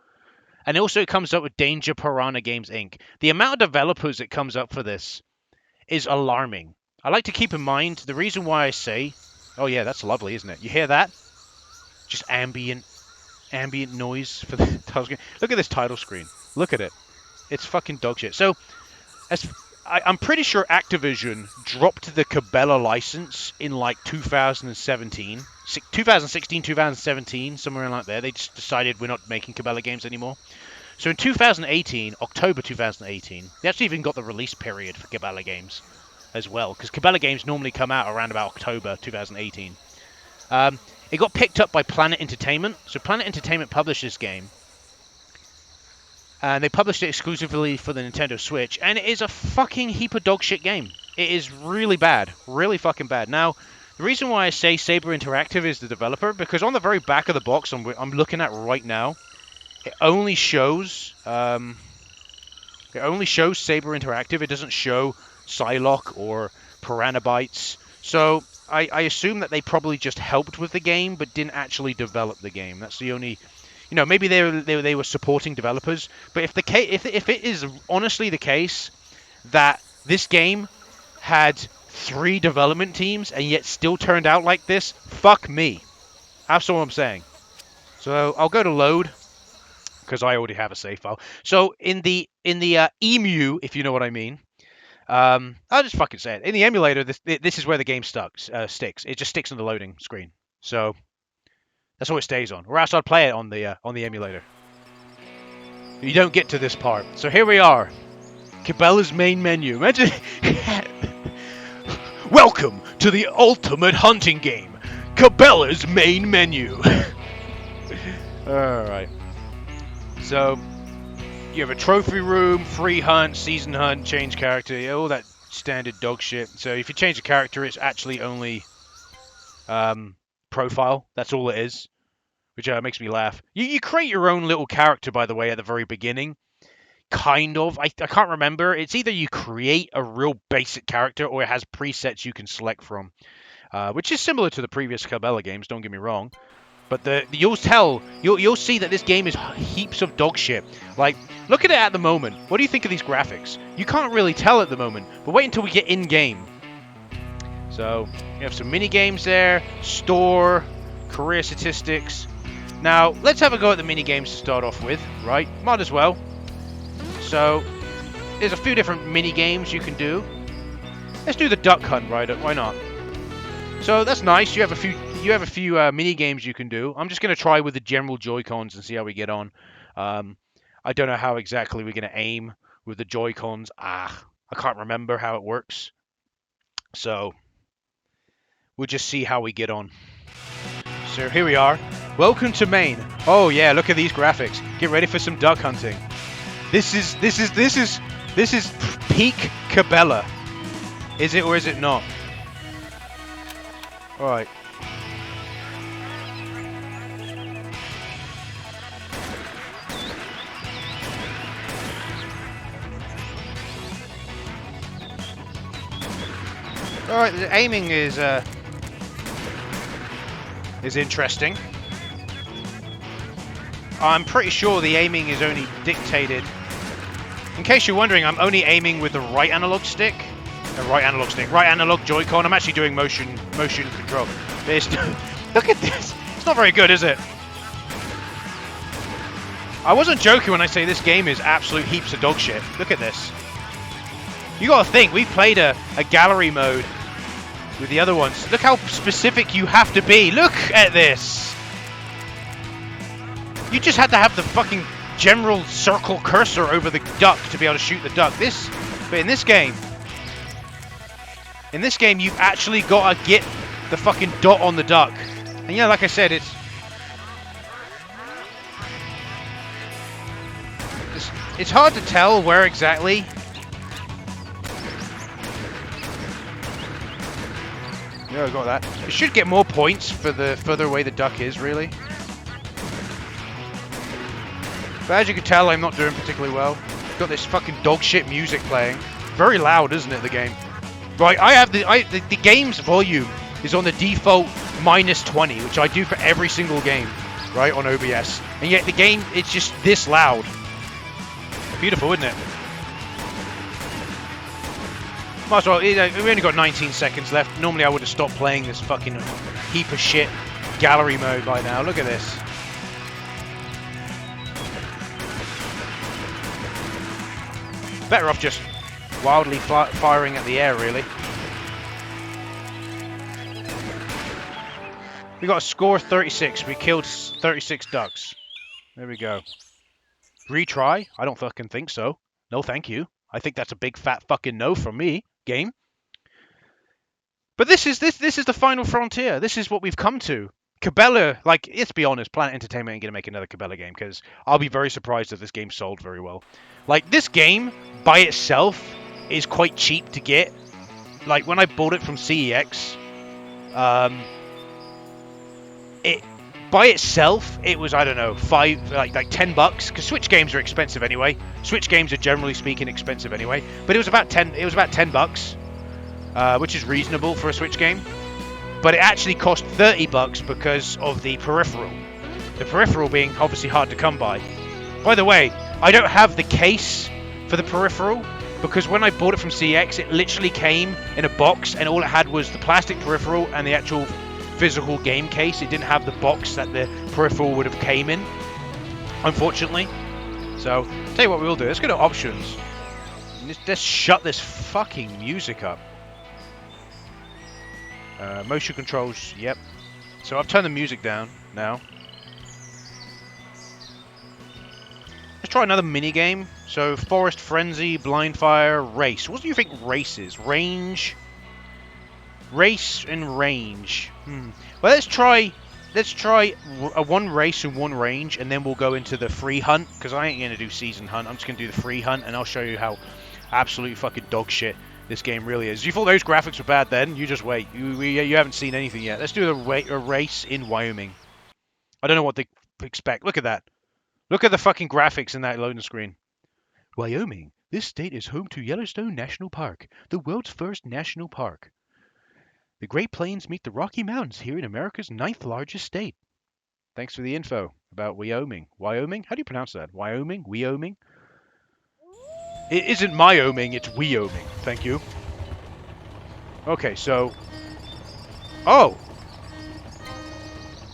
And also it comes up with Danger Piranha Games Inc. The amount of developers it comes up for this is alarming. I like to keep in mind the reason why I say, oh yeah, that's lovely, isn't it? You hear that? Just ambient noise for the title screen. Look at this title screen. Look at it. It's fucking dog shit. So, I'm pretty sure Activision dropped the Cabela license in like 2016, 2017, somewhere in like there. They just decided we're not making Cabela games anymore. So in 2018, October 2018, they actually even got the release period for Cabela games as well, because Cabela games normally come out around about October 2018. It got picked up by Planet Entertainment. So Planet Entertainment published this game, and they published it exclusively for the Nintendo Switch, and it is a fucking heap of dog shit game. It is really bad. Really fucking bad. Now, the reason why I say Saber Interactive is the developer, because on the very back of the box I'm looking at right now, it only shows Saber Interactive. It doesn't show Psylocke or Piranha Bytes. So I assume that they probably just helped with the game, but didn't actually develop the game. That's the only, maybe they were supporting developers. But if it is honestly the case that this game had 3 development teams and yet still turned out like this, fuck me. That's all I'm saying. So I'll go to load, because I already have a save file. So in the EMU, if you know what I mean, I'll just fucking say it. In the emulator, this is where the game sticks. It just sticks on the loading screen. So that's all it stays on. Or else I'd play it on the emulator. You don't get to this part. So here we are. Cabela's main menu. Imagine. Welcome to the ultimate hunting game. Cabela's main menu. Alright. So you have a trophy room, free hunt, season hunt, change character, all that standard dog shit. So if you change the character, it's actually only profile. That's all it is, which makes me laugh. You create your own little character, by the way, at the very beginning. Kind of. I can't remember. It's either you create a real basic character or it has presets you can select from, which is similar to the previous Cabela games, don't get me wrong. But you'll see that this game is heaps of dog shit. Like, look at it at the moment. What do you think of these graphics? You can't really tell at the moment, but wait until we get in game. So you have some mini games there, store, career statistics. Now let's have a go at the mini games to start off with, right? Might as well. So there's a few different mini games you can do. Let's do the duck hunt, right? Why not? So that's nice. You have a few mini games you can do. I'm just gonna try with the general Joy-Cons and see how we get on. I don't know how exactly we're gonna aim with the Joy-Cons. I can't remember how it works. So we'll just see how we get on. So here we are. Welcome to Maine. Oh yeah, look at these graphics. Get ready for some duck hunting. This is peak Cabela. Is it or is it not? All right. All right. The aiming is interesting. I'm pretty sure the aiming is only dictated. In case you're wondering, I'm only aiming with the right analog stick. Right analog Joy-Con. I'm actually doing motion control. Look at this. It's not very good, is it? I wasn't joking when I say this game is absolute heaps of dog shit. Look at this. You gotta think, we played a gallery mode with the other ones. Look how specific you have to be. Look at this. You just had to have the fucking general circle cursor over the duck to be able to shoot the duck. But in this game, you've actually got to get the fucking dot on the duck. And yeah, like I said, it's hard to tell where exactly. Yeah, I got that. You should get more points for the further away the duck is, really. But as you can tell, I'm not doing particularly well. Got this fucking dog shit music playing. Very loud, isn't it, the game? Right, I have the game's volume is on the default -20, which I do for every single game, right, on OBS. And yet the game, it's just this loud. Beautiful, isn't it? Might as well, we only got 19 seconds left. Normally I would have stopped playing this fucking heap of shit gallery mode by now. Look at this. Better off just wildly firing at the air, really. We got a score 36. We killed 36 ducks. There we go. Retry? I don't fucking think so. No, thank you. I think that's a big fat fucking no from me, game. But this is the final frontier. This is what we've come to. Cabela, like, let's be honest, Planet Entertainment ain't gonna make another Cabela game because I'll be very surprised if this game sold very well. Like, this game by itself is quite cheap to get. Like, when I bought it from CEX, it by itself it was, I don't know, like $10 because Switch games are expensive anyway. Switch games are generally speaking expensive anyway, but it was about $10, which is reasonable for a Switch game. But it actually cost $30 because of the peripheral. The peripheral being obviously hard to come by. By the way, I don't have the case for the peripheral because when I bought it from CX, it literally came in a box and all it had was the plastic peripheral and the actual physical game case. It didn't have the box that the peripheral would have came in, unfortunately. So, tell you what we'll do. Let's go to options. Let's shut this fucking music up. Motion controls, yep. So I've turned the music down now. Let's try another mini game. So Forest Frenzy, Blind Fire, Race. What do you think race is? Range? Race and range. Well, let's try a one race and one range, and then we'll go into the free hunt, because I ain't going to do season hunt. I'm just going to do the free hunt, and I'll show you how absolute fucking dog shit this game really is. You thought those graphics were bad then? You just wait. You haven't seen anything yet. Let's do a race in Wyoming. I don't know what to expect. Look at that. Look at the fucking graphics in that loading screen. Wyoming. This state is home to Yellowstone National Park, the world's first national park. The Great Plains meet the Rocky Mountains here in America's 9th largest state. Thanks for the info about Wyoming. Wyoming? How do you pronounce that? Wyoming? Wyoming? It isn't Wyoming, it's Wyoming. Thank you. Okay, so... Oh!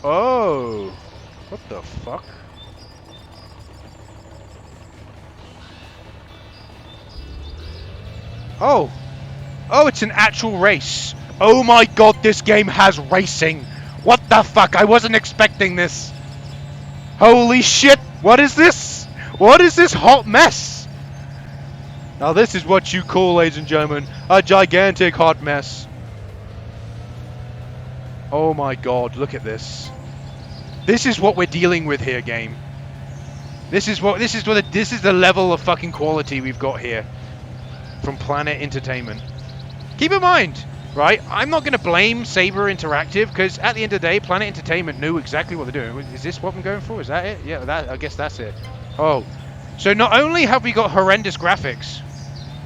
Oh! What the fuck? Oh! Oh, it's an actual race. Oh my god, this game has racing. What the fuck? I wasn't expecting this. Holy shit! What is this? What is this hot mess? Now this is what you call, ladies and gentlemen, a gigantic hot mess. Oh my god, look at this. This is what we're dealing with here, game. This is the level of fucking quality we've got here from Planet Entertainment. Keep in mind, right? I'm not going to blame Saber Interactive because at the end of the day, Planet Entertainment knew exactly what they're doing. Is this what I'm going for? Is that it? Yeah, I guess that's it. Oh, so not only have we got horrendous graphics,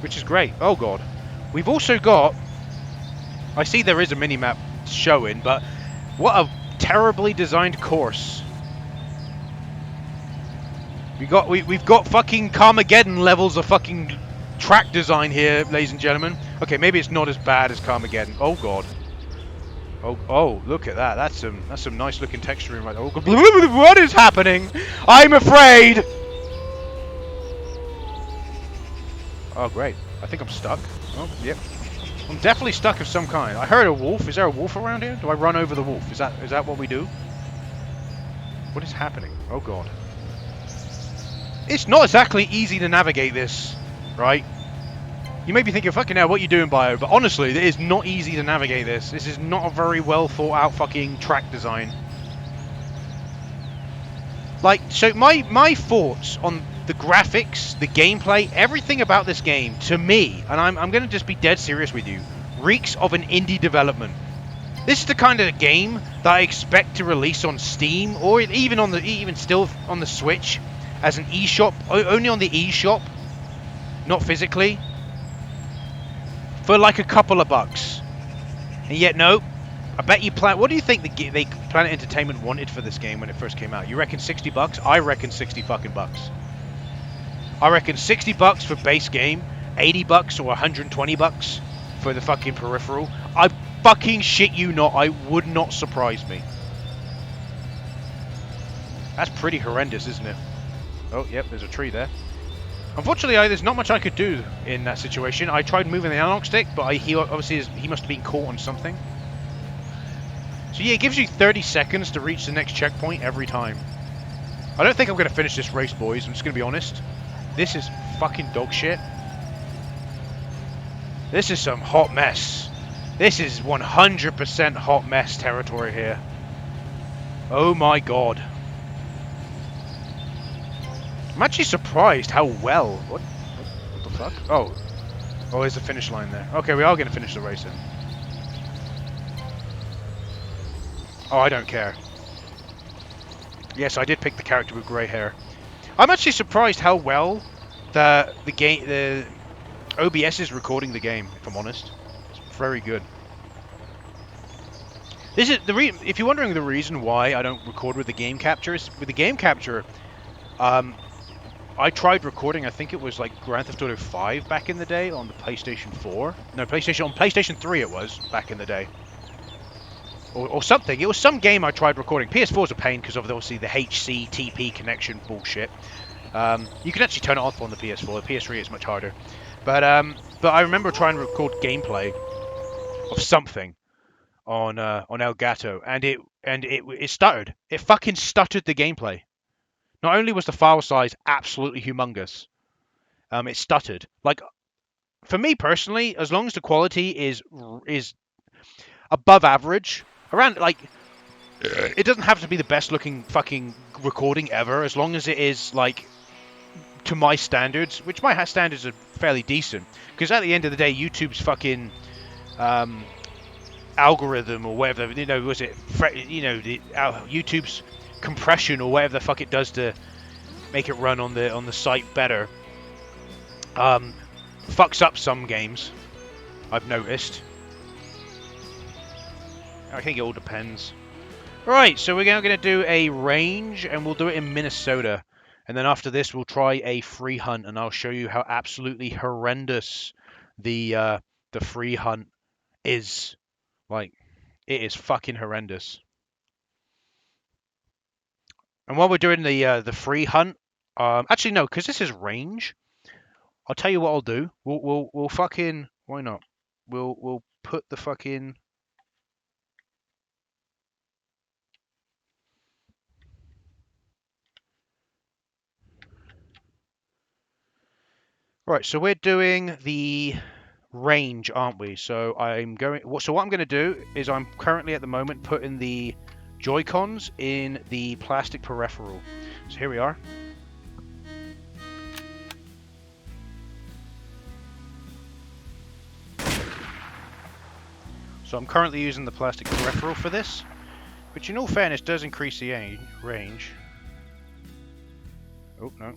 which is great. Oh god, we've also got. I see there is a mini-map showing, but what a terribly designed course. We've got fucking Carmageddon levels of fucking track design here, ladies and gentlemen. Okay, maybe it's not as bad as Carmageddon. Oh god. Oh, look at that. That's some nice looking texturing right there. Oh god. What is happening? I'm afraid. Oh great. I think I'm stuck. Oh, yep. I'm definitely stuck of some kind. I heard a wolf. Is there a wolf around here? Do I run over the wolf? Is that what we do? What is happening? Oh god. It's not exactly easy to navigate this, right? You may be thinking, fucking hell, what are you doing, Bio? But honestly, it is not easy to navigate this. This is not a very well thought out fucking track design. Like, so my thoughts on the graphics, the gameplay, everything about this game, to me, and I'm going to just be dead serious with you, reeks of an indie development. This is the kind of game that I expect to release on Steam, or even still on the Switch, as an eShop, only on the eShop, not physically, for like a couple of bucks. And yet, no, I bet you what do you think the Planet Entertainment wanted for this game when it first came out? You reckon 60 bucks? I reckon 60 fucking bucks. I reckon 60 bucks for base game, 80 bucks or 120 bucks for the fucking peripheral. I fucking shit you not, I would not surprise me. That's pretty horrendous, isn't it? Oh, yep, there's a tree there. Unfortunately, there's not much I could do in that situation. I tried moving the analog stick, but he must have been caught on something. So yeah, it gives you 30 seconds to reach the next checkpoint every time. I don't think I'm going to finish this race, boys. I'm just going to be honest. This is fucking dog shit. This is some hot mess. This is 100% hot mess territory here. Oh my god. I'm actually surprised how well... What the fuck? Oh, there's the finish line there. Okay, we are going to finish the race then. Oh, I don't care. Yes, I did pick the character with grey hair. I'm actually surprised how well the OBS is recording the game, if I'm honest. It's very good. This is if you're wondering the reason why I don't record with the game capture, with the game capture, I tried recording, I think it was like Grand Theft Auto 5 back in the day on the PlayStation 4. No, PlayStation 3 it was back in the day. Or something. It was some game I tried recording. PS4's a pain because of obviously the HCTP connection bullshit. You can actually turn it off on the PS4. The PS3 is much harder. But I remember trying to record gameplay of something on Elgato, and it stuttered. It fucking stuttered the gameplay. Not only was the file size absolutely humongous, it stuttered. Like, for me personally, as long as the quality is above average, around, like, it doesn't have to be the best looking fucking recording ever, as long as it is, like, to my standards, which my standards are fairly decent, because at the end of the day, YouTube's fucking algorithm or whatever, was it, YouTube's compression or whatever the fuck it does to make it run on the site better, fucks up some games, I've noticed. I think it all depends. Right, so we're now going to do a range, and we'll do it in Minnesota. And then after this, we'll try a free hunt, and I'll show you how absolutely horrendous the free hunt is. Like, it is fucking horrendous. And while we're doing the free hunt, actually no, because this is range. I'll tell you what I'll do. We'll fucking, why not? We'll put the fucking. Right, so we're doing the range, aren't we? So I'm going. So what I'm going to do is I'm currently at the moment putting the Joy-Cons in the plastic peripheral. So here we are. So I'm currently using the plastic peripheral for this, which in all fairness does increase the range. Oh no.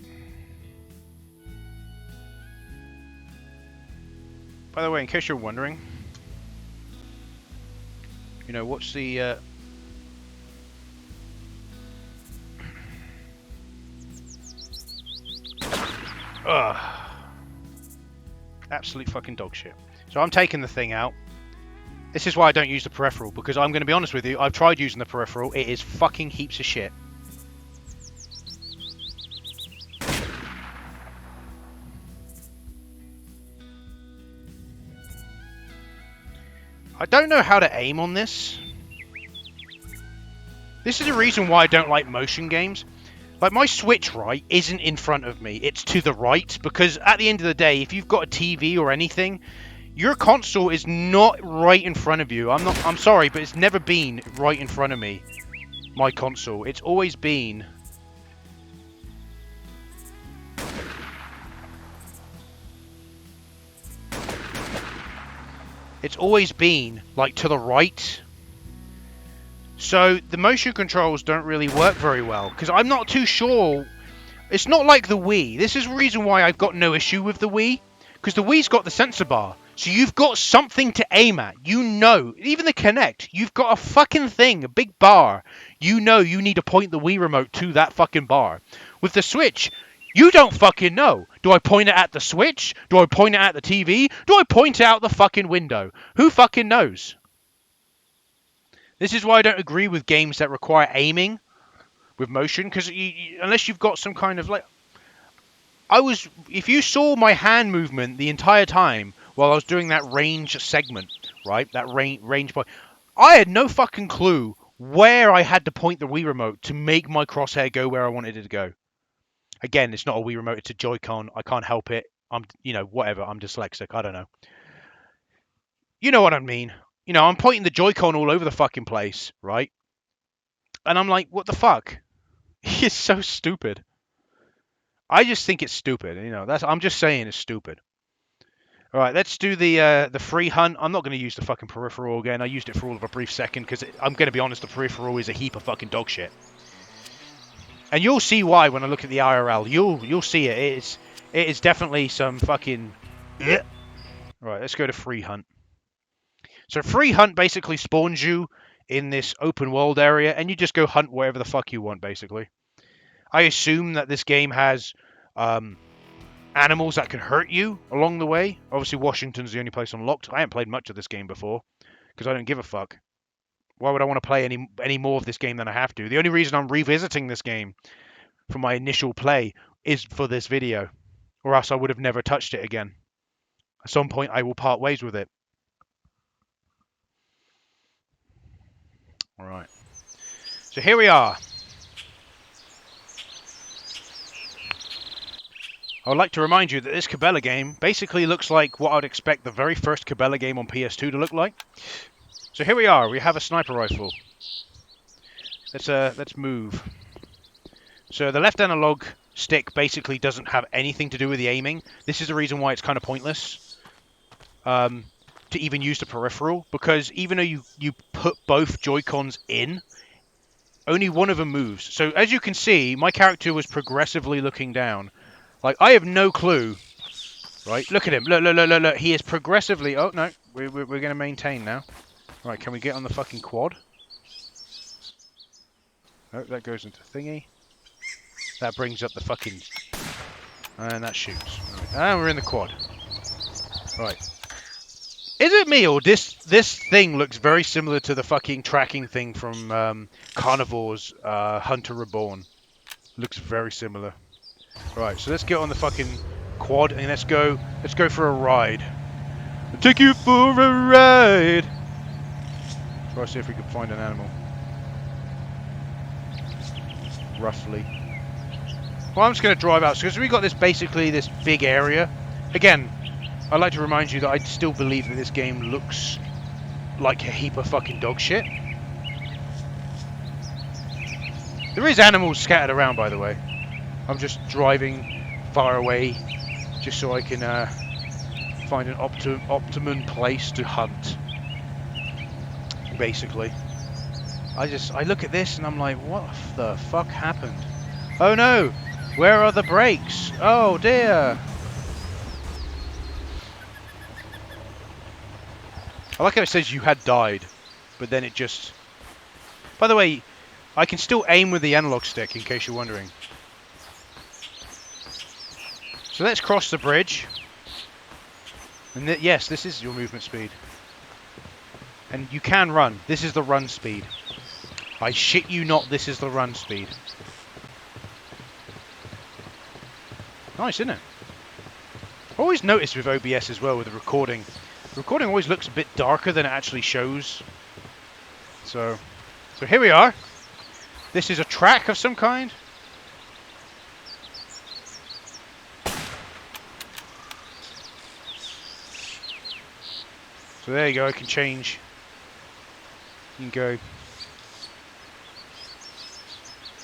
By the way, in case you're wondering, you know, what's the absolute fucking dog shit. So I'm taking the thing out. This is why I don't use the peripheral, because I'm going to be honest with you, I've tried using the peripheral, it is fucking heaps of shit. I don't know how to aim on this. This is the reason why I don't like motion games. Like, my Switch, right, isn't in front of me. It's to the right, because at the end of the day, if you've got a TV or anything, your console is not right in front of you. I'm sorry, but it's never been right in front of me. My console. It's always been... It's always been, like, to the right. So, the motion controls don't really work very well, because I'm not too sure. It's not like the Wii. This is the reason why I've got no issue with the Wii, because the Wii's got the sensor bar. So you've got something to aim at. You know, even the Kinect, you've got a fucking thing, a big bar. You know you need to point the Wii remote to that fucking bar. With the Switch, you don't fucking know. Do I point it at the Switch? Do I point it at the TV? Do I point it out the fucking window? Who fucking knows? This is why I don't agree with games that require aiming with motion, because unless you've got some kind of, like... If you saw my hand movement the entire time while I was doing that range segment, right? That range point, I had no fucking clue where I had to point the Wii remote to make my crosshair go where I wanted it to go. Again, it's not a Wii remote, it's a Joy-Con. I can't help it. Whatever. I'm dyslexic. I don't know. You know what I mean. You know, I'm pointing the Joy-Con all over the fucking place, right? And I'm like, what the fuck? It's so stupid. I just think it's stupid. You know, I'm just saying it's stupid. All right, let's do the free hunt. I'm not going to use the fucking peripheral again. I used it for all of a brief second because I'm going to be honest, the peripheral is a heap of fucking dog shit. And you'll see why when I look at the IRL. You'll see it. It is definitely some fucking. All right, let's go to free hunt. So free hunt basically spawns you in this open world area, and you just go hunt wherever the fuck you want, basically. I assume that this game has animals that can hurt you along the way. Obviously, Washington's the only place unlocked. I haven't played much of this game before because I don't give a fuck. Why would I want to play any more of this game than I have to? The only reason I'm revisiting this game from my initial play is for this video, or else I would have never touched it again. At some point, I will part ways with it. All right. So here we are. I would like to remind you that this Cabela game basically looks like what I'd expect the very first Cabela game on PS2 to look like. So here we are. We have a sniper rifle. Let's move. So the left analog stick basically doesn't have anything to do with the aiming. This is the reason why it's kind of pointless to even use the peripheral, because even though you put both Joy-Cons in, only one of them moves. So as you can see, my character was progressively looking down. Like, I have no clue. Right, look at him. Look. He is progressively... Oh, no. We're going to maintain now. Right, can we get on the fucking quad? Oh, that goes into thingy. That brings up the fucking... And that shoots. Right. And we're in the quad. Right. Is it me, or this thing looks very similar to the fucking tracking thing from Carnivore's Hunter Reborn? Looks very similar. Right, so let's get on the fucking quad and let's go for a ride. I'll take you for a ride. Try to see if we can find an animal. Roughly. Well, I'm just going to drive out because we got this basically this big area. Again, I'd like to remind you that I still believe that this game looks like a heap of fucking dog shit. There is animals scattered around, by the way. I'm just driving far away just so I can find an optimum place to hunt. Basically. I look at this and I'm like, what the fuck happened? Oh no! Where are the brakes? Oh dear! I like how it says you had died, but then it just... By the way, I can still aim with the analog stick, in case you're wondering. So let's cross the bridge. And yes, this is your movement speed. And you can run. This is the run speed. I shit you not, this is the run speed. Nice, isn't it? I always notice with OBS as well, with the recording. The recording always looks a bit darker than it actually shows. So here we are. This is a track of some kind. So there you go, I can change. You can go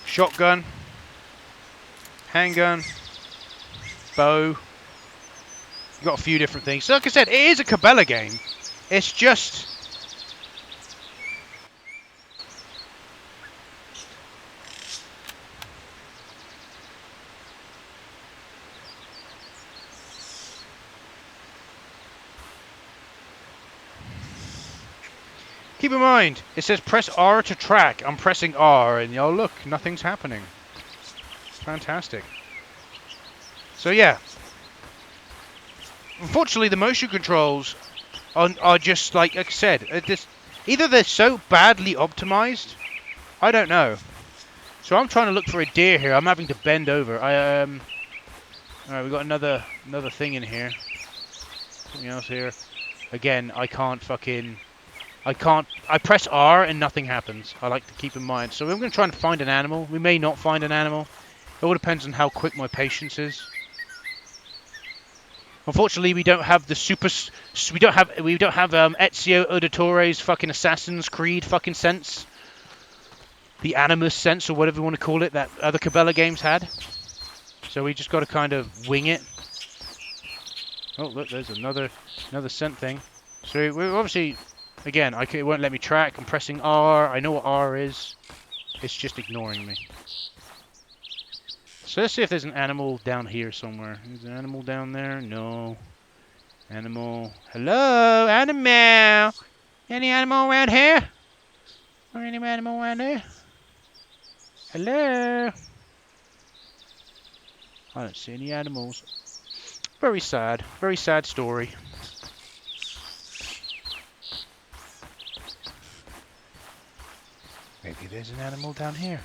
shotgun, handgun, bow. You've got a few different things. So like I said, it is a Cabela game. It's just... Keep in mind, it says press R to track. I'm pressing R and oh look, nothing's happening. Fantastic. So yeah. Unfortunately, the motion controls are just like I said. Either they're so badly optimized, I don't know. So I'm trying to look for a deer here. I'm having to bend over. Alright, we got another thing in here. Something else here. Again, I press R and nothing happens. I like to keep in mind. So I'm going to try and find an animal. We may not find an animal. It all depends on how quick my patience is. Unfortunately, we don't have the we don't have Ezio Auditore's fucking Assassin's Creed fucking sense. The Animus sense, or whatever you want to call it, that other Cabela games had. So we just got to kind of wing it. Oh, look, there's another scent thing. So we're obviously, again, it won't let me track. I'm pressing R. I know what R is. It's just ignoring me. So let's see if there's an animal down here somewhere. Is there an animal down there? No. Animal. Hello, animal. Any animal around here? Or any animal around here? Hello. I don't see any animals. Very sad. Very sad story. Maybe there's an animal down here.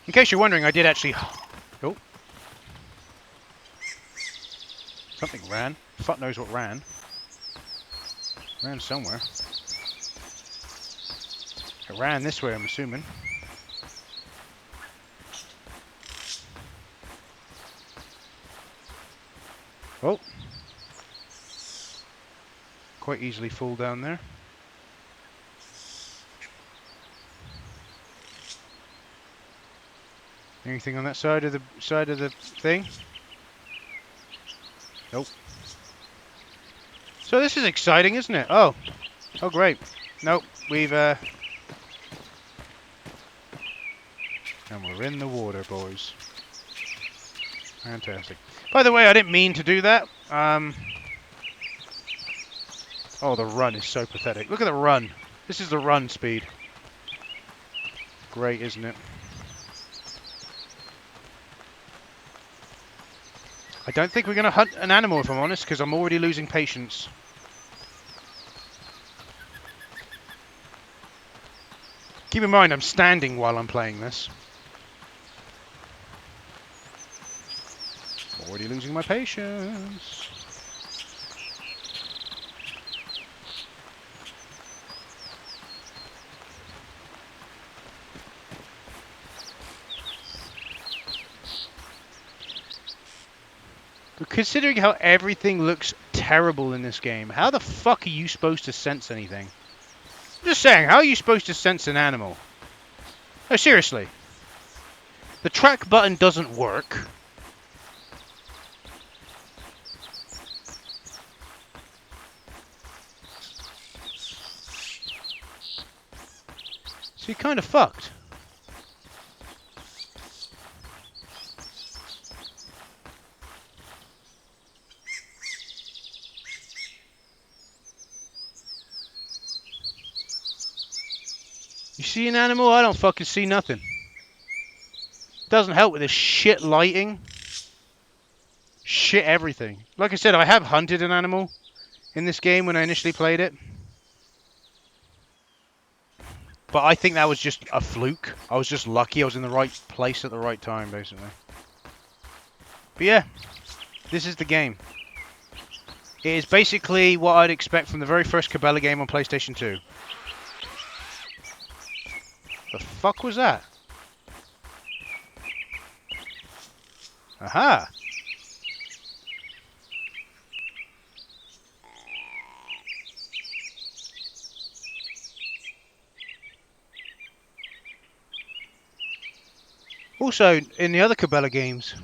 In case you're wondering, I did actually... Oh. Something ran. Fuck knows what ran. Ran somewhere. It ran this way, I'm assuming. Oh. Quite easily fall down there. Anything on that side of the thing? Nope. So this is exciting, isn't it? Oh great. Nope, we've and we're in the water, boys. Fantastic. By the way, I didn't mean to do that. Oh, the run is so pathetic. Look at the run. This is the run speed. Great, isn't it? I don't think we're going to hunt an animal, if I'm honest, because I'm already losing patience. Keep in mind, I'm standing while I'm playing this. Already losing my patience. But considering how everything looks terrible in this game, how the fuck are you supposed to sense anything? I'm just saying, how are you supposed to sense an animal? No, seriously. The track button doesn't work. So you're kind of fucked. You see an animal? I don't fucking see nothing. Doesn't help with this shit lighting. Shit everything. Like I said, I have hunted an animal in this game when I initially played it. But I think that was just a fluke. I was just lucky I was in the right place at the right time, basically. But yeah, this is the game. It is basically what I'd expect from the very first Cabela game on PlayStation 2. The fuck was that? Aha! Also, in the other Cabela games,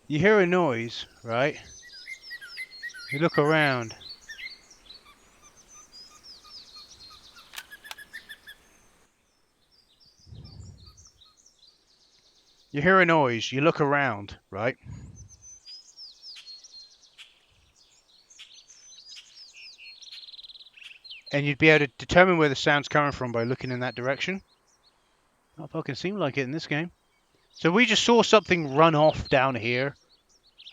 you hear a noise, right? You look around. You hear a noise, you look around, right? And you'd be able to determine where the sound's coming from by looking in that direction. Not fucking seem like it in this game. So we just saw something run off down here.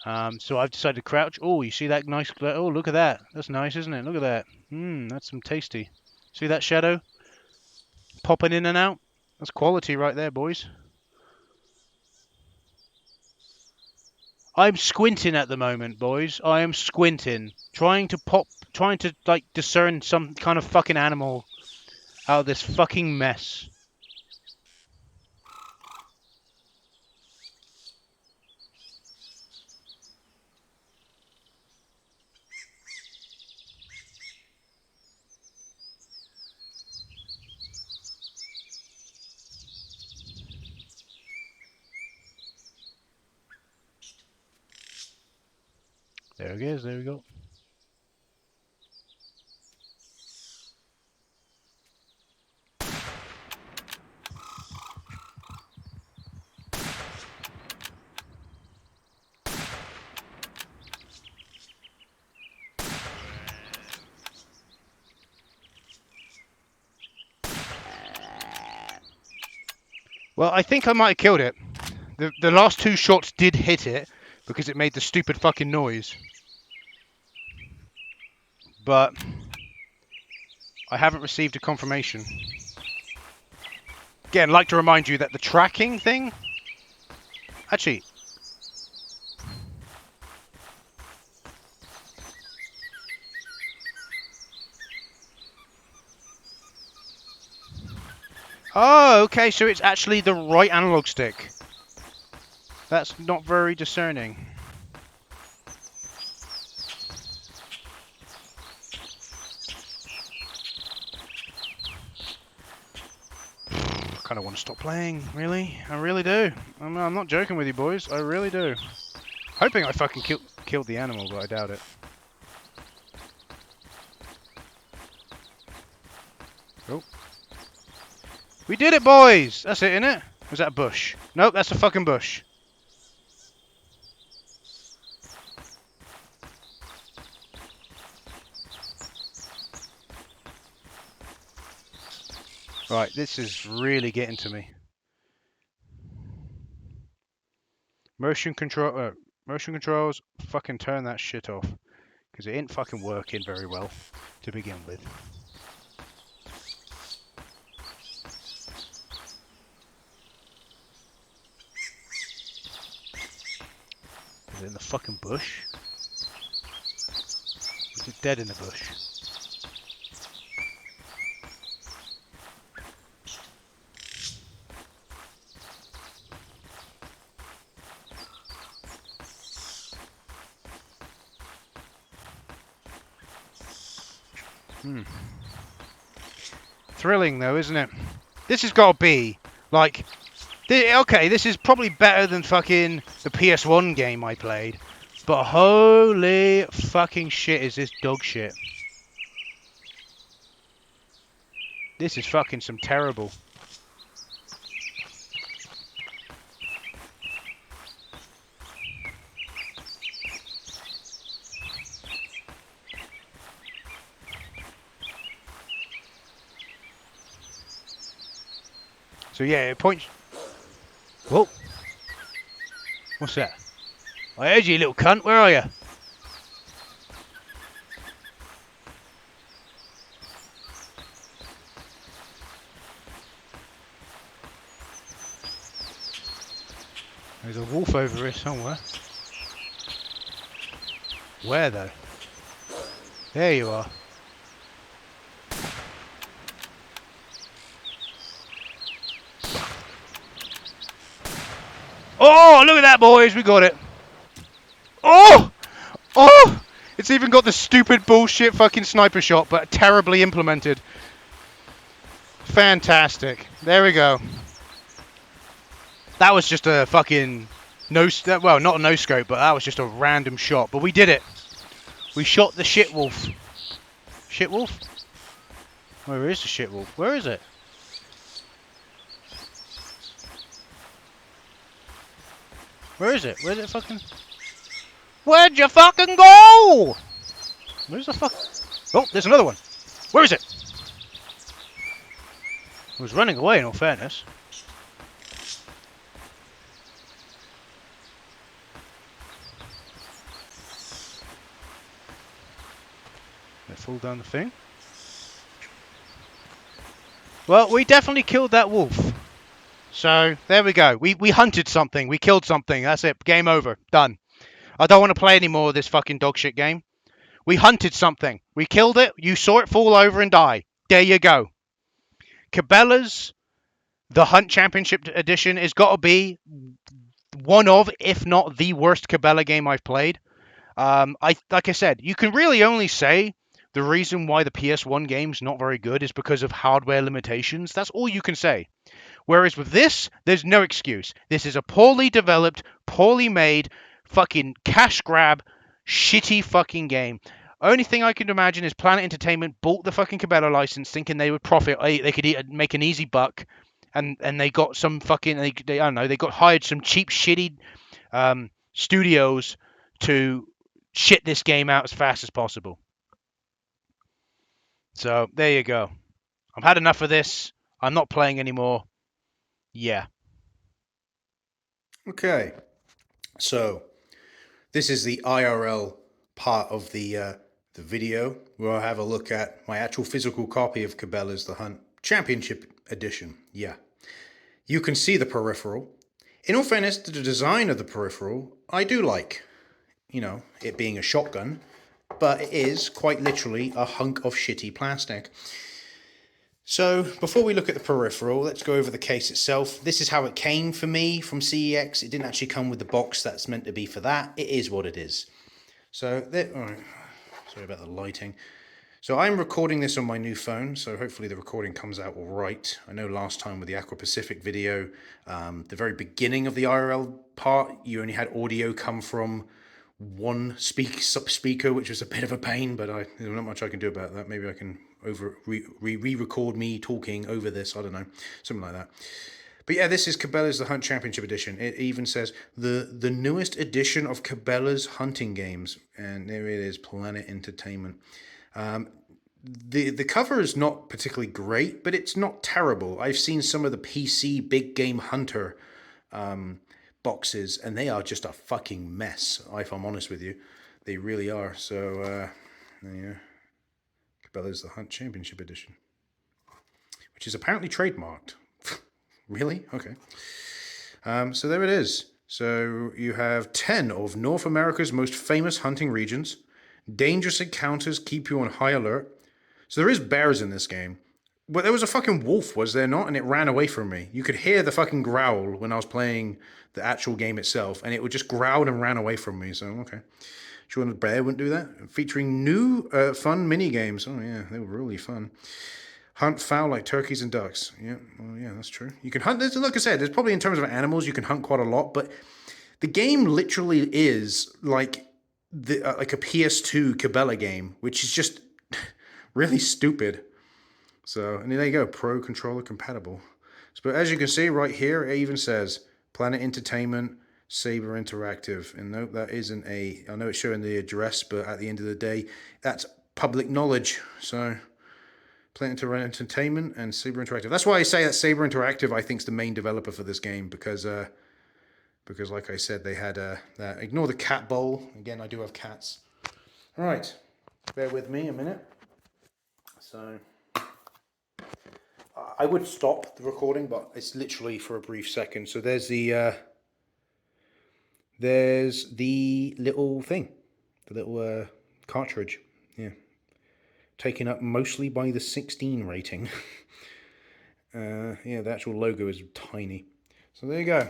So I've decided to crouch. Oh, you see that nice... Oh, look at that. That's nice, isn't it? Look at that. That's some tasty. See that shadow? Popping in and out? That's quality right there, boys. I'm squinting at the moment, boys. I am squinting. Trying to, like, discern some kind of fucking animal out of this fucking mess. There it is, there we go. Well, I think I might have killed it. The last two shots did hit it because it made the stupid fucking noise. But I haven't received a confirmation. Again, I'd like to remind you that the tracking thing... Actually... Oh, okay, so it's actually the right analog stick. That's not very discerning. I kind of want to stop playing, really. I really do. I'm not joking with you, boys. I really do. Hoping I fucking killed the animal, but I doubt it. Oh. We did it, boys! That's it, innit? Was that a bush? Nope, that's a fucking bush. Right, this is really getting to me. Motion control... Motion controls, fucking turn that shit off. Because it ain't fucking working very well to begin with. Is it in the fucking bush? Is it dead in the bush? Thrilling though, isn't it? This has got to be like, okay, this is probably better than fucking the PS1 game I played, but holy fucking shit, is this dog shit? This is fucking some terrible. So yeah, it points. Whoa. What's that? I heard you, little cunt. Where are you? There's a wolf over here somewhere. Where though? There you are. Oh, look at that, boys. We got it. Oh! Oh! It's even got the stupid bullshit fucking sniper shot, but terribly implemented. Fantastic. There we go. That was just a fucking well, not a no scope, but that was just a random shot. But we did it. We shot the shit wolf. Shit wolf? Where is the shit wolf? Where is it? Where is it? Where's it fucking? Where'd you fucking go? Where's the fuck? Oh, there's another one. Where is it? It was running away, in all fairness. Did it fall down the thing? Well, we definitely killed that wolf. So, there we go. We hunted something. We killed something. That's it. Game over. Done. I don't want to play any more of this fucking dog shit game. We hunted something. We killed it. You saw it fall over and die. There you go. Cabela's The Hunt Championship Edition has got to be one of, if not the worst Cabela game I've played. Like I said, you can really only say the reason why the PS1 game's not very good is because of hardware limitations. That's all you can say. Whereas with this, there's no excuse. This is a poorly developed, poorly made, fucking cash grab, shitty fucking game. Only thing I can imagine is Planet Entertainment bought the fucking Cabela license thinking they would profit, they could make an easy buck, and they got some fucking, I don't know, they got hired some cheap, shitty studios to shit this game out as fast as possible. So, there you go. I've had enough of this. I'm not playing anymore. Yeah. Okay. So, this is the IRL part of the video where I have a look at my actual physical copy of Cabela's The Hunt Championship Edition. Yeah. You can see the peripheral. In all fairness, the design of the peripheral, I do like. You know, it being a shotgun, but it is quite literally a hunk of shitty plastic. So, before we look at the peripheral, let's go over the case itself. This is how it came for me from CEX. It didn't actually come with the box that's meant to be for that. It is what it is. So, sorry about the lighting. So, I'm recording this on my new phone, so hopefully the recording comes out all right. I know last time with the Aqua Pacific video, the very beginning of the IRL part, you only had audio come from one speaker, which was a bit of a pain, but there's not much I can do about that. Maybe I can re-record me talking over this. I don't know, something like that. But yeah, this is Cabela's The Hunt Championship Edition. It even says the newest edition of Cabela's hunting games, and there it is, Planet Entertainment. The cover is not particularly great, but it's not terrible. I've seen some of the PC Big Game Hunter boxes, and they are just a fucking mess, if I'm honest with you. They really are. So, there you go. Cabela's the Hunt Championship Edition, which is apparently trademarked. Really? Okay. So there it is. So you have 10 of North America's most famous hunting regions. Dangerous encounters keep you on high alert. So there is bears in this game. But there was a fucking wolf, was there not? And it ran away from me. You could hear the fucking growl when I was playing the actual game itself, and it would just growl and ran away from me. So, okay. Sure the bear wouldn't do that. Featuring new fun mini games. Oh yeah, they were really fun. Hunt fowl like turkeys and ducks. Yeah, well, yeah, that's true. You can hunt. Like I said, there's probably in terms of animals, you can hunt quite a lot, but the game literally is like like a PS2 Cabela game, which is just really stupid. So, and there you go, Pro Controller compatible. But as you can see right here, it even says Planet Entertainment, Saber Interactive. And nope, that isn't I know it's showing the address, but at the end of the day, that's public knowledge. So, Planet Entertainment and Saber Interactive. That's why I say that Saber Interactive, I think, is the main developer for this game, because like I said, they had that. Ignore the cat bowl. Again, I do have cats. All right, bear with me a minute. So, I would stop the recording, but it's literally for a brief second. So there's the little thing, the little cartridge. Yeah, taken up mostly by the 16 rating. Yeah, the actual logo is tiny. So there you go.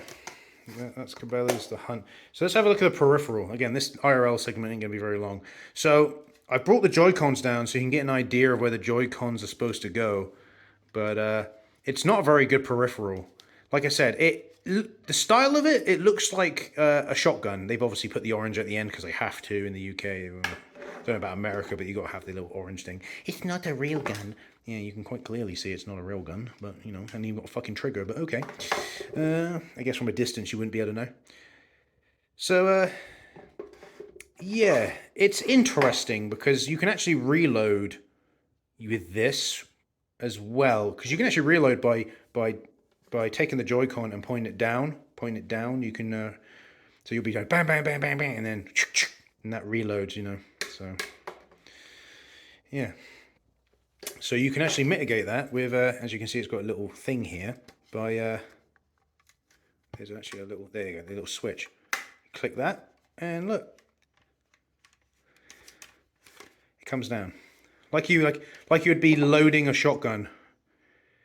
That's Cabela's The Hunt. So let's have a look at the peripheral. Again, this IRL segment ain't going to be very long. So I brought the Joy-Cons down so you can get an idea of where the Joy-Cons are supposed to go. But it's not a very good peripheral. Like I said, the style of it looks like a shotgun. They've obviously put the orange at the end because they have to in the UK. I don't know about America, but you got to have the little orange thing. It's not a real gun. Yeah, you can quite clearly see it's not a real gun, but, you know, and you've got a fucking trigger, but okay. I guess from a distance you wouldn't be able to know. So, yeah, it's interesting because you can actually reload with this as well, because you can actually reload by taking the Joy-Con and pointing it down. You can, so you'll be going bang, bang, bang, bang, bang, and then, and that reloads, you know, so, yeah. So you can actually mitigate that with, as you can see, it's got a little thing here by, there's actually a little, there you go, the little switch. Click that, and look, it comes down. Like you would be loading a shotgun.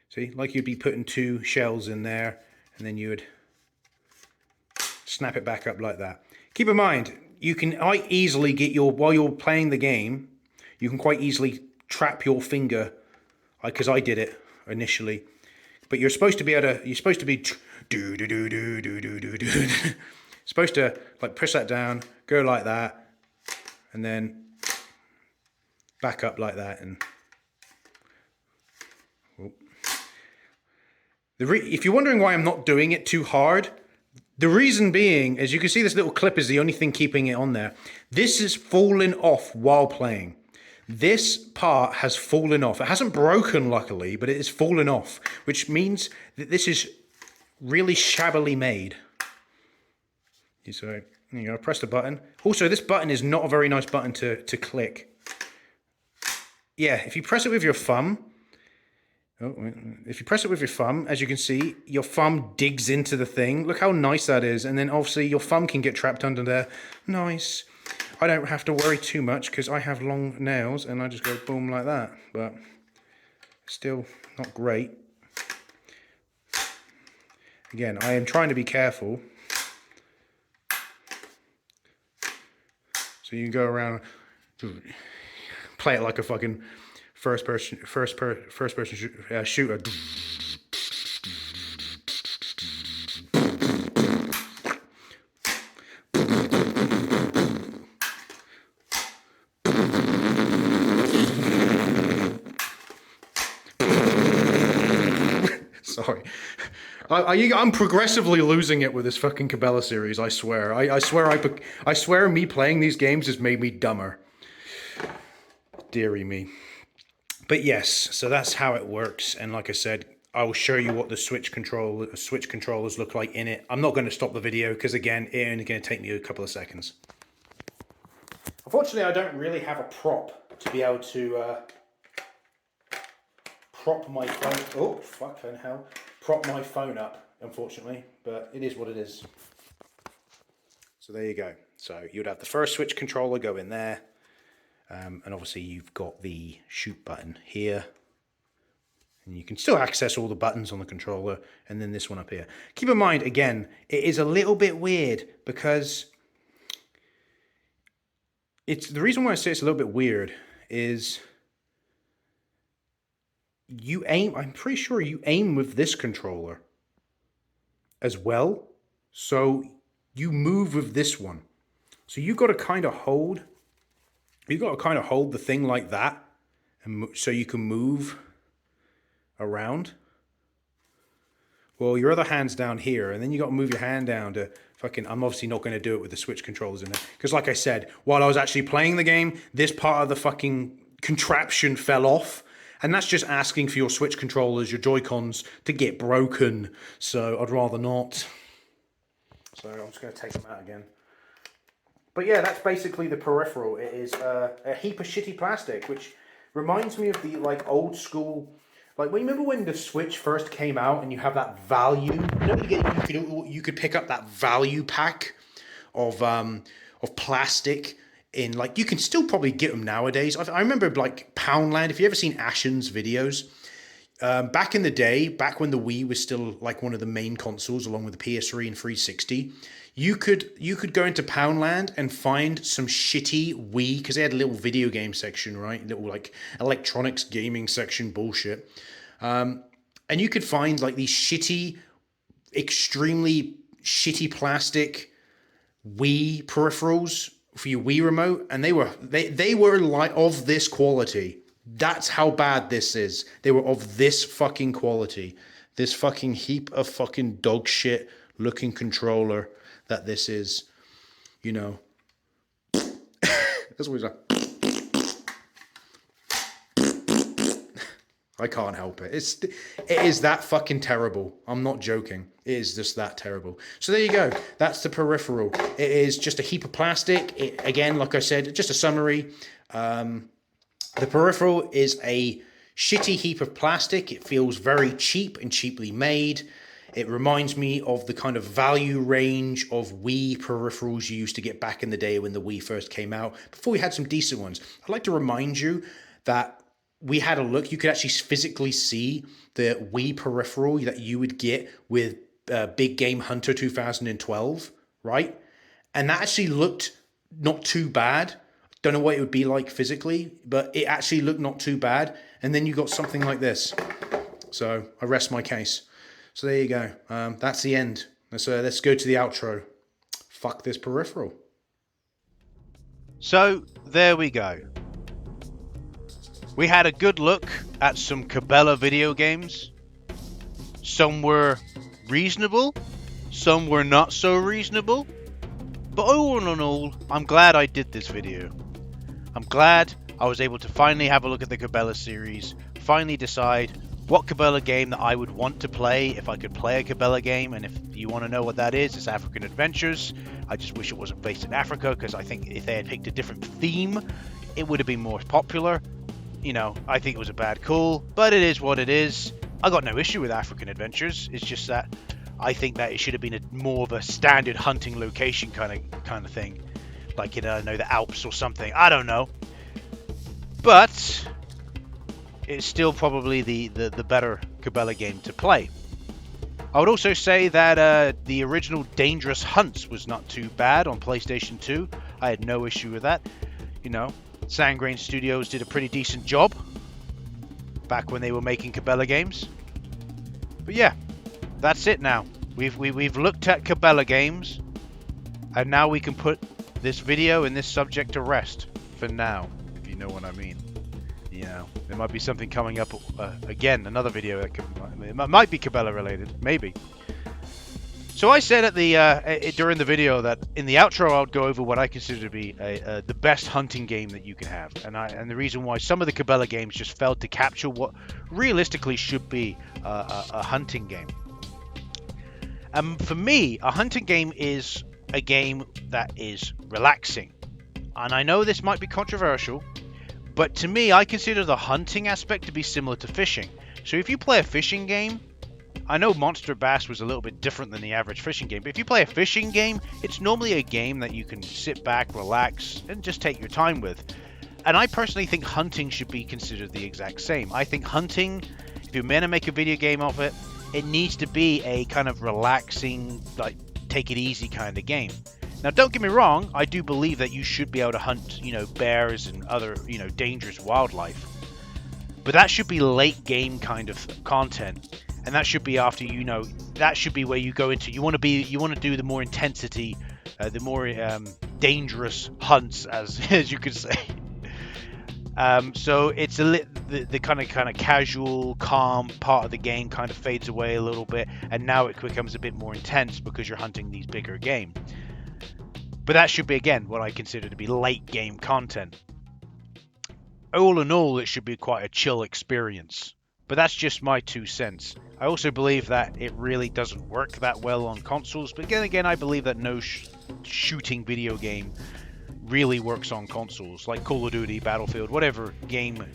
See, like you'd be putting 2 shells in there, and then you would snap it back up like that. Keep in mind, you can quite easily get while you're playing the game, you can quite easily trap your finger, because I did it initially. But you're supposed to be supposed to like push that down, go like that, and then back up like that, and if you're wondering why I'm not doing it too hard, the reason being, as you can see, this little clip is the only thing keeping it on there. This is falling off while playing. This part has fallen off. It hasn't broken, luckily, but it is fallen off, which means that this is really shabbily made. So, there you go, press the button. Also, this button is not a very nice button to click. Yeah, if you press it with your thumb, as you can see, your thumb digs into the thing. Look how nice that is. And then obviously your thumb can get trapped under there. Nice. I don't have to worry too much because I have long nails and I just go boom like that. But still not great. Again, I am trying to be careful. So you can go around, play it like a fucking first person shooter. Sorry. I'm progressively losing it with this fucking Cabela series, I swear. I swear me playing these games has made me dumber. Deary me. But yes, so that's how it works. And like I said, I will show you what the Switch controllers look like in it. I'm not going to stop the video because, again, it's only going to take me a couple of seconds. Unfortunately, I don't really have a prop to be able to prop my phone. Oh, fucking hell. Prop my phone up, unfortunately, but it is what it is. So there you go. So you'd have the first Switch controller go in there. And obviously you've got the shoot button here. And you can still access all the buttons on the controller. And then this one up here. Keep in mind, again, it is a little bit weird because the reason why I say it's a little bit weird is I'm pretty sure you aim with this controller as well. So you move with this one. So you've got to kind of hold the thing like that, and so you can move around. Well, your other hand's down here, and then you got to move your hand down to fucking... I'm obviously not going to do it with the Switch controllers in there, because like I said, while I was actually playing the game, this part of the fucking contraption fell off, and that's just asking for your Switch controllers, your Joy-Cons, to get broken, so I'd rather not. So I'm just going to take them out again. But yeah, that's basically the peripheral. It is a heap of shitty plastic, which reminds me of the like old school. Like, remember when the Switch first came out and you have that value? You know, you could pick up that value pack of plastic in, like, you can still probably get them nowadays. I remember like Poundland. If you ever seen Ashen's videos, back in the day, back when the Wii was still like one of the main consoles, along with the PS3 and 360. You could go into Poundland and find some shitty Wii, because they had a little video game section, right? Little like electronics gaming section bullshit. And you could find like these shitty, extremely shitty plastic Wii peripherals for your Wii remote, and they were like of this quality. That's how bad this is. They were of this fucking quality. This fucking heap of fucking dog shit looking controller that this is, you know. That's what he's like. I can't help it. It is that fucking terrible. I'm not joking. It is just that terrible. So there you go. That's the peripheral. It is just a heap of plastic. Again, like I said, just a summary. The peripheral is a shitty heap of plastic. It feels very cheap and cheaply made. It reminds me of the kind of value range of Wii peripherals you used to get back in the day when the Wii first came out, before we had some decent ones. I'd like to remind you that we had a look. You could actually physically see the Wii peripheral that you would get with Big Game Hunter 2012, right? And that actually looked not too bad. Don't know what it would be like physically, but it actually looked not too bad. And then you got something like this. So I rest my case. So there you go. That's the end. Let's go to the outro. Fuck this peripheral. So there we go. We had a good look at some Cabela video games. Some were reasonable, some were not so reasonable. But all in all, I'm glad I did this video. I'm glad I was able to finally have a look at the Cabela series, finally decide what Cabela game that I would want to play if I could play a Cabela game. And if you want to know what that is, it's African Adventures. I just wish it wasn't based in Africa, because I think if they had picked a different theme, it would have been more popular. You know, I think it was a bad call, but it is what it is. I got no issue with African Adventures. It's just that I think that it should have been more of a standard hunting location kind of thing, like, you know, the Alps or something. I don't know, but it's still probably the better Cabela game to play. I would also say that the original Dangerous Hunts was not too bad on PlayStation 2. I had no issue with that. You know, Sandgrain Studios did a pretty decent job back when they were making Cabela games. But yeah, that's it now. We've looked at Cabela games, and now we can put this video and this subject to rest for now, if you know what I mean. You know, there might be something coming up again, another video that it might be Cabela related, maybe. So I said at the during the video that in the outro I would go over what I consider to be the best hunting game that you can have, and the reason why some of the Cabela games just failed to capture what realistically should be a hunting game. For me, a hunting game is a game that is relaxing, and I know this might be controversial, but to me, I consider the hunting aspect to be similar to fishing. So if you play a fishing game, I know Monster Bass was a little bit different than the average fishing game, but if you play a fishing game, it's normally a game that you can sit back, relax, and just take your time with. And I personally think hunting should be considered the exact same. I think hunting, if you're meant to make a video game of it, it needs to be a kind of relaxing, like, take it easy kind of game. Now, don't get me wrong, I do believe that you should be able to hunt, bears and other, dangerous wildlife. But that should be late game kind of content. And that should be after, that should be where you go into, you want to do the more intensity, the more dangerous hunts, as you could say. So it's the kind of casual, calm part of the game kind of fades away a little bit, and now it becomes a bit more intense because you're hunting these bigger game. But that should be, again, what I consider to be late game content. All in all, it should be quite a chill experience. But that's just my 2 cents. I also believe that it really doesn't work that well on consoles. But again, I believe that no shooting video game really works on consoles. Like Call of Duty, Battlefield, whatever game,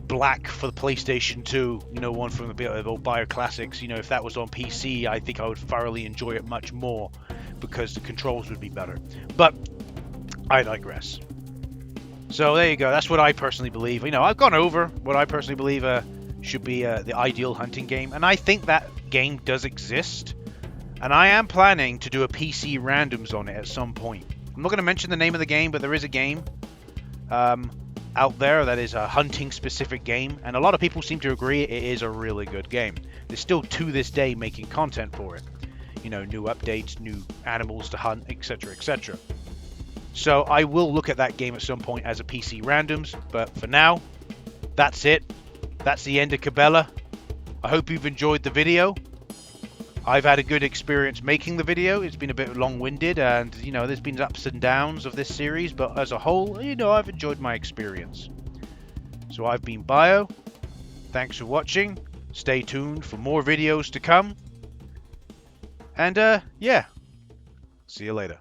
Black for the PlayStation 2, one from the old Bio Classics. If that was on PC, I think I would thoroughly enjoy it much more because the controls would be better. But I digress. So there you go. That's what I personally believe. I've gone over what I personally believe should be the ideal hunting game, and I think that game does exist. And I am planning to do a PC randoms on it at some point. I'm not going to mention the name of the game, but there is a game out there that is a hunting specific game, and a lot of people seem to agree it is a really good game. They're still to this day making content for it. New updates, new animals to hunt, etc., etc. So I will look at that game at some point as a PC randoms, but for now, that's it. That's the end of Cabela. I hope you've enjoyed the video. I've had a good experience making the video. It's been a bit long-winded, and there's been ups and downs of this series, but as a whole, I've enjoyed my experience. So I've been Bio. Thanks for watching. Stay tuned for more videos to come. And yeah, see you later.